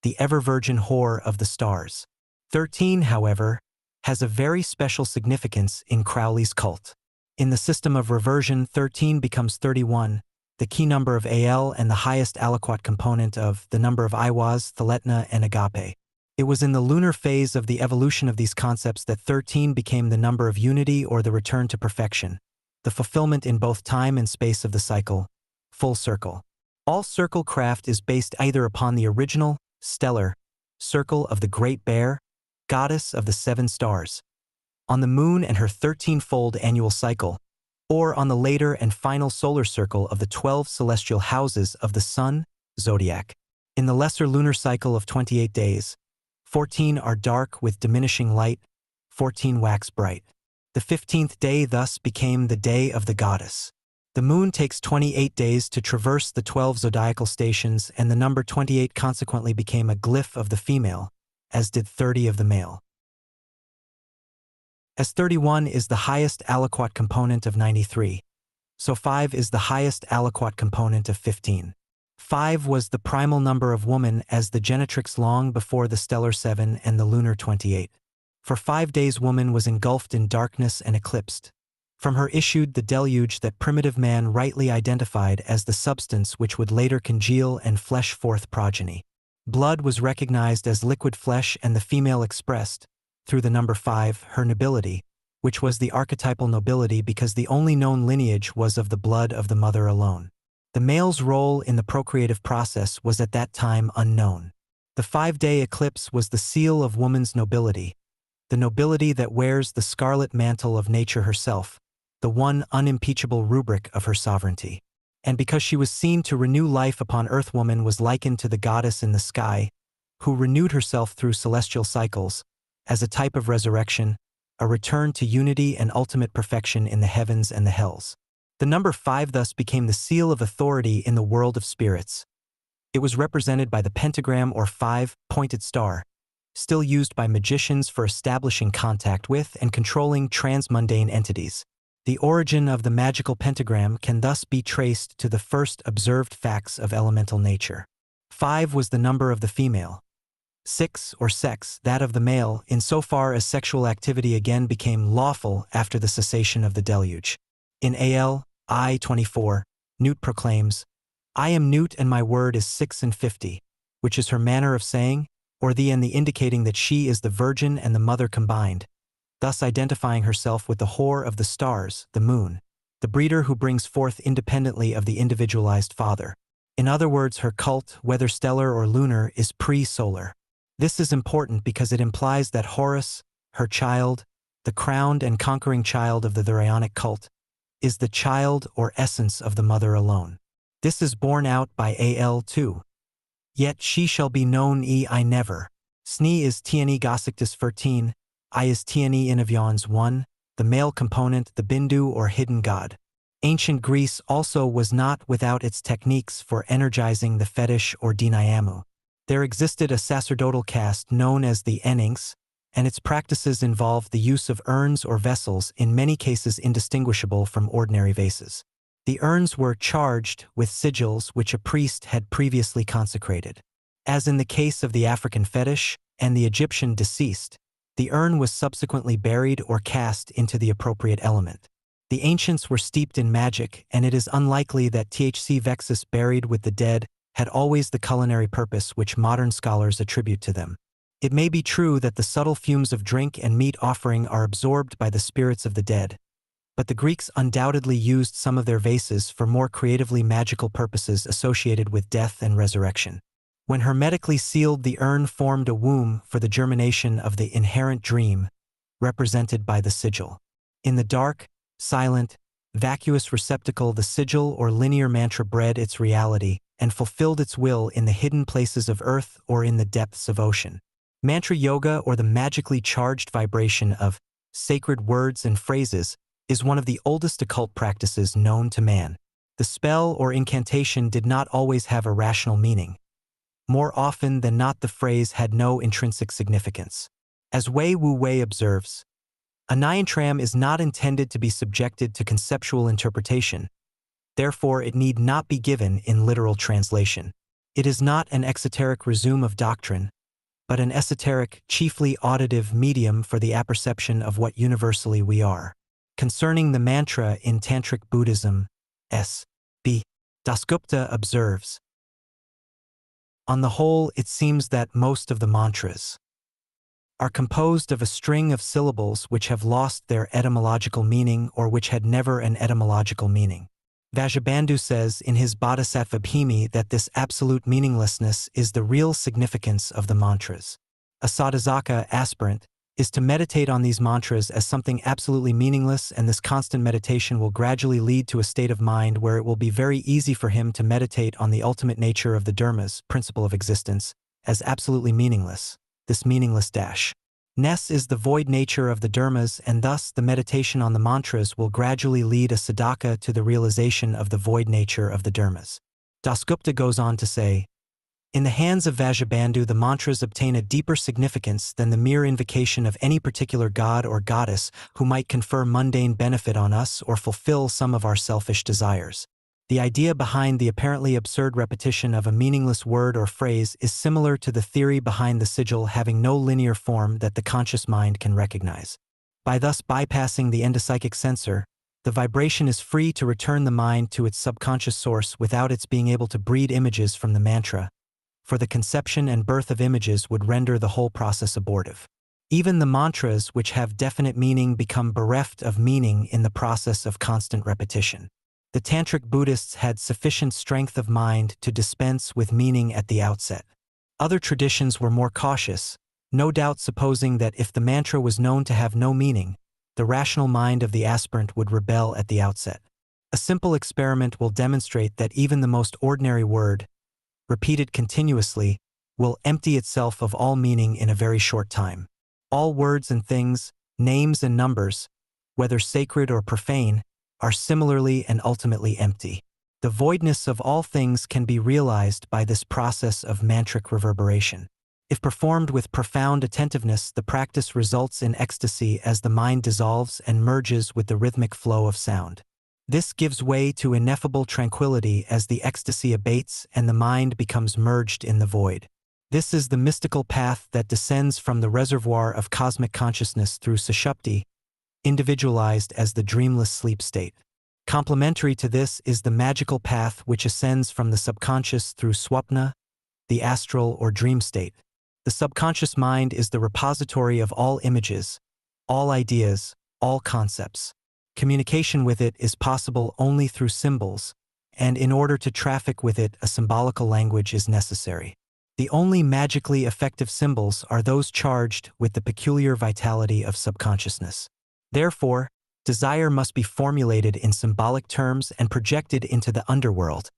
the ever-virgin whore of the stars. 13, however, has a very special significance in Crowley's cult. In the system of reversion, 13 becomes 31, the key number of Al and the highest aliquot component of the number of Iwas, Thaletna, and Agape. It was in the lunar phase of the evolution of these concepts that 13 became the number of unity or the return to perfection, the fulfillment in both time and space of the cycle, full circle. All circle craft is based either upon the original, stellar, circle of the Great Bear, goddess of the 7 stars, on the moon and her 13-fold annual cycle, or on the later and final solar circle of the 12 celestial houses of the sun, zodiac. In the lesser lunar cycle of 28 days, 14 are dark with diminishing light, 14 wax bright. The 15th day thus became the day of the goddess. The moon takes 28 days to traverse the 12 zodiacal stations, and the number 28 consequently became a glyph of the female, as did 30 of the male. As 31 is the highest aliquot component of 93, so 5 is the highest aliquot component of 15. 5 was the primal number of woman as the genetrix long before the stellar 7 and the lunar 28. For 5 days woman was engulfed in darkness and eclipsed. From her issued the deluge that primitive man rightly identified as the substance which would later congeal and flesh forth progeny. Blood was recognized as liquid flesh, and the female expressed, through the number 5, her nobility, which was the archetypal nobility because the only known lineage was of the blood of the mother alone. The male's role in the procreative process was at that time unknown. The 5-day eclipse was the seal of woman's nobility, the nobility that wears the scarlet mantle of nature herself, the one unimpeachable rubric of her sovereignty. And because she was seen to renew life upon earth, woman was likened to the goddess in the sky, who renewed herself through celestial cycles, as a type of resurrection, a return to unity and ultimate perfection in the heavens and the hells. The number 5 thus became the seal of authority in the world of spirits. It was represented by the pentagram or 5-pointed star, still used by magicians for establishing contact with and controlling transmundane entities. The origin of the magical pentagram can thus be traced to the first observed facts of elemental nature. 5 was the number of the female. 6, or sex, that of the male, insofar as sexual activity again became lawful after the cessation of the deluge. In Al-I 24, Newt proclaims, "I am Newt and my word is 6 and 50, which is her manner of saying, or the and the indicating that she is the virgin and the mother combined, thus identifying herself with the whore of the stars, the moon, the breeder who brings forth independently of the individualized father. In other words, her cult, whether stellar or lunar, is pre-solar. This is important because it implies that Horus, her child, the crowned and conquering child of the Therionic cult, is the child or essence of the mother alone. This is borne out by Al 2. Yet she shall be known I never. Sni is Tiani Gossictus 13, I is Tiani Inavions 1, the male component, the Bindu or hidden god. Ancient Greece also was not without its techniques for energizing the fetish or dinayamu. There existed a sacerdotal caste known as the Eninx, and its practices involved the use of urns or vessels, in many cases indistinguishable from ordinary vases. The urns were charged with sigils which a priest had previously consecrated. As in the case of the African fetish and the Egyptian deceased, the urn was subsequently buried or cast into the appropriate element. The ancients were steeped in magic, and it is unlikely that Thc Vexus buried with the dead had always the culinary purpose which modern scholars attribute to them. It may be true that the subtle fumes of drink and meat offering are absorbed by the spirits of the dead, but the Greeks undoubtedly used some of their vases for more creatively magical purposes associated with death and resurrection. When hermetically sealed, the urn formed a womb for the germination of the inherent dream, represented by the sigil. In the dark, silent, vacuous receptacle, the sigil or linear mantra bred its reality and fulfilled its will in the hidden places of earth or in the depths of ocean. Mantra yoga, or the magically charged vibration of sacred words and phrases, is one of the oldest occult practices known to man. The spell or incantation did not always have a rational meaning. More often than not, the phrase had no intrinsic significance. As Wei Wu Wei observes, a Niantram is not intended to be subjected to conceptual interpretation. Therefore, it need not be given in literal translation. It is not an exoteric resume of doctrine, but an esoteric, chiefly auditive medium for the apperception of what universally we are. Concerning the mantra in Tantric Buddhism, S.B. Dasgupta observes, on the whole, it seems that most of the mantras are composed of a string of syllables which have lost their etymological meaning or which had never an etymological meaning. Vajabandhu says in his Bodhisattva Bhimi that this absolute meaninglessness is the real significance of the mantras. A sadhaka aspirant is to meditate on these mantras as something absolutely meaningless, and this constant meditation will gradually lead to a state of mind where it will be very easy for him to meditate on the ultimate nature of the dharmas, principle of existence, as absolutely meaningless. This meaningless ness is the void nature of the dharmas, and thus the meditation on the mantras will gradually lead a sadhaka to the realization of the void nature of the dharmas. Dasgupta goes on to say, in the hands of Vajabandhu, the mantras obtain a deeper significance than the mere invocation of any particular god or goddess who might confer mundane benefit on us or fulfill some of our selfish desires. The idea behind the apparently absurd repetition of a meaningless word or phrase is similar to the theory behind the sigil having no linear form that the conscious mind can recognize. By thus bypassing the endopsychic sensor, the vibration is free to return the mind to its subconscious source without its being able to breed images from the mantra, for the conception and birth of images would render the whole process abortive. Even the mantras which have definite meaning become bereft of meaning in the process of constant repetition. The Tantric Buddhists had sufficient strength of mind to dispense with meaning at the outset. Other traditions were more cautious, no doubt supposing that if the mantra was known to have no meaning, the rational mind of the aspirant would rebel at the outset. A simple experiment will demonstrate that even the most ordinary word, repeated continuously, will empty itself of all meaning in a very short time. All words and things, names and numbers, whether sacred or profane, are similarly and ultimately empty. The voidness of all things can be realized by this process of mantric reverberation. If performed with profound attentiveness, the practice results in ecstasy as the mind dissolves and merges with the rhythmic flow of sound. This gives way to ineffable tranquility as the ecstasy abates and the mind becomes merged in the void. This is the mystical path that descends from the reservoir of cosmic consciousness through Sushupti, individualized as the dreamless sleep state. Complementary to this is the magical path which ascends from the subconscious through Swapna, the astral or dream state. The subconscious mind is the repository of all images, all ideas, all concepts. Communication with it is possible only through symbols, and in order to traffic with it, a symbolical language is necessary. The only magically effective symbols are those charged with the peculiar vitality of subconsciousness. Therefore, desire must be formulated in symbolic terms and projected into the underworld.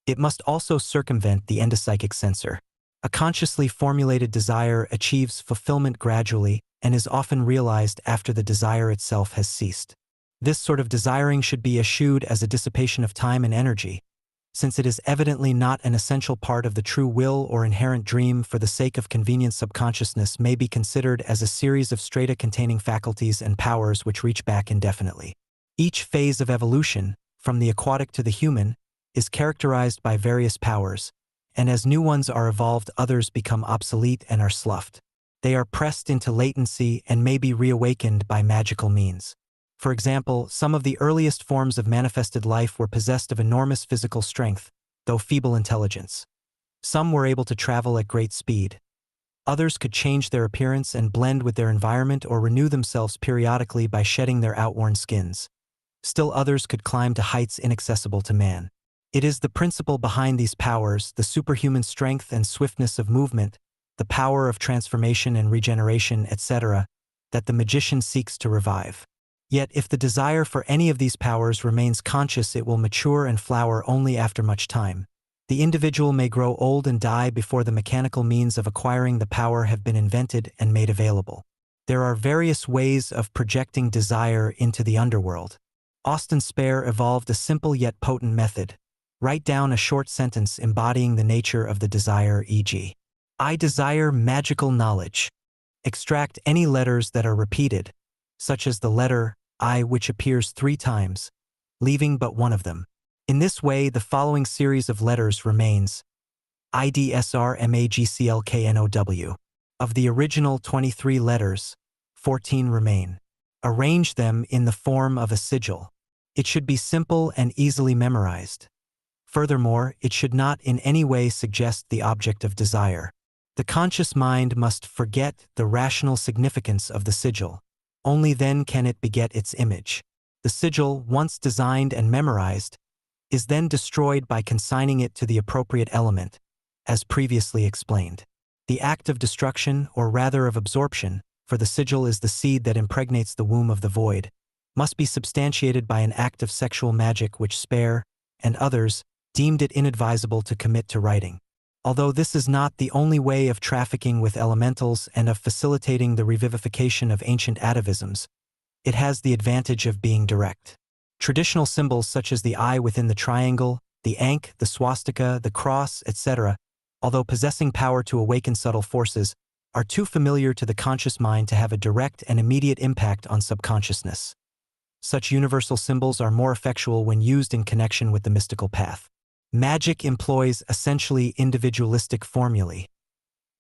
It must also circumvent the endopsychic censor. A consciously formulated desire achieves fulfillment gradually and is often realized after the desire itself has ceased. This sort of desiring should be eschewed as a dissipation of time and energy, since it is evidently not an essential part of the true will or inherent dream. For the sake of convenience, subconsciousness may be considered as a series of strata containing faculties and powers which reach back indefinitely. Each phase of evolution, from the aquatic to the human, is characterized by various powers, and as new ones are evolved, others become obsolete and are sloughed. They are pressed into latency and may be reawakened by magical means. For example, some of the earliest forms of manifested life were possessed of enormous physical strength, though feeble intelligence. Some were able to travel at great speed. Others could change their appearance and blend with their environment or renew themselves periodically by shedding their outworn skins. Still others could climb to heights inaccessible to man. It is the principle behind these powers, the superhuman strength and swiftness of movement, the power of transformation and regeneration, etc., that the magician seeks to revive. Yet if the desire for any of these powers remains conscious, it will mature and flower only after much time. The individual may grow old and die before the mechanical means of acquiring the power have been invented and made available. There are various ways of projecting desire into the underworld. Austin Spare evolved a simple yet potent method. Write down a short sentence embodying the nature of the desire, e.g., I desire magical knowledge. Extract any letters that are repeated, such as the letter I, which appears 3 times, leaving but one of them. In this way, the following series of letters remains IDSRMAGCLKNOW. Of the original 23 letters, 14 remain. Arrange them in the form of a sigil. It should be simple and easily memorized. Furthermore, it should not in any way suggest the object of desire. The conscious mind must forget the rational significance of the sigil. Only then can it beget its image. The sigil, once designed and memorized, is then destroyed by consigning it to the appropriate element, as previously explained. The act of destruction, or rather of absorption, for the sigil is the seed that impregnates the womb of the void, must be substantiated by an act of sexual magic which Spare, and others, deemed it inadvisable to commit to writing. Although this is not the only way of trafficking with elementals and of facilitating the revivification of ancient atavisms, it has the advantage of being direct. Traditional symbols such as the eye within the triangle, the ankh, the swastika, the cross, etc., although possessing power to awaken subtle forces, are too familiar to the conscious mind to have a direct and immediate impact on subconsciousness. Such universal symbols are more effectual when used in connection with the mystical path. Magic employs essentially individualistic formulae.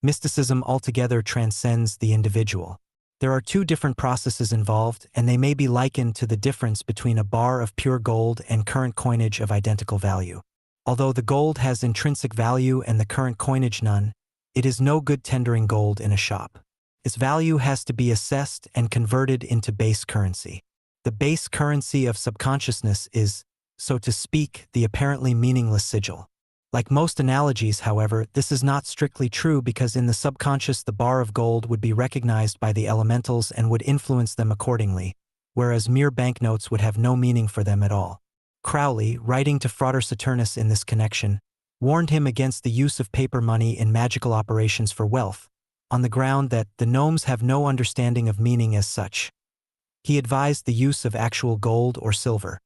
Mysticism altogether transcends the individual. There are 2 different processes involved, and they may be likened to the difference between a bar of pure gold and current coinage of identical value. Although the gold has intrinsic value and the current coinage none, it is no good tendering gold in a shop. Its value has to be assessed and converted into base currency. The base currency of subconsciousness is, so to speak, the apparently meaningless sigil. Like most analogies, however, this is not strictly true because in the subconscious the bar of gold would be recognized by the elementals and would influence them accordingly, whereas mere banknotes would have no meaning for them at all. Crowley, writing to Frater Saturnus in this connection, warned him against the use of paper money in magical operations for wealth, on the ground that the gnomes have no understanding of meaning as such. He advised the use of actual gold or silver.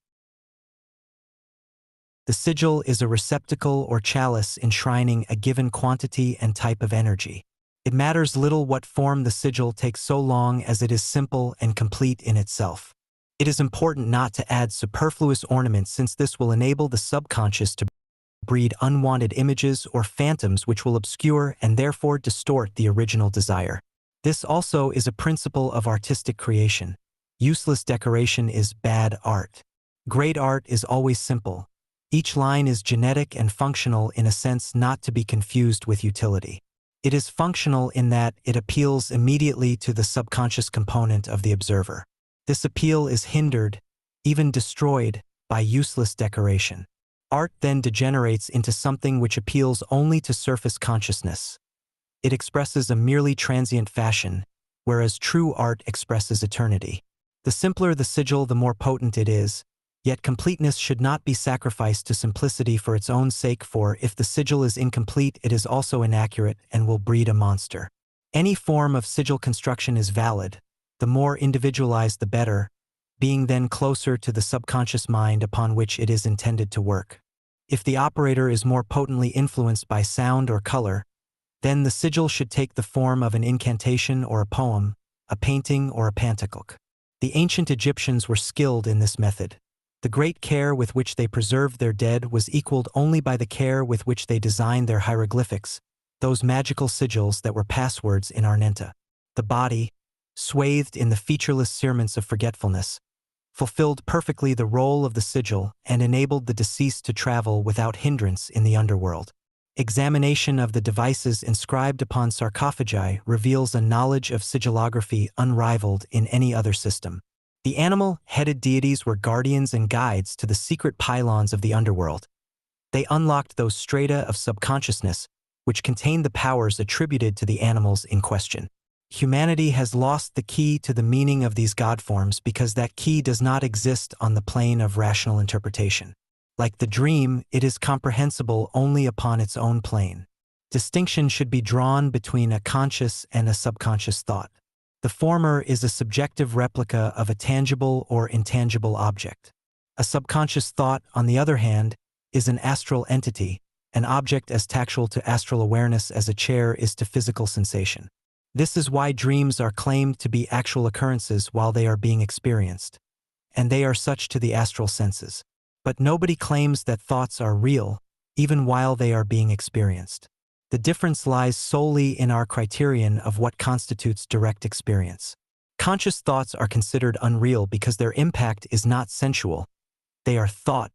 The sigil is a receptacle or chalice enshrining a given quantity and type of energy. It matters little what form the sigil takes so long as it is simple and complete in itself. It is important not to add superfluous ornaments since this will enable the subconscious to breed unwanted images or phantoms which will obscure and therefore distort the original desire. This also is a principle of artistic creation. Useless decoration is bad art. Great art is always simple. Each line is genetic and functional in a sense not to be confused with utility. It is functional in that it appeals immediately to the subconscious component of the observer. This appeal is hindered, even destroyed, by useless decoration. Art then degenerates into something which appeals only to surface consciousness. It expresses a merely transient fashion, whereas true art expresses eternity. The simpler the sigil, the more potent it is, yet completeness should not be sacrificed to simplicity for its own sake, for if the sigil is incomplete, it is also inaccurate and will breed a monster. Any form of sigil construction is valid, the more individualized the better, being then closer to the subconscious mind upon which it is intended to work. If the operator is more potently influenced by sound or color, then the sigil should take the form of an incantation or a poem, a painting or a pentateuch. The ancient Egyptians were skilled in this method. The great care with which they preserved their dead was equaled only by the care with which they designed their hieroglyphics, those magical sigils that were passwords in Arnenta. The body, swathed in the featureless cerements of forgetfulness, fulfilled perfectly the role of the sigil and enabled the deceased to travel without hindrance in the underworld. Examination of the devices inscribed upon sarcophagi reveals a knowledge of sigillography unrivaled in any other system. The animal-headed deities were guardians and guides to the secret pylons of the underworld. They unlocked those strata of subconsciousness which contained the powers attributed to the animals in question. Humanity has lost the key to the meaning of these god forms because that key does not exist on the plane of rational interpretation. Like the dream, it is comprehensible only upon its own plane. Distinction should be drawn between a conscious and a subconscious thought. The former is a subjective replica of a tangible or intangible object. A subconscious thought, on the other hand, is an astral entity, an object as tactual to astral awareness as a chair is to physical sensation. This is why dreams are claimed to be actual occurrences while they are being experienced, and they are such to the astral senses. But nobody claims that thoughts are real, even while they are being experienced. The difference lies solely in our criterion of what constitutes direct experience. Conscious thoughts are considered unreal because their impact is not sensual. They are thought,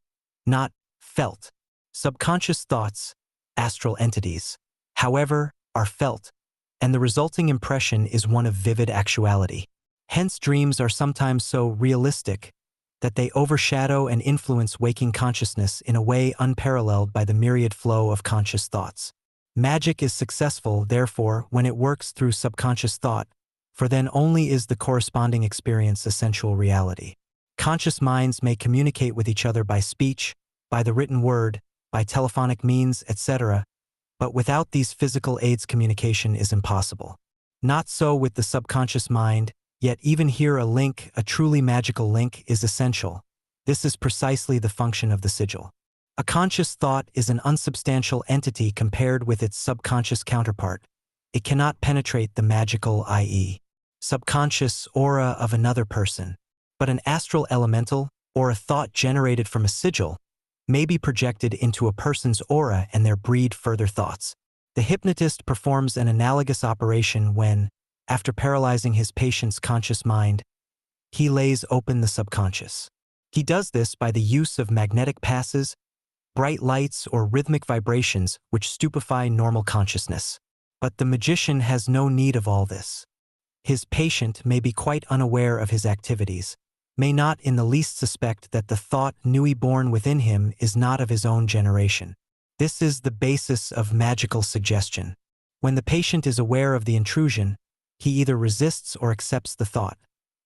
not felt. Subconscious thoughts, astral entities, however, are felt, and the resulting impression is one of vivid actuality. Hence, dreams are sometimes so realistic that they overshadow and influence waking consciousness in a way unparalleled by the myriad flow of conscious thoughts. Magic is successful, therefore, when it works through subconscious thought, for then only is the corresponding experience a sensual reality. Conscious minds may communicate with each other by speech, by the written word, by telephonic means, etc., but without these physical aids communication is impossible. Not so with the subconscious mind, yet even here a link, a truly magical link, is essential. This is precisely the function of the sigil. A conscious thought is an unsubstantial entity compared with its subconscious counterpart. It cannot penetrate the magical, i.e., subconscious aura of another person. But an astral elemental, or a thought generated from a sigil, may be projected into a person's aura and there breed further thoughts. The hypnotist performs an analogous operation when, after paralyzing his patient's conscious mind, he lays open the subconscious. He does this by the use of magnetic passes, bright lights, or rhythmic vibrations which stupefy normal consciousness. But the magician has no need of all this. His patient may be quite unaware of his activities, may not in the least suspect that the thought newly born within him is not of his own generation. This is the basis of magical suggestion. When the patient is aware of the intrusion, he either resists or accepts the thought.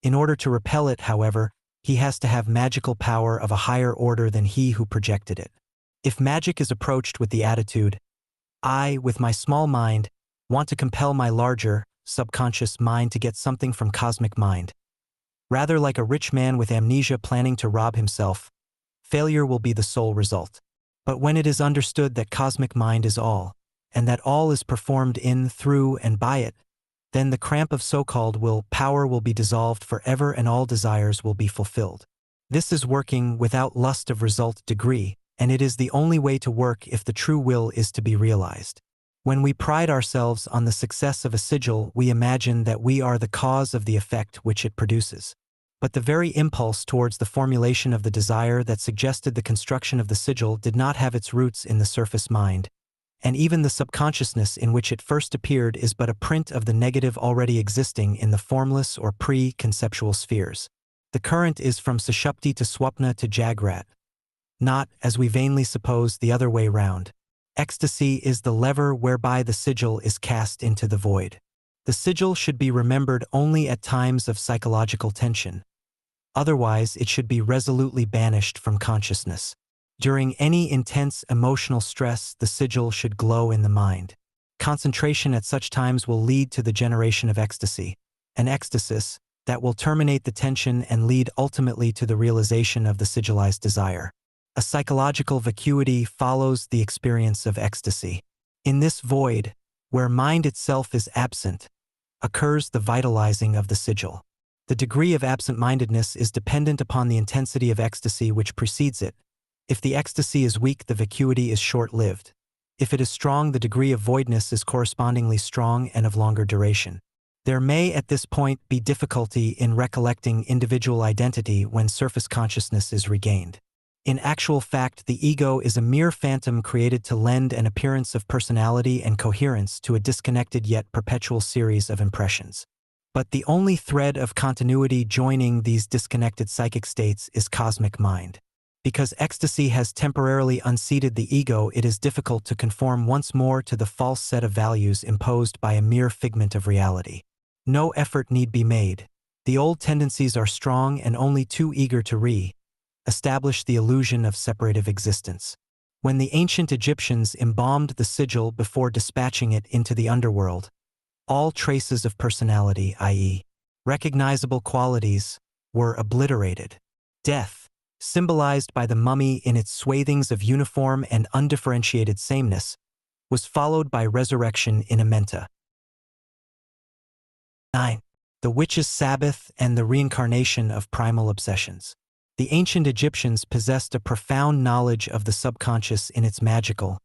In order to repel it, however, he has to have magical power of a higher order than he who projected it. If magic is approached with the attitude, I, with my small mind, want to compel my larger, subconscious mind to get something from cosmic mind, rather like a rich man with amnesia planning to rob himself, failure will be the sole result. But when it is understood that cosmic mind is all, and that all is performed in, through, and by it, then the cramp of so-called will power will be dissolved forever and all desires will be fulfilled. This is working without lust of result degree, and it is the only way to work if the true will is to be realized. When we pride ourselves on the success of a sigil, we imagine that we are the cause of the effect which it produces. But the very impulse towards the formulation of the desire that suggested the construction of the sigil did not have its roots in the surface mind, and even the subconsciousness in which it first appeared is but a print of the negative already existing in the formless or pre-conceptual spheres. The current is from Sushupti to Swapna to Jagrat, not, as we vainly suppose, the other way round. Ecstasy is the lever whereby the sigil is cast into the void. The sigil should be remembered only at times of psychological tension. Otherwise, it should be resolutely banished from consciousness. During any intense emotional stress, the sigil should glow in the mind. Concentration at such times will lead to the generation of ecstasy, an ecstasis that will terminate the tension and lead ultimately to the realization of the sigilized desire. A psychological vacuity follows the experience of ecstasy. In this void, where mind itself is absent, occurs the vitalizing of the sigil. The degree of absent-mindedness is dependent upon the intensity of ecstasy which precedes it. If the ecstasy is weak, the vacuity is short-lived. If it is strong, the degree of voidness is correspondingly strong and of longer duration. There may at this point be difficulty in recollecting individual identity when surface consciousness is regained. In actual fact, the ego is a mere phantom created to lend an appearance of personality and coherence to a disconnected yet perpetual series of impressions. But the only thread of continuity joining these disconnected psychic states is cosmic mind. Because ecstasy has temporarily unseated the ego, it is difficult to conform once more to the false set of values imposed by a mere figment of reality. No effort need be made. The old tendencies are strong and only too eager to establish the illusion of separative existence. When the ancient Egyptians embalmed the sigil before dispatching it into the underworld, all traces of personality, i.e., recognizable qualities, were obliterated. Death, symbolized by the mummy in its swathings of uniform and undifferentiated sameness, was followed by resurrection in Amenta. 9. The witch's Sabbath and the reincarnation of primal obsessions. The ancient Egyptians possessed a profound knowledge of the subconscious in its magical,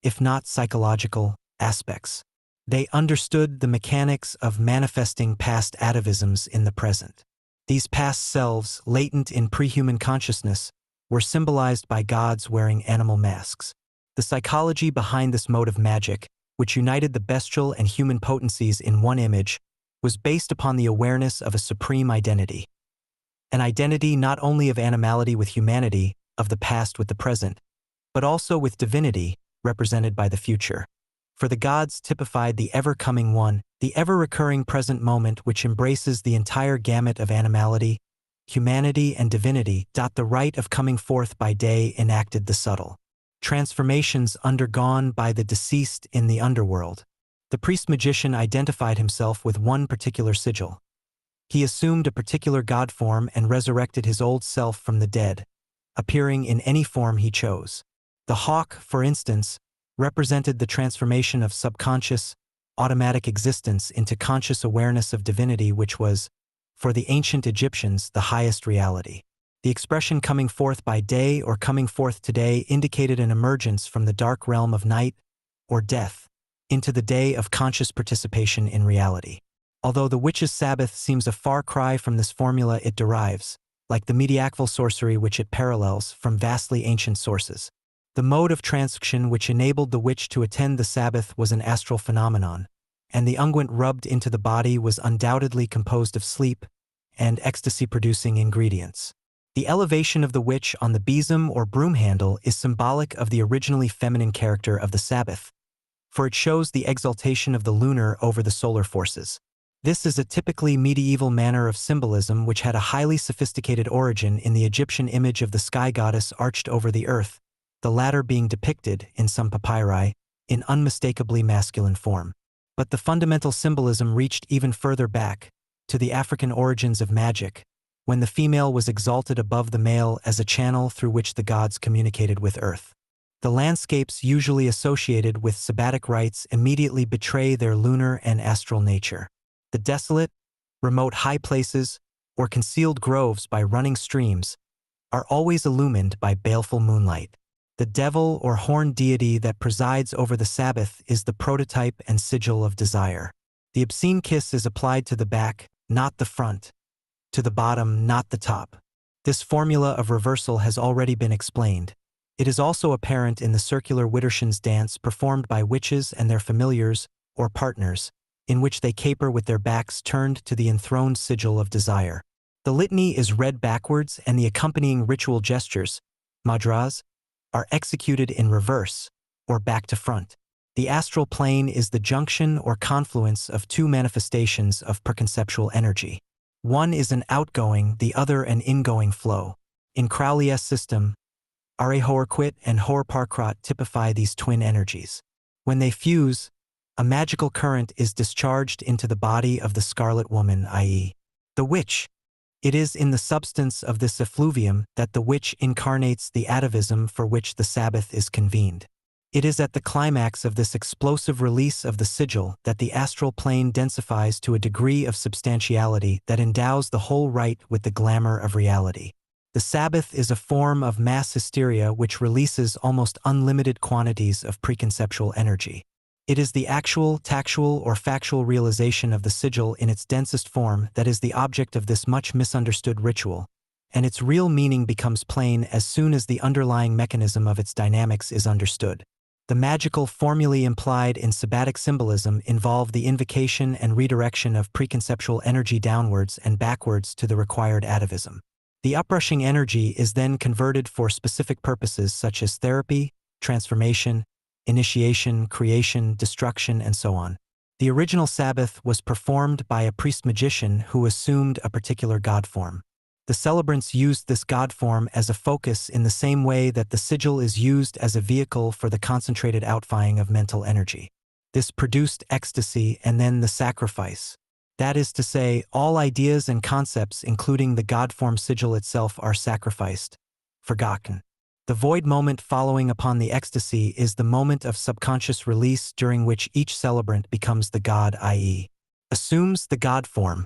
if not psychological, aspects. They understood the mechanics of manifesting past atavisms in the present. These past selves, latent in pre-human consciousness, were symbolized by gods wearing animal masks. The psychology behind this mode of magic, which united the bestial and human potencies in one image, was based upon the awareness of a supreme identity. An identity not only of animality with humanity, of the past with the present, but also with divinity, represented by the future. For the gods typified the ever-coming one, the ever-recurring present moment which embraces the entire gamut of animality, humanity, and divinity. The rite of coming forth by day enacted the subtle transformations undergone by the deceased in the underworld. The priest-magician identified himself with one particular sigil. He assumed a particular god form and resurrected his old self from the dead, appearing in any form he chose. The hawk, for instance, represented the transformation of subconscious, automatic existence into conscious awareness of divinity, which was, for the ancient Egyptians, the highest reality. The expression coming forth by day or coming forth today indicated an emergence from the dark realm of night or death into the day of conscious participation in reality. Although the witch's Sabbath seems a far cry from this formula, it derives, like the mediaeval sorcery which it parallels, from vastly ancient sources. The mode of transaction which enabled the witch to attend the Sabbath was an astral phenomenon, and the unguent rubbed into the body was undoubtedly composed of sleep and ecstasy-producing ingredients. The elevation of the witch on the besom or broom handle is symbolic of the originally feminine character of the Sabbath, for it shows the exaltation of the lunar over the solar forces. This is a typically medieval manner of symbolism which had a highly sophisticated origin in the Egyptian image of the sky goddess arched over the earth, the latter being depicted, in some papyri, in unmistakably masculine form. But the fundamental symbolism reached even further back, to the African origins of magic, when the female was exalted above the male as a channel through which the gods communicated with earth. The landscapes usually associated with sabbatic rites immediately betray their lunar and astral nature. The desolate, remote high places, or concealed groves by running streams, are always illumined by baleful moonlight. The devil or horned deity that presides over the Sabbath is the prototype and sigil of desire. The obscene kiss is applied to the back, not the front, to the bottom, not the top. This formula of reversal has already been explained. It is also apparent in the circular Widdershins dance performed by witches and their familiars, or partners, in which they caper with their backs turned to the enthroned sigil of desire. The litany is read backwards and the accompanying ritual gestures, madras, are executed in reverse, or back to front. The astral plane is the junction or confluence of two manifestations of perconceptual energy. One is an outgoing, the other an ingoing flow. In Crowley's system, Areihoarquit and Hoarparkrat typify these twin energies. When they fuse, a magical current is discharged into the body of the Scarlet Woman, i.e., the witch. It is in the substance of this effluvium that the witch incarnates the atavism for which the Sabbath is convened. It is at the climax of this explosive release of the sigil that the astral plane densifies to a degree of substantiality that endows the whole rite with the glamour of reality. The Sabbath is a form of mass hysteria which releases almost unlimited quantities of preconceptual energy. It is the actual, tactual, or factual realization of the sigil in its densest form that is the object of this much misunderstood ritual, and its real meaning becomes plain as soon as the underlying mechanism of its dynamics is understood. The magical formulae implied in sabbatic symbolism involve the invocation and redirection of preconceptual energy downwards and backwards to the required atavism. The uprushing energy is then converted for specific purposes such as therapy, transformation, initiation, creation, destruction, and so on. The original Sabbath was performed by a priest-magician who assumed a particular god form. The celebrants used this god form as a focus in the same way that the sigil is used as a vehicle for the concentrated outfying of mental energy. This produced ecstasy and then the sacrifice. That is to say, all ideas and concepts including the god form sigil itself are sacrificed, forgotten. The void moment following upon the ecstasy is the moment of subconscious release during which each celebrant becomes the god, i.e., assumes the god form.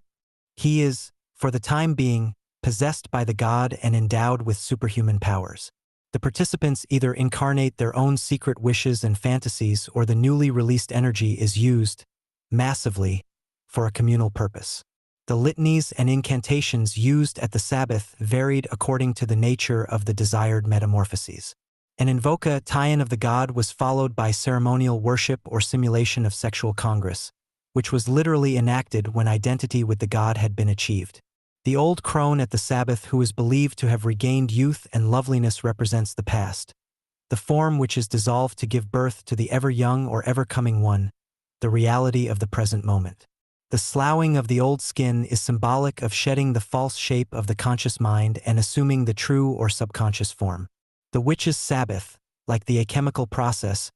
He is, for the time being, possessed by the god and endowed with superhuman powers. The participants either incarnate their own secret wishes and fantasies or the newly released energy is used, massively, for a communal purpose. The litanies and incantations used at the Sabbath varied according to the nature of the desired metamorphoses. An invoca tie-in of the god was followed by ceremonial worship or simulation of sexual congress, which was literally enacted when identity with the god had been achieved. The old crone at the Sabbath who is believed to have regained youth and loveliness represents the past, the form which is dissolved to give birth to the ever-young or ever-coming one, the reality of the present moment. The sloughing of the old skin is symbolic of shedding the false shape of the conscious mind and assuming the true or subconscious form. The witch's Sabbath, like the alchemical process,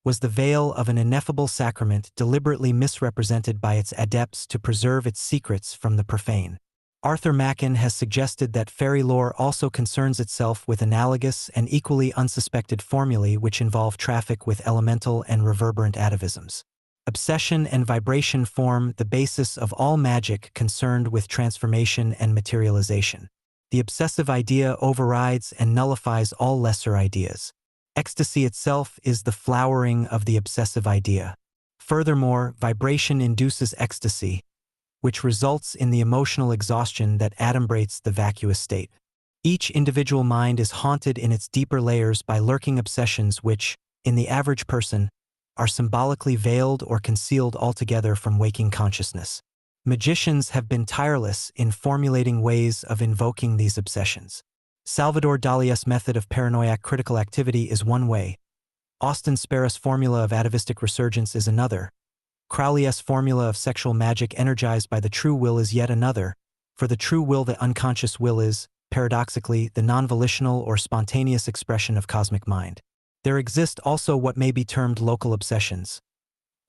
was the veil of an ineffable sacrament deliberately misrepresented by its adepts to preserve its secrets from the profane. Arthur Machen has suggested that fairy lore also concerns itself with analogous and equally unsuspected formulae which involve traffic with elemental and reverberant atavisms. Obsession and vibration form the basis of all magic concerned with transformation and materialization. The obsessive idea overrides and nullifies all lesser ideas. Ecstasy itself is the flowering of the obsessive idea. Furthermore, vibration induces ecstasy, which results in the emotional exhaustion that adumbrates the vacuous state. Each individual mind is haunted in its deeper layers by lurking obsessions which, in the average person, are symbolically veiled or concealed altogether from waking consciousness. Magicians have been tireless in formulating ways of invoking these obsessions. Salvador Dali's method of paranoiac critical activity is one way. Austin Sparrow's formula of atavistic resurgence is another. Crowley's formula of sexual magic energized by the true will is yet another. For the true will, the unconscious will is, paradoxically, the non-volitional or spontaneous expression of cosmic mind. There exist also what may be termed local obsessions,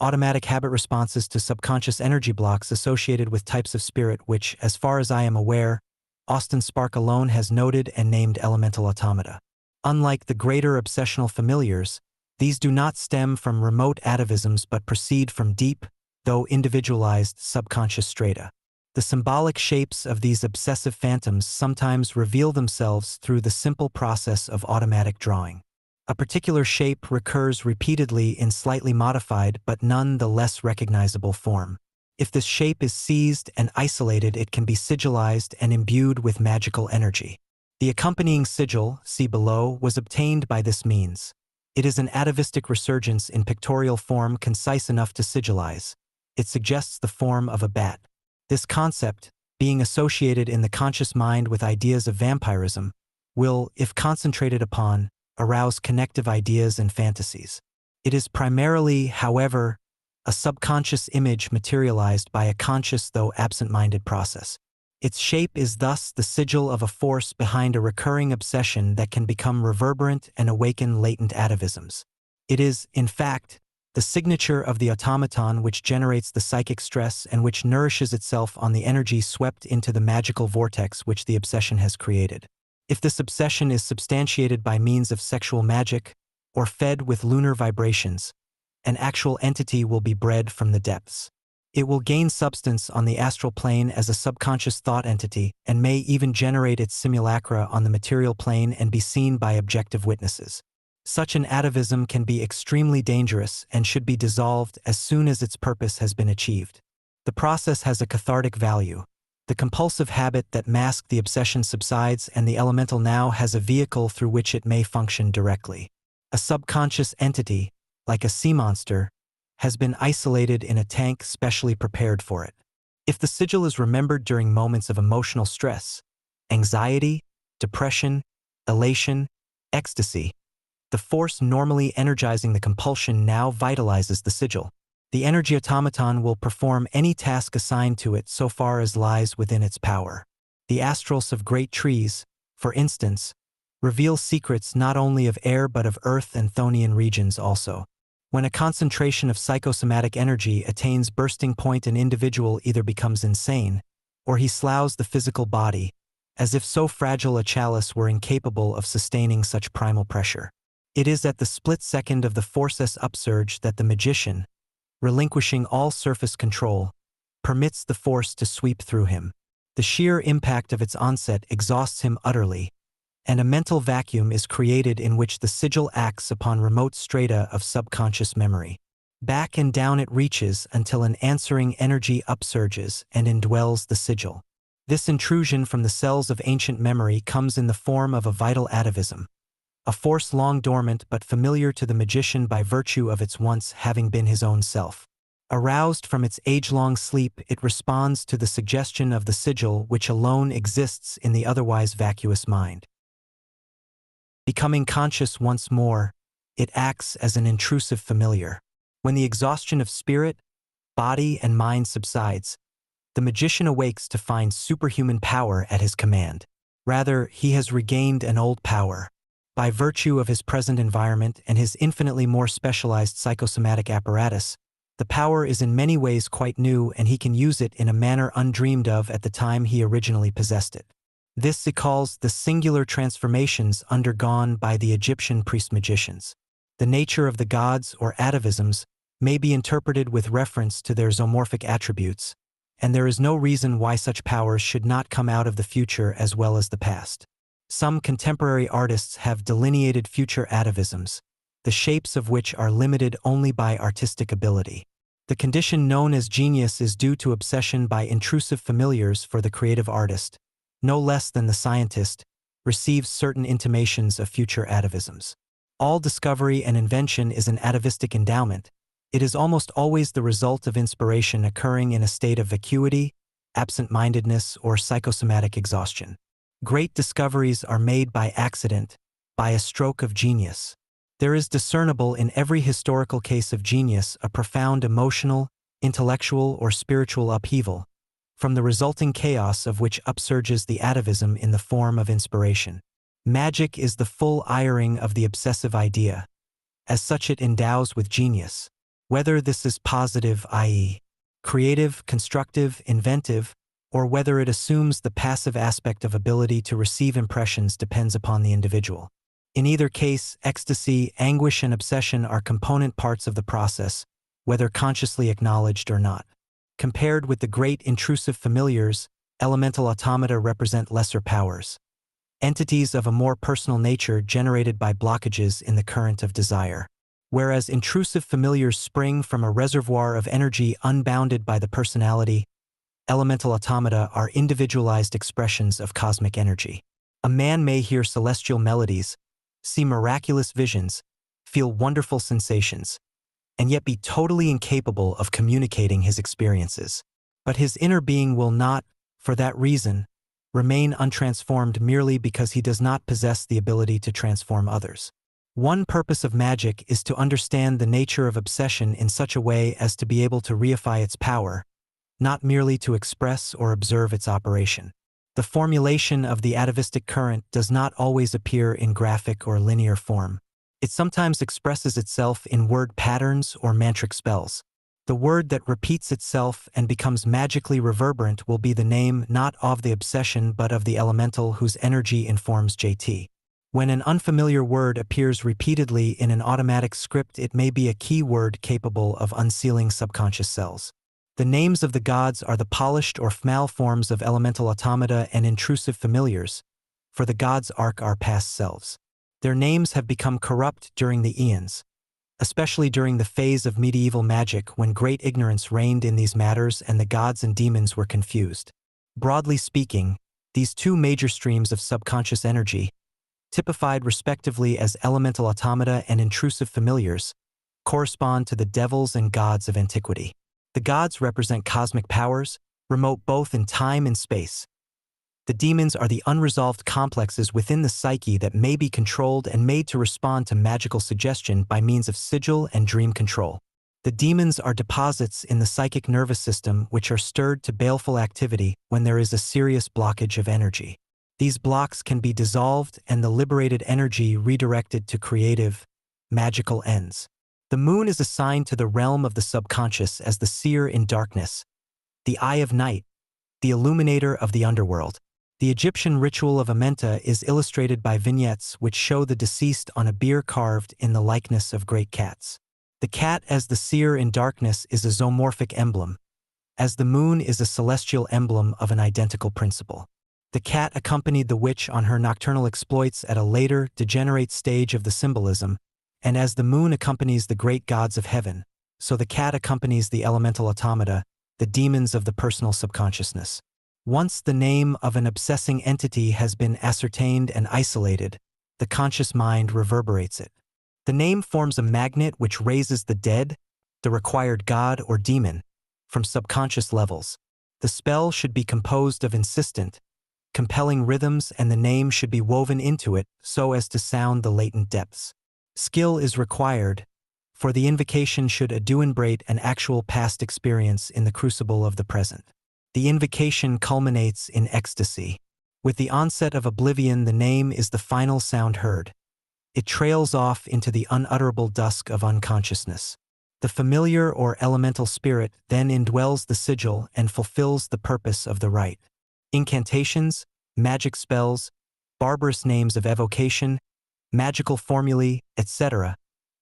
automatic habit responses to subconscious energy blocks associated with types of spirit which, as far as I am aware, Austin Spark alone has noted and named elemental automata. Unlike the greater obsessional familiars, these do not stem from remote atavisms but proceed from deep, though individualized, subconscious strata. The symbolic shapes of these obsessive phantoms sometimes reveal themselves through the simple process of automatic drawing. A particular shape recurs repeatedly in slightly modified but none the less recognizable form. If this shape is seized and isolated, it can be sigillized and imbued with magical energy. The accompanying sigil, see below, was obtained by this means. It is an atavistic resurgence in pictorial form concise enough to sigillize. It suggests the form of a bat. This concept, being associated in the conscious mind with ideas of vampirism, will, if concentrated upon, arouse connective ideas and fantasies. It is primarily, however, a subconscious image materialized by a conscious though absent-minded process. Its shape is thus the sigil of a force behind a recurring obsession that can become reverberant and awaken latent atavisms. It is, in fact, the signature of the automaton which generates the psychic stress and which nourishes itself on the energy swept into the magical vortex which the obsession has created. If this obsession is substantiated by means of sexual magic or fed with lunar vibrations, an actual entity will be bred from the depths. It will gain substance on the astral plane as a subconscious thought entity and may even generate its simulacra on the material plane and be seen by objective witnesses. Such an atavism can be extremely dangerous and should be dissolved as soon as its purpose has been achieved. The process has a cathartic value. The compulsive habit that masked the obsession subsides and the elemental now has a vehicle through which it may function directly. A subconscious entity, like a sea monster, has been isolated in a tank specially prepared for it. If the sigil is remembered during moments of emotional stress, anxiety, depression, elation, ecstasy, the force normally energizing the compulsion now vitalizes the sigil. The energy automaton will perform any task assigned to it so far as lies within its power. The astrals of great trees, for instance, reveal secrets not only of air but of earth and chthonian regions also. When a concentration of psychosomatic energy attains bursting point, an individual either becomes insane, or he sloughs the physical body, as if so fragile a chalice were incapable of sustaining such primal pressure. It is at the split second of the force's upsurge that the magician, relinquishing all surface control, permits the force to sweep through him. The sheer impact of its onset exhausts him utterly, and a mental vacuum is created in which the sigil acts upon remote strata of subconscious memory. Back and down it reaches until an answering energy upsurges and indwells the sigil. This intrusion from the cells of ancient memory comes in the form of a vital atavism, a force long dormant but familiar to the magician by virtue of its once having been his own self. Aroused from its age-long sleep, it responds to the suggestion of the sigil which alone exists in the otherwise vacuous mind. Becoming conscious once more, it acts as an intrusive familiar. When the exhaustion of spirit, body, and mind subsides, the magician awakes to find superhuman power at his command. Rather, he has regained an old power. By virtue of his present environment and his infinitely more specialized psychosomatic apparatus, the power is in many ways quite new and he can use it in a manner undreamed of at the time he originally possessed it. This he calls the singular transformations undergone by the Egyptian priest-magicians. The nature of the gods or atavisms may be interpreted with reference to their zoomorphic attributes, and there is no reason why such powers should not come out of the future as well as the past. Some contemporary artists have delineated future atavisms, the shapes of which are limited only by artistic ability. The condition known as genius is due to obsession by intrusive familiars for the creative artist. No less than the scientist, receives certain intimations of future atavisms. All discovery and invention is an atavistic endowment. It is almost always the result of inspiration occurring in a state of vacuity, absent-mindedness, or psychosomatic exhaustion. Great discoveries are made by accident, by a stroke of genius. There is discernible in every historical case of genius a profound emotional, intellectual, or spiritual upheaval, from the resulting chaos of which upsurges the atavism in the form of inspiration. Magic is the full iring of the obsessive idea. As such, it endows with genius. Whether this is positive, i.e., creative, constructive, inventive, or whether it assumes the passive aspect of ability to receive impressions depends upon the individual. In either case, ecstasy, anguish, and obsession are component parts of the process, whether consciously acknowledged or not. Compared with the great intrusive familiars, elemental automata represent lesser powers, entities of a more personal nature generated by blockages in the current of desire. Whereas intrusive familiars spring from a reservoir of energy unbounded by the personality, elemental automata are individualized expressions of cosmic energy. A man may hear celestial melodies, see miraculous visions, feel wonderful sensations, and yet be totally incapable of communicating his experiences. But his inner being will not, for that reason, remain untransformed merely because he does not possess the ability to transform others. One purpose of magic is to understand the nature of obsession in such a way as to be able to reify its power, not merely to express or observe its operation. The formulation of the atavistic current does not always appear in graphic or linear form. It sometimes expresses itself in word patterns or mantric spells. The word that repeats itself and becomes magically reverberant will be the name not of the obsession but of the elemental whose energy informs JT. When an unfamiliar word appears repeatedly in an automatic script, it may be a key word capable of unsealing subconscious cells. The names of the gods are the polished or forms of elemental automata and intrusive familiars, for the gods' arc are past selves. Their names have become corrupt during the eons, especially during the phase of medieval magic when great ignorance reigned in these matters and the gods and demons were confused. Broadly speaking, these two major streams of subconscious energy, typified respectively as elemental automata and intrusive familiars, correspond to the devils and gods of antiquity. The gods represent cosmic powers, remote both in time and space. The demons are the unresolved complexes within the psyche that may be controlled and made to respond to magical suggestion by means of sigil and dream control. The demons are deposits in the psychic nervous system which are stirred to baleful activity when there is a serious blockage of energy. These blocks can be dissolved and the liberated energy redirected to creative, magical ends. The moon is assigned to the realm of the subconscious as the seer in darkness, the eye of night, the illuminator of the underworld. The Egyptian ritual of Amenta is illustrated by vignettes which show the deceased on a bier carved in the likeness of great cats. The cat as the seer in darkness is a zoomorphic emblem, as the moon is a celestial emblem of an identical principle. The cat accompanied the witch on her nocturnal exploits at a later, degenerate stage of the symbolism, and as the moon accompanies the great gods of heaven, so the cat accompanies the elemental automata, the demons of the personal subconsciousness. Once the name of an obsessing entity has been ascertained and isolated, the conscious mind reverberates it. The name forms a magnet which raises the dead, the required god or demon, from subconscious levels. The spell should be composed of insistent, compelling rhythms, and the name should be woven into it so as to sound the latent depths. Skill is required, for the invocation should adumbrate an actual past experience in the crucible of the present. The invocation culminates in ecstasy. With the onset of oblivion, the name is the final sound heard. It trails off into the unutterable dusk of unconsciousness. The familiar or elemental spirit then indwells the sigil and fulfills the purpose of the rite. Incantations, magic spells, barbarous names of evocation, magical formulae, etc.,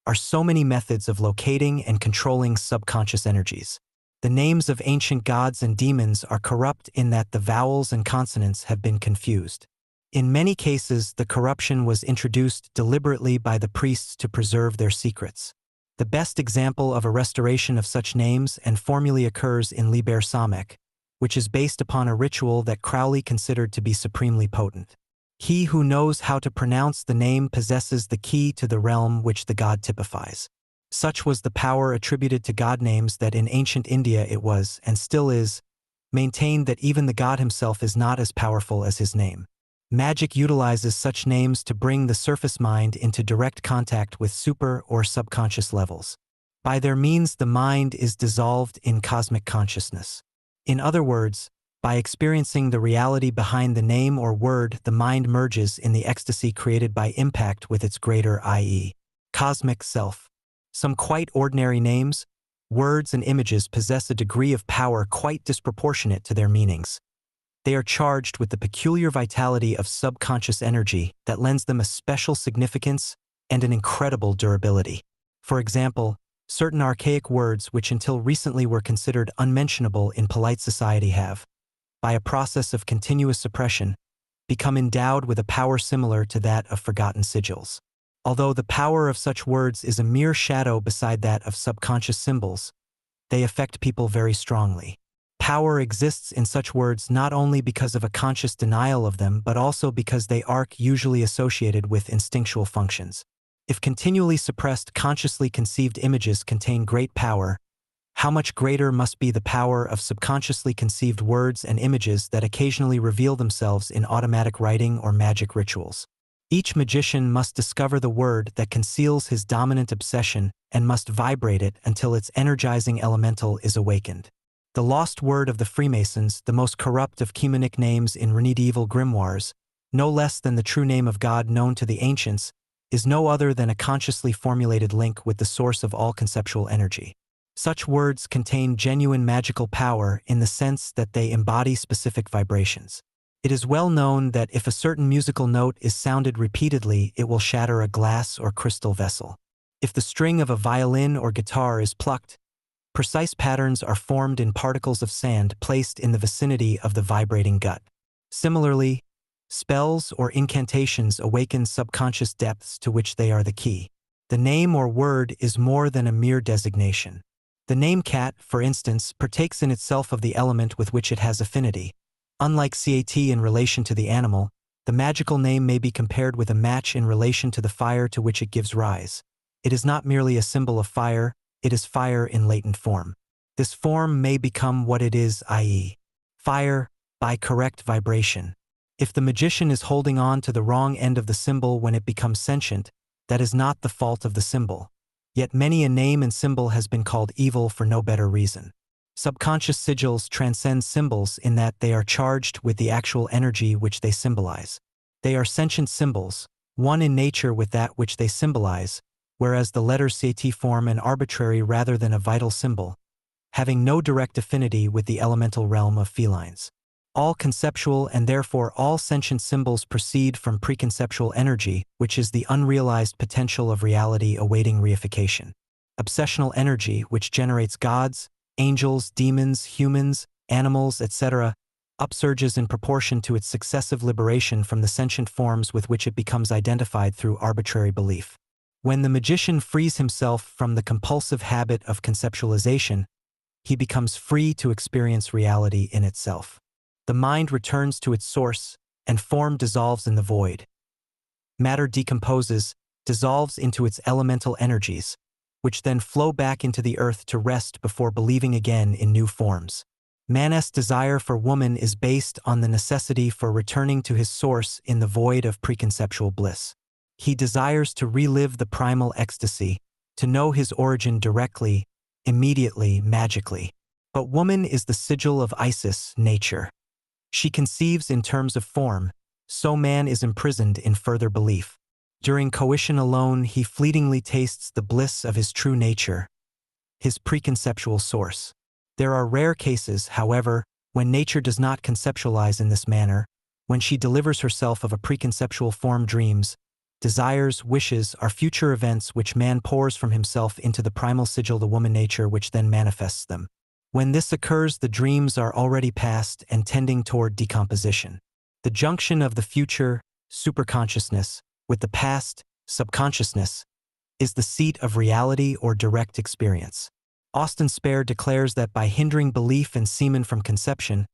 are so many methods of locating and controlling subconscious energies. The names of ancient gods and demons are corrupt in that the vowels and consonants have been confused. In many cases, the corruption was introduced deliberately by the priests to preserve their secrets. The best example of a restoration of such names and formulae occurs in Liber Samek, which is based upon a ritual that Crowley considered to be supremely potent. He who knows how to pronounce the name possesses the key to the realm which the god typifies. Such was the power attributed to god names that in ancient India it was, and still is, maintained that even the god himself is not as powerful as his name. Magic utilizes such names to bring the surface mind into direct contact with super or subconscious levels. By their means, the mind is dissolved in cosmic consciousness. In other words, by experiencing the reality behind the name or word, the mind merges in the ecstasy created by impact with its greater, i.e., cosmic self. Some quite ordinary names, words, and images possess a degree of power quite disproportionate to their meanings. They are charged with the peculiar vitality of subconscious energy that lends them a special significance and an incredible durability. For example, certain archaic words which until recently were considered unmentionable in polite society have, by a process of continuous suppression, become endowed with a power similar to that of forgotten sigils. Although the power of such words is a mere shadow beside that of subconscious symbols, they affect people very strongly. Power exists in such words not only because of a conscious denial of them but also because they are usually associated with instinctual functions. If continually suppressed consciously conceived images contain great power, how much greater must be the power of subconsciously conceived words and images that occasionally reveal themselves in automatic writing or magic rituals. Each magician must discover the word that conceals his dominant obsession and must vibrate it until its energizing elemental is awakened. The lost word of the Freemasons, the most corrupt of chemonic names in medieval grimoires, no less than the true name of God known to the ancients, is no other than a consciously formulated link with the source of all conceptual energy. Such words contain genuine magical power in the sense that they embody specific vibrations. It is well known that if a certain musical note is sounded repeatedly, it will shatter a glass or crystal vessel. If the string of a violin or guitar is plucked, precise patterns are formed in particles of sand placed in the vicinity of the vibrating gut. Similarly, spells or incantations awaken subconscious depths to which they are the key. The name or word is more than a mere designation. The name cat, for instance, partakes in itself of the element with which it has affinity. Unlike cat in relation to the animal, the magical name may be compared with a match in relation to the fire to which it gives rise. It is not merely a symbol of fire, it is fire in latent form. This form may become what it is, i.e., fire, by correct vibration. If the magician is holding on to the wrong end of the symbol when it becomes sentient, that is not the fault of the symbol. Yet many a name and symbol has been called evil for no better reason. Subconscious sigils transcend symbols in that they are charged with the actual energy which they symbolize. They are sentient symbols, one in nature with that which they symbolize, whereas the letters cat form an arbitrary rather than a vital symbol, having no direct affinity with the elemental realm of felines. All conceptual and therefore all sentient symbols proceed from preconceptual energy, which is the unrealized potential of reality awaiting reification. Obsessional energy, which generates gods, angels, demons, humans, animals, etc., upsurges in proportion to its successive liberation from the sentient forms with which it becomes identified through arbitrary belief. When the magician frees himself from the compulsive habit of conceptualization, he becomes free to experience reality in itself. The mind returns to its source, and form dissolves in the void. Matter decomposes, dissolves into its elemental energies, which then flow back into the earth to rest before believing again in new forms. Man's desire for woman is based on the necessity for returning to his source in the void of preconceptual bliss. He desires to relive the primal ecstasy, to know his origin directly, immediately, magically. But woman is the sigil of Isis, nature. She conceives in terms of form, so man is imprisoned in further belief. During coition alone, he fleetingly tastes the bliss of his true nature, his preconceptual source. There are rare cases, however, when nature does not conceptualize in this manner, when she delivers herself of a preconceptual form. Dreams, desires, wishes are future events which man pours from himself into the primal sigil, the woman nature, which then manifests them. When this occurs, the dreams are already past and tending toward decomposition. The junction of the future, superconsciousness, with the past, subconsciousness, is the seat of reality or direct experience. Austin Spare declares that by hindering belief and semen from conception,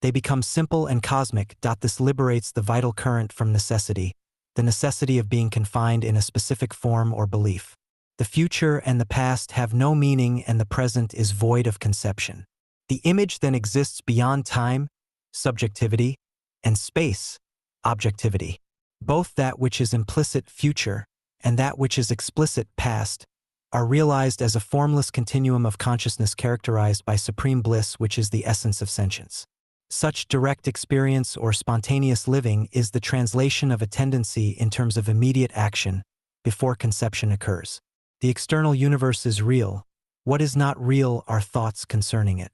they become simple and cosmic. This liberates the vital current from necessity, the necessity of being confined in a specific form or belief. The future and the past have no meaning and the present is void of conception. The image then exists beyond time, subjectivity, and space, objectivity. Both that which is implicit future and that which is explicit past are realized as a formless continuum of consciousness characterized by supreme bliss, which is the essence of sentience. Such direct experience or spontaneous living is the translation of a tendency in terms of immediate action before conception occurs. The external universe is real. What is not real are thoughts concerning it.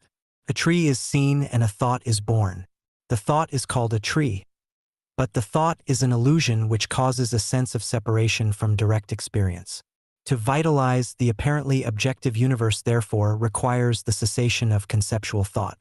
A tree is seen and a thought is born. The thought is called a tree. But the thought is an illusion which causes a sense of separation from direct experience. To vitalize the apparently objective universe, therefore, requires the cessation of conceptual thought.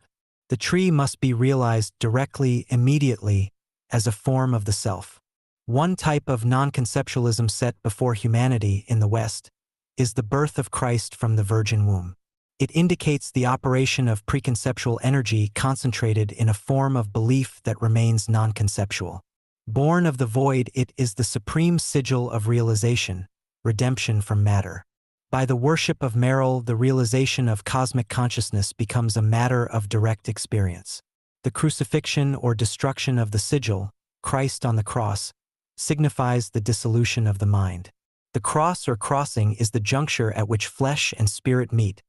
The tree must be realized directly, immediately, as a form of the self. One type of non-conceptualism set before humanity in the West is the birth of Christ from the virgin womb. It indicates the operation of preconceptual energy concentrated in a form of belief that remains non-conceptual. Born of the void, it is the supreme sigil of realization, redemption from matter. By the worship of Meryl, the realization of cosmic consciousness becomes a matter of direct experience. The crucifixion or destruction of the sigil, Christ on the cross, signifies the dissolution of the mind. The cross or crossing is the juncture at which flesh and spirit meet,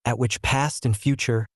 at which past and future,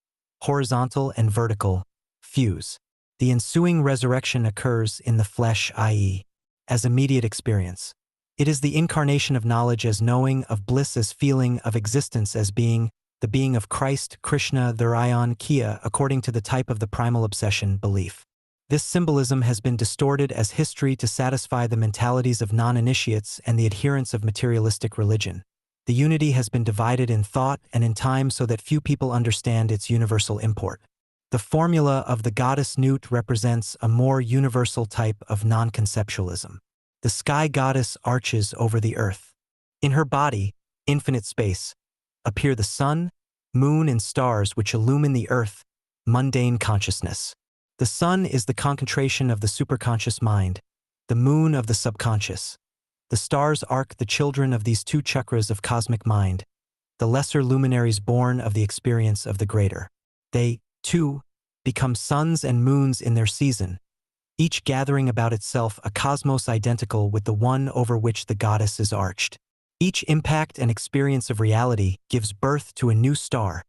horizontal and vertical, fuse. The ensuing resurrection occurs in the flesh, i.e., as immediate experience. It is the incarnation of knowledge as knowing, of bliss as feeling, of existence as being, the being of Christ, Krishna, the Rayon, Kia, according to the type of the primal obsession, belief. This symbolism has been distorted as history to satisfy the mentalities of non-initiates and the adherents of materialistic religion. The unity has been divided in thought and in time so that few people understand its universal import. The formula of the goddess Nut represents a more universal type of non-conceptualism. The sky goddess arches over the earth. In her body, infinite space, appear the sun, moon, and stars which illumine the earth, mundane consciousness. The sun is the concentration of the superconscious mind, the moon of the subconscious. The stars arc the children of these two chakras of cosmic mind, the lesser luminaries born of the experience of the greater. They, too, become suns and moons in their season, each gathering about itself a cosmos identical with the one over which the goddess is arched. Each impact and experience of reality gives birth to a new star,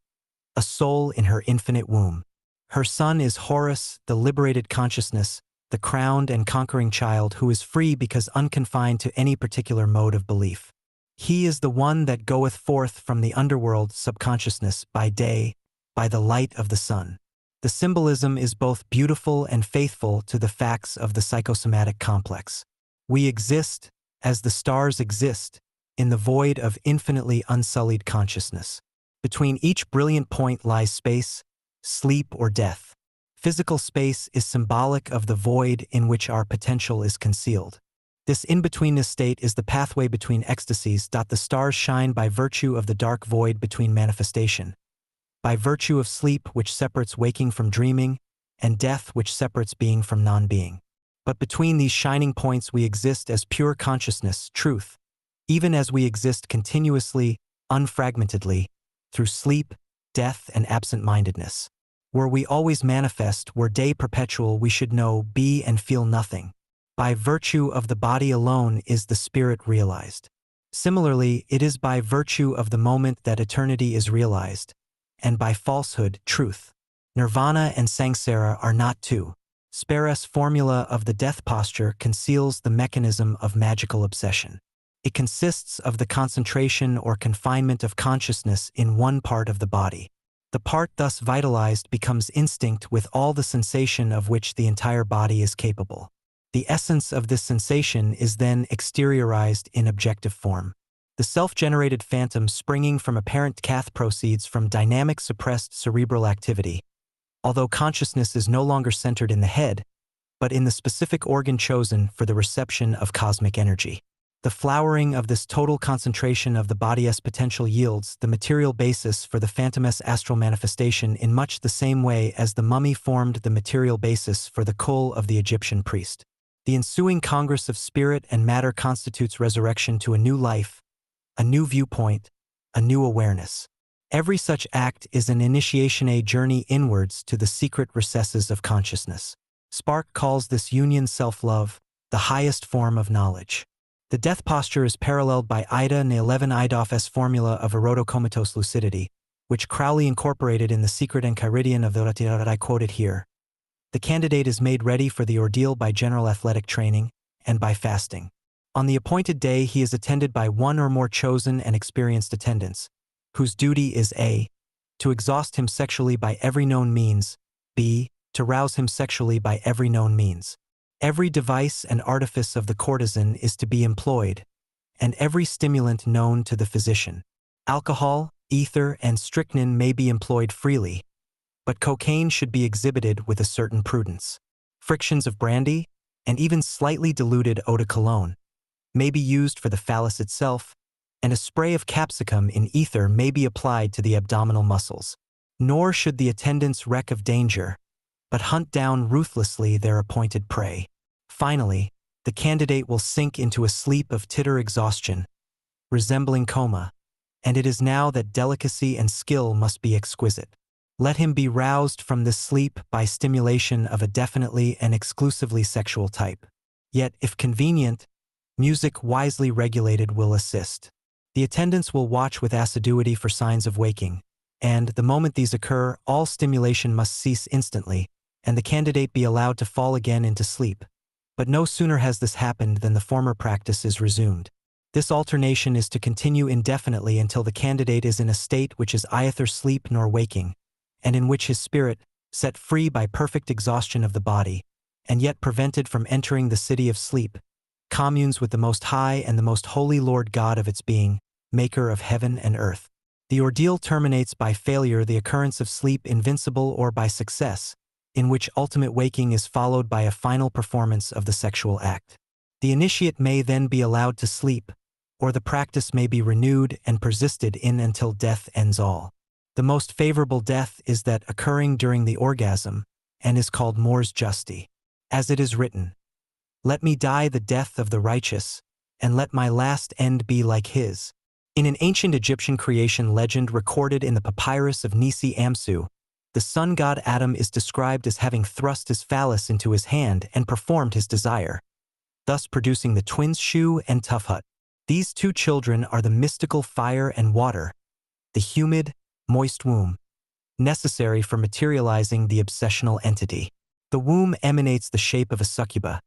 a soul in her infinite womb. Her son is Horus, the liberated consciousness, the crowned and conquering child who is free because unconfined to any particular mode of belief. He is the one that goeth forth from the underworld subconsciousness by day, by the light of the sun. The symbolism is both beautiful and faithful to the facts of the psychosomatic complex. We exist, as the stars exist, in the void of infinitely unsullied consciousness. Between each brilliant point lies space, sleep or death. Physical space is symbolic of the void in which our potential is concealed. This in-betweenness state is the pathway between ecstasies. The stars shine by virtue of the dark void between manifestation, by virtue of sleep which separates waking from dreaming, and death which separates being from non-being. But between these shining points we exist as pure consciousness, truth, even as we exist continuously, unfragmentedly, through sleep, death, and absent-mindedness. Were we always manifest, were day perpetual, we should know, be, and feel nothing. By virtue of the body alone is the spirit realized. Similarly, it is by virtue of the moment that eternity is realized, and by falsehood, truth. Nirvana and samsara are not two. Sperus' formula of the death posture conceals the mechanism of magical obsession. It consists of the concentration or confinement of consciousness in one part of the body. The part thus vitalized becomes instinct with all the sensation of which the entire body is capable. The essence of this sensation is then exteriorized in objective form. The self-generated phantom springing from apparent cath proceeds from dynamic suppressed cerebral activity, although consciousness is no longer centered in the head, but in the specific organ chosen for the reception of cosmic energy. The flowering of this total concentration of the body's potential yields the material basis for the phantom's astral manifestation in much the same way as the mummy formed the material basis for the kul of the Egyptian priest. The ensuing congress of spirit and matter constitutes resurrection to a new life, a new viewpoint, a new awareness. Every such act is an initiation, a journey inwards to the secret recesses of consciousness. Spark calls this union self-love, the highest form of knowledge. The death posture is paralleled by Ida and 11 Idolf's formula of erotocomatose lucidity, which Crowley incorporated in The Secret Enchiridion of the that I quoted here. The candidate is made ready for the ordeal by general athletic training and by fasting. On the appointed day he is attended by one or more chosen and experienced attendants, whose duty is a. to exhaust him sexually by every known means, b. to rouse him sexually by every known means. Every device and artifice of the courtesan is to be employed, and every stimulant known to the physician. Alcohol, ether, and strychnine may be employed freely, but cocaine should be exhibited with a certain prudence. Frictions of brandy, and even slightly diluted eau de cologne, may be used for the phallus itself, and a spray of capsicum in ether may be applied to the abdominal muscles. Nor should the attendants reck of danger, but hunt down ruthlessly their appointed prey. Finally, the candidate will sink into a sleep of titter exhaustion, resembling coma, and it is now that delicacy and skill must be exquisite. Let him be roused from this sleep by stimulation of a definitely and exclusively sexual type. Yet, if convenient, music wisely regulated will assist. The attendants will watch with assiduity for signs of waking, and, the moment these occur, all stimulation must cease instantly, and the candidate be allowed to fall again into sleep. But no sooner has this happened than the former practice is resumed. This alternation is to continue indefinitely until the candidate is in a state which is either sleep nor waking, and in which his spirit, set free by perfect exhaustion of the body, and yet prevented from entering the city of sleep, communes with the Most High and the Most Holy Lord God of its being, maker of heaven and earth. The ordeal terminates by failure, the occurrence of sleep invincible, or by success, in which ultimate waking is followed by a final performance of the sexual act. The initiate may then be allowed to sleep, or the practice may be renewed and persisted in until death ends all. The most favorable death is that occurring during the orgasm, and is called mors justi. As it is written, "Let me die the death of the righteous, and let my last end be like his." In an ancient Egyptian creation legend recorded in the papyrus of Nisi Amsu, the sun god Adam is described as having thrust his phallus into his hand and performed his desire, thus producing the twins Shu and Tufhut. These two children are the mystical fire and water, the humid, moist womb, necessary for materializing the obsessional entity. The womb emanates the shape of a succuba,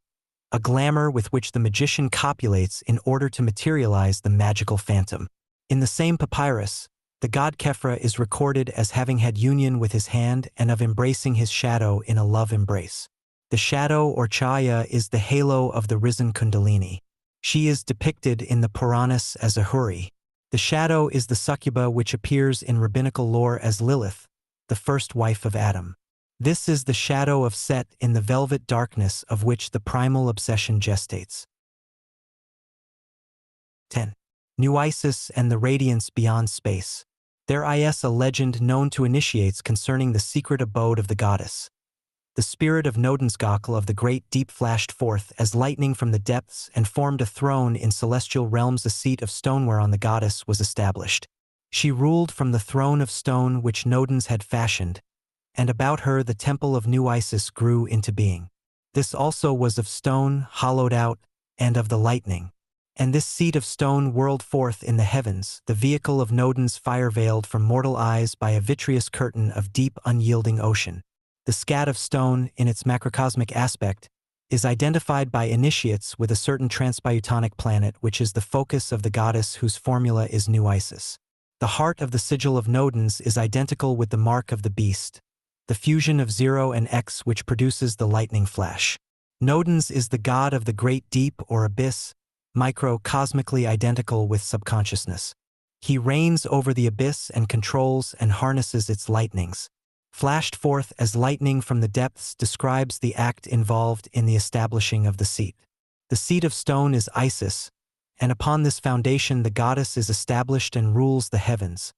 a glamour with which the magician copulates in order to materialize the magical phantom. In the same papyrus, the god Khepra is recorded as having had union with his hand and of embracing his shadow in a love embrace. The shadow or chaya is the halo of the risen Kundalini. She is depicted in the Puranas as a Huri. The shadow is the succuba which appears in rabbinical lore as Lilith, the first wife of Adam. This is the shadow of Set in the velvet darkness of which the primal obsession gestates. 10. New Isis and the radiance beyond space. There is a legend known to initiates concerning the secret abode of the goddess. The spirit of Nodensgokl of the great deep flashed forth as lightning from the depths and formed a throne in celestial realms, a seat of stone whereon the goddess was established. She ruled from the throne of stone which Nodens had fashioned, and about her the temple of New Isis grew into being. This also was of stone, hollowed out, and of the lightning. And this seat of stone whirled forth in the heavens, the vehicle of Nodens, fire veiled from mortal eyes by a vitreous curtain of deep unyielding ocean. The scat of stone, in its macrocosmic aspect, is identified by initiates with a certain transbyutonic planet which is the focus of the goddess whose formula is New Isis. The heart of the sigil of Nodens is identical with the mark of the beast, the fusion of 0 and X which produces the lightning flash. Nodens is the god of the great deep or abyss, microcosmically identical with subconsciousness. He reigns over the abyss and controls and harnesses its lightnings. Flashed forth as lightning from the depths describes the act involved in the establishing of the seat. The seat of stone is Isis, and upon this foundation the goddess is established and rules the heavens,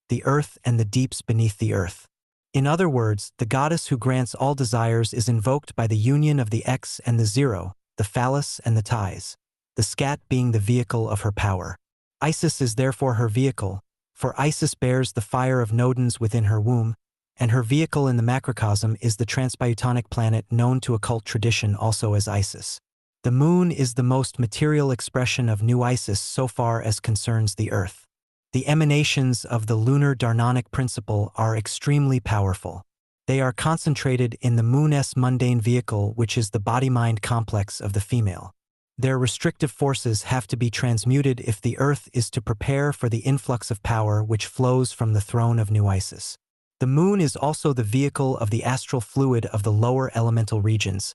the earth and the deeps beneath the earth. In other words, the goddess who grants all desires is invoked by the union of the X and the 0, the phallus and the ties, the scat being the vehicle of her power. Isis is therefore her vehicle, for Isis bears the fire of Nodens within her womb, and her vehicle in the macrocosm is the transbyutonic planet known to occult tradition also as Isis. The moon is the most material expression of New Isis so far as concerns the earth. The emanations of the lunar Dharmonic principle are extremely powerful. They are concentrated in the moon's mundane vehicle, which is the body-mind complex of the female. Their restrictive forces have to be transmuted if the earth is to prepare for the influx of power which flows from the throne of New Isis. The moon is also the vehicle of the astral fluid of the lower elemental regions,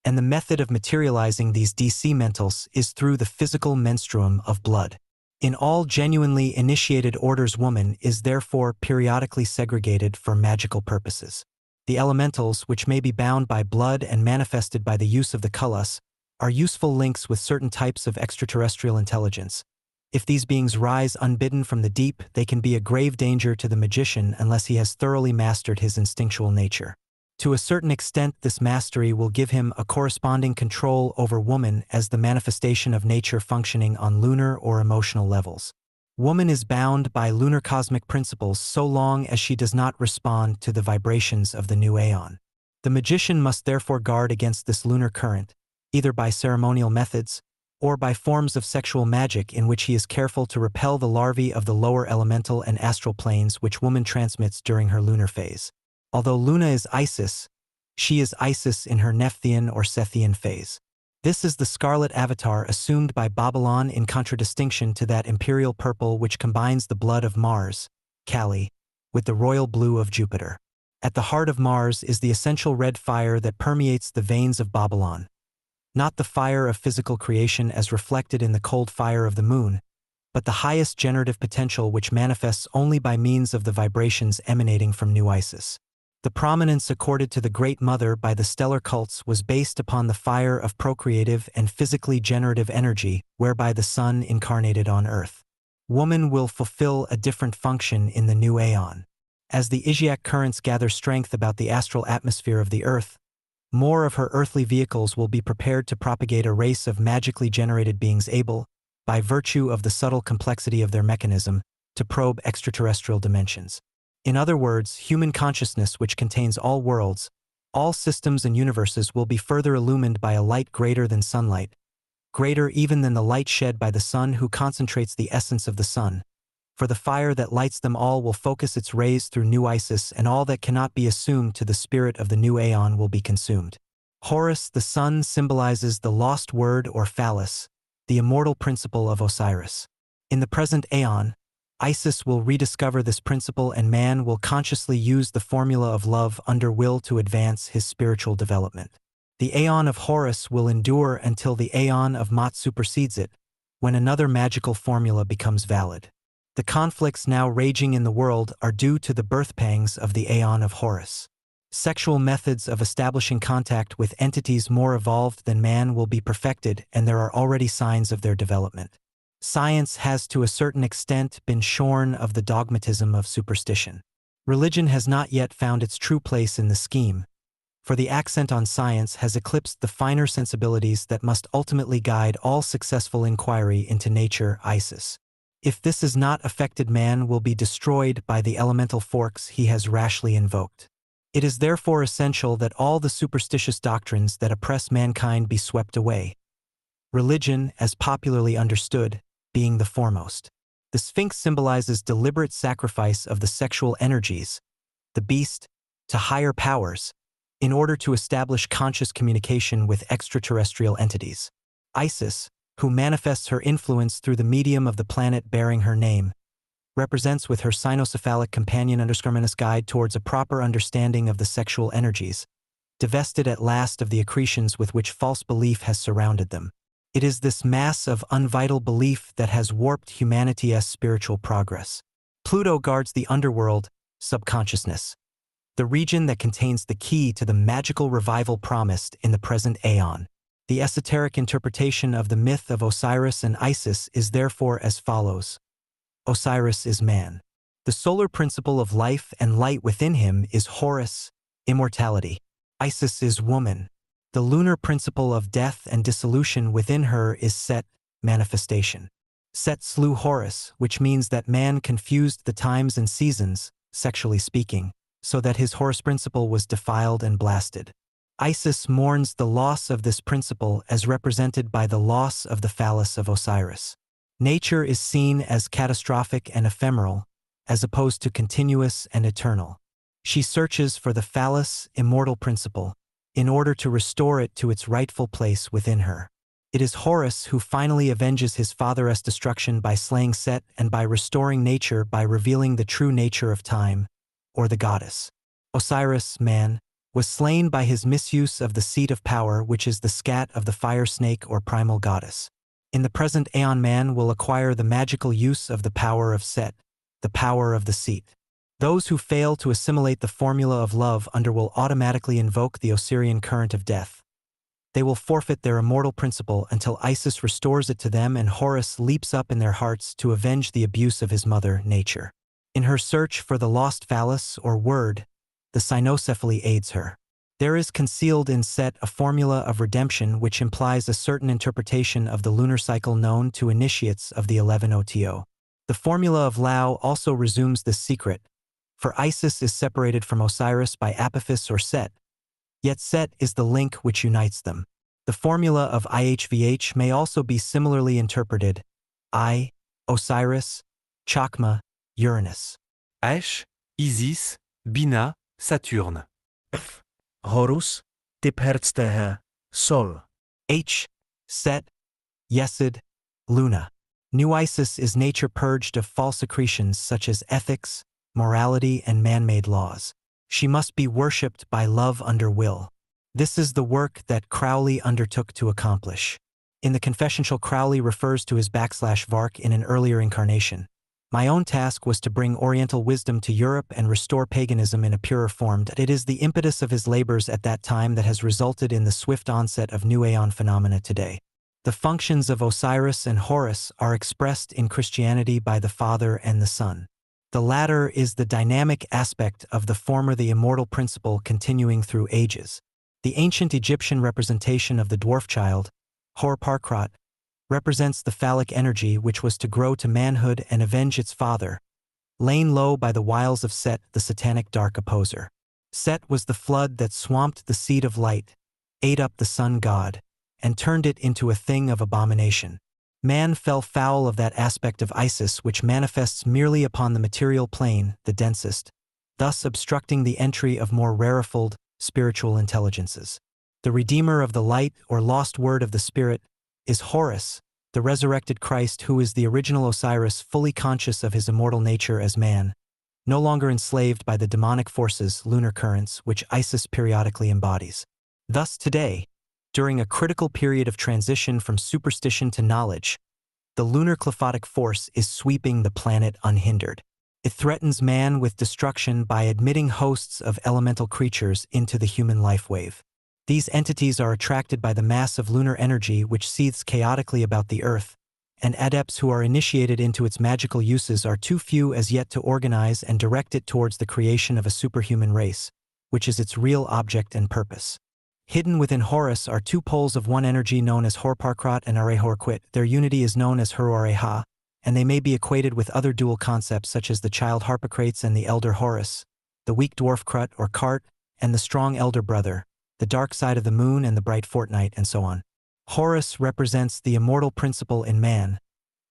and the method of materializing these DC mentals is through the physical menstruum of blood. In all genuinely initiated orders, woman is therefore periodically segregated for magical purposes. The elementals, which may be bound by blood and manifested by the use of the kalas, are useful links with certain types of extraterrestrial intelligence. If these beings rise unbidden from the deep, they can be a grave danger to the magician unless he has thoroughly mastered his instinctual nature. To a certain extent, this mastery will give him a corresponding control over woman as the manifestation of nature functioning on lunar or emotional levels. Woman is bound by lunar cosmic principles so long as she does not respond to the vibrations of the new aeon. The magician must therefore guard against this lunar current, either by ceremonial methods or by forms of sexual magic in which he is careful to repel the larvae of the lower elemental and astral planes which woman transmits during her lunar phase. Although Luna is Isis, she is Isis in her Nephthyian or Sethian phase. This is the scarlet avatar assumed by Babylon in contradistinction to that imperial purple which combines the blood of Mars, Kali, with the royal blue of Jupiter. At the heart of Mars is the essential red fire that permeates the veins of Babylon. Not the fire of physical creation as reflected in the cold fire of the moon, but the highest generative potential which manifests only by means of the vibrations emanating from New Isis. The prominence accorded to the Great Mother by the stellar cults was based upon the fire of procreative and physically generative energy whereby the sun incarnated on earth. Woman will fulfill a different function in the new aeon. As the Isiac currents gather strength about the astral atmosphere of the earth, more of her earthly vehicles will be prepared to propagate a race of magically generated beings able, by virtue of the subtle complexity of their mechanism, to probe extraterrestrial dimensions. In other words, human consciousness, which contains all worlds, all systems and universes, will be further illumined by a light greater than sunlight, greater even than the light shed by the sun who concentrates the essence of the sun. For the fire that lights them all will focus its rays through New Isis, and all that cannot be assumed to the spirit of the new aeon will be consumed. Horus, the sun, symbolizes the lost word or phallus, the immortal principle of Osiris. In the present aeon, Isis will rediscover this principle, and man will consciously use the formula of love under will to advance his spiritual development. The aeon of Horus will endure until the aeon of Mot supersedes it, when another magical formula becomes valid. The conflicts now raging in the world are due to the birth pangs of the aeon of Horus. Sexual methods of establishing contact with entities more evolved than man will be perfected, and there are already signs of their development. Science has to a certain extent been shorn of the dogmatism of superstition. Religion has not yet found its true place in the scheme, for the accent on science has eclipsed the finer sensibilities that must ultimately guide all successful inquiry into nature, Isis. If this is not effected, man will be destroyed by the elemental forks he has rashly invoked. It is therefore essential that all the superstitious doctrines that oppress mankind be swept away. Religion, as popularly understood, being the foremost. The Sphinx symbolizes deliberate sacrifice of the sexual energies, the beast, to higher powers, in order to establish conscious communication with extraterrestrial entities. Isis, who manifests her influence through the medium of the planet bearing her name, represents with her cynocephalic companion Mena's guide towards a proper understanding of the sexual energies, divested at last of the accretions with which false belief has surrounded them. It is this mass of unvital belief that has warped humanity's spiritual progress. Pluto guards the underworld, subconsciousness, the region that contains the key to the magical revival promised in the present aeon. The esoteric interpretation of the myth of Osiris and Isis is therefore as follows. Osiris is man. The solar principle of life and light within him is Horus, immortality. Isis is woman. The lunar principle of death and dissolution within her is Set, manifestation. Set slew Horus, which means that man confused the times and seasons, sexually speaking, so that his Horus principle was defiled and blasted. Isis mourns the loss of this principle as represented by the loss of the phallus of Osiris. Nature is seen as catastrophic and ephemeral, as opposed to continuous and eternal. She searches for the phallus, immortal principle, in order to restore it to its rightful place within her. It is Horus who finally avenges his father's destruction by slaying Set and by restoring nature by revealing the true nature of time, or the goddess. Osiris, man, was slain by his misuse of the seat of power, which is the scat of the fire snake or primal goddess. In the present aeon, man will acquire the magical use of the power of Set, the power of the seat. Those who fail to assimilate the formula of love under will automatically invoke the Osirian current of death. They will forfeit their immortal principle until Isis restores it to them and Horus leaps up in their hearts to avenge the abuse of his mother, nature. In her search for the lost phallus or word, the cynocephaly aids her. There is concealed in Set a formula of redemption which implies a certain interpretation of the lunar cycle known to initiates of the 11 OTO. The formula of Lao also resumes this secret, for Isis is separated from Osiris by Apophis or Set, yet Set is the link which unites them. The formula of IHVH may also be similarly interpreted: I, Osiris, Chakma, Uranus. H, Isis, Bina, Saturne. Horus, Tiphertztehe, Sol. H, Set, Yesod, Luna. New Isis is nature purged of false accretions such as ethics, morality, and man-made laws. She must be worshipped by love under will. This is the work that Crowley undertook to accomplish. In the Confessional, Crowley refers to his /Vark in an earlier incarnation. My own task was to bring Oriental wisdom to Europe and restore paganism in a purer form. It is the impetus of his labors at that time that has resulted in the swift onset of New Aeon phenomena today. The functions of Osiris and Horus are expressed in Christianity by the Father and the Son. The latter is the dynamic aspect of the former, the immortal principle continuing through ages. The ancient Egyptian representation of the dwarf child, Hor-Parkrat, represents the phallic energy which was to grow to manhood and avenge its father, lain low by the wiles of Set, the satanic dark opposer. Set was the flood that swamped the seed of light, ate up the sun god, and turned it into a thing of abomination. Man fell foul of that aspect of Isis which manifests merely upon the material plane, the densest, thus obstructing the entry of more rarefied, spiritual intelligences. The Redeemer of the Light, or lost word of the Spirit, is Horus, the resurrected Christ who is the original Osiris, fully conscious of his immortal nature as man, no longer enslaved by the demonic forces, lunar currents, which Isis periodically embodies. Thus today, during a critical period of transition from superstition to knowledge, the lunar clephotic force is sweeping the planet unhindered. It threatens man with destruction by admitting hosts of elemental creatures into the human life wave. These entities are attracted by the mass of lunar energy which seethes chaotically about the Earth, and adepts who are initiated into its magical uses are too few as yet to organize and direct it towards the creation of a superhuman race, which is its real object and purpose. Hidden within Horus are two poles of one energy known as Hor-Parkrat and Are-Horquit. Their unity is known as Hur-Are-Ha, and they may be equated with other dual concepts such as the child Harpocrates and the elder Horus, the weak dwarf Krut or Kart, and the strong elder brother, the dark side of the moon and the bright fortnight, and so on. Horus represents the immortal principle in man,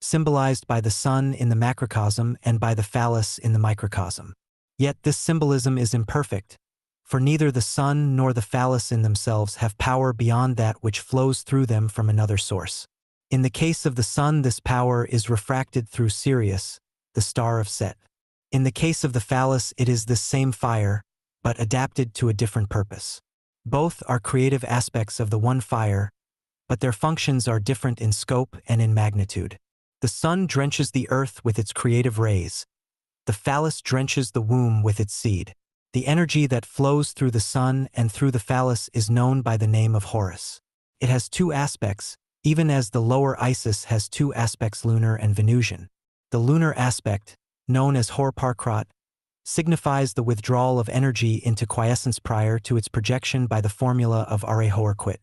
symbolized by the sun in the macrocosm and by the phallus in the microcosm. Yet this symbolism is imperfect, for neither the sun nor the phallus in themselves have power beyond that which flows through them from another source. In the case of the sun, this power is refracted through Sirius, the star of Set. In the case of the phallus, it is this same fire, but adapted to a different purpose. Both are creative aspects of the one fire, but their functions are different in scope and in magnitude. The sun drenches the earth with its creative rays. The phallus drenches the womb with its seed. The energy that flows through the sun and through the phallus is known by the name of Horus. It has two aspects, even as the lower Isis has two aspects, lunar and Venusian. The lunar aspect, known as Hor-Parkrat, signifies the withdrawal of energy into quiescence prior to its projection by the formula of Are-Horquit.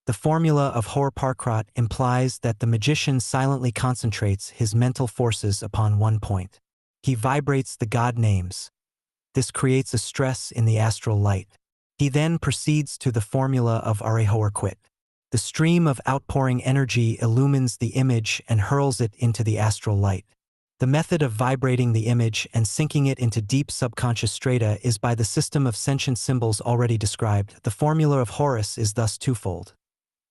The formula of Hor-Parkrat implies that the magician silently concentrates his mental forces upon one point. He vibrates the god names. This creates a stress in the astral light. He then proceeds to the formula of Are-Horquit. The stream of outpouring energy illumines the image and hurls it into the astral light. The method of vibrating the image and sinking it into deep subconscious strata is by the system of sentient symbols already described. The formula of Horus is thus twofold.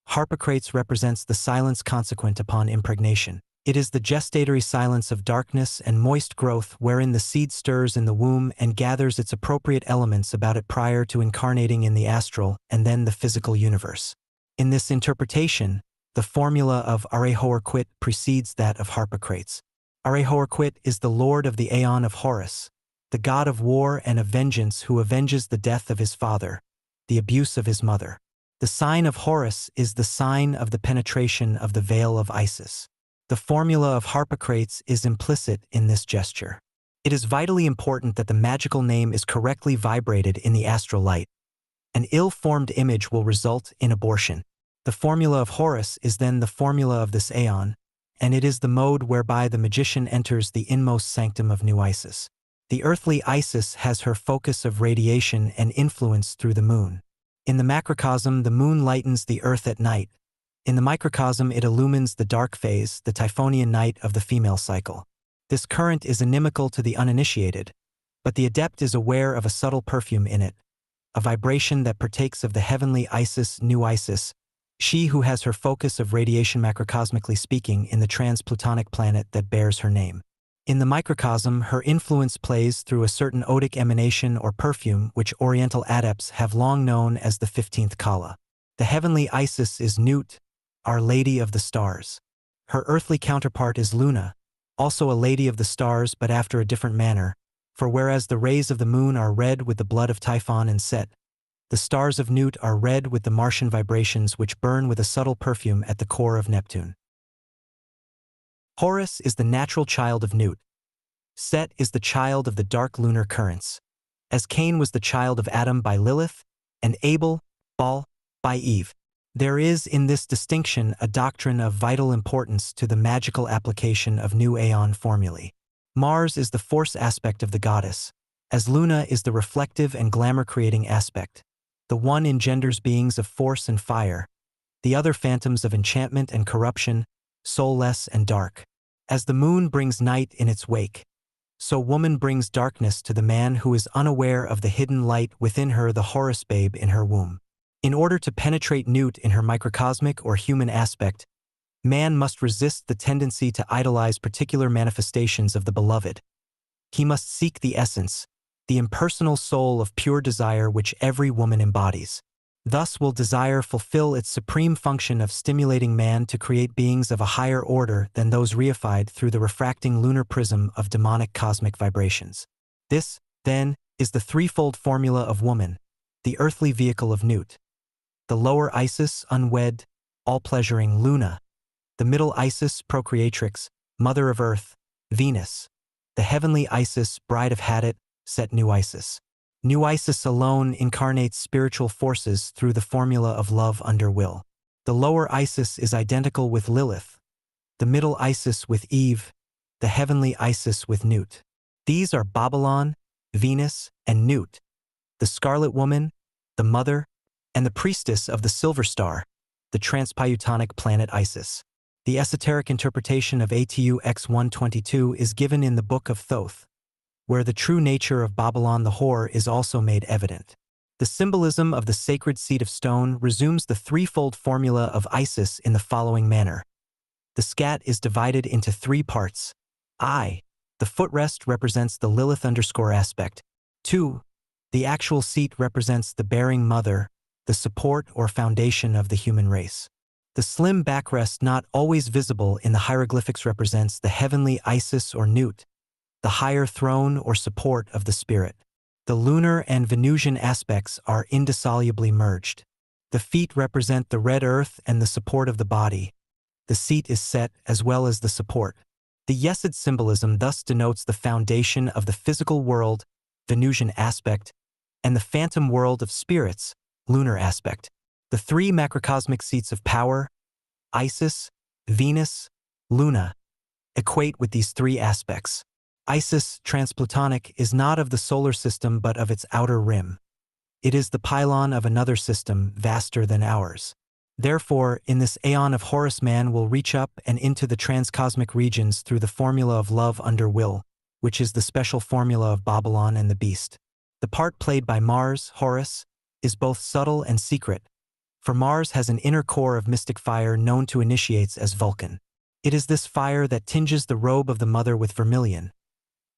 Harpocrates represents the silence consequent upon impregnation. It is the gestatory silence of darkness and moist growth wherein the seed stirs in the womb and gathers its appropriate elements about it prior to incarnating in the astral and then the physical universe. In this interpretation, the formula of Arehoarquit precedes that of Harpocrates. Arehoarquit is the lord of the Aeon of Horus, the god of war and of vengeance who avenges the death of his father, the abuse of his mother. The sign of Horus is the sign of the penetration of the veil of Isis. The formula of Harpocrates is implicit in this gesture. It is vitally important that the magical name is correctly vibrated in the astral light. An ill-formed image will result in abortion. The formula of Horus is then the formula of this Aeon, and it is the mode whereby the magician enters the inmost sanctum of New Isis. The earthly Isis has her focus of radiation and influence through the moon. In the macrocosm, the moon lightens the earth at night. In the microcosm, it illumines the dark phase, the Typhonian night of the female cycle. This current is inimical to the uninitiated, but the adept is aware of a subtle perfume in it, a vibration that partakes of the heavenly Isis, New Isis, she who has her focus of radiation macrocosmically speaking in the trans-Plutonic planet that bears her name. In the microcosm, her influence plays through a certain odic emanation or perfume which Oriental adepts have long known as the 15th Kala. The heavenly Isis is Nut, Our Lady of the Stars. Her earthly counterpart is Luna, also a Lady of the Stars but after a different manner, for whereas the rays of the moon are red with the blood of Typhon and Set, the stars of Nut are red with the Martian vibrations which burn with a subtle perfume at the core of Neptune. Horus is the natural child of Nut. Set is the child of the dark lunar currents. As Cain was the child of Adam by Lilith, and Abel, Baal, by Eve. There is in this distinction a doctrine of vital importance to the magical application of new Aeon formulae. Mars is the force aspect of the goddess, as Luna is the reflective and glamour-creating aspect. The one engenders beings of force and fire, the other phantoms of enchantment and corruption, soulless and dark. As the moon brings night in its wake, so woman brings darkness to the man who is unaware of the hidden light within her, the Horus babe in her womb. In order to penetrate Nut in her microcosmic or human aspect, man must resist the tendency to idolize particular manifestations of the beloved. He must seek the essence, the impersonal soul of pure desire which every woman embodies. Thus will desire fulfill its supreme function of stimulating man to create beings of a higher order than those reified through the refracting lunar prism of demonic cosmic vibrations. This, then, is the threefold formula of woman, the earthly vehicle of Nut. The lower Isis, unwed, all-pleasuring Luna. The middle Isis, procreatrix, mother of earth, Venus. The heavenly Isis, bride of Hadat, Set, New Isis. New Isis alone incarnates spiritual forces through the formula of love under will. The lower Isis is identical with Lilith, the middle Isis with Eve, the heavenly Isis with Nut. These are Babylon, Venus, and Nut, the Scarlet Woman, the Mother, and the Priestess of the Silver Star, the Transpeutonic planet Isis. The esoteric interpretation of ATU X122 is given in the Book of Thoth, where the true nature of Babylon the whore is also made evident. The symbolism of the sacred seat of stone resumes the threefold formula of Isis in the following manner. The scat is divided into three parts. I, the footrest represents the Lilith aspect. 2, the actual seat represents the bearing mother, the support or foundation of the human race. The slim backrest not always visible in the hieroglyphics represents the heavenly Isis or Nut, the higher throne or support of the spirit. The lunar and Venusian aspects are indissolubly merged. The feet represent the red earth and the support of the body. The seat is Set as well as the support. The Yesod symbolism thus denotes the foundation of the physical world, Venusian aspect, and the phantom world of spirits, lunar aspect. The three macrocosmic seats of power, Isis, Venus, Luna, equate with these three aspects. Isis, transplutonic, is not of the solar system but of its outer rim. It is the pylon of another system vaster than ours. Therefore, in this Aeon of Horus, man will reach up and into the transcosmic regions through the formula of love under will, which is the special formula of Babylon and the beast. The part played by Mars, Horus, is both subtle and secret, for Mars has an inner core of mystic fire known to initiates as Vulcan. It is this fire that tinges the robe of the mother with vermilion.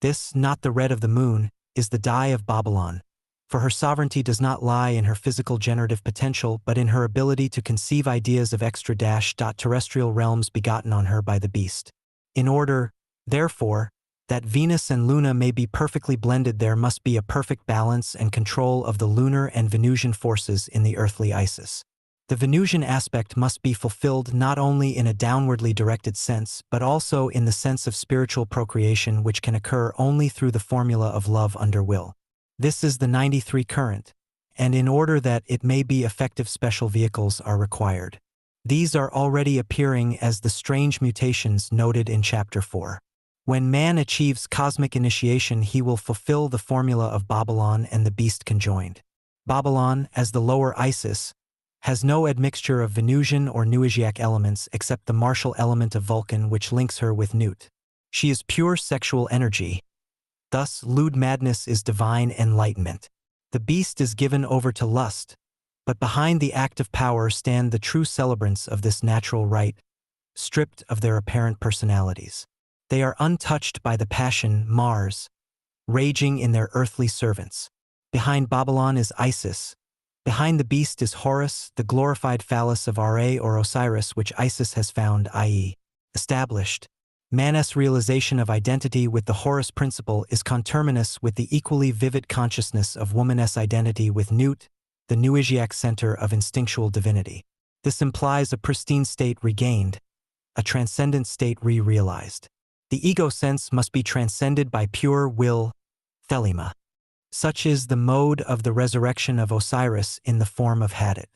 This, not the red of the moon, is the dye of Babylon. For her sovereignty does not lie in her physical generative potential, but in her ability to conceive ideas of extra-terrestrial realms begotten on her by the beast. In order, therefore, that Venus and Luna may be perfectly blended, there must be a perfect balance and control of the lunar and Venusian forces in the earthly Isis. The Venusian aspect must be fulfilled not only in a downwardly directed sense, but also in the sense of spiritual procreation, which can occur only through the formula of love under will. This is the 93 current, and in order that it may be effective, special vehicles are required. These are already appearing as the strange mutations noted in Chapter 4. When man achieves cosmic initiation, he will fulfill the formula of Babylon and the beast conjoined. Babylon, as the lower Isis, has no admixture of Venusian or Nuisiac elements except the martial element of Vulcan, which links her with Nut. She is pure sexual energy. Thus, lewd madness is divine enlightenment. The beast is given over to lust, but behind the active power stand the true celebrants of this natural right, stripped of their apparent personalities. They are untouched by the passion, Mars, raging in their earthly servants. Behind Babylon is Isis. Behind the beast is Horus, the glorified phallus of Ra or Osiris, which Isis has found, i.e., established. Man's realization of identity with the Horus principle is conterminous with the equally vivid consciousness of woman's identity with Nut, the Nuisiac center of instinctual divinity. This implies a pristine state regained, a transcendent state re-realized. The ego sense must be transcended by pure will, thelema. Such is the mode of the resurrection of Osiris in the form of Hadit.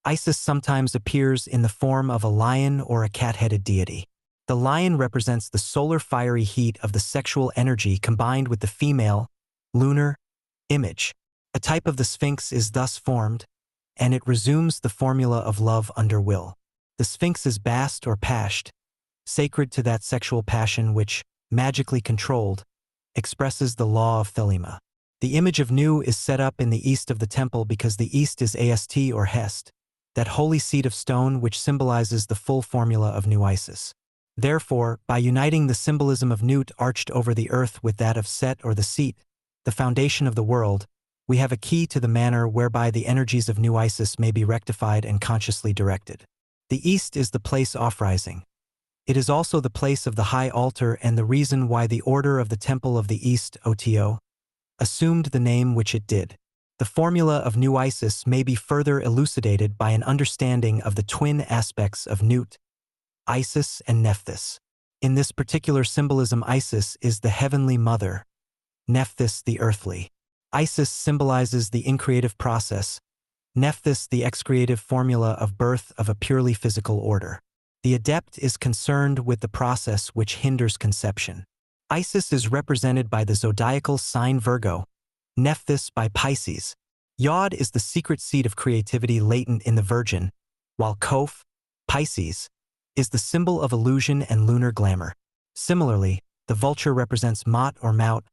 Isis sometimes appears in the form of a lion or a cat-headed deity. The lion represents the solar fiery heat of the sexual energy combined with the female, lunar, image. A type of the Sphinx is thus formed, and it resumes the formula of love under will. The Sphinx is Bast or Pasht, sacred to that sexual passion which, magically controlled, expresses the law of thelema. The image of Nu is set up in the east of the temple because the east is Ast or Hest, that holy seat of stone which symbolizes the full formula of New Isis. Therefore, by uniting the symbolism of Nut arched over the earth with that of Set or the seat, the foundation of the world, we have a key to the manner whereby the energies of New Isis may be rectified and consciously directed. The east is the place off-rising. It is also the place of the high altar and the reason why the order of the Temple of the East, OTO, assumed the name which it did. The formula of New Isis may be further elucidated by an understanding of the twin aspects of Nut, Isis and Nephthys. In this particular symbolism, Isis is the heavenly mother, Nephthys the earthly. Isis symbolizes the increative process, Nephthys the excreative formula of birth of a purely physical order. The adept is concerned with the process which hinders conception. Isis is represented by the zodiacal sign Virgo, Nephthys by Pisces. Yod is the secret seat of creativity latent in the Virgin, while Koph, Pisces, is the symbol of illusion and lunar glamour. Similarly, the vulture represents Maat or Maut,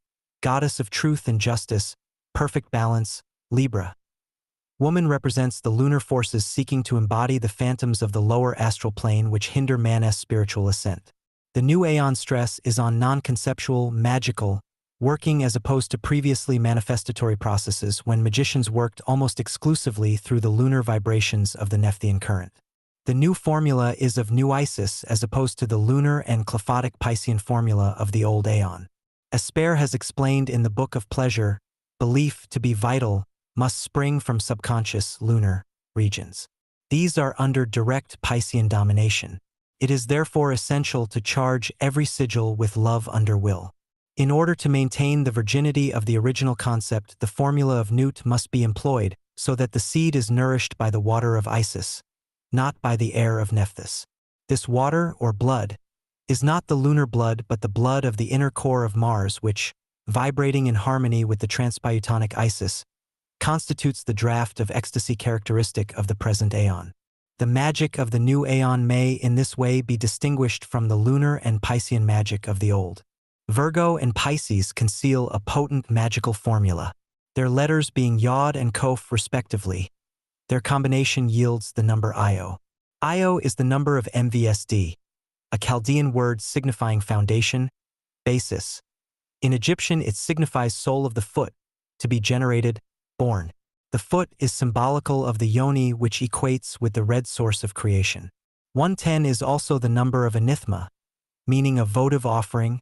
goddess of truth and justice, perfect balance, Libra. Woman represents the lunar forces seeking to embody the phantoms of the lower astral plane which hinder man's spiritual ascent. The new aeon stress is on non-conceptual, magical, working as opposed to previously manifestatory processes when magicians worked almost exclusively through the lunar vibrations of the Nephthyian current. The new formula is of New Isis as opposed to the lunar and clephotic Piscean formula of the old aeon. Aleister has explained in the Book of Pleasure, belief to be vital must spring from subconscious lunar regions. These are under direct Piscean domination. It is therefore essential to charge every sigil with love under will. In order to maintain the virginity of the original concept, the formula of Nut must be employed so that the seed is nourished by the water of Isis, not by the air of Nephthys. This water, or blood, is not the lunar blood but the blood of the inner core of Mars which, vibrating in harmony with the transplutonic Isis, constitutes the draft of ecstasy characteristic of the present aeon. The magic of the new aeon may in this way be distinguished from the lunar and Piscean magic of the old. Virgo and Pisces conceal a potent magical formula, their letters being Yod and Koph respectively. Their combination yields the number Io. Io is the number of MVSD, a Chaldean word signifying foundation, basis. In Egyptian, it signifies sole of the foot, to be generated, born. The foot is symbolical of the yoni, which equates with the red source of creation. 110 is also the number of anithma, meaning a votive offering,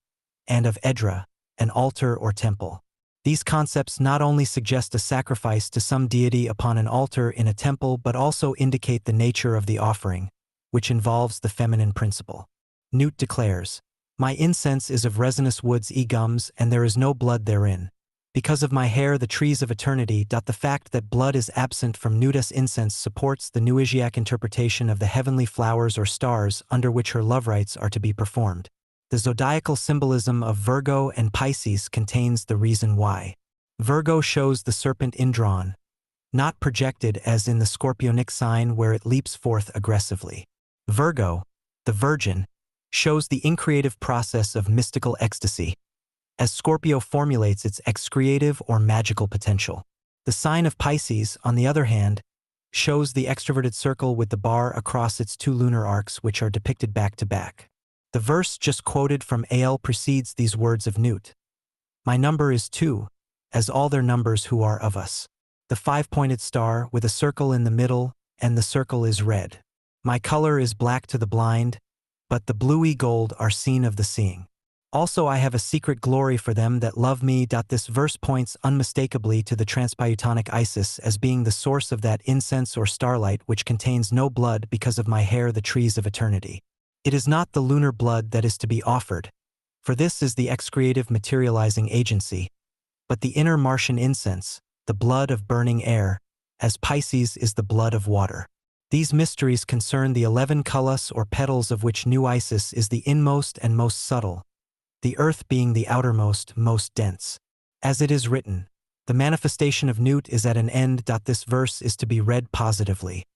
and of edra, an altar or temple. These concepts not only suggest a sacrifice to some deity upon an altar in a temple but also indicate the nature of the offering, which involves the feminine principle. Newt declares, "My incense is of resinous woods gums, and there is no blood therein. Because of my hair the trees of eternity." The fact that blood is absent from Nut's incense supports the New Asiatic interpretation of the heavenly flowers or stars under which her love rites are to be performed. The zodiacal symbolism of Virgo and Pisces contains the reason why. Virgo shows the serpent indrawn, not projected as in the Scorpionic sign where it leaps forth aggressively. Virgo, the virgin, shows the increative process of mystical ecstasy, as Scorpio formulates its excreative or magical potential. The sign of Pisces, on the other hand, shows the extroverted circle with the bar across its two lunar arcs, which are depicted back to back. The verse just quoted from AL precedes these words of Newt. "My number is 2, as all their numbers who are of us." The 5-pointed star with a circle in the middle, and the circle is red. "My color is black to the blind, but the bluey gold are seen of the seeing. Also I have a secret glory for them that love me." This verse points unmistakably to the transpeutonic Isis as being the source of that incense or starlight which contains no blood because of my hair the trees of eternity. It is not the lunar blood that is to be offered, for this is the excreative materializing agency, but the inner Martian incense, the blood of burning air, as Pisces is the blood of water. These mysteries concern the 11 kalas or petals of which New Isis is the inmost and most subtle, the earth being the outermost, most dense. As it is written, "The manifestation of Nut is at an end." This verse is to be read positively,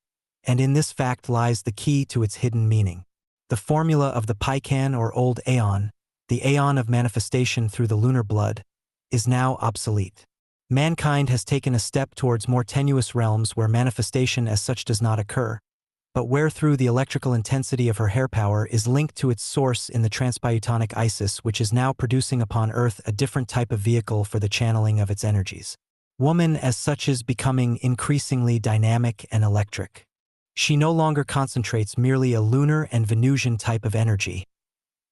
and in this fact lies the key to its hidden meaning. The formula of the Paikan or Old Aeon, the Aeon of manifestation through the lunar blood, is now obsolete. Mankind has taken a step towards more tenuous realms where manifestation as such does not occur, but where through the electrical intensity of her hair power is linked to its source in the transpeutonic Isis, which is now producing upon Earth a different type of vehicle for the channeling of its energies. Woman as such is becoming increasingly dynamic and electric. She no longer concentrates merely a lunar and Venusian type of energy.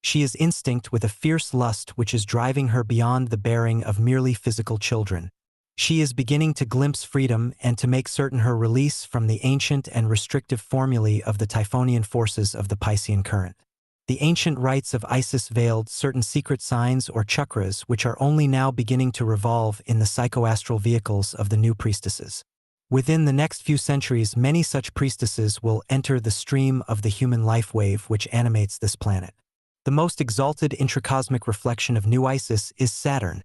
She is instinct with a fierce lust which is driving her beyond the bearing of merely physical children. She is beginning to glimpse freedom and to make certain her release from the ancient and restrictive formulae of the Typhonian forces of the Piscean current. The ancient rites of Isis veiled certain secret signs or chakras which are only now beginning to revolve in the psychoastral vehicles of the new priestesses. Within the next few centuries, many such priestesses will enter the stream of the human life wave which animates this planet. The most exalted intracosmic reflection of New Isis is Saturn,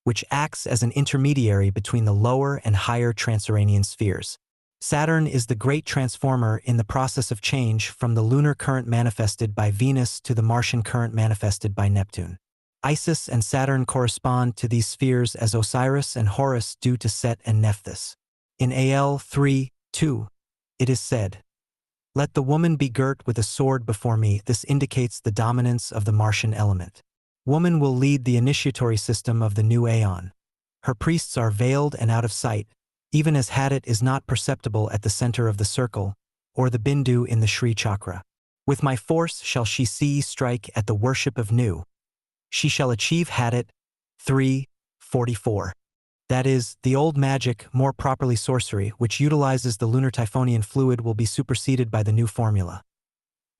which acts as an intermediary between the lower and higher transuranian spheres. Saturn is the great transformer in the process of change from the lunar current manifested by Venus to the Martian current manifested by Neptune. Isis and Saturn correspond to these spheres as Osiris and Horus do to Set and Nephthys. In AL 3:2, it is said, "Let the woman be girt with a sword before me." This indicates the dominance of the Martian element. Woman will lead the initiatory system of the new Aeon. Her priests are veiled and out of sight, even as Hadit is not perceptible at the center of the circle, or the Bindu in the Shri chakra. "With my force shall she see strike at the worship of Nu. She shall achieve Hadit." 3:44. That is, the old magic, more properly sorcery, which utilizes the lunar Typhonian fluid will be superseded by the new formula.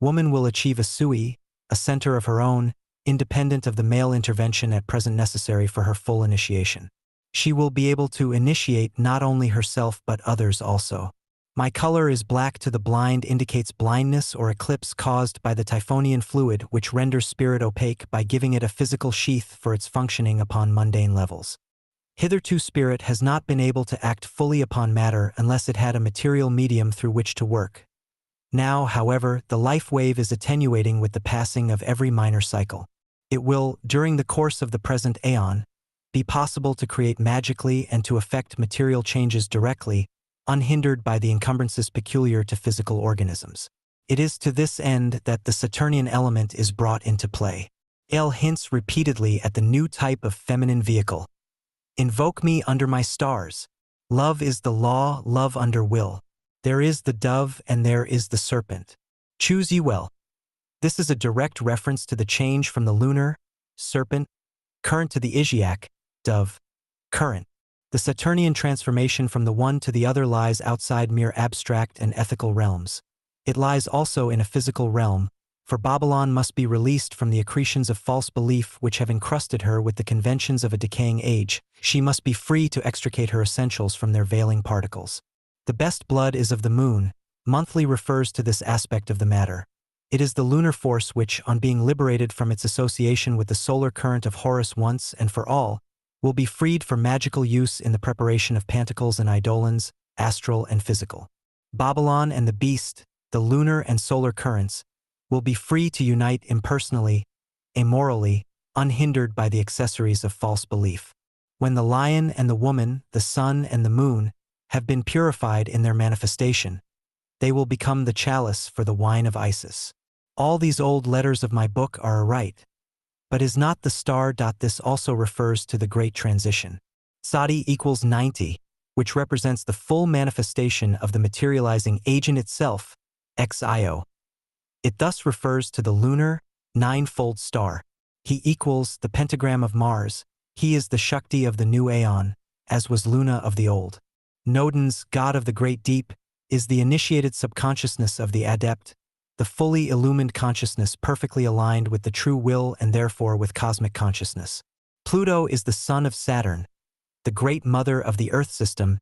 Woman will achieve a Sui, a center of her own, independent of the male intervention at present necessary for her full initiation. She will be able to initiate not only herself but others also. "My color is black to the blind" indicates blindness or eclipse caused by the Typhonian fluid, which renders spirit opaque by giving it a physical sheath for its functioning upon mundane levels. Hitherto spirit has not been able to act fully upon matter unless it had a material medium through which to work. Now, however, the life wave is attenuating with the passing of every minor cycle. It will, during the course of the present Aeon, be possible to create magically and to effect material changes directly, unhindered by the encumbrances peculiar to physical organisms. It is to this end that the Saturnian element is brought into play. El hints repeatedly at the new type of feminine vehicle. Invoke me under my stars. Love is the law, love under will. There is the dove and there is the serpent. Choose ye well. This is a direct reference to the change from the lunar, serpent, current to the EVA-IA, dove, current. The Saturnian transformation from the one to the other lies outside mere abstract and ethical realms. It lies also in a physical realm, for Babylon must be released from the accretions of false belief which have encrusted her with the conventions of a decaying age. She must be free to extricate her essentials from their veiling particles. The best blood is of the moon, monthly refers to this aspect of the matter. It is the lunar force which, on being liberated from its association with the solar current of Horus once and for all, will be freed for magical use in the preparation of pantacles and eidolons, astral and physical. Babylon and the beast, the lunar and solar currents, will be free to unite impersonally, amorally, unhindered by the accessories of false belief. When the lion and the woman, the sun and the moon, have been purified in their manifestation, they will become the chalice for the wine of Isis. All these old letters of my book are aright. But is not the star. This also refers to the Great Transition. Sadi equals 90, which represents the full manifestation of the materializing agent itself, XIO. It thus refers to the lunar, nine-fold star. He equals the pentagram of Mars. He is the Shakti of the new Aeon, as was Luna of the old. Nodens, god of the great deep, is the initiated subconsciousness of the adept, the fully illumined consciousness perfectly aligned with the true will and therefore with cosmic consciousness. Pluto is the son of Saturn, the great mother of the Earth system,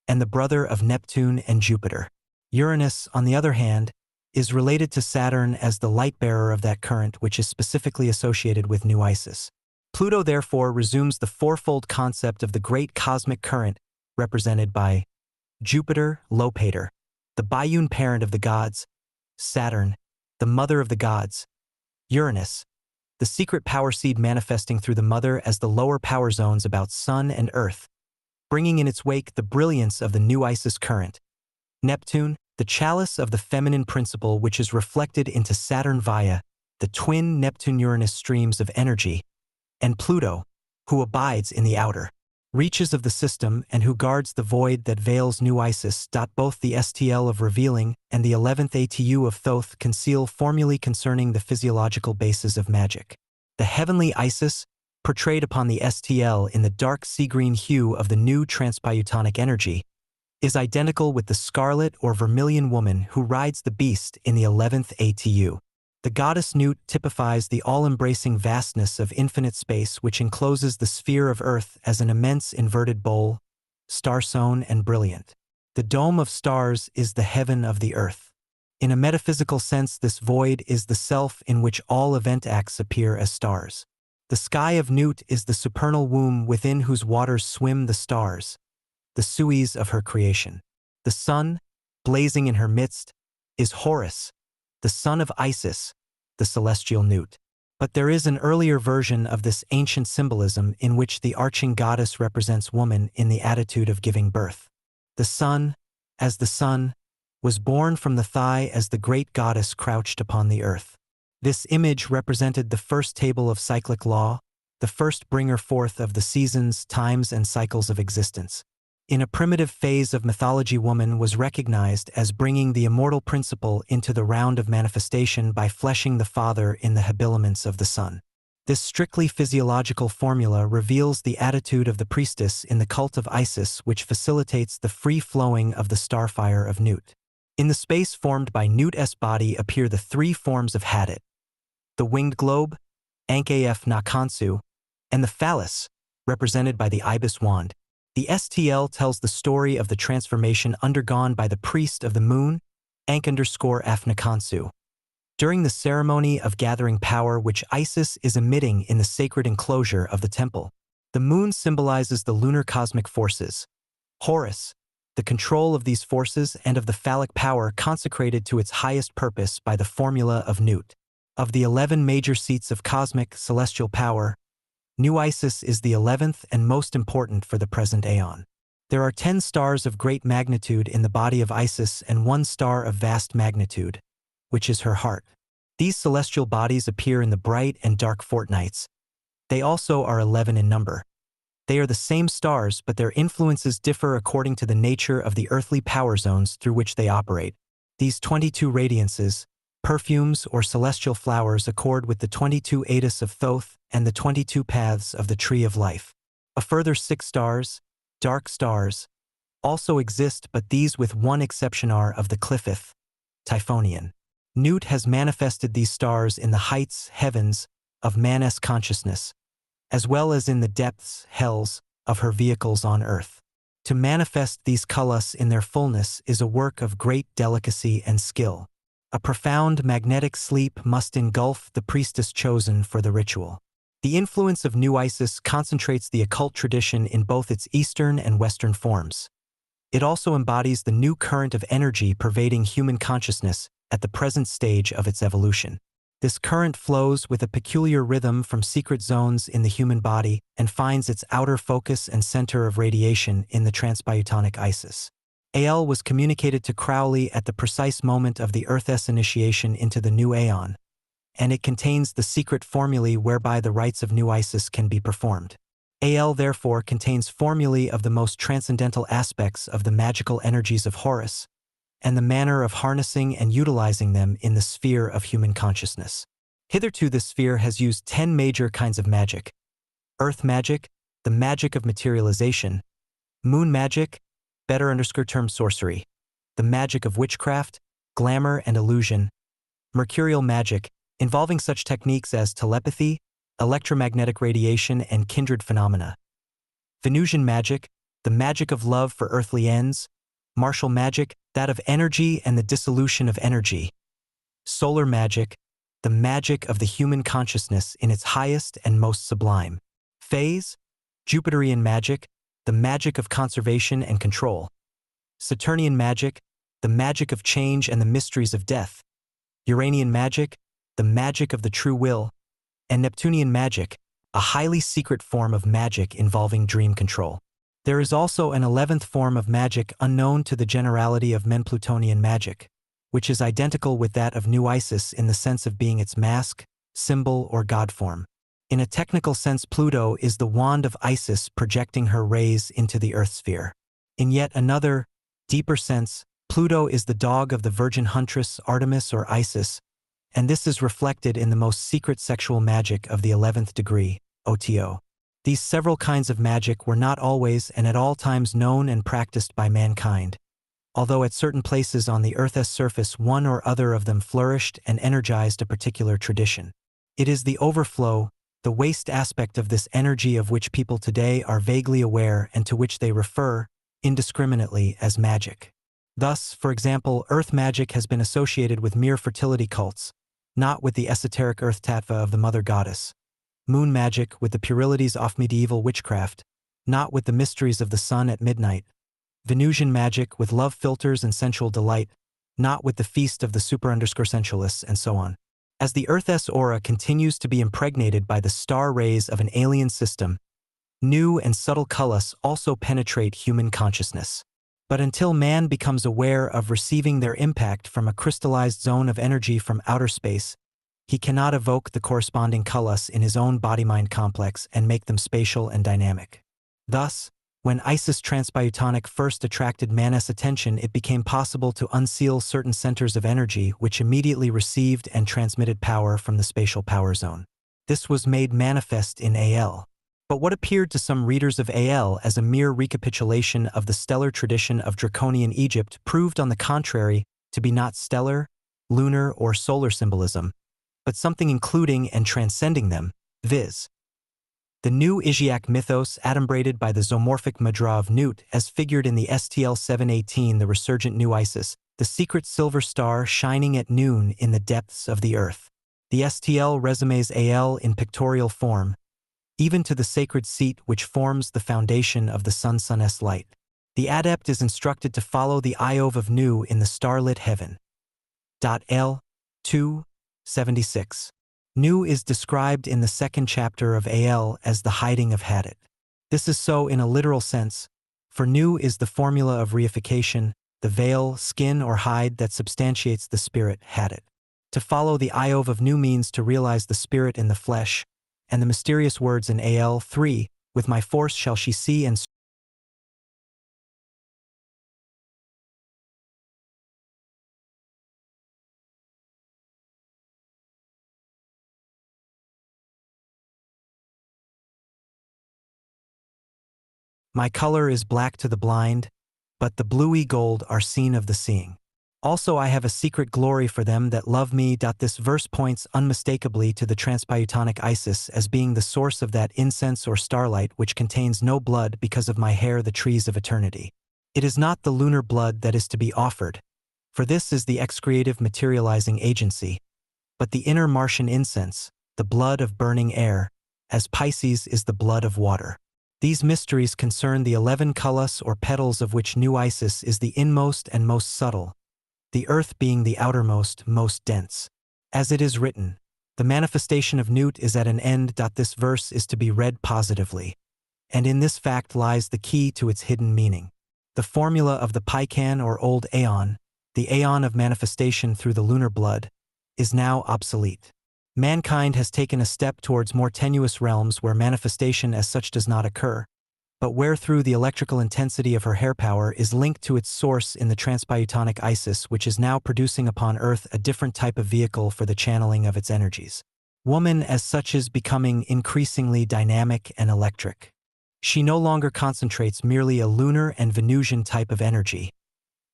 and the brother of Neptune and Jupiter. Uranus, on the other hand, is related to Saturn as the light-bearer of that current which is specifically associated with New Isis. Pluto therefore resumes the fourfold concept of the great cosmic current represented by Jupiter, Lopater, the biune parent of the gods, Saturn, the mother of the gods, Uranus, the secret power seed manifesting through the mother as the lower power zones about Sun and Earth, bringing in its wake the brilliance of the New Isis current, Neptune, the chalice of the feminine principle which is reflected into Saturn via the twin Neptune-Uranus streams of energy, and Pluto, who abides in the outer reaches of the system and who guards the void that veils New Isis. Both the STL of revealing and the 11th ATU of Thoth conceal formulae concerning the physiological basis of magic. The heavenly Isis, portrayed upon the STL in the dark sea-green hue of the new transpyutonic energy, is identical with the scarlet or vermilion woman who rides the beast in the 11th ATU. The goddess Nut typifies the all-embracing vastness of infinite space which encloses the sphere of Earth as an immense inverted bowl, star-sown and brilliant. The dome of stars is the heaven of the Earth. In a metaphysical sense, this void is the self in which all event acts appear as stars. The sky of Nut is the supernal womb within whose waters swim the stars, the Suis of her creation. The sun, blazing in her midst, is Horus, the son of Isis, the celestial Nut. But there is an earlier version of this ancient symbolism in which the arching goddess represents woman in the attitude of giving birth. The sun, as the sun, was born from the thigh as the great goddess crouched upon the earth. This image represented the first table of cyclic law, the first bringer forth of the seasons, times, and cycles of existence. In a primitive phase of mythology, woman was recognized as bringing the immortal principle into the round of manifestation by fleshing the father in the habiliments of the sun. This strictly physiological formula reveals the attitude of the priestess in the cult of Isis, which facilitates the free flowing of the starfire of Nut. In the space formed by Nut's body appear the three forms of Hadit: the winged globe, Ankaf Nakansu, and the phallus, represented by the ibis wand. The STL tells the story of the transformation undergone by the priest of the moon, Afnakansu. During the ceremony of gathering power which Isis is emitting in the sacred enclosure of the temple, the moon symbolizes the lunar cosmic forces, Horus, the control of these forces and of the phallic power consecrated to its highest purpose by the formula of Nut. Of the 11 major seats of cosmic, celestial power, New Isis is the 11th and most important for the present Aeon. There are 10 stars of great magnitude in the body of Isis and 1 star of vast magnitude, which is her heart. These celestial bodies appear in the bright and dark fortnights. They also are 11 in number. They are the same stars, but their influences differ according to the nature of the earthly power zones through which they operate. These 22 radiances, perfumes or celestial flowers, accord with the 22 Adas of Thoth and the 22 paths of the Tree of Life. A further 6 stars, dark stars, also exist, but these with one exception are of the Cliffith, Typhonian. Newt has manifested these stars in the heights, heavens, of Man's consciousness, as well as in the depths, hells, of her vehicles on earth. To manifest these kalas in their fullness is a work of great delicacy and skill. A profound magnetic sleep must engulf the priestess chosen for the ritual. The influence of New Isis concentrates the occult tradition in both its Eastern and Western forms. It also embodies the new current of energy pervading human consciousness at the present stage of its evolution. This current flows with a peculiar rhythm from secret zones in the human body and finds its outer focus and center of radiation in the transbiotonic Isis. AL was communicated to Crowley at the precise moment of the Earth's initiation into the new Aeon, and it contains the secret formulae whereby the rites of New Isis can be performed. AL therefore contains formulae of the most transcendental aspects of the magical energies of Horus, and the manner of harnessing and utilizing them in the sphere of human consciousness. Hitherto this sphere has used 10 major kinds of magic: earth magic, the magic of materialization; moon magic, better_termed sorcery; the magic of witchcraft, glamour and illusion; mercurial magic, involving such techniques as telepathy, electromagnetic radiation and kindred phenomena; Venusian magic, the magic of love for earthly ends; martial magic, that of energy and the dissolution of energy; solar magic, the magic of the human consciousness in its highest and most sublime phase; Jupiterian magic, the magic of conservation and control; Saturnian magic, the magic of change and the mysteries of death; Uranian magic, the magic of the true will; and Neptunian magic, a highly secret form of magic involving dream control. There is also an 11th form of magic unknown to the generality of men, Plutonian magic, which is identical with that of New Isis in the sense of being its mask, symbol, or god form. In a technical sense, Pluto is the wand of Isis projecting her rays into the earth sphere. In yet another, deeper sense, Pluto is the dog of the virgin huntress Artemis or Isis, and this is reflected in the most secret sexual magic of the 11th degree, OTO. These several kinds of magic were not always and at all times known and practiced by mankind, although at certain places on the Earth's surface one or other of them flourished and energized a particular tradition. It is the overflow, the waste aspect of this energy of which people today are vaguely aware and to which they refer, indiscriminately, as magic. Thus, for example, earth magic has been associated with mere fertility cults, not with the esoteric earth tattva of the mother goddess; moon magic with the puerilities of medieval witchcraft, not with the mysteries of the sun at midnight; Venusian magic with love philters and sensual delight, not with the feast of the super_sensualists, and so on. As the Earth's aura continues to be impregnated by the star rays of an alien system, new and subtle kalas also penetrate human consciousness. But until man becomes aware of receiving their impact from a crystallized zone of energy from outer space, he cannot evoke the corresponding kalas in his own body-mind complex and make them spatial and dynamic. Thus, when Isis Transbiotonic first attracted Man's attention, it became possible to unseal certain centers of energy which immediately received and transmitted power from the spatial power zone. This was made manifest in AL. But what appeared to some readers of AL as a mere recapitulation of the stellar tradition of Draconian Egypt proved on the contrary to be not stellar, lunar, or solar symbolism, but something including and transcending them, viz. the new EVA-IA mythos adumbrated by the zoomorphic mudra of Nut as figured in the STL 718, the resurgent New Isis, the secret silver star shining at noon in the depths of the earth. The STL resumes AL in pictorial form, even to the sacred seat which forms the foundation of the sun's light. The adept is instructed to follow the Iov of Nu in the starlit heaven. L. 2:76. Nu is described in the second chapter of AL as the hiding of Hadit. This is so in a literal sense, for Nu is the formula of reification, the veil, skin or hide that substantiates the spirit Hadit. To follow the Iov of new means to realize the spirit in the flesh, and the mysterious words in AL 3, with my force shall she see and my color is black to the blind, but the bluey gold are seen of the seeing. Also I have a secret glory for them that love me. This verse points unmistakably to the transpeutonic Isis as being the source of that incense or starlight which contains no blood because of my hair, the trees of eternity. It is not the lunar blood that is to be offered, for this is the excretive materializing agency, but the inner Martian incense, the blood of burning air, as Pisces is the blood of water. These mysteries concern the 11 kalas or petals of which New Isis is the inmost and most subtle, the earth being the outermost, most dense. As it is written, the manifestation of Nut is at an end. This verse is to be read positively, and in this fact lies the key to its hidden meaning. The formula of the Paikan or old aeon, the aeon of manifestation through the lunar blood, is now obsolete. Mankind has taken a step towards more tenuous realms where manifestation as such does not occur, but where through the electrical intensity of her hair power is linked to its source in the transpeutonic Isis, which is now producing upon Earth a different type of vehicle for the channeling of its energies. Woman as such is becoming increasingly dynamic and electric. She no longer concentrates merely a lunar and Venusian type of energy.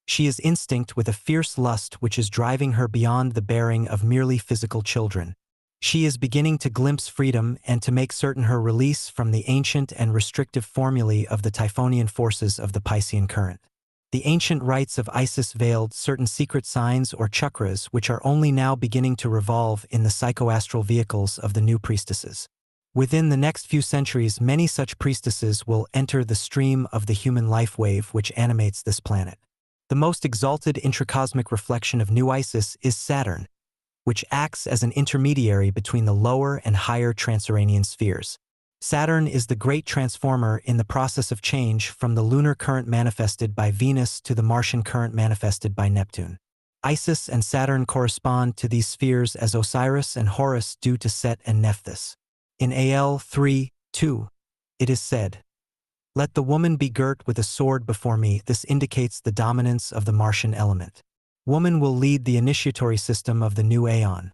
She is instinct with a fierce lust which is driving her beyond the bearing of merely physical children. She is beginning to glimpse freedom and to make certain her release from the ancient and restrictive formulae of the Typhonian forces of the Piscean current. The ancient rites of Isis veiled certain secret signs or chakras which are only now beginning to revolve in the psychoastral vehicles of the new priestesses. Within the next few centuries, many such priestesses will enter the stream of the human life wave which animates this planet. The most exalted intracosmic reflection of New Isis is Saturn, which acts as an intermediary between the lower and higher transuranian spheres. Saturn is the great transformer in the process of change from the lunar current manifested by Venus to the Martian current manifested by Neptune. Isis and Saturn correspond to these spheres as Osiris and Horus do to Set and Nephthys. In AL 3:2, it is said, "Let the woman be girt with a sword before me." This indicates the dominance of the Martian element. Woman will lead the initiatory system of the new aeon.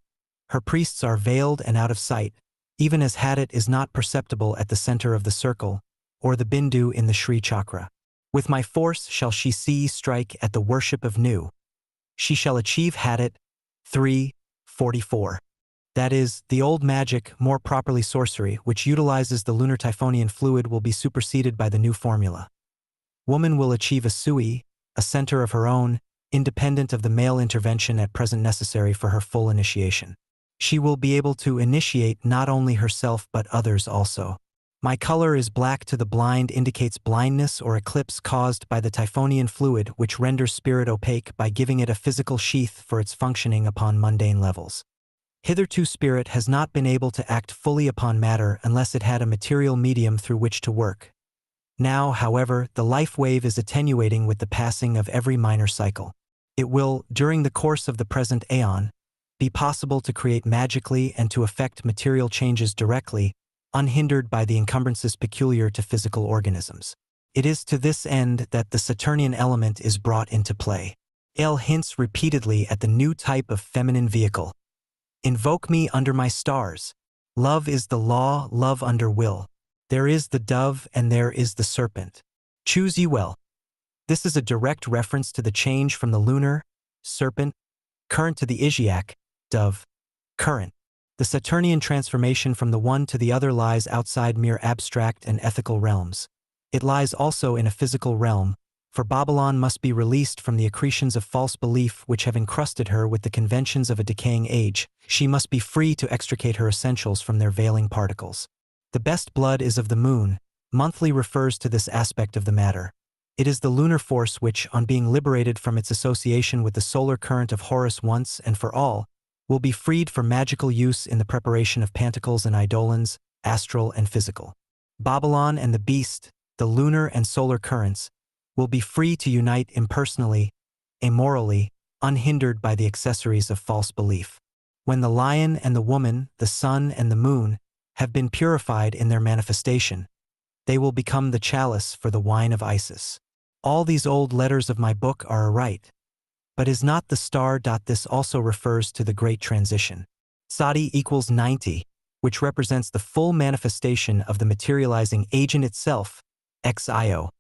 Her priests are veiled and out of sight, even as Hadit is not perceptible at the center of the circle, or the Bindu in the Shri chakra. With my force shall she see strike at the worship of Nu. She shall achieve Hadit 3:44. That is, the old magic, more properly sorcery, which utilizes the lunar Typhonian fluid will be superseded by the new formula. Woman will achieve a Sui, a center of her own, independent of the male intervention at present necessary for her full initiation. She will be able to initiate not only herself but others also. My color is black to the blind indicates blindness or eclipse caused by the Typhonian fluid, which renders spirit opaque by giving it a physical sheath for its functioning upon mundane levels. Hitherto spirit has not been able to act fully upon matter unless it had a material medium through which to work. Now, however, the life wave is attenuating with the passing of every minor cycle. It will, during the course of the present aeon, be possible to create magically and to effect material changes directly, unhindered by the encumbrances peculiar to physical organisms. It is to this end that the Saturnian element is brought into play. El hints repeatedly at the new type of feminine vehicle. Invoke me under my stars. Love is the law, love under will. There is the dove and there is the serpent. Choose ye well. This is a direct reference to the change from the lunar, serpent, current to the Isiac, dove, current. The Saturnian transformation from the one to the other lies outside mere abstract and ethical realms. It lies also in a physical realm, for Babylon must be released from the accretions of false belief which have encrusted her with the conventions of a decaying age. She must be free to extricate her essentials from their veiling particles. The best blood is of the moon, monthly refers to this aspect of the matter. It is the lunar force which, on being liberated from its association with the solar current of Horus once and for all, will be freed for magical use in the preparation of pantacles and eidolons, astral and physical. Babylon and the beast, the lunar and solar currents, will be free to unite impersonally, amorally, unhindered by the accessories of false belief. When the lion and the woman, the sun and the moon, have been purified in their manifestation, they will become the chalice for the wine of Isis. All these old letters of my book are aright. But is not the star. This also refers to the Great Transition. Sadi equals 90, which represents the full manifestation of the materializing agent itself, XIO.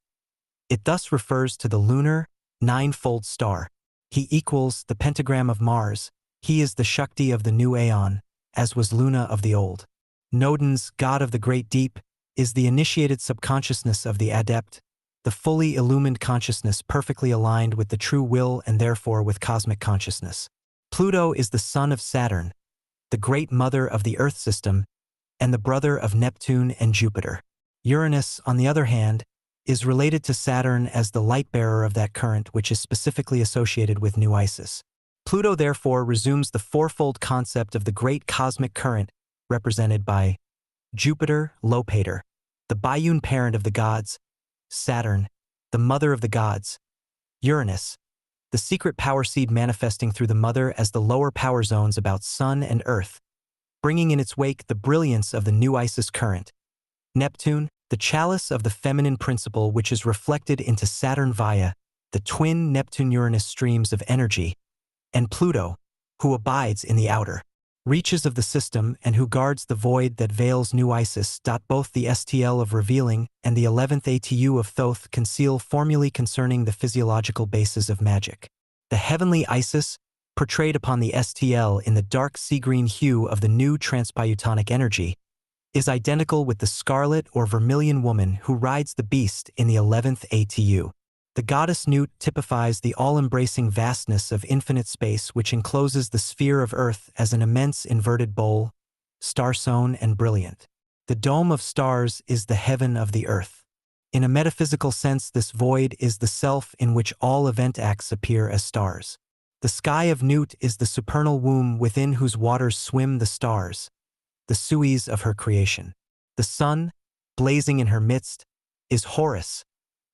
It thus refers to the lunar, nine-fold star. He equals the pentagram of Mars. He is the Shakti of the new Aeon, as was Luna of the old. Nodens, god of the great deep, is the initiated subconsciousness of the adept, the fully illumined consciousness perfectly aligned with the true will and therefore with cosmic consciousness. Pluto is the son of Saturn, the great mother of the Earth system, and the brother of Neptune and Jupiter. Uranus, on the other hand, is related to Saturn as the light-bearer of that current which is specifically associated with New Isis. Pluto therefore resumes the fourfold concept of the great cosmic current represented by Jupiter, Lopater, the biune parent of the gods, Saturn, the mother of the gods, Uranus, the secret power seed manifesting through the mother as the lower power zones about Sun and Earth, bringing in its wake the brilliance of the New Isis current, Neptune, the chalice of the feminine principle which is reflected into Saturn via the twin Neptune-Uranus streams of energy, and Pluto, who abides in the outer reaches of the system and who guards the void that veils New Isis. Both the STL of revealing and the 11th ATU of Thoth conceal formulae concerning the physiological basis of magic. The heavenly Isis, portrayed upon the STL in the dark sea-green hue of the new transpeutonic energy, is identical with the scarlet or vermilion woman who rides the beast in the 11th ATU. The goddess Nut typifies the all-embracing vastness of infinite space which encloses the sphere of Earth as an immense inverted bowl, star-sown and brilliant. The dome of stars is the heaven of the Earth. In a metaphysical sense, this void is the self in which all event acts appear as stars. The sky of Nut is the supernal womb within whose waters swim the stars, the Suis of her creation. The sun, blazing in her midst, is Horus,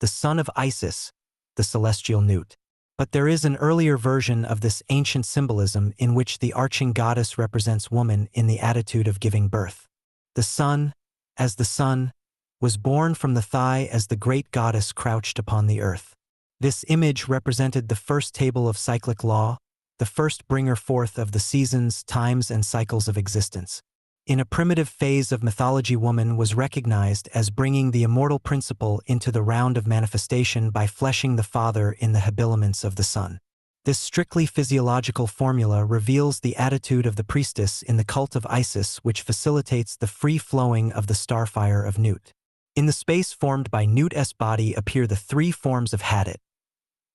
the son of Isis, the celestial Nut. But there is an earlier version of this ancient symbolism in which the arching goddess represents woman in the attitude of giving birth. The sun, as the sun, was born from the thigh as the great goddess crouched upon the earth. This image represented the first table of cyclic law, the first bringer forth of the seasons, times, and cycles of existence. In a primitive phase of mythology, woman was recognized as bringing the immortal principle into the round of manifestation by fleshing the father in the habiliments of the sun. This strictly physiological formula reveals the attitude of the priestess in the cult of Isis, which facilitates the free flowing of the starfire of Nut. In the space formed by Nut's body appear the three forms of Hadit: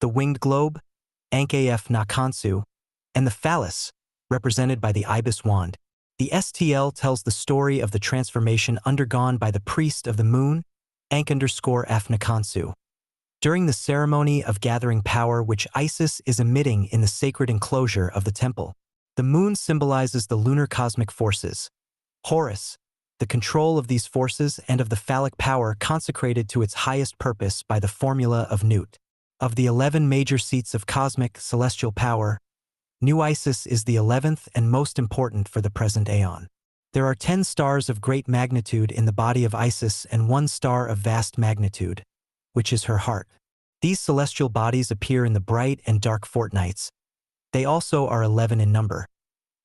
the winged globe, Ankaf Nakansu, and the phallus, represented by the ibis wand. The STL tells the story of the transformation undergone by the priest of the moon, Afnakansu. During the ceremony of gathering power which Isis is emitting in the sacred enclosure of the temple, the moon symbolizes the lunar cosmic forces, Horus, the control of these forces and of the phallic power consecrated to its highest purpose by the formula of Nut. Of the 11 major seats of cosmic celestial power, New Isis is the 11th and most important for the present Aeon. There are 10 stars of great magnitude in the body of Isis and 1 star of vast magnitude, which is her heart. These celestial bodies appear in the bright and dark fortnights. They also are 11 in number.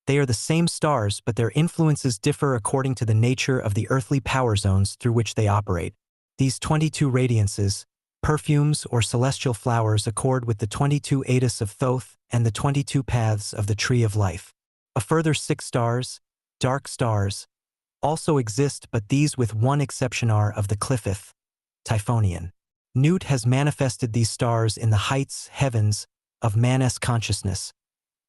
They are the same stars, but their influences differ according to the nature of the earthly power zones through which they operate. These 22 radiances, perfumes or celestial flowers, accord with the 22 Atis of Thoth and the 22 paths of the Tree of Life. A further 6 stars, dark stars, also exist, but these with one exception are of the Cliffith, Typhonian. Nut has manifested these stars in the heights, heavens, of Manas consciousness,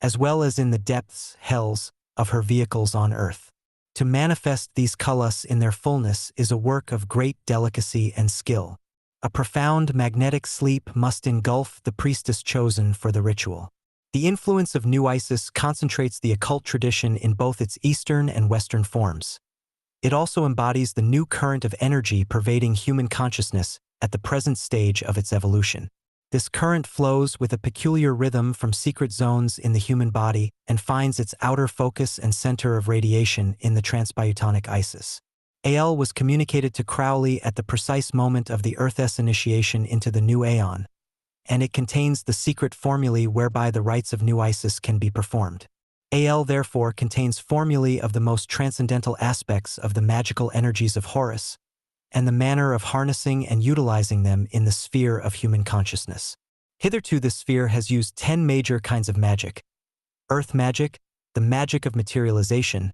as well as in the depths, hells, of her vehicles on earth. To manifest these kalas in their fullness is a work of great delicacy and skill. A profound magnetic sleep must engulf the priestess chosen for the ritual. The influence of New Isis concentrates the occult tradition in both its Eastern and Western forms. It also embodies the new current of energy pervading human consciousness at the present stage of its evolution. This current flows with a peculiar rhythm from secret zones in the human body and finds its outer focus and center of radiation in the transbiotonic Isis. AL was communicated to Crowley at the precise moment of the Earth's initiation into the new aeon, and it contains the secret formulae whereby the rites of new Isis can be performed. AL therefore contains formulae of the most transcendental aspects of the magical energies of Horus, and the manner of harnessing and utilizing them in the sphere of human consciousness. Hitherto this sphere has used 10 major kinds of magic: earth magic, the magic of materialization;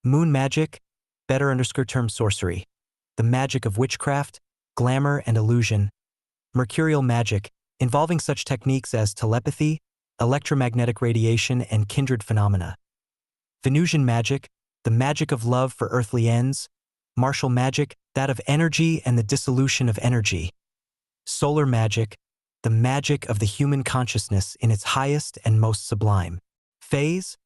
moon magic, better_term sorcery; the magic of witchcraft, glamour and illusion; mercurial magic, involving such techniques as telepathy, electromagnetic radiation and kindred phenomena; Venusian magic, the magic of love for earthly ends; martial magic, that of energy and the dissolution of energy; solar magic, the magic of the human consciousness in its highest and most sublime phase;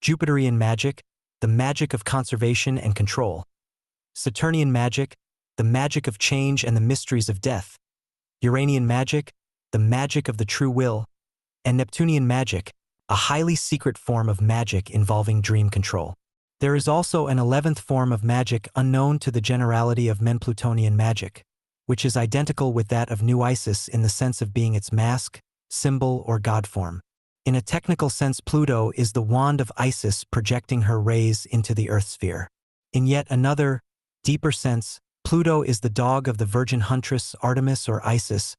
Jupiterian magic, the magic of conservation and control; Saturnian magic, the magic of change and the mysteries of death; Uranian magic, the magic of the true will; and Neptunian magic, a highly secret form of magic involving dream control. There is also an 11th form of magic unknown to the generality of men, Plutonian magic, which is identical with that of New Isis in the sense of being its mask, symbol, or god form. In a technical sense, Pluto is the wand of Isis projecting her rays into the Earth sphere. In yet another, deeper sense, Pluto is the dog of the virgin huntress Artemis or Isis,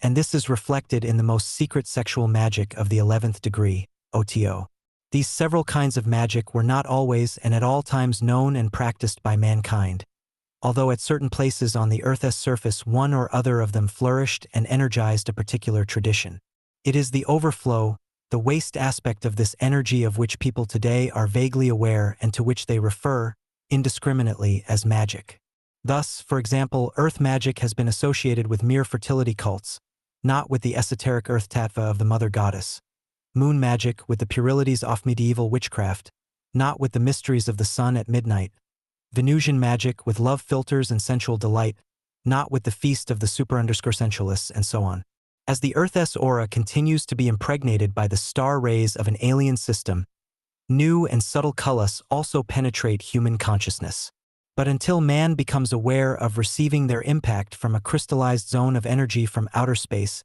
and this is reflected in the most secret sexual magic of the 11th degree, OTO. These several kinds of magic were not always and at all times known and practiced by mankind, although at certain places on the Earth's surface one or other of them flourished and energized a particular tradition. It is the overflow, the waste aspect of this energy of which people today are vaguely aware and to which they refer, indiscriminately, as magic. Thus, for example, earth magic has been associated with mere fertility cults, not with the esoteric earth tattva of the mother goddess; moon magic with the puerilities of medieval witchcraft, not with the mysteries of the sun at midnight; Venusian magic with love philters and sensual delight, not with the feast of the super_sensualists, and so on. As the Earth's aura continues to be impregnated by the star rays of an alien system, new and subtle colors also penetrate human consciousness. But until man becomes aware of receiving their impact from a crystallized zone of energy from outer space,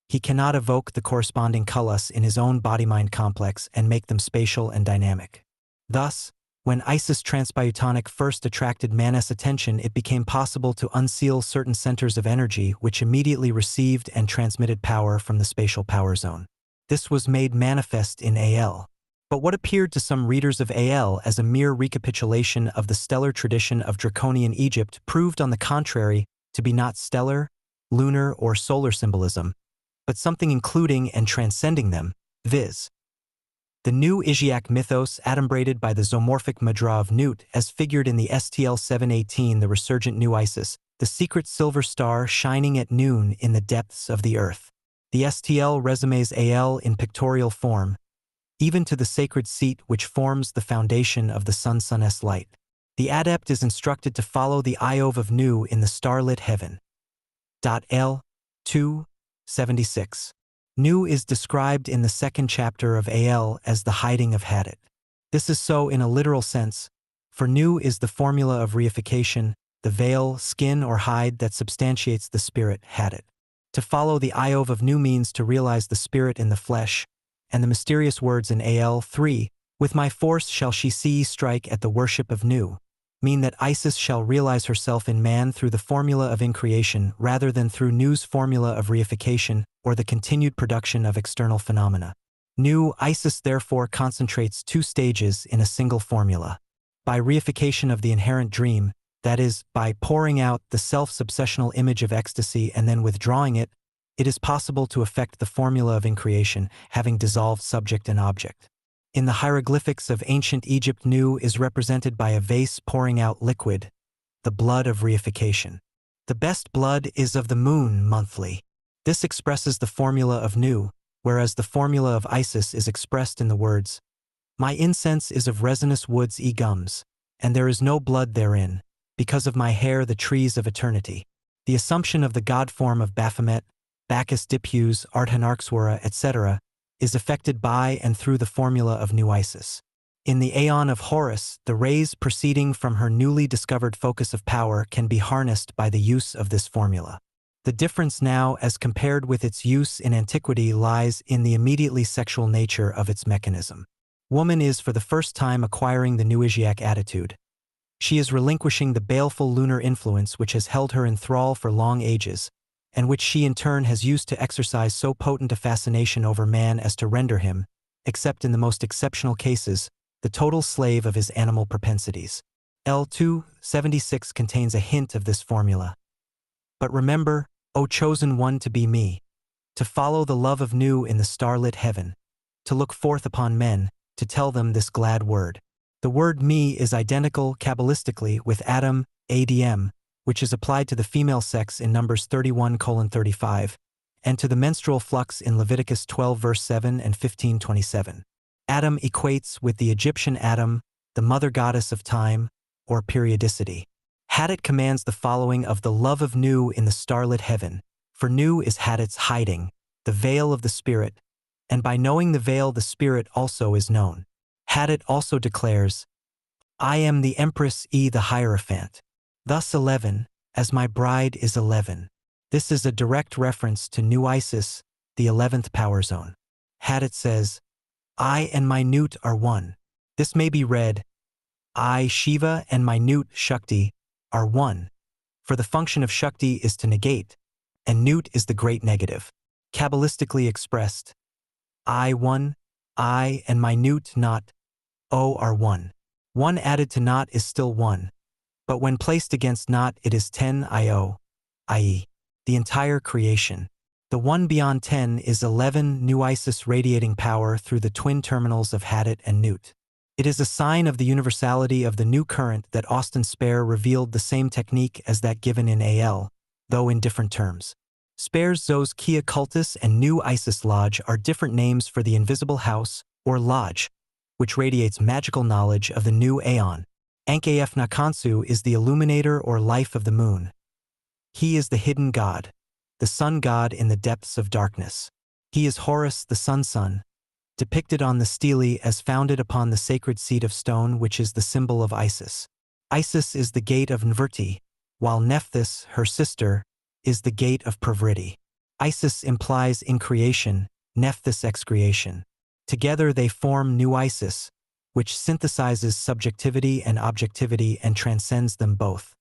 he cannot evoke the corresponding colors in his own body-mind complex and make them spatial and dynamic. Thus, when Isis transbiotonic first attracted man's attention, it became possible to unseal certain centers of energy which immediately received and transmitted power from the spatial power zone. This was made manifest in AL. But what appeared to some readers of AL as a mere recapitulation of the stellar tradition of Draconian Egypt proved on the contrary to be not stellar, lunar, or solar symbolism, but something including and transcending them, viz. the new EVA-IA mythos adumbrated by the zoomorphic mudra of Nut as figured in the STL 718, the resurgent new Isis, the secret silver star shining at noon in the depths of the earth. The STL resumes AL in pictorial form, even to the sacred seat which forms the foundation of the sun's light. The adept is instructed to follow the Iov of Nu in the starlit heaven. L. 2:76. Nu is described in the second chapter of AL as the hiding of Hadit. This is so in a literal sense, for Nu is the formula of reification, the veil, skin, or hide that substantiates the spirit, Hadit. To follow the Iov of Nu means to realize the spirit in the flesh, and the mysterious words in AL 3, "With my force shall she see strike at the worship of Nu," mean that Isis shall realize herself in man through the formula of increation rather than through Nu's formula of reification or the continued production of external phenomena. Nu Isis therefore concentrates two stages in a single formula. By reification of the inherent dream, that is, by pouring out the self-subsessional image of ecstasy and then withdrawing it, it is possible to effect the formula of increation, having dissolved subject and object. In the hieroglyphics of ancient Egypt, Nu is represented by a vase pouring out liquid, the blood of reification. The best blood is of the moon monthly. This expresses the formula of Nu, whereas the formula of Isis is expressed in the words, "My incense is of resinous woods gums, and there is no blood therein, because of my hair the trees of eternity." The assumption of the god form of Baphomet, Bacchus Dipus, Ardhanarkswara, etc., is affected by and through the formula of New Isis. In the Aeon of Horus, the rays proceeding from her newly discovered focus of power can be harnessed by the use of this formula. The difference now as compared with its use in antiquity lies in the immediately sexual nature of its mechanism. Woman is for the first time acquiring the new EVA-IA attitude. She is relinquishing the baleful lunar influence which has held her in thrall for long ages, and which she in turn has used to exercise so potent a fascination over man as to render him, except in the most exceptional cases, the total slave of his animal propensities. L276 contains a hint of this formula. But remember, O chosen one, to be me, to follow the love of new in the starlit heaven, to look forth upon men, to tell them this glad word. The word me is identical Kabbalistically with Adam, ADM, which is applied to the female sex in Numbers 31:35, and to the menstrual flux in Leviticus 12 verse 7 and 15:27. Adam equates with the Egyptian Atum, the mother goddess of time, or periodicity. Hadit commands the following of the love of Nu in the starlit heaven, for Nu is Hadit's hiding, the veil of the spirit, and by knowing the veil the spirit also is known. Hadit also declares, I am the Empress the Hierophant. Thus 11, as my bride is 11. This is a direct reference to Nu Isis, the 11th power zone. Hadit says, I and my Nut are one. This may be read, I, Shiva, and my Nut, Shakti, are one, for the function of Shakti is to negate, and Nut is the great negative. Kabbalistically expressed, I one, I and my Nut not, O are one. One added to not is still one, but when placed against not it is 10 IO, i.e., the entire creation. The one beyond 10 is 11 Nu Isis radiating power through the twin terminals of Hadit and Nut. It is a sign of the universality of the new current that Austin Spare revealed the same technique as that given in AL, though in different terms. Spare's Zos Kia Cultus and Nu Isis Lodge are different names for the invisible house, or lodge, which radiates magical knowledge of the new Aeon. Ankaf Nakansu is the illuminator or life of the moon. He is the hidden god, the sun god in the depths of darkness. He is Horus the sun, depicted on the stele as founded upon the sacred seat of stone which is the symbol of Isis. Isis is the gate of Nvrti, while Nephthys, her sister, is the gate of Pravriti. Isis implies increation, Nephthys excreation. Together they form Nu Isis, which synthesizes subjectivity and objectivity and transcends them both.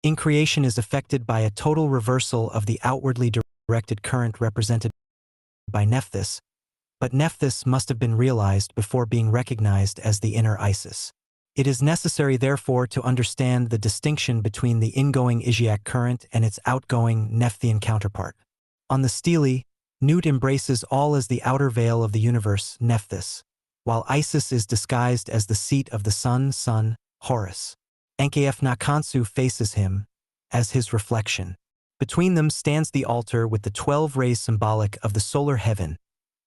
Increation is affected by a total reversal of the outwardly directed current represented by Nephthys, but Nephthys must have been realized before being recognized as the inner Isis. It is necessary therefore to understand the distinction between the ingoing Iziac current and its outgoing Nephthyian counterpart. On the stele, Nut embraces all as the outer veil of the universe, Nephthys, while Isis is disguised as the seat of the sun, Horus. Ankaf Nakansu faces him as his reflection. Between them stands the altar with the 12 rays symbolic of the solar heaven,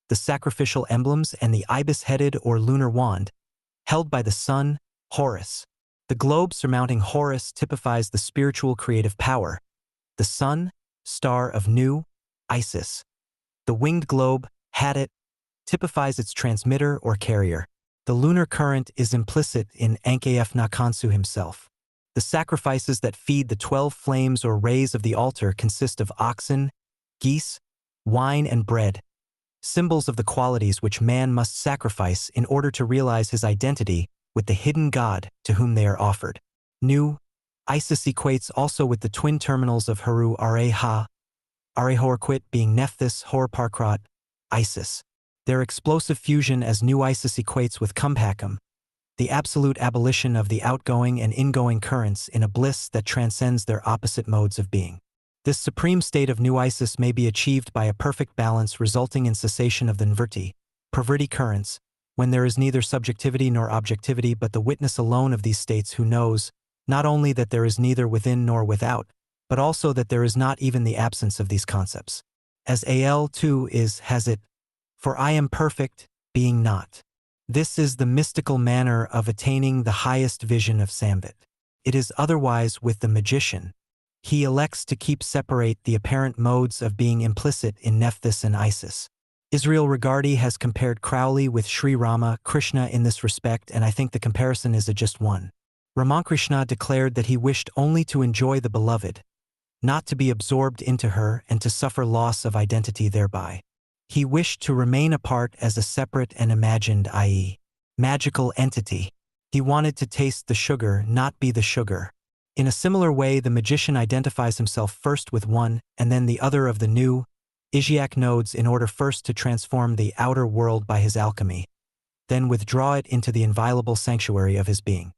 the sacrificial emblems and the ibis-headed or lunar wand, held by the sun, Horus. The globe surmounting Horus typifies the spiritual creative power, the sun, star of Nu, Isis. The winged globe, Hadit, typifies its transmitter or carrier. The lunar current is implicit in Ankaf Nakansu himself. The sacrifices that feed the 12 flames or rays of the altar consist of oxen, geese, wine, and bread, symbols of the qualities which man must sacrifice in order to realize his identity with the hidden god to whom they are offered. Nu, Isis equates also with the twin terminals of Haru Areha, Arehorquit being Nephthys, Horparkrat, Isis. Their explosive fusion as Nu Isis equates with Kumbhakum, the absolute abolition of the outgoing and ingoing currents in a bliss that transcends their opposite modes of being. This supreme state of Nu Isis may be achieved by a perfect balance resulting in cessation of the Nvrti, Pravriti currents, when there is neither subjectivity nor objectivity but the witness alone of these states who knows, not only that there is neither within nor without, but also that there is not even the absence of these concepts. As AL too has it, for I am perfect, being not. This is the mystical manner of attaining the highest vision of Samvit. It is otherwise with the magician, he elects to keep separate the apparent modes of being implicit in Nephthys and Isis. Israel Regardie has compared Crowley with Sri Rama Krishna in this respect, and I think the comparison is a just one. Ramakrishna declared that he wished only to enjoy the beloved, not to be absorbed into her and to suffer loss of identity thereby. He wished to remain apart as a separate and imagined, i.e., magical entity. He wanted to taste the sugar, not be the sugar. In a similar way, the magician identifies himself first with one and then the other of the new EVA-IA nodes in order first to transform the outer world by his alchemy, then withdraw it into the inviolable sanctuary of his being.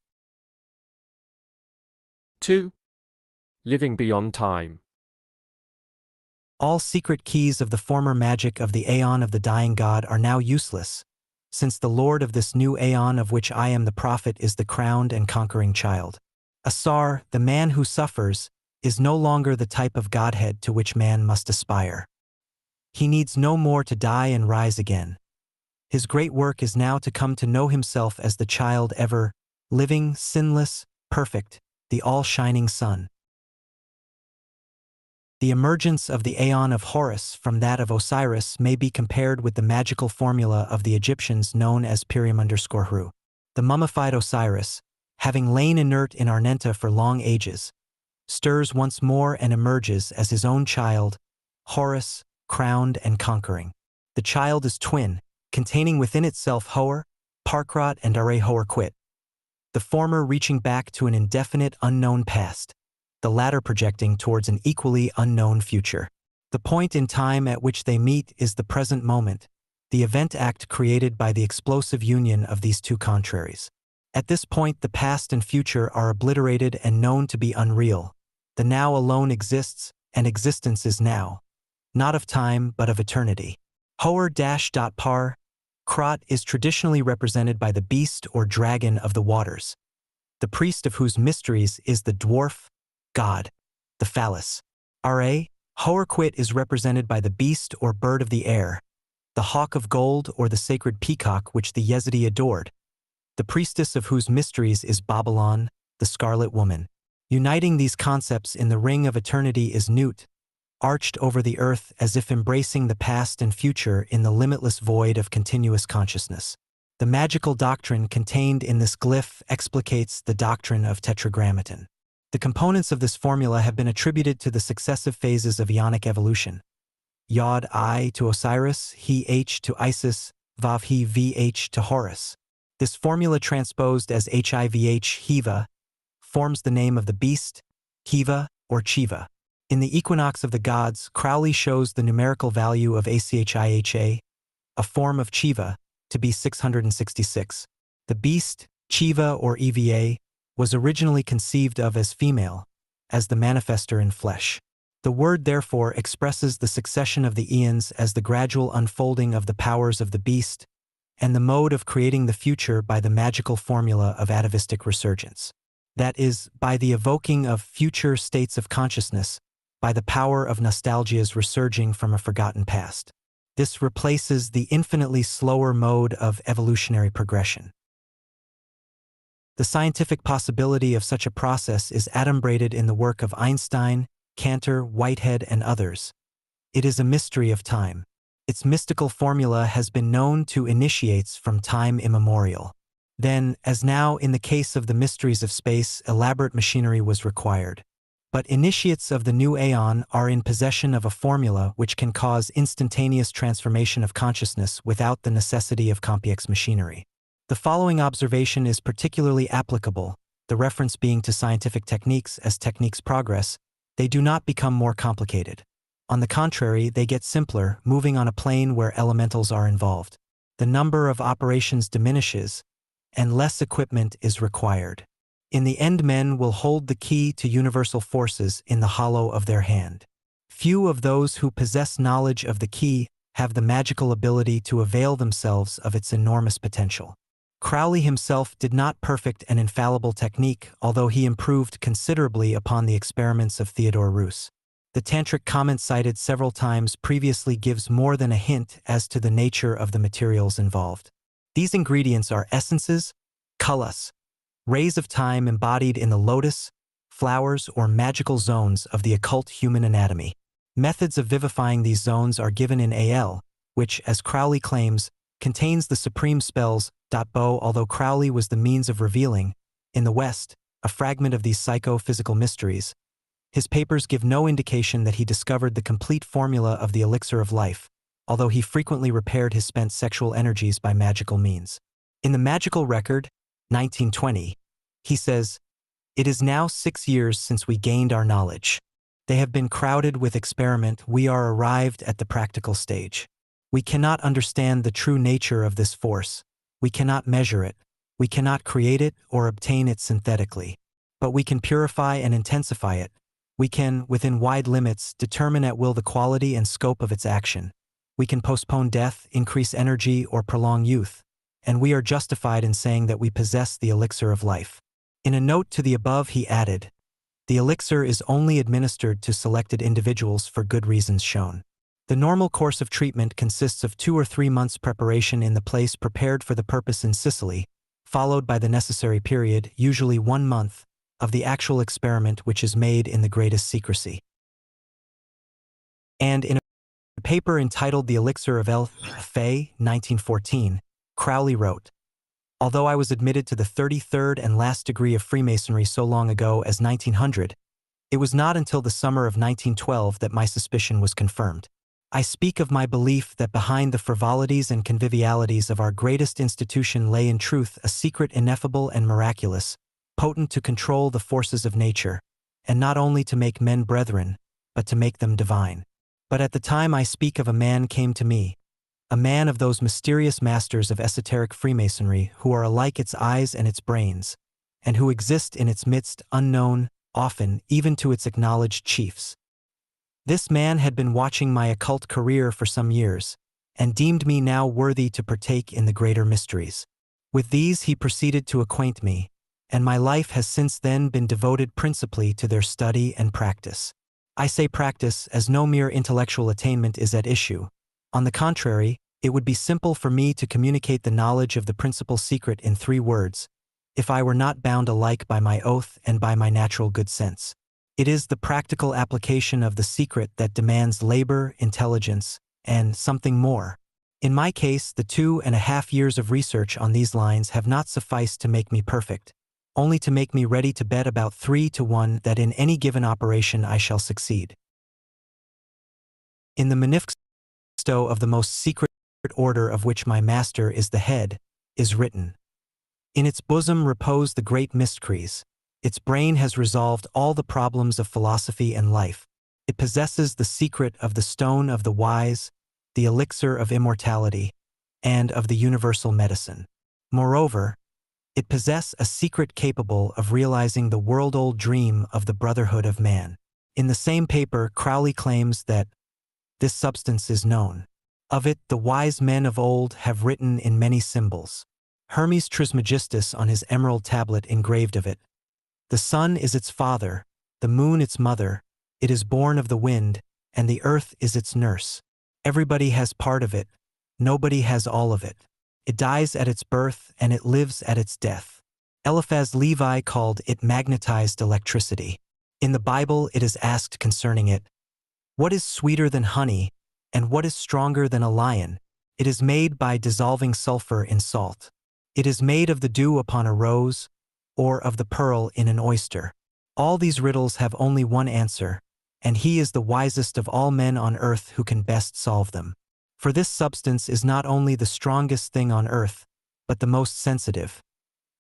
2. Living beyond time. All secret keys of the former magic of the aeon of the dying god are now useless, since the lord of this new aeon of which I am the prophet is the crowned and conquering child. Asar, the man who suffers, is no longer the type of godhead to which man must aspire. He needs no more to die and rise again. His great work is now to come to know himself as the child ever, living, sinless, perfect, the all-shining sun. The emergence of the aeon of Horus from that of Osiris may be compared with the magical formula of the Egyptians known as Piriam_Hru. The mummified Osiris, having lain inert in Arnenta for long ages, stirs once more and emerges as his own child, Horus, crowned and conquering. The child is twin, containing within itself Hor, Parkrot and Are-Hor-Quit, the former reaching back to an indefinite unknown past, the latter projecting towards an equally unknown future. The point in time at which they meet is the present moment, the event act created by the explosive union of these two contraries. At this point, the past and future are obliterated and known to be unreal. The now alone exists, and existence is now, not of time but of eternity. Hor-Par Krot is traditionally represented by the beast or dragon of the waters, the priest of whose mysteries is the dwarf god, the phallus. Hor-Quit is represented by the beast or bird of the air, the hawk of gold or the sacred peacock which the Yezidi adored, the priestess of whose mysteries is Babylon, the scarlet woman. Uniting these concepts in the ring of eternity is Nut, arched over the earth as if embracing the past and future in the limitless void of continuous consciousness. The magical doctrine contained in this glyph explicates the doctrine of Tetragrammaton. The components of this formula have been attributed to the successive phases of Ionic evolution. Yod I to Osiris, He H to Isis, Vav He VH to Horus. This formula transposed as HIVH Hiva forms the name of the beast, Hiva or Chiva. In the Equinox of the Gods, Crowley shows the numerical value of ACHIHA, a form of Chiva, to be 666. The beast, Chiva or EVA, was originally conceived of as female, as the manifester in flesh. The word therefore expresses the succession of the eons as the gradual unfolding of the powers of the beast, and the mode of creating the future by the magical formula of atavistic resurgence. That is, by the evoking of future states of consciousness, by the power of nostalgia's resurging from a forgotten past. This replaces the infinitely slower mode of evolutionary progression. The scientific possibility of such a process is adumbrated in the work of Einstein, Cantor, Whitehead, and others. It is a mystery of time. Its mystical formula has been known to initiates from time immemorial. Then, as now in the case of the mysteries of space, elaborate machinery was required. But initiates of the new aeon are in possession of a formula which can cause instantaneous transformation of consciousness without the necessity of complex machinery. The following observation is particularly applicable, the reference being to scientific techniques. As techniques progress, they do not become more complicated. On the contrary, they get simpler, moving on a plane where elementals are involved. The number of operations diminishes, and less equipment is required. In the end, men will hold the key to universal forces in the hollow of their hand. Few of those who possess knowledge of the key have the magical ability to avail themselves of its enormous potential. Crowley himself did not perfect an infallible technique, although he improved considerably upon the experiments of Theodore Roos. The tantric comment cited several times previously gives more than a hint as to the nature of the materials involved. These ingredients are essences, kalas, rays of time embodied in the lotus, flowers, or magical zones of the occult human anatomy. Methods of vivifying these zones are given in AL, which, as Crowley claims, contains the supreme spells. Bo, although Crowley was the means of revealing, in the West, a fragment of these psycho-physical mysteries, his papers give no indication that he discovered the complete formula of the elixir of life, although he frequently repaired his spent sexual energies by magical means. In the Magical Record, 1920, he says, "It is now 6 years since we gained our knowledge. They have been crowded with experiment. We are arrived at the practical stage. We cannot understand the true nature of this force. We cannot measure it. We cannot create it or obtain it synthetically. But we can purify and intensify it. We can, within wide limits, determine at will the quality and scope of its action. We can postpone death, increase energy, or prolong youth. And we are justified in saying that we possess the elixir of life." In a note to the above, he added, "The elixir is only administered to selected individuals for good reasons shown. The normal course of treatment consists of 2 or 3 months preparation in the place prepared for the purpose in Sicily, followed by the necessary period, usually 1 month, of the actual experiment, which is made in the greatest secrecy." And in a paper entitled The Elixir of EVA-IA, 1914, Crowley wrote, "Although I was admitted to the 33rd and last degree of Freemasonry so long ago as 1900, it was not until the summer of 1912 that my suspicion was confirmed. I speak of my belief that behind the frivolities and convivialities of our greatest institution lay in truth a secret ineffable and miraculous, potent to control the forces of nature, and not only to make men brethren, but to make them divine. But at the time I speak of a man came to me, a man of those mysterious masters of esoteric Freemasonry who are alike its eyes and its brains, and who exist in its midst unknown, often even to its acknowledged chiefs. This man had been watching my occult career for some years, and deemed me now worthy to partake in the greater mysteries. With these he proceeded to acquaint me, and my life has since then been devoted principally to their study and practice. I say practice as no mere intellectual attainment is at issue. On the contrary, it would be simple for me to communicate the knowledge of the principal secret in 3 words, if I were not bound alike by my oath and by my natural good sense. It is the practical application of the secret that demands labor, intelligence, and something more. In my case, the 2.5 years of research on these lines have not sufficed to make me perfect, only to make me ready to bet about 3 to 1 that in any given operation I shall succeed. In the manifesto of the most secret order of which my master is the head, is written, "In its bosom repose the great mysteries. Its brain has resolved all the problems of philosophy and life. It possesses the secret of the stone of the wise, the elixir of immortality, and of the universal medicine. Moreover, it possesses a secret capable of realizing the world-old dream of the brotherhood of man." In the same paper, Crowley claims that this substance is known. Of it the wise men of old have written in many symbols. Hermes Trismegistus on his emerald tablet engraved of it, "The sun is its father, the moon its mother, it is born of the wind, and the earth is its nurse. Everybody has part of it, nobody has all of it. It dies at its birth, and it lives at its death." Eliphaz Levi called it magnetized electricity. In the Bible it is asked concerning it, "What is sweeter than honey, and what is stronger than a lion? It is made by dissolving sulfur in salt. It is made of the dew upon a rose, or of the pearl in an oyster." All these riddles have only one answer, and he is the wisest of all men on earth who can best solve them. For this substance is not only the strongest thing on earth, but the most sensitive.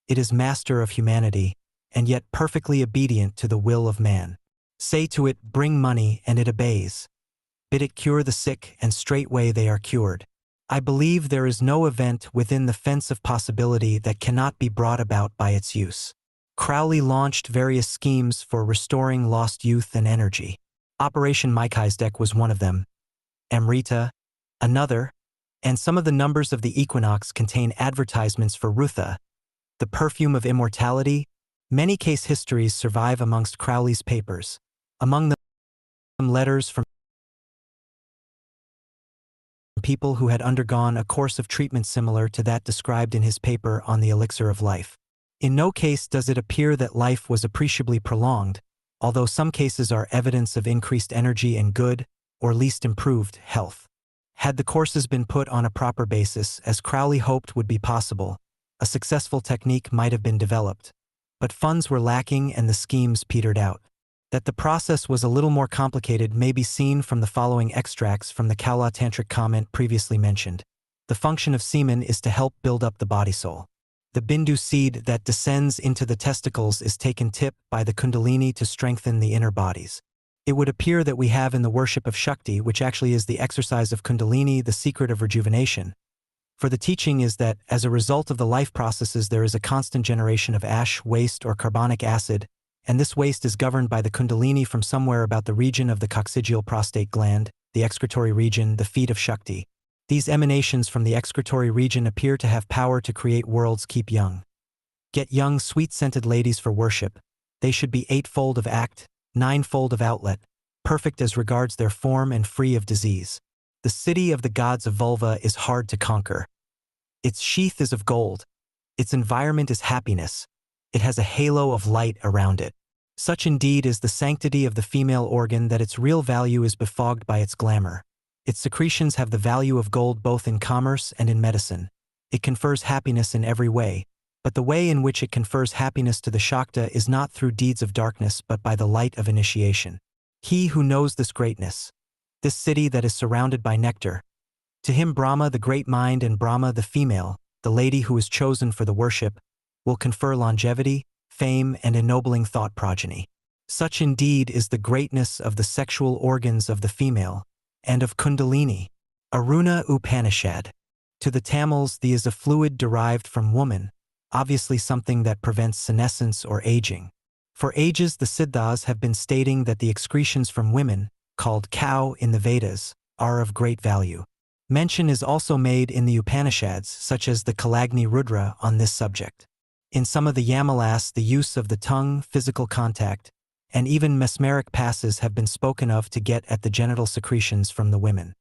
It is master of humanity, and yet perfectly obedient to the will of man. Say to it, "Bring money," and it obeys. Bid it cure the sick, and straightway they are cured. I believe there is no event within the fence of possibility that cannot be brought about by its use. Crowley launched various schemes for restoring lost youth and energy. Operation Melchizedek was one of them, Amrita another, and some of the numbers of the equinox contain advertisements for Rutha, the perfume of immortality. Many case histories survive amongst Crowley's papers. Among them letters from people who had undergone a course of treatment similar to that described in his paper on the elixir of life. In no case does it appear that life was appreciably prolonged, although some cases are evidence of increased energy and good, or least improved, health. Had the courses been put on a proper basis, as Crowley hoped would be possible, a successful technique might have been developed. But funds were lacking and the schemes petered out. That the process was a little more complicated may be seen from the following extracts from the Kaula Tantric comment previously mentioned. The function of semen is to help build up the body-soul. The bindu seed that descends into the testicles is taken tip by the kundalini to strengthen the inner bodies. It would appear that we have in the worship of Shakti, which actually is the exercise of kundalini, the secret of rejuvenation. For the teaching is that, as a result of the life processes, there is a constant generation of ash, waste, or carbonic acid, and this waste is governed by the kundalini from somewhere about the region of the coccygeal prostate gland, the excretory region, the feet of Shakti. These emanations from the excretory region appear to have power to create worlds. Keep young. Get young, sweet-scented ladies for worship. They should be eightfold of act, ninefold of outlet, perfect as regards their form and free of disease. The city of the gods of vulva is hard to conquer. Its sheath is of gold. Its environment is happiness. It has a halo of light around it. Such indeed is the sanctity of the female organ that its real value is befogged by its glamour. Its secretions have the value of gold both in commerce and in medicine. It confers happiness in every way, but the way in which it confers happiness to the Shakta is not through deeds of darkness but by the light of initiation. He who knows this greatness, this city that is surrounded by nectar, to him Brahma the great mind and Brahma the female, the lady who is chosen for the worship, will confer longevity, fame, and ennobling thought progeny. Such indeed is the greatness of the sexual organs of the female, and of Kundalini. Aruna Upanishad. To the Tamils, the is a fluid derived from woman, obviously something that prevents senescence or aging. For ages the Siddhas have been stating that the excretions from women, called cow in the Vedas, are of great value. Mention is also made in the Upanishads, such as the Kalagni Rudra, on this subject. In some of the Yamalas, the use of the tongue, physical contact, and even mesmeric passes have been spoken of to get at the genital secretions from the women.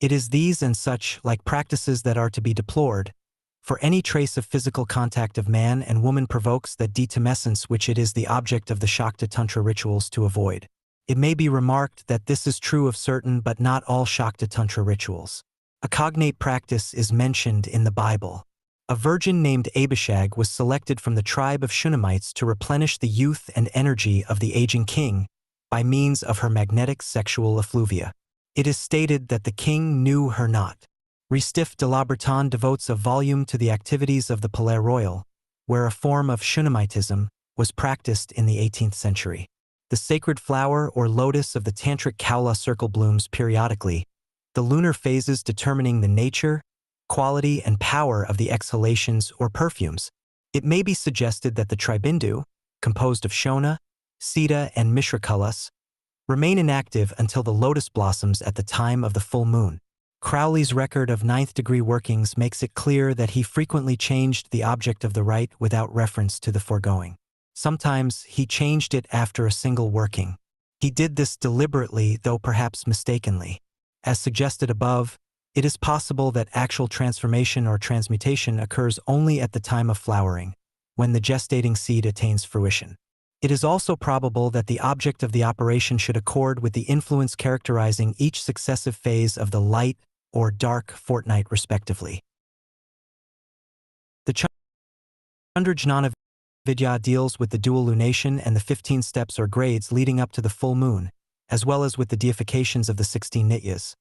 It is these and such like practices that are to be deplored, for any trace of physical contact of man and woman provokes that detumescence which it is the object of the Shakta Tantra rituals to avoid. It may be remarked that this is true of certain but not all Shakta Tantra rituals. A cognate practice is mentioned in the Bible. A virgin named Abishag was selected from the tribe of Shunamites to replenish the youth and energy of the aging king by means of her magnetic sexual effluvia. It is stated that the king knew her not. Restif de Lauberton devotes a volume to the activities of the Palais Royal, where a form of Shunamitism was practiced in the 18th century. The sacred flower or lotus of the Tantric Kaula circle blooms periodically, the lunar phases determining the nature, quality, and power of the exhalations or perfumes. It may be suggested that the tribindu, composed of Shona, Sita, and Mishrakulas, remain inactive until the lotus blossoms at the time of the full moon. Crowley's record of ninth-degree workings makes it clear that he frequently changed the object of the rite without reference to the foregoing. Sometimes he changed it after a single working. He did this deliberately, though perhaps mistakenly. As suggested above, it is possible that actual transformation or transmutation occurs only at the time of flowering, when the gestating seed attains fruition. It is also probable that the object of the operation should accord with the influence characterizing each successive phase of the light or dark fortnight respectively. The Chandrajnana Vidya deals with the dual lunation and the 15 steps or grades leading up to the full moon, as well as with the deifications of the 16 nityas.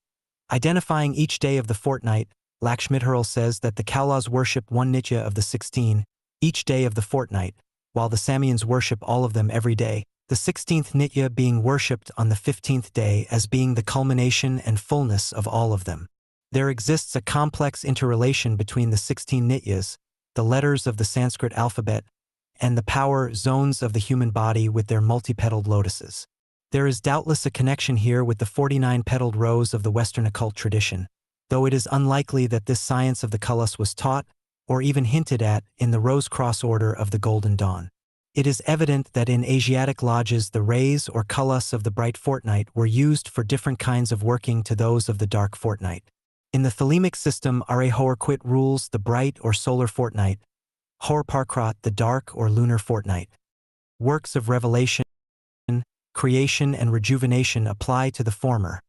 Identifying each day of the fortnight, Lakshmidharil says that the Kaulas worship one nitya of the 16, each day of the fortnight, while the Samians worship all of them every day, the 16th nitya being worshipped on the 15th day as being the culmination and fullness of all of them. There exists a complex interrelation between the 16 nityas, the letters of the Sanskrit alphabet, and the power zones of the human body with their multi-petaled lotuses. There is doubtless a connection here with the 49-petaled rose of the Western occult tradition, though it is unlikely that this science of the Kalas was taught, or even hinted at, in the Rose-Cross order of the Golden Dawn. It is evident that in Asiatic lodges the rays or Kalas of the bright fortnight were used for different kinds of working to those of the dark fortnight. In the Thelemic system, Arehoarquit rules the bright or solar fortnight, Horparkrat, the dark or lunar fortnight. Works of revelation, creation and rejuvenation apply to the former.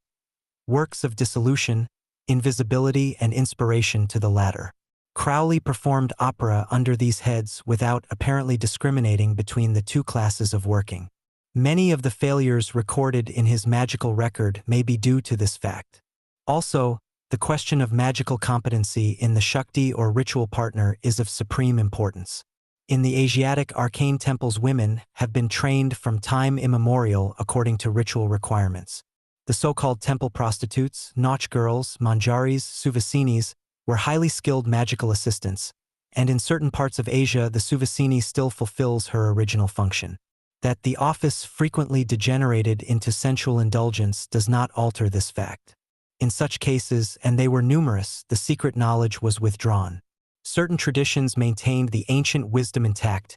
Works of dissolution, invisibility and inspiration to the latter. Crowley performed opera under these heads without apparently discriminating between the two classes of working. Many of the failures recorded in his magical record may be due to this fact. Also, the question of magical competency in the Shakti or ritual partner is of supreme importance. In the Asiatic arcane temples, women have been trained from time immemorial according to ritual requirements. The so-called temple prostitutes, Nach girls, Manjaris, Suvasinis, were highly skilled magical assistants, and in certain parts of Asia the Suvasini still fulfills her original function. That the office frequently degenerated into sensual indulgence does not alter this fact. In such cases, and they were numerous, the secret knowledge was withdrawn. Certain traditions maintained the ancient wisdom intact,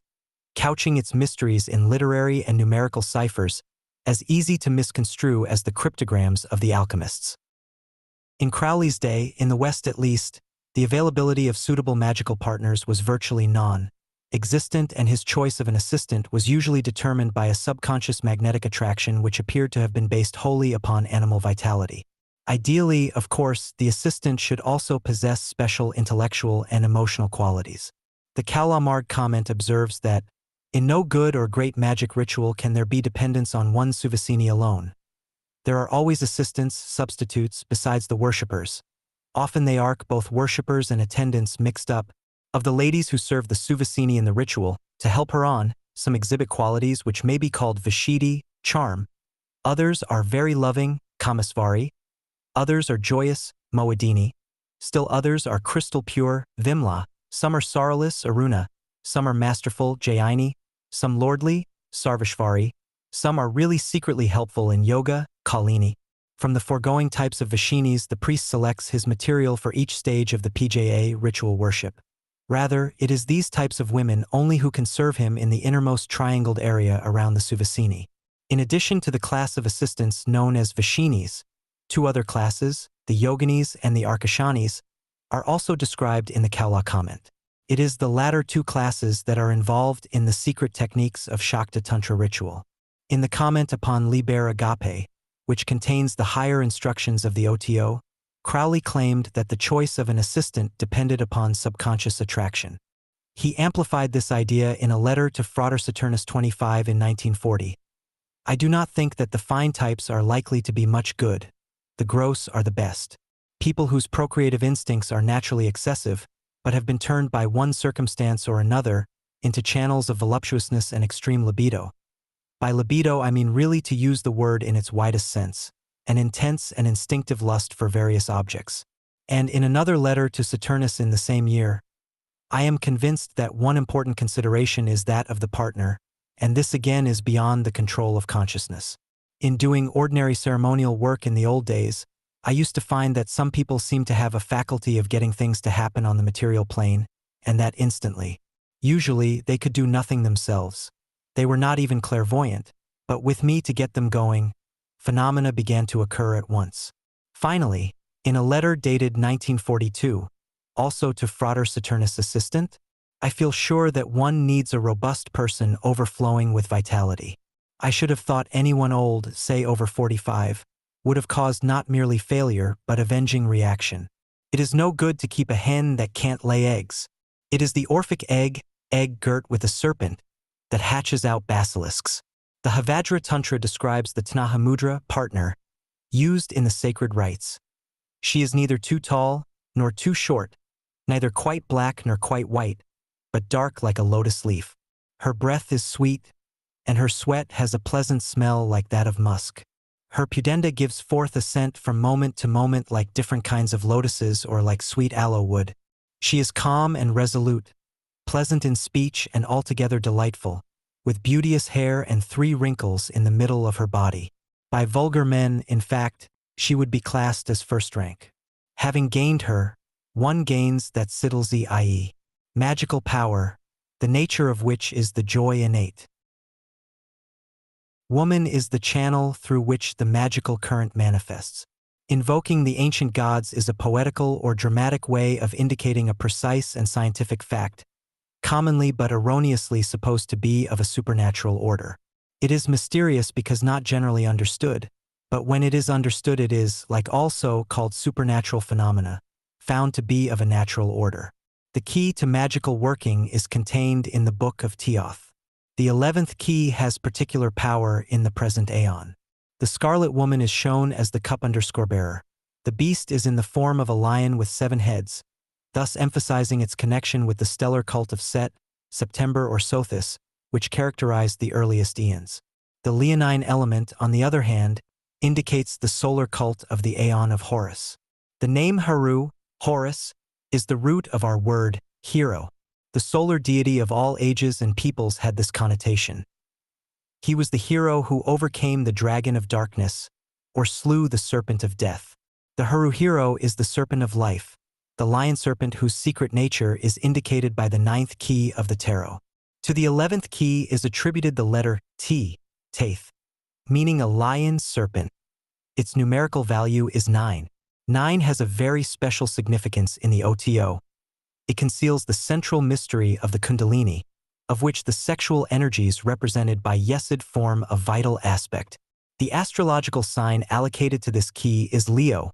couching its mysteries in literary and numerical ciphers, as easy to misconstrue as the cryptograms of the alchemists. In Crowley's day, in the West at least, the availability of suitable magical partners was virtually non-existent, and his choice of an assistant was usually determined by a subconscious magnetic attraction which appeared to have been based wholly upon animal vitality. Ideally, of course, the assistant should also possess special intellectual and emotional qualities. The Kalamard comment observes that, in no good or great magic ritual can there be dependence on one Suvasini alone. There are always assistants, substitutes, besides the worshippers. Often they are both worshippers and attendants mixed up. Of the ladies who serve the Suvasini in the ritual, to help her on, some exhibit qualities which may be called Vishidi, charm. Others are very loving, Kamasvari. Others are joyous, Moedini. Still others are crystal pure, Vimla. Some are sorrowless, Aruna. Some are masterful, Jaini. Some lordly, Sarveshvari. Some are really secretly helpful in yoga, Kalini. From the foregoing types of Vishinis, the priest selects his material for each stage of the PJA ritual worship. Rather, it is these types of women only who can serve him in the innermost triangled area around the Suvasini. In addition to the class of assistants known as Vishinis, two other classes, the Yoginis and the Arkashanis, are also described in the Kaula comment. It is the latter two classes that are involved in the secret techniques of Shakta Tantra ritual. In the comment upon Liber Agape, which contains the higher instructions of the OTO, Crowley claimed that the choice of an assistant depended upon subconscious attraction. He amplified this idea in a letter to Frater Saturnus 25 in 1940. I do not think that the fine types are likely to be much good. The gross are the best. People whose procreative instincts are naturally excessive, but have been turned by one circumstance or another into channels of voluptuousness and extreme libido. By libido I mean really, to use the word in its widest sense, an intense and instinctive lust for various objects. And in another letter to Saturnus in the same year, I am convinced that one important consideration is that of the partner, and this again is beyond the control of consciousness. In doing ordinary ceremonial work in the old days, I used to find that some people seemed to have a faculty of getting things to happen on the material plane, and that instantly. Usually, they could do nothing themselves. They were not even clairvoyant, but with me to get them going, phenomena began to occur at once. Finally, in a letter dated 1942, also to Frater Saturnus assistant, I feel sure that one needs a robust person overflowing with vitality. I should have thought anyone old, say over 45, would have caused not merely failure but avenging reaction. It is no good to keep a hen that can't lay eggs. It is the Orphic egg girt with a serpent, that hatches out basilisks. The Havajra Tantra describes the Tanaha Mudra, partner, used in the sacred rites. She is neither too tall nor too short, neither quite black nor quite white, but dark like a lotus leaf. Her breath is sweet, and her sweat has a pleasant smell like that of musk. Her pudenda gives forth a scent from moment to moment like different kinds of lotuses or like sweet aloe wood. She is calm and resolute, pleasant in speech and altogether delightful, with beauteous hair and 3 wrinkles in the middle of her body. By vulgar men, in fact, she would be classed as first rank. Having gained her, one gains that Siddlesy, i.e., magical power, the nature of which is the joy innate. Woman is the channel through which the magical current manifests. Invoking the ancient gods is a poetical or dramatic way of indicating a precise and scientific fact. commonly but erroneously supposed to be of a supernatural order. It is mysterious because not generally understood, but when it is understood it is, like all so-called supernatural phenomena, found to be of a natural order. The key to magical working is contained in the Book of Teoth. The 11th key has particular power in the present aeon. The Scarlet Woman is shown as the cup-bearer. The beast is in the form of a lion with 7 heads, thus emphasizing its connection with the stellar cult of Set, September or Sothis, which characterized the earliest eons. The leonine element, on the other hand, indicates the solar cult of the Aeon of Horus. The name Haru, Horus, is the root of our word, hero. The solar deity of all ages and peoples had this connotation. He was the hero who overcame the dragon of darkness, or slew the serpent of death. The Haru hero is the serpent of life, the lion serpent whose secret nature is indicated by the 9th key of the tarot. To the 11th key is attributed the letter T, Taith, meaning a lion serpent. Its numerical value is 9. 9 has a very special significance in the OTO. It conceals the central mystery of the Kundalini, of which the sexual energies represented by Yesod form a vital aspect. The astrological sign allocated to this key is Leo,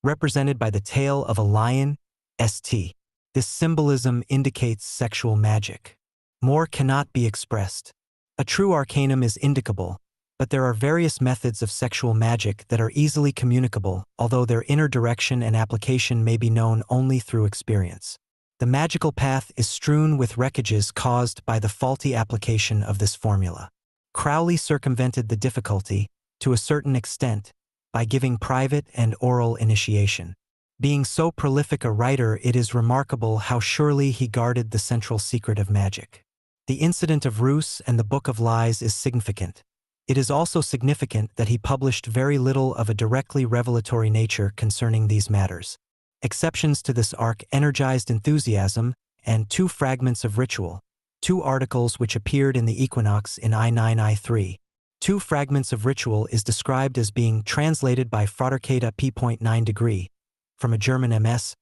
represented by the tail of a lion, St. This symbolism indicates sexual magic. More cannot be expressed. A true arcanum is indicable, but there are various methods of sexual magic that are easily communicable, although their inner direction and application may be known only through experience. The magical path is strewn with wreckages caused by the faulty application of this formula. Crowley circumvented the difficulty, to a certain extent, by giving private and oral initiation. Being so prolific a writer, it is remarkable how surely he guarded the central secret of magic. The incident of Rus and the Book of Lies is significant. It is also significant that he published very little of a directly revelatory nature concerning these matters. Exceptions to this arc energized enthusiasm and 2 fragments of ritual, 2 articles which appeared in the Equinox in I9 I3. 2 fragments of ritual is described as being translated by Fraterkata P.9 degree, from a German MS,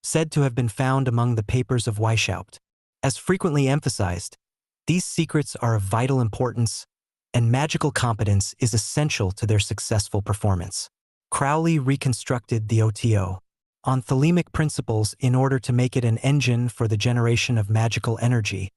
said to have been found among the papers of Weishaupt. As frequently emphasized, these secrets are of vital importance, and magical competence is essential to their successful performance. Crowley reconstructed the OTO on thelemic principles in order to make it an engine for the generation of magical energy,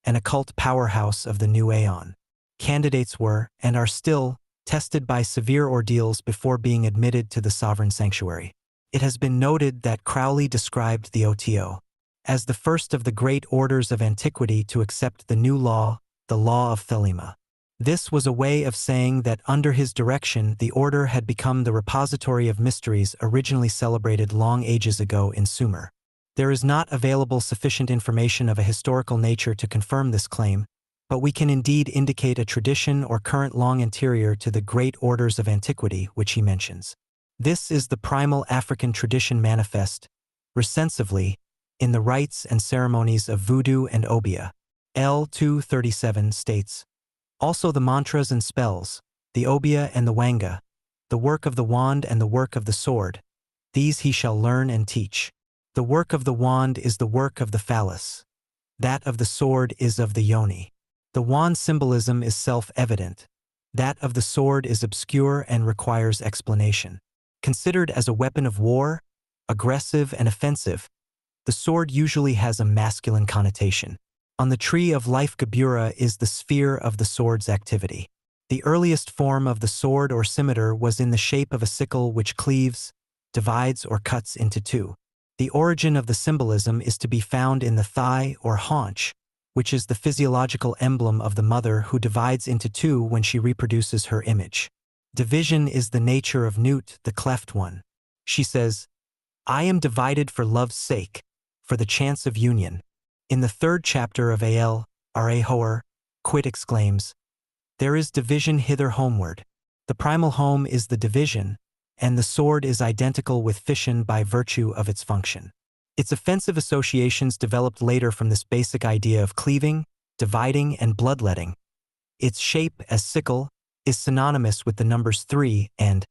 an occult powerhouse of the new aeon. Candidates were, and are still, tested by severe ordeals before being admitted to the sovereign sanctuary. It has been noted that Crowley described the OTO as the first of the great orders of antiquity to accept the new law, the law of Thelema. This was a way of saying that under his direction the order had become the repository of mysteries originally celebrated long ages ago in Sumer. There is not available sufficient information of a historical nature to confirm this claim, but we can indeed indicate a tradition or current long anterior to the great orders of antiquity which he mentions. This is the primal African tradition manifest, recensively, in the rites and ceremonies of voodoo and obia. L. 237 states, also the mantras and spells, the obia and the wanga, the work of the wand and the work of the sword, these he shall learn and teach. The work of the wand is the work of the phallus. That of the sword is of the yoni. The wand symbolism is self-evident. That of the sword is obscure and requires explanation. Considered as a weapon of war, aggressive and offensive, the sword usually has a masculine connotation. On the tree of life Gebura is the sphere of the sword's activity. The earliest form of the sword or scimitar was in the shape of a sickle which cleaves, divides or cuts into 2. The origin of the symbolism is to be found in the thigh or haunch, which is the physiological emblem of the mother who divides into 2 when she reproduces her image. Division is the nature of Nut, the cleft one. She says, I am divided for love's sake, for the chance of union. In the 3rd chapter of Al, Arahor, Quit exclaims, there is division hither homeward. The primal home is the division, and the sword is identical with fission by virtue of its function. Its offensive associations developed later from this basic idea of cleaving, dividing, and bloodletting. Its shape, as sickle, is synonymous with the numbers 3 and,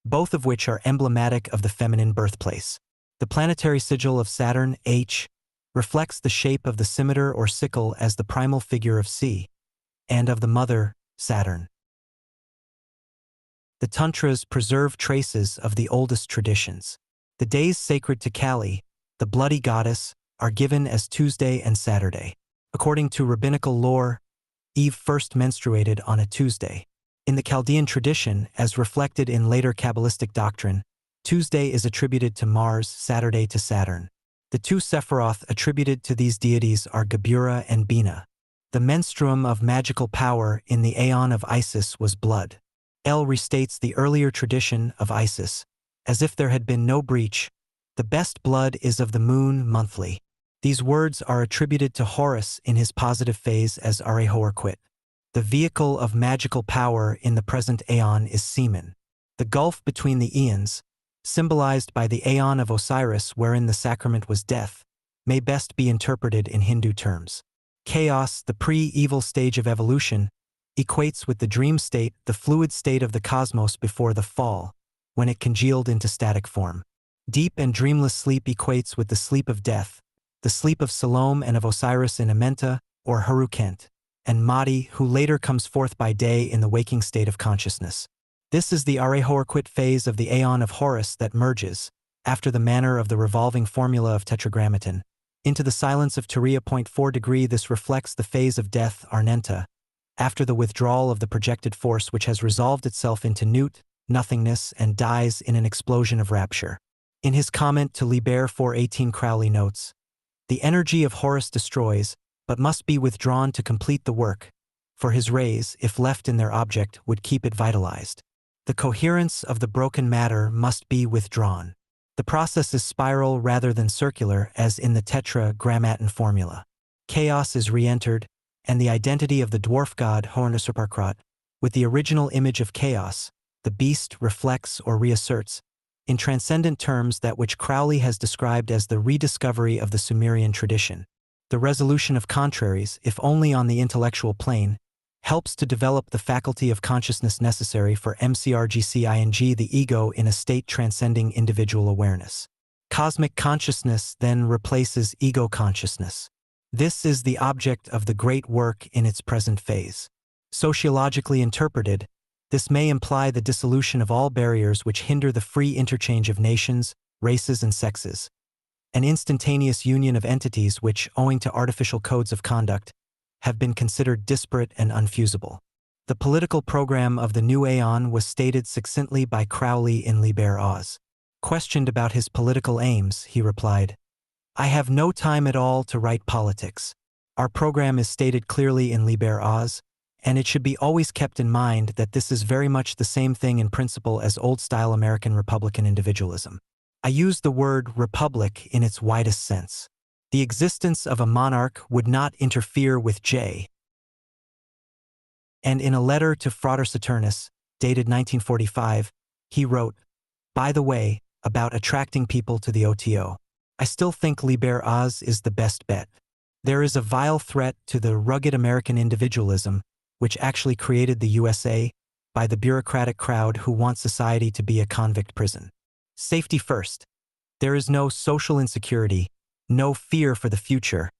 both of which are emblematic of the feminine birthplace. The planetary sigil of Saturn, H, reflects the shape of the scimitar or sickle as the primal figure of sea, and of the mother, Saturn. The Tantras preserve traces of the oldest traditions. The days sacred to Kali, the bloody goddess, are given as Tuesday and Saturday. According to rabbinical lore, Eve first menstruated on a Tuesday. In the Chaldean tradition, as reflected in later Kabbalistic doctrine, Tuesday is attributed to Mars, Saturday to Saturn. The two Sephiroth attributed to these deities are Geburah and Bina. The menstruum of magical power in the Aeon of Isis was blood. El restates the earlier tradition of Isis, as if there had been no breach. The best blood is of the moon monthly. These words are attributed to Horus in his positive phase as Arehoarquit. The vehicle of magical power in the present Aeon is semen. The gulf between the eons, symbolized by the Aeon of Osiris wherein the sacrament was death, may best be interpreted in Hindu terms. Chaos, the pre-evil stage of evolution, equates with the dream state, the fluid state of the cosmos before the fall, when it congealed into static form. Deep and dreamless sleep equates with the sleep of death, the sleep of Salome and of Osiris in Amenta, or Harukent, and Mahdi, who later comes forth by day in the waking state of consciousness. This is the Arehoarquit phase of the Aeon of Horus that merges, after the manner of the revolving formula of Tetragrammaton, into the silence of Turia. 4 degree. This reflects the phase of death, Arnenta, after the withdrawal of the projected force which has resolved itself into Newt, nothingness, and dies in an explosion of rapture. In his comment to Liber 418, Crowley notes, "The energy of Horus destroys, but must be withdrawn to complete the work, for his rays, if left in their object, would keep it vitalized. The coherence of the broken matter must be withdrawn." The process is spiral rather than circular, as in the Tetragrammaton formula. Chaos is re-entered, and the identity of the dwarf god Hornusurparkrat, with the original image of chaos, the beast reflects or reasserts, in transcendent terms, that which Crowley has described as the rediscovery of the Sumerian tradition. The resolution of contraries, if only on the intellectual plane, helps to develop the faculty of consciousness necessary for MCRGCING, the ego in a state transcending individual awareness. Cosmic consciousness then replaces ego consciousness. This is the object of the great work in its present phase. Sociologically interpreted, this may imply the dissolution of all barriers which hinder the free interchange of nations, races, and sexes, an instantaneous union of entities which, owing to artificial codes of conduct, have been considered disparate and unfusible. The political program of the new Aeon was stated succinctly by Crowley in Liber-IA. Questioned about his political aims, he replied, "I have no time at all to write politics. Our program is stated clearly in Liber-IA, and it should be always kept in mind that this is very much the same thing in principle as old-style American Republican individualism. I use the word republic in its widest sense. The existence of a monarch would not interfere with J." And in a letter to Frater Saturnus, dated 1945, he wrote, "By the way, about attracting people to the OTO. I still think Liber-IA is the best bet. There is a vile threat to the rugged American individualism, which actually created the USA, by the bureaucratic crowd who want society to be a convict prison. Safety first. There is no social insecurity, no fear for the future,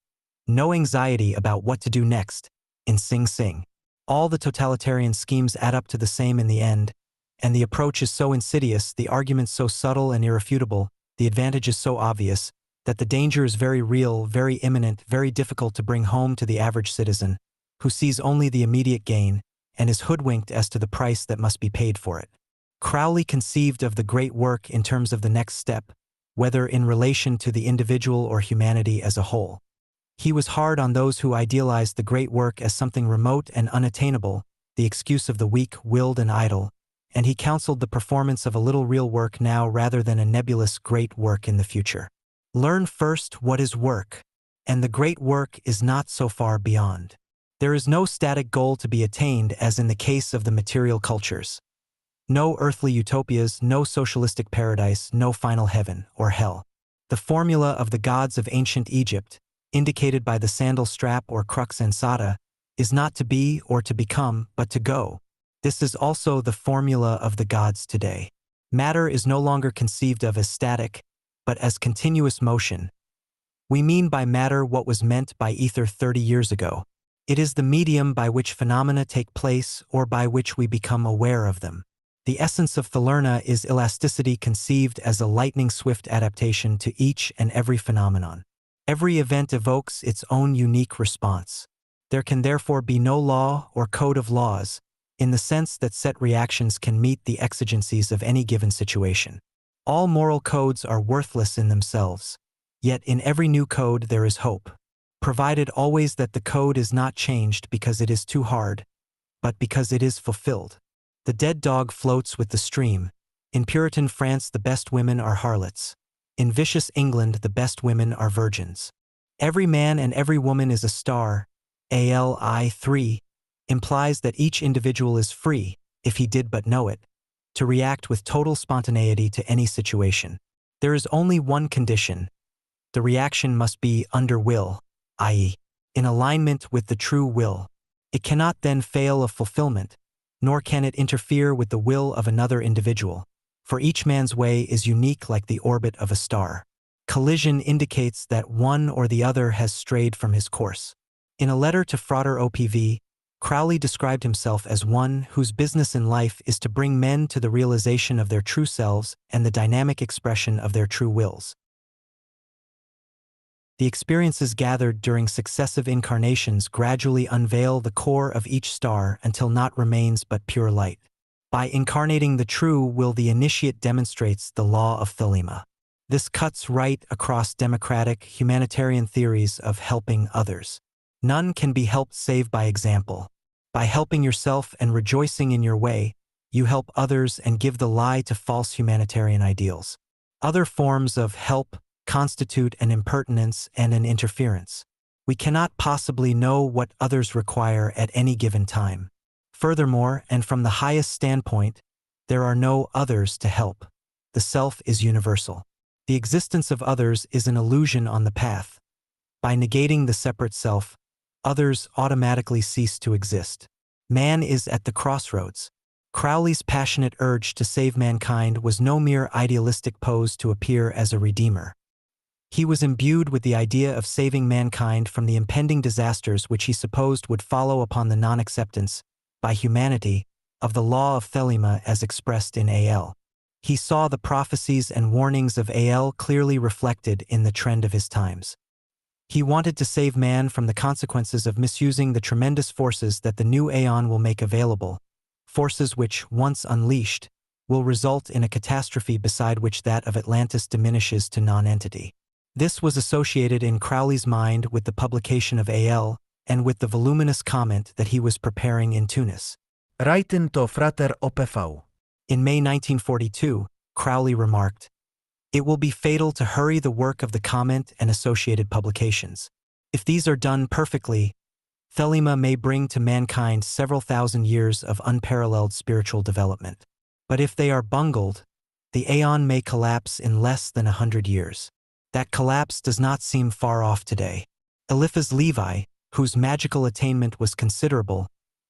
no anxiety about what to do next, in Sing Sing. All the totalitarian schemes add up to the same in the end, and the approach is so insidious, the arguments so subtle and irrefutable, the advantage is so obvious, that the danger is very real, very imminent, very difficult to bring home to the average citizen, who sees only the immediate gain, and is hoodwinked as to the price that must be paid for it." Crowley conceived of the great work in terms of the next step, whether in relation to the individual or humanity as a whole. He was hard on those who idealized the great work as something remote and unattainable, the excuse of the weak-willed and idle, and he counseled the performance of a little real work now rather than a nebulous great work in the future. Learn first what is work, and the great work is not so far beyond. There is no static goal to be attained as in the case of the material cultures. No earthly utopias, no socialistic paradise, no final heaven or hell. The formula of the gods of ancient Egypt, indicated by the sandal strap or crux ansata, is not to be or to become, but to go. This is also the formula of the gods today. Matter is no longer conceived of as static, but as continuous motion, We mean by matter what was meant by ether 30 years ago. It is the medium by which phenomena take place or by which we become aware of them. The essence of thelurna is elasticity conceived as a lightning-swift adaptation to each and every phenomenon. Every event evokes its own unique response. There can therefore be no law or code of laws, in the sense that set reactions can meet the exigencies of any given situation. All moral codes are worthless in themselves, yet in every new code there is hope, provided always that the code is not changed because it is too hard, but because it is fulfilled. The dead dog floats with the stream. In Puritan France the best women are harlots. In vicious England the best women are virgins. Every man and every woman is a star. ALI 3 implies that each individual is free, if he did but know it, to react with total spontaneity to any situation. There is only one condition. The reaction must be under will, i.e., in alignment with the true will. It cannot then fail of fulfillment, nor can it interfere with the will of another individual, for each man's way is unique like the orbit of a star. Collision indicates that one or the other has strayed from his course. In a letter to Frater OPV, Crowley described himself as one whose business in life is to bring men to the realization of their true selves and the dynamic expression of their true wills. The experiences gathered during successive incarnations gradually unveil the core of each star until naught remains but pure light. By incarnating the true will, the initiate demonstrates the law of thelema. This cuts right across democratic, humanitarian theories of helping others. None can be helped save by example. By helping yourself and rejoicing in your way, you help others and give the lie to false humanitarian ideals. Other forms of help constitute an impertinence and an interference. We cannot possibly know what others require at any given time. Furthermore, and from the highest standpoint, there are no others to help. The self is universal. The existence of others is an illusion on the path. By negating the separate self, others automatically cease to exist. Man is at the crossroads. Crowley's passionate urge to save mankind was no mere idealistic pose to appear as a redeemer. He was imbued with the idea of saving mankind from the impending disasters which he supposed would follow upon the non-acceptance, by humanity, of the law of thelema as expressed in AL. He saw the prophecies and warnings of AL clearly reflected in the trend of his times. He wanted to save man from the consequences of misusing the tremendous forces that the new aeon will make available, forces which, once unleashed, will result in a catastrophe beside which that of Atlantis diminishes to non-entity. This was associated in Crowley's mind with the publication of AL and with the voluminous comment that he was preparing in Tunis. Rajten to frater OPV. In May 1942, Crowley remarked, "It will be fatal to hurry the work of the comment and associated publications. If these are done perfectly, thelema may bring to mankind several thousand years of unparalleled spiritual development. But if they are bungled, the aeon may collapse in less than 100 years. That collapse does not seem far off today." Eliphas Levi, whose magical attainment was considerable,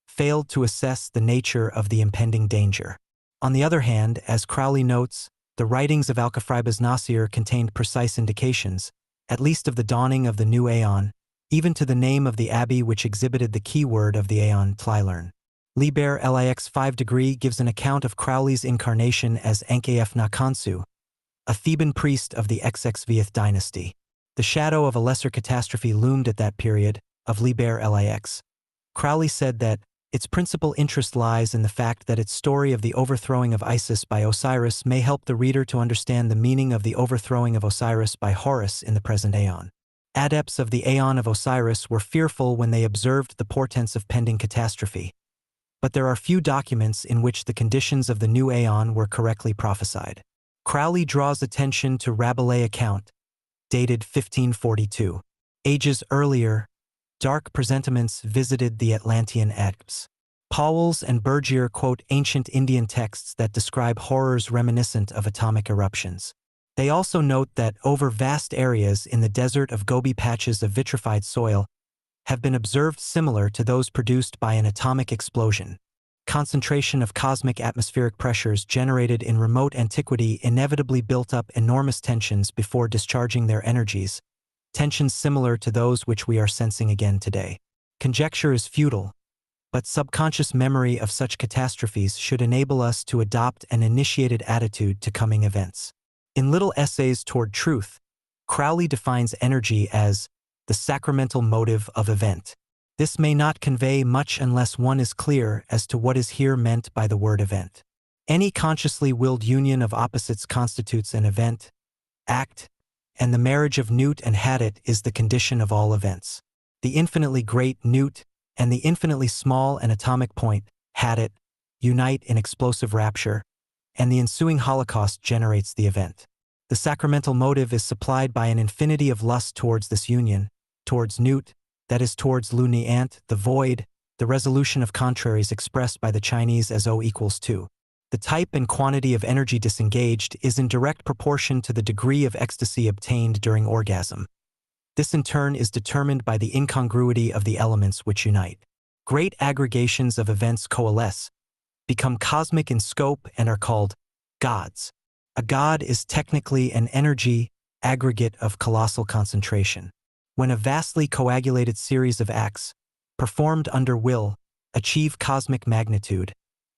failed to assess the nature of the impending danger. On the other hand, as Crowley notes, the writings of Alcafribas Nasir contained precise indications, at least of the dawning of the new aeon, even to the name of the abbey which exhibited the key word of the aeon, Tlilern. Liber Lix 5 degree gives an account of Crowley's incarnation as Enkaf Nakansu, a Theban priest of the XXVth dynasty. The shadow of a lesser catastrophe loomed at that period, of Liber Lix. Crowley said that its principal interest lies in the fact that its story of the overthrowing of Isis by Osiris may help the reader to understand the meaning of the overthrowing of Osiris by Horus in the present aeon. Adepts of the aeon of Osiris were fearful when they observed the portents of pending catastrophe. But there are few documents in which the conditions of the new aeon were correctly prophesied. Crowley draws attention to Rabelais' account, dated 1542. Ages earlier, dark presentiments visited the Atlantean Alps. Pauwels and Bergier quote ancient Indian texts that describe horrors reminiscent of atomic eruptions. They also note that over vast areas in the desert of Gobi patches of vitrified soil have been observed similar to those produced by an atomic explosion. Concentration of cosmic atmospheric pressures generated in remote antiquity inevitably built up enormous tensions before discharging their energies, tensions similar to those which we are sensing again today. Conjecture is futile, but subconscious memory of such catastrophes should enable us to adopt an initiated attitude to coming events. In Little Essays Toward Truth, Crowley defines energy as the sacramental motive of event. This may not convey much unless one is clear as to what is here meant by the word event. Any consciously willed union of opposites constitutes an event, act, and the marriage of Newt and Hadit is the condition of all events. The infinitely great Newt and the infinitely small and atomic point, Hadit, unite in explosive rapture, and the ensuing holocaust generates the event. The sacramental motive is supplied by an infinity of lust towards this union, towards Newt, that is towards Luni Ant, the void, the resolution of contraries expressed by the Chinese as O equals 2. The type and quantity of energy disengaged is in direct proportion to the degree of ecstasy obtained during orgasm. This in turn is determined by the incongruity of the elements which unite. Great aggregations of events coalesce, become cosmic in scope, and are called gods. A god is technically an energy aggregate of colossal concentration. When a vastly coagulated series of acts, performed under will, achieve cosmic magnitude,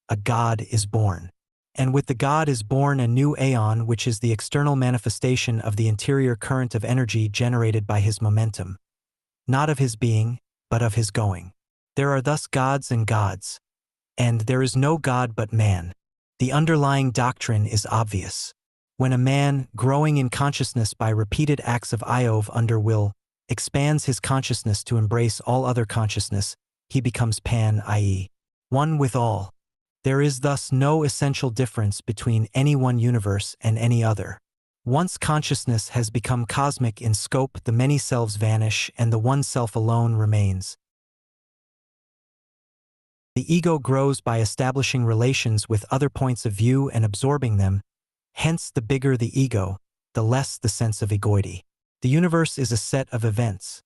a god is born. And with the god is born a new aeon, which is the external manifestation of the interior current of energy generated by his momentum, not of his being, but of his going. There are thus gods and gods, and there is no god but man. The underlying doctrine is obvious. When a man, growing in consciousness by repeated acts of Iov under will, expands his consciousness to embrace all other consciousness, he becomes pan, i.e., one with all. There is thus no essential difference between any one universe and any other. Once consciousness has become cosmic in scope, the many selves vanish and the one self alone remains. The ego grows by establishing relations with other points of view and absorbing them, hence the bigger the ego, the less the sense of egoity. The universe is a set of events.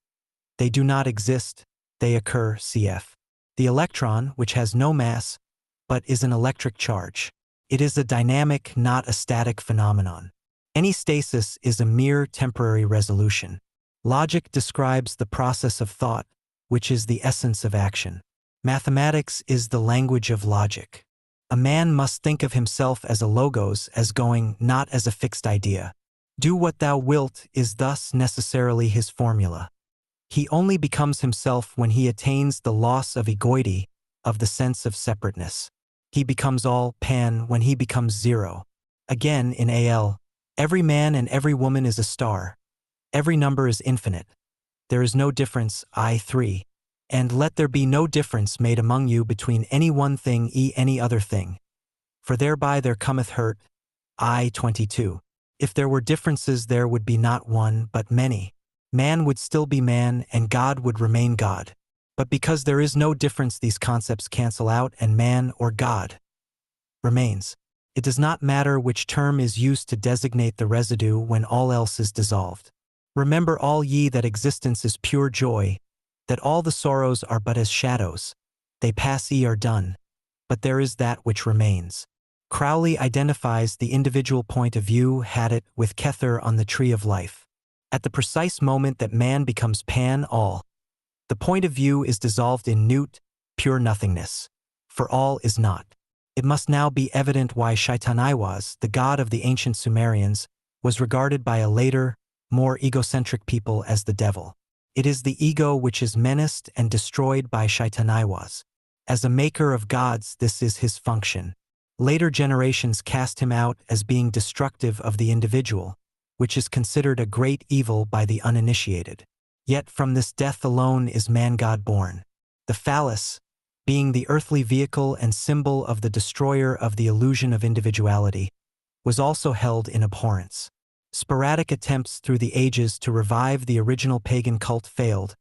They do not exist, they occur, cf. The electron, which has no mass, but is an electric charge. It is a dynamic, not a static phenomenon. Any stasis is a mere temporary resolution. Logic describes the process of thought, which is the essence of action. Mathematics is the language of logic. A man must think of himself as a logos, as going, not as a fixed idea. Do what thou wilt is thus necessarily his formula. He only becomes himself when he attains the loss of egoity, of the sense of separateness. He becomes all, pan, when he becomes zero. Again, in AL, every man and every woman is a star. Every number is infinite. There is no difference, I3. And let there be no difference made among you between any one thing any other thing. For thereby there cometh hurt, I22. If there were differences there would be not one, but many. Man would still be man and God would remain God. But because there is no difference these concepts cancel out and man or God remains. It does not matter which term is used to designate the residue when all else is dissolved. Remember all ye that existence is pure joy, that all the sorrows are but as shadows. They pass are done, but there is that which remains. Crowley identifies the individual point of view Hadit with Kether on the tree of life. At the precise moment that man becomes pan-all, the point of view is dissolved in Newt, pure nothingness. For all is not. It must now be evident why Shaitanaiwas, the god of the ancient Sumerians, was regarded by a later, more egocentric people as the devil. It is the ego which is menaced and destroyed by Shaitanaiwas. As a maker of gods, this is his function. Later generations cast him out as being destructive of the individual, which is considered a great evil by the uninitiated. Yet from this death alone is man-god born. The phallus, being the earthly vehicle and symbol of the destroyer of the illusion of individuality, was also held in abhorrence. Sporadic attempts through the ages to revive the original pagan cult failed,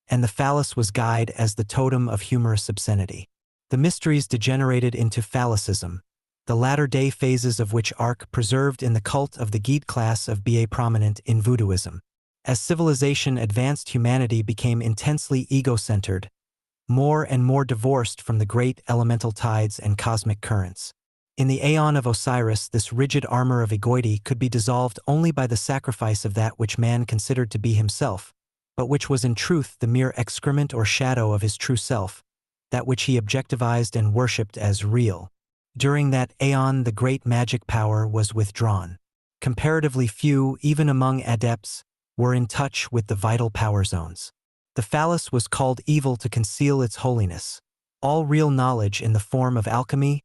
and the phallus was guyed as the totem of humorous obscenity. The mysteries degenerated into phallicism, the latter-day phases of which are preserved in the cult of the Geet class of BA prominent in voodooism. As civilization advanced, humanity became intensely ego-centered, more and more divorced from the great elemental tides and cosmic currents. In the Aeon of Osiris, this rigid armor of egoity could be dissolved only by the sacrifice of that which man considered to be himself, but which was in truth the mere excrement or shadow of his true self, that which he objectivized and worshipped as real. During that aeon, the great magic power was withdrawn. Comparatively few, even among adepts, were in touch with the vital power zones. The phallus was called evil to conceal its holiness. All real knowledge in the form of alchemy,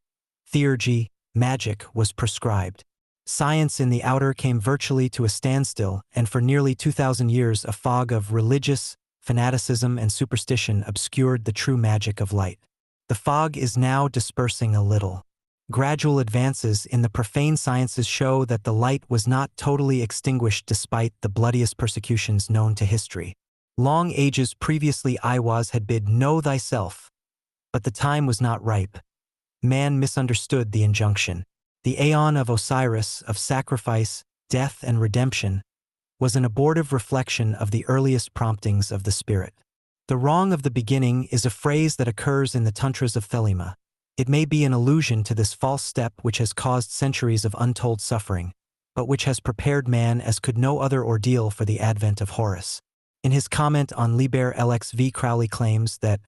theurgy, magic was prescribed. Science in the outer came virtually to a standstill, and for nearly 2,000 years a fog of religious fanaticism and superstition obscured the true magic of light. The fog is now dispersing a little. Gradual advances in the profane sciences show that the light was not totally extinguished despite the bloodiest persecutions known to history. Long ages previously Iwas had bid know thyself, but the time was not ripe. Man misunderstood the injunction. The Aeon of Osiris, of sacrifice, death, and redemption, was an abortive reflection of the earliest promptings of the spirit. The wrong of the beginning is a phrase that occurs in the tantras of Thelema. It may be an allusion to this false step which has caused centuries of untold suffering, but which has prepared man as could no other ordeal for the advent of Horus. In his comment on Liber LXV, Crowley claims that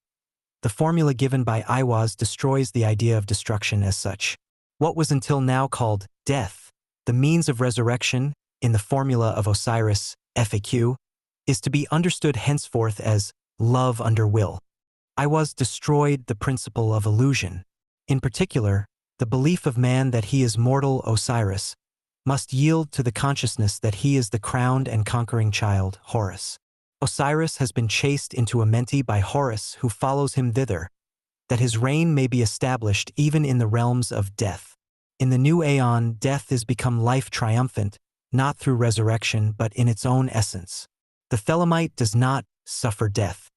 the formula given by Iwas destroys the idea of destruction as such. What was until now called death, the means of resurrection, in the formula of Osiris, FAQ, is to be understood henceforth as love under will. Iwas destroyed the principle of illusion. In particular, the belief of man that he is mortal Osiris must yield to the consciousness that he is the crowned and conquering child, Horus. Osiris has been chased into Amenti by Horus, who follows him thither, that his reign may be established even in the realms of death. In the new Aeon, death is become life triumphant, not through resurrection but in its own essence. The Thelemite does not suffer death.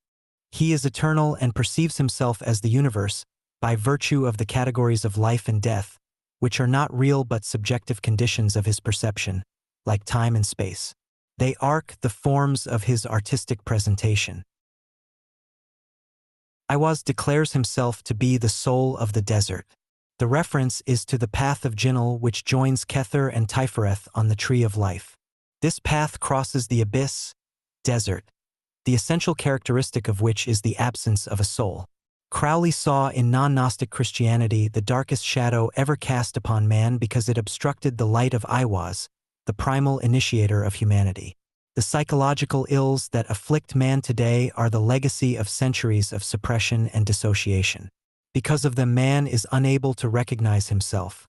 He is eternal and perceives himself as the universe by virtue of the categories of life and death, which are not real but subjective conditions of his perception, like time and space. They arc the forms of his artistic presentation. Iwas declares himself to be the soul of the desert. The reference is to the path of Jinnel, which joins Kether and Tifereth on the Tree of Life. This path crosses the abyss, desert, the essential characteristic of which is the absence of a soul. Crowley saw in non-Gnostic Christianity the darkest shadow ever cast upon man because it obstructed the light of Iwas, the primal initiator of humanity. The psychological ills that afflict man today are the legacy of centuries of suppression and dissociation. Because of them, man is unable to recognize himself.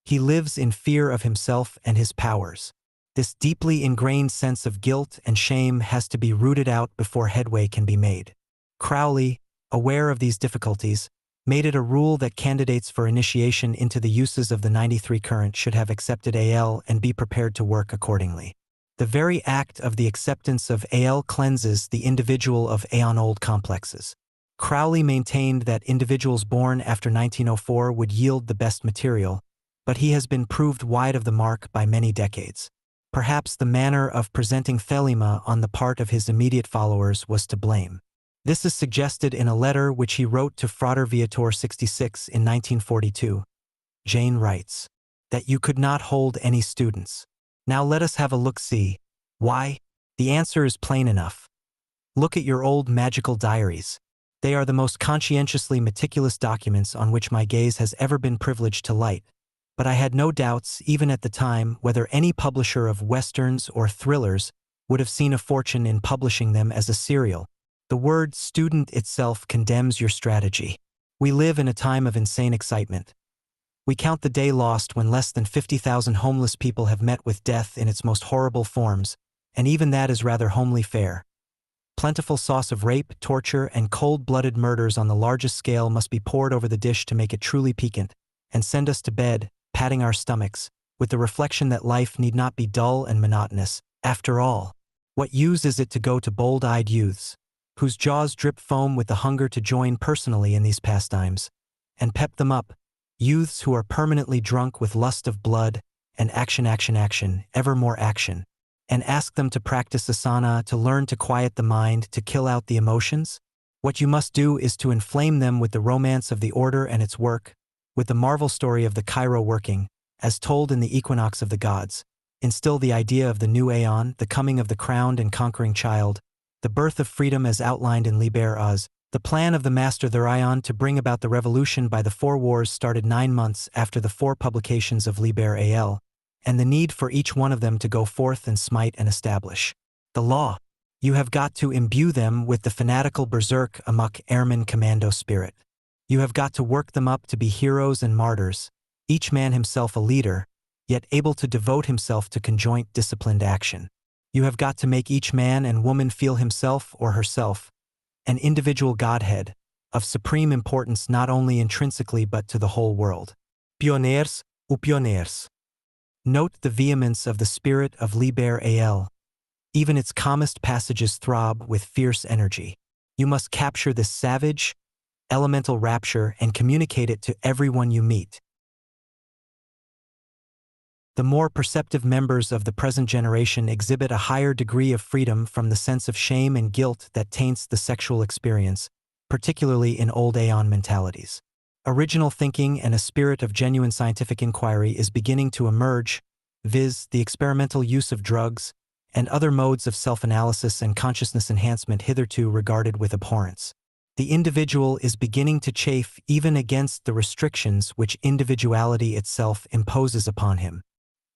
He lives in fear of himself and his powers. This deeply ingrained sense of guilt and shame has to be rooted out before headway can be made. Crowley, aware of these difficulties, made it a rule that candidates for initiation into the uses of the 93 current should have accepted AL and be prepared to work accordingly. The very act of the acceptance of AL cleanses the individual of aeon-old complexes. Crowley maintained that individuals born after 1904 would yield the best material, but he has been proved wide of the mark by many decades. Perhaps the manner of presenting Thelema on the part of his immediate followers was to blame. This is suggested in a letter which he wrote to Frater Viator 66 in 1942. Jane writes, that you could not hold any students. Now let us have a look-see. Why? The answer is plain enough. Look at your old magical diaries. They are the most conscientiously meticulous documents on which my gaze has ever been privileged to light. But I had no doubts, even at the time, whether any publisher of westerns or thrillers would have seen a fortune in publishing them as a serial. The word student itself condemns your strategy. We live in a time of insane excitement. We count the day lost when less than 50,000 homeless people have met with death in its most horrible forms, and even that is rather homely fare. Plentiful sauce of rape, torture, and cold-blooded murders on the largest scale must be poured over the dish to make it truly piquant, and send us to bed, patting our stomachs, with the reflection that life need not be dull and monotonous. After all, what use is it to go to bold-eyed youths, whose jaws drip foam with the hunger to join personally in these pastimes, and pep them up, youths who are permanently drunk with lust of blood, and action, ever more action, and ask them to practice asana, to learn to quiet the mind, to kill out the emotions? What you must do is to inflame them with the romance of the order and its work, with the marvel story of the Cairo working, as told in the Equinox of the Gods, instill the idea of the new Aeon, the coming of the crowned and conquering child, the birth of freedom as outlined in Liber-IA. The plan of the Master Therion to bring about the revolution by the 4 wars started 9 months after the 4 publications of Liber-IA, and the need for each one of them to go forth and smite and establish the law. You have got to imbue them with the fanatical berserk amok airman commando spirit. You have got to work them up to be heroes and martyrs, each man himself a leader, yet able to devote himself to conjoint disciplined action. You have got to make each man and woman feel himself or herself an individual godhead, of supreme importance not only intrinsically but to the whole world. Pioners ou pionniers. Note the vehemence of the spirit of Liber-IA. Even its calmest passages throb with fierce energy. You must capture this savage, elemental rapture and communicate it to everyone you meet. The more perceptive members of the present generation exhibit a higher degree of freedom from the sense of shame and guilt that taints the sexual experience, particularly in old Aeon mentalities. Original thinking and a spirit of genuine scientific inquiry is beginning to emerge, viz., the experimental use of drugs and other modes of self-analysis and consciousness enhancement hitherto regarded with abhorrence. The individual is beginning to chafe even against the restrictions which individuality itself imposes upon him.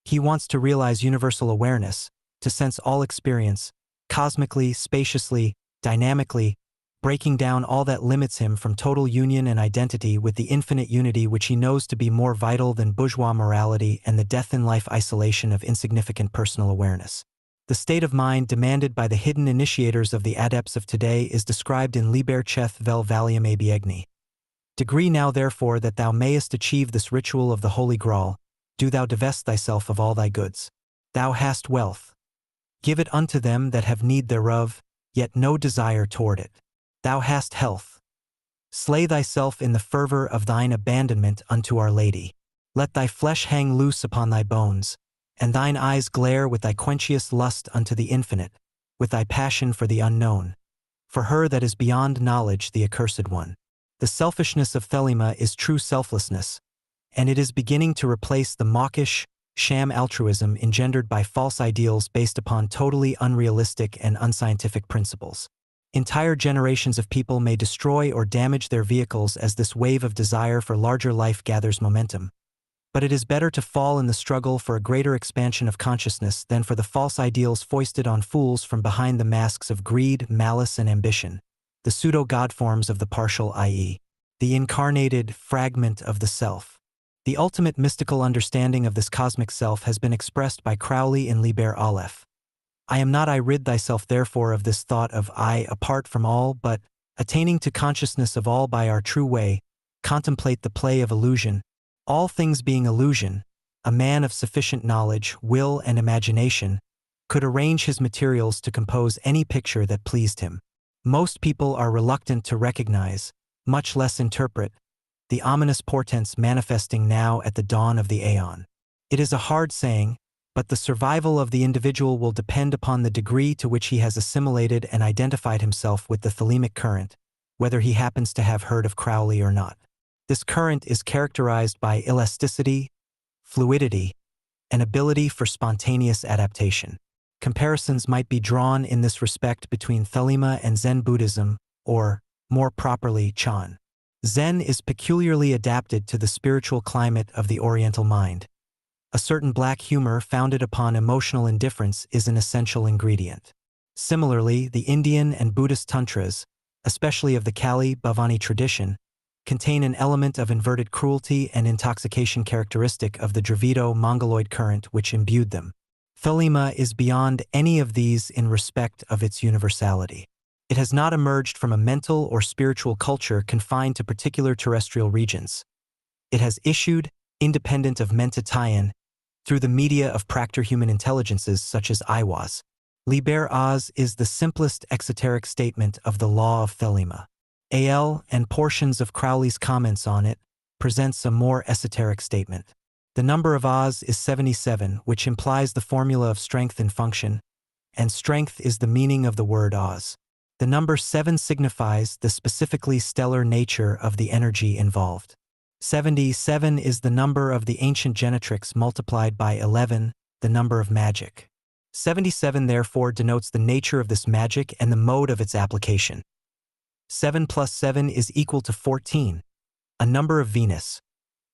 He wants to realize universal awareness, to sense all experience, cosmically, spaciously, dynamically, breaking down all that limits him from total union and identity with the infinite unity which he knows to be more vital than bourgeois morality and the death-in-life isolation of insignificant personal awareness. The state of mind demanded by the hidden initiators of the adepts of today is described in Liber Cheth vel Valium Abiegni. Degree now therefore that thou mayest achieve this ritual of the Holy Graal, do thou divest thyself of all thy goods. Thou hast wealth. Give it unto them that have need thereof, yet no desire toward it. Thou hast health. Slay thyself in the fervor of thine abandonment unto Our Lady. Let thy flesh hang loose upon thy bones, and thine eyes glare with thy quenchious lust unto the infinite, with thy passion for the unknown, for her that is beyond knowledge, the accursed one. The selfishness of Thelema is true selflessness, and it is beginning to replace the mawkish, sham altruism engendered by false ideals based upon totally unrealistic and unscientific principles. Entire generations of people may destroy or damage their vehicles as this wave of desire for larger life gathers momentum. But it is better to fall in the struggle for a greater expansion of consciousness than for the false ideals foisted on fools from behind the masks of greed, malice, and ambition, the pseudo-god forms of the partial, i.e., the incarnated fragment of the self. The ultimate mystical understanding of this cosmic self has been expressed by Crowley in Liber Aleph. I am not I rid thyself therefore of this thought of I apart from all, but, attaining to consciousness of all by our true way, contemplate the play of illusion, all things being illusion, a man of sufficient knowledge, will, and imagination, could arrange his materials to compose any picture that pleased him. Most people are reluctant to recognize, much less interpret, the ominous portents manifesting now at the dawn of the Aeon. It is a hard saying, but the survival of the individual will depend upon the degree to which he has assimilated and identified himself with the thelemic current, whether he happens to have heard of Crowley or not. This current is characterized by elasticity, fluidity, and ability for spontaneous adaptation. Comparisons might be drawn in this respect between Thelema and Zen Buddhism, or, more properly, Chan. Zen is peculiarly adapted to the spiritual climate of the Oriental mind. A certain black humor founded upon emotional indifference is an essential ingredient. Similarly, the Indian and Buddhist tantras, especially of the Kali Bhavani tradition, contain an element of inverted cruelty and intoxication characteristic of the Dravido-Mongoloid current which imbued them. Thelema is beyond any of these in respect of its universality. It has not emerged from a mental or spiritual culture confined to particular terrestrial regions. It has issued, independent of Mentatayan, through the media of practical human intelligences such as Iwas. Liber-IA is the simplest exoteric statement of the law of Thelema. A.L. and portions of Crowley's comments on it presents a more esoteric statement. The number of Oz is 77, which implies the formula of strength and function, and strength is the meaning of the word Oz. The number 7 signifies the specifically stellar nature of the energy involved. 77 is the number of the ancient genetrix multiplied by 11, the number of magic. 77 therefore denotes the nature of this magic and the mode of its application. 7 plus 7 is equal to 14, a number of Venus.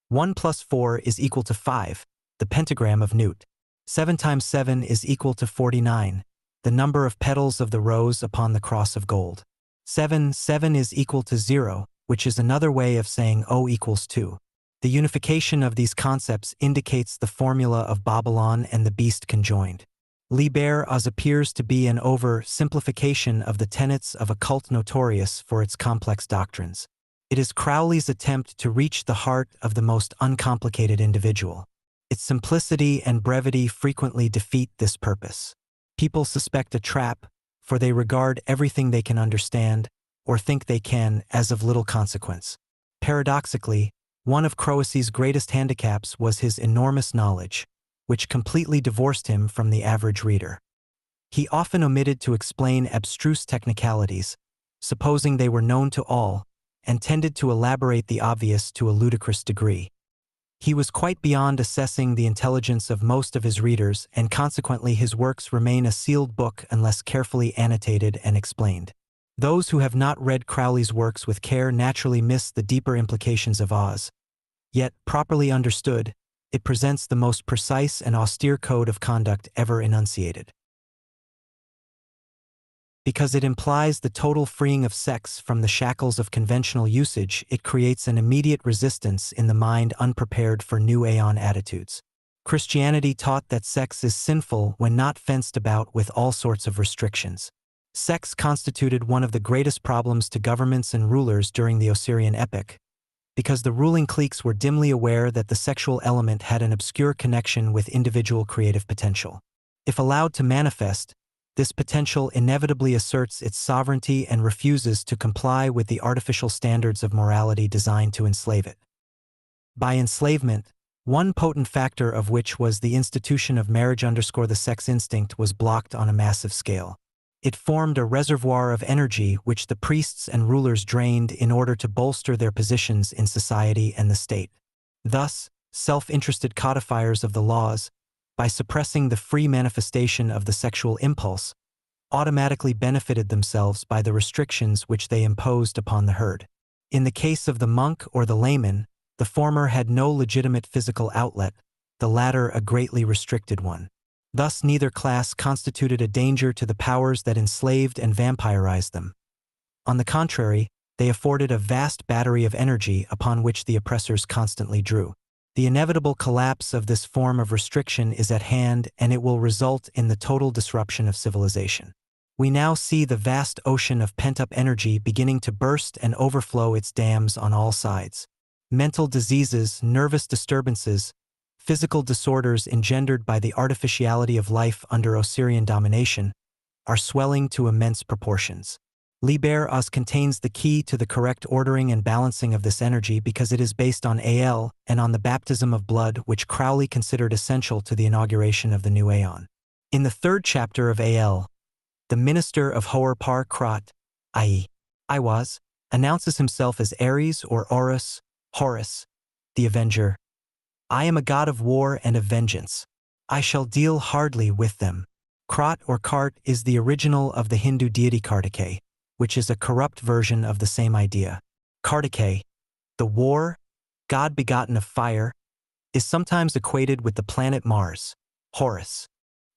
1 plus 4 is equal to 5, the pentagram of Newt. 7 times 7 is equal to 49, the number of petals of the rose upon the cross of gold. 7 is equal to 0, which is another way of saying O equals 2. The unification of these concepts indicates the formula of Babylon and the beast conjoined. Liber-IA appears to be an over-simplification of the tenets of a cult notorious for its complex doctrines. It is Crowley's attempt to reach the heart of the most uncomplicated individual. Its simplicity and brevity frequently defeat this purpose. People suspect a trap, for they regard everything they can understand, or think they can, as of little consequence. Paradoxically, one of Crowley's greatest handicaps was his enormous knowledge, which completely divorced him from the average reader. He often omitted to explain abstruse technicalities, supposing they were known to all, and tended to elaborate the obvious to a ludicrous degree. He was quite beyond assessing the intelligence of most of his readers, and consequently his works remain a sealed book unless carefully annotated and explained. Those who have not read Crowley's works with care naturally miss the deeper implications of Oz. Yet, properly understood, it presents the most precise and austere code of conduct ever enunciated. Because it implies the total freeing of sex from the shackles of conventional usage, it creates an immediate resistance in the mind unprepared for new aeon attitudes. Christianity taught that sex is sinful when not fenced about with all sorts of restrictions. Sex constituted one of the greatest problems to governments and rulers during the Osirian epoch, because the ruling cliques were dimly aware that the sexual element had an obscure connection with individual creative potential. If allowed to manifest, this potential inevitably asserts its sovereignty and refuses to comply with the artificial standards of morality designed to enslave it. By enslavement, one potent factor of which was the institution of marriage _ the sex instinct was blocked on a massive scale. It formed a reservoir of energy which the priests and rulers drained in order to bolster their positions in society and the state. Thus, self-interested codifiers of the laws, by suppressing the free manifestation of the sexual impulse, automatically benefited themselves by the restrictions which they imposed upon the herd. In the case of the monk or the layman, the former had no legitimate physical outlet, the latter a greatly restricted one. Thus neither class constituted a danger to the powers that enslaved and vampirized them. On the contrary, they afforded a vast battery of energy upon which the oppressors constantly drew. The inevitable collapse of this form of restriction is at hand, and it will result in the total disruption of civilization. We now see the vast ocean of pent-up energy beginning to burst and overflow its dams on all sides. Mental diseases, nervous disturbances, physical disorders engendered by the artificiality of life under Osirian domination, are swelling to immense proportions. Liber-IA contains the key to the correct ordering and balancing of this energy because it is based on AL and on the baptism of blood which Crowley considered essential to the inauguration of the new aeon. In the third chapter of AL, the minister of Hoer Par Krat, i.e., Iwaz, announces himself as Ares or Horus, the Avenger. I am a god of war and of vengeance. I shall deal hardly with them. Krat or Kart is the original of the Hindu deity Kartikeya, which is a corrupt version of the same idea. Kartikeya, the war, god begotten of fire, is sometimes equated with the planet Mars, Horus.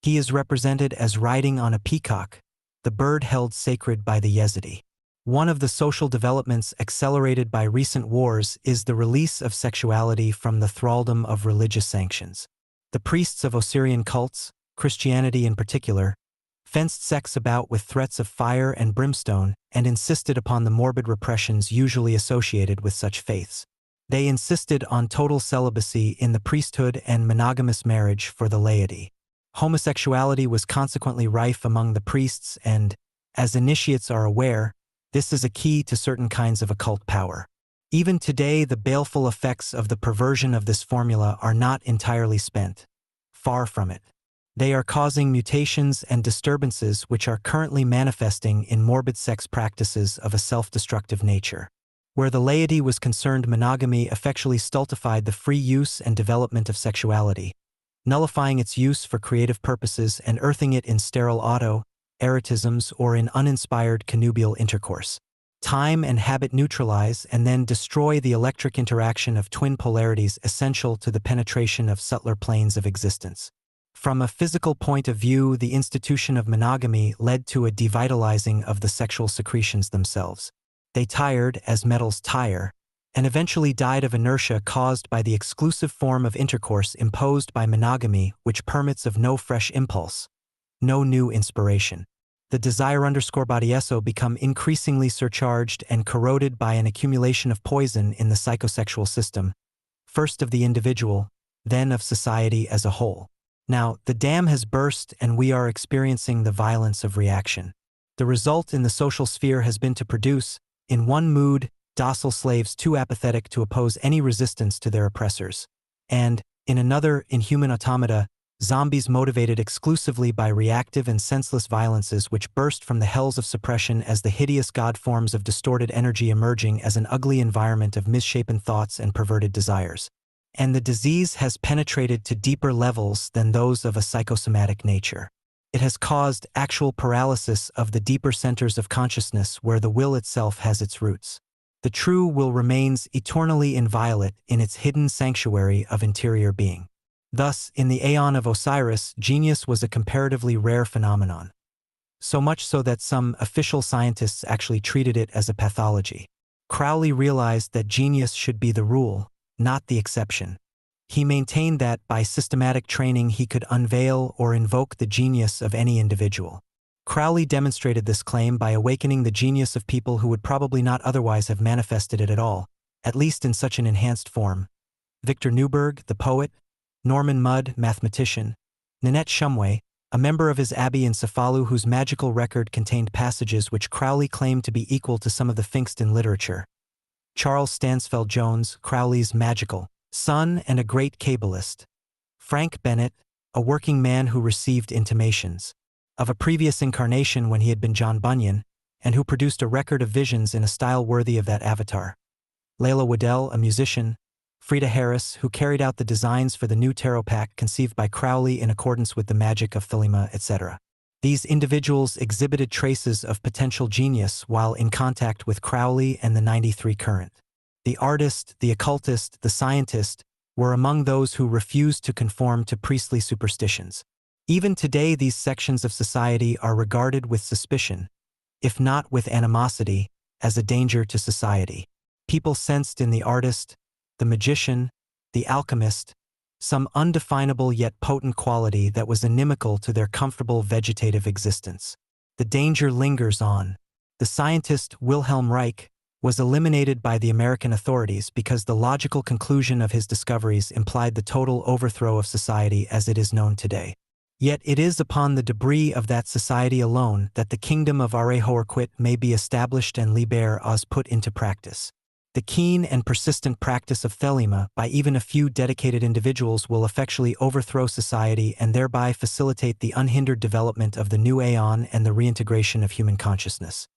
He is represented as riding on a peacock, the bird held sacred by the Yezidi. One of the social developments accelerated by recent wars is the release of sexuality from the thraldom of religious sanctions. The priests of Osirian cults, Christianity in particular, fenced sex about with threats of fire and brimstone and insisted upon the morbid repressions usually associated with such faiths. They insisted on total celibacy in the priesthood and monogamous marriage for the laity. Homosexuality was consequently rife among the priests and, as initiates are aware, this is a key to certain kinds of occult power. Even today, the baleful effects of the perversion of this formula are not entirely spent. Far from it. They are causing mutations and disturbances which are currently manifesting in morbid sex practices of a self-destructive nature. Where the laity was concerned, monogamy effectually stultified the free use and development of sexuality, nullifying its use for creative purposes and earthing it in sterile erotisms or in uninspired connubial intercourse. Time and habit neutralize and then destroy the electric interaction of twin polarities essential to the penetration of subtler planes of existence. From a physical point of view, the institution of monogamy led to a devitalizing of the sexual secretions themselves. They tired as metals tire, and eventually died of inertia caused by the exclusive form of intercourse imposed by monogamy, which permits of no fresh impulse, no new inspiration. The desire_body become increasingly surcharged and corroded by an accumulation of poison in the psychosexual system, first of the individual, then of society as a whole. Now, the dam has burst and we are experiencing the violence of reaction. The result in the social sphere has been to produce, in one mood, docile slaves too apathetic to oppose any resistance to their oppressors, and, in another, inhuman automata, zombies motivated exclusively by reactive and senseless violences which burst from the hells of suppression as the hideous god forms of distorted energy emerging as an ugly environment of misshapen thoughts and perverted desires. And the disease has penetrated to deeper levels than those of a psychosomatic nature. It has caused actual paralysis of the deeper centers of consciousness where the will itself has its roots. The true will remains eternally inviolate in its hidden sanctuary of interior being. Thus, in the Aeon of Osiris, genius was a comparatively rare phenomenon. So much so that some official scientists actually treated it as a pathology. Crowley realized that genius should be the rule, not the exception. He maintained that by systematic training he could unveil or invoke the genius of any individual. Crowley demonstrated this claim by awakening the genius of people who would probably not otherwise have manifested it at all, at least in such an enhanced form. Victor Newberg, the poet, Norman Mudd, mathematician, Nanette Shumway, a member of his abbey in Cefalu whose magical record contained passages which Crowley claimed to be equal to some of the Pfingsten literature. Charles Stansfeld Jones, Crowley's magical son and a great Kabbalist. Frank Bennett, a working man who received intimations of a previous incarnation when he had been John Bunyan, and who produced a record of visions in a style worthy of that avatar. Layla Waddell, a musician. Frida Harris, who carried out the designs for the new tarot pack conceived by Crowley in accordance with the magic of Thelema, etc. These individuals exhibited traces of potential genius while in contact with Crowley and the 93 current. The artist, the occultist, the scientist were among those who refused to conform to priestly superstitions. Even today, these sections of society are regarded with suspicion, if not with animosity, as a danger to society. People sensed in the artist, the magician, the alchemist, some undefinable yet potent quality that was inimical to their comfortable vegetative existence. The danger lingers on. The scientist Wilhelm Reich was eliminated by the American authorities because the logical conclusion of his discoveries implied the total overthrow of society as it is known today. Yet it is upon the debris of that society alone that the kingdom of Are-Hoarquit may be established and Liber Oz put into practice. The keen and persistent practice of Thelema by even a few dedicated individuals will effectually overthrow society and thereby facilitate the unhindered development of the new aeon and the reintegration of human consciousness.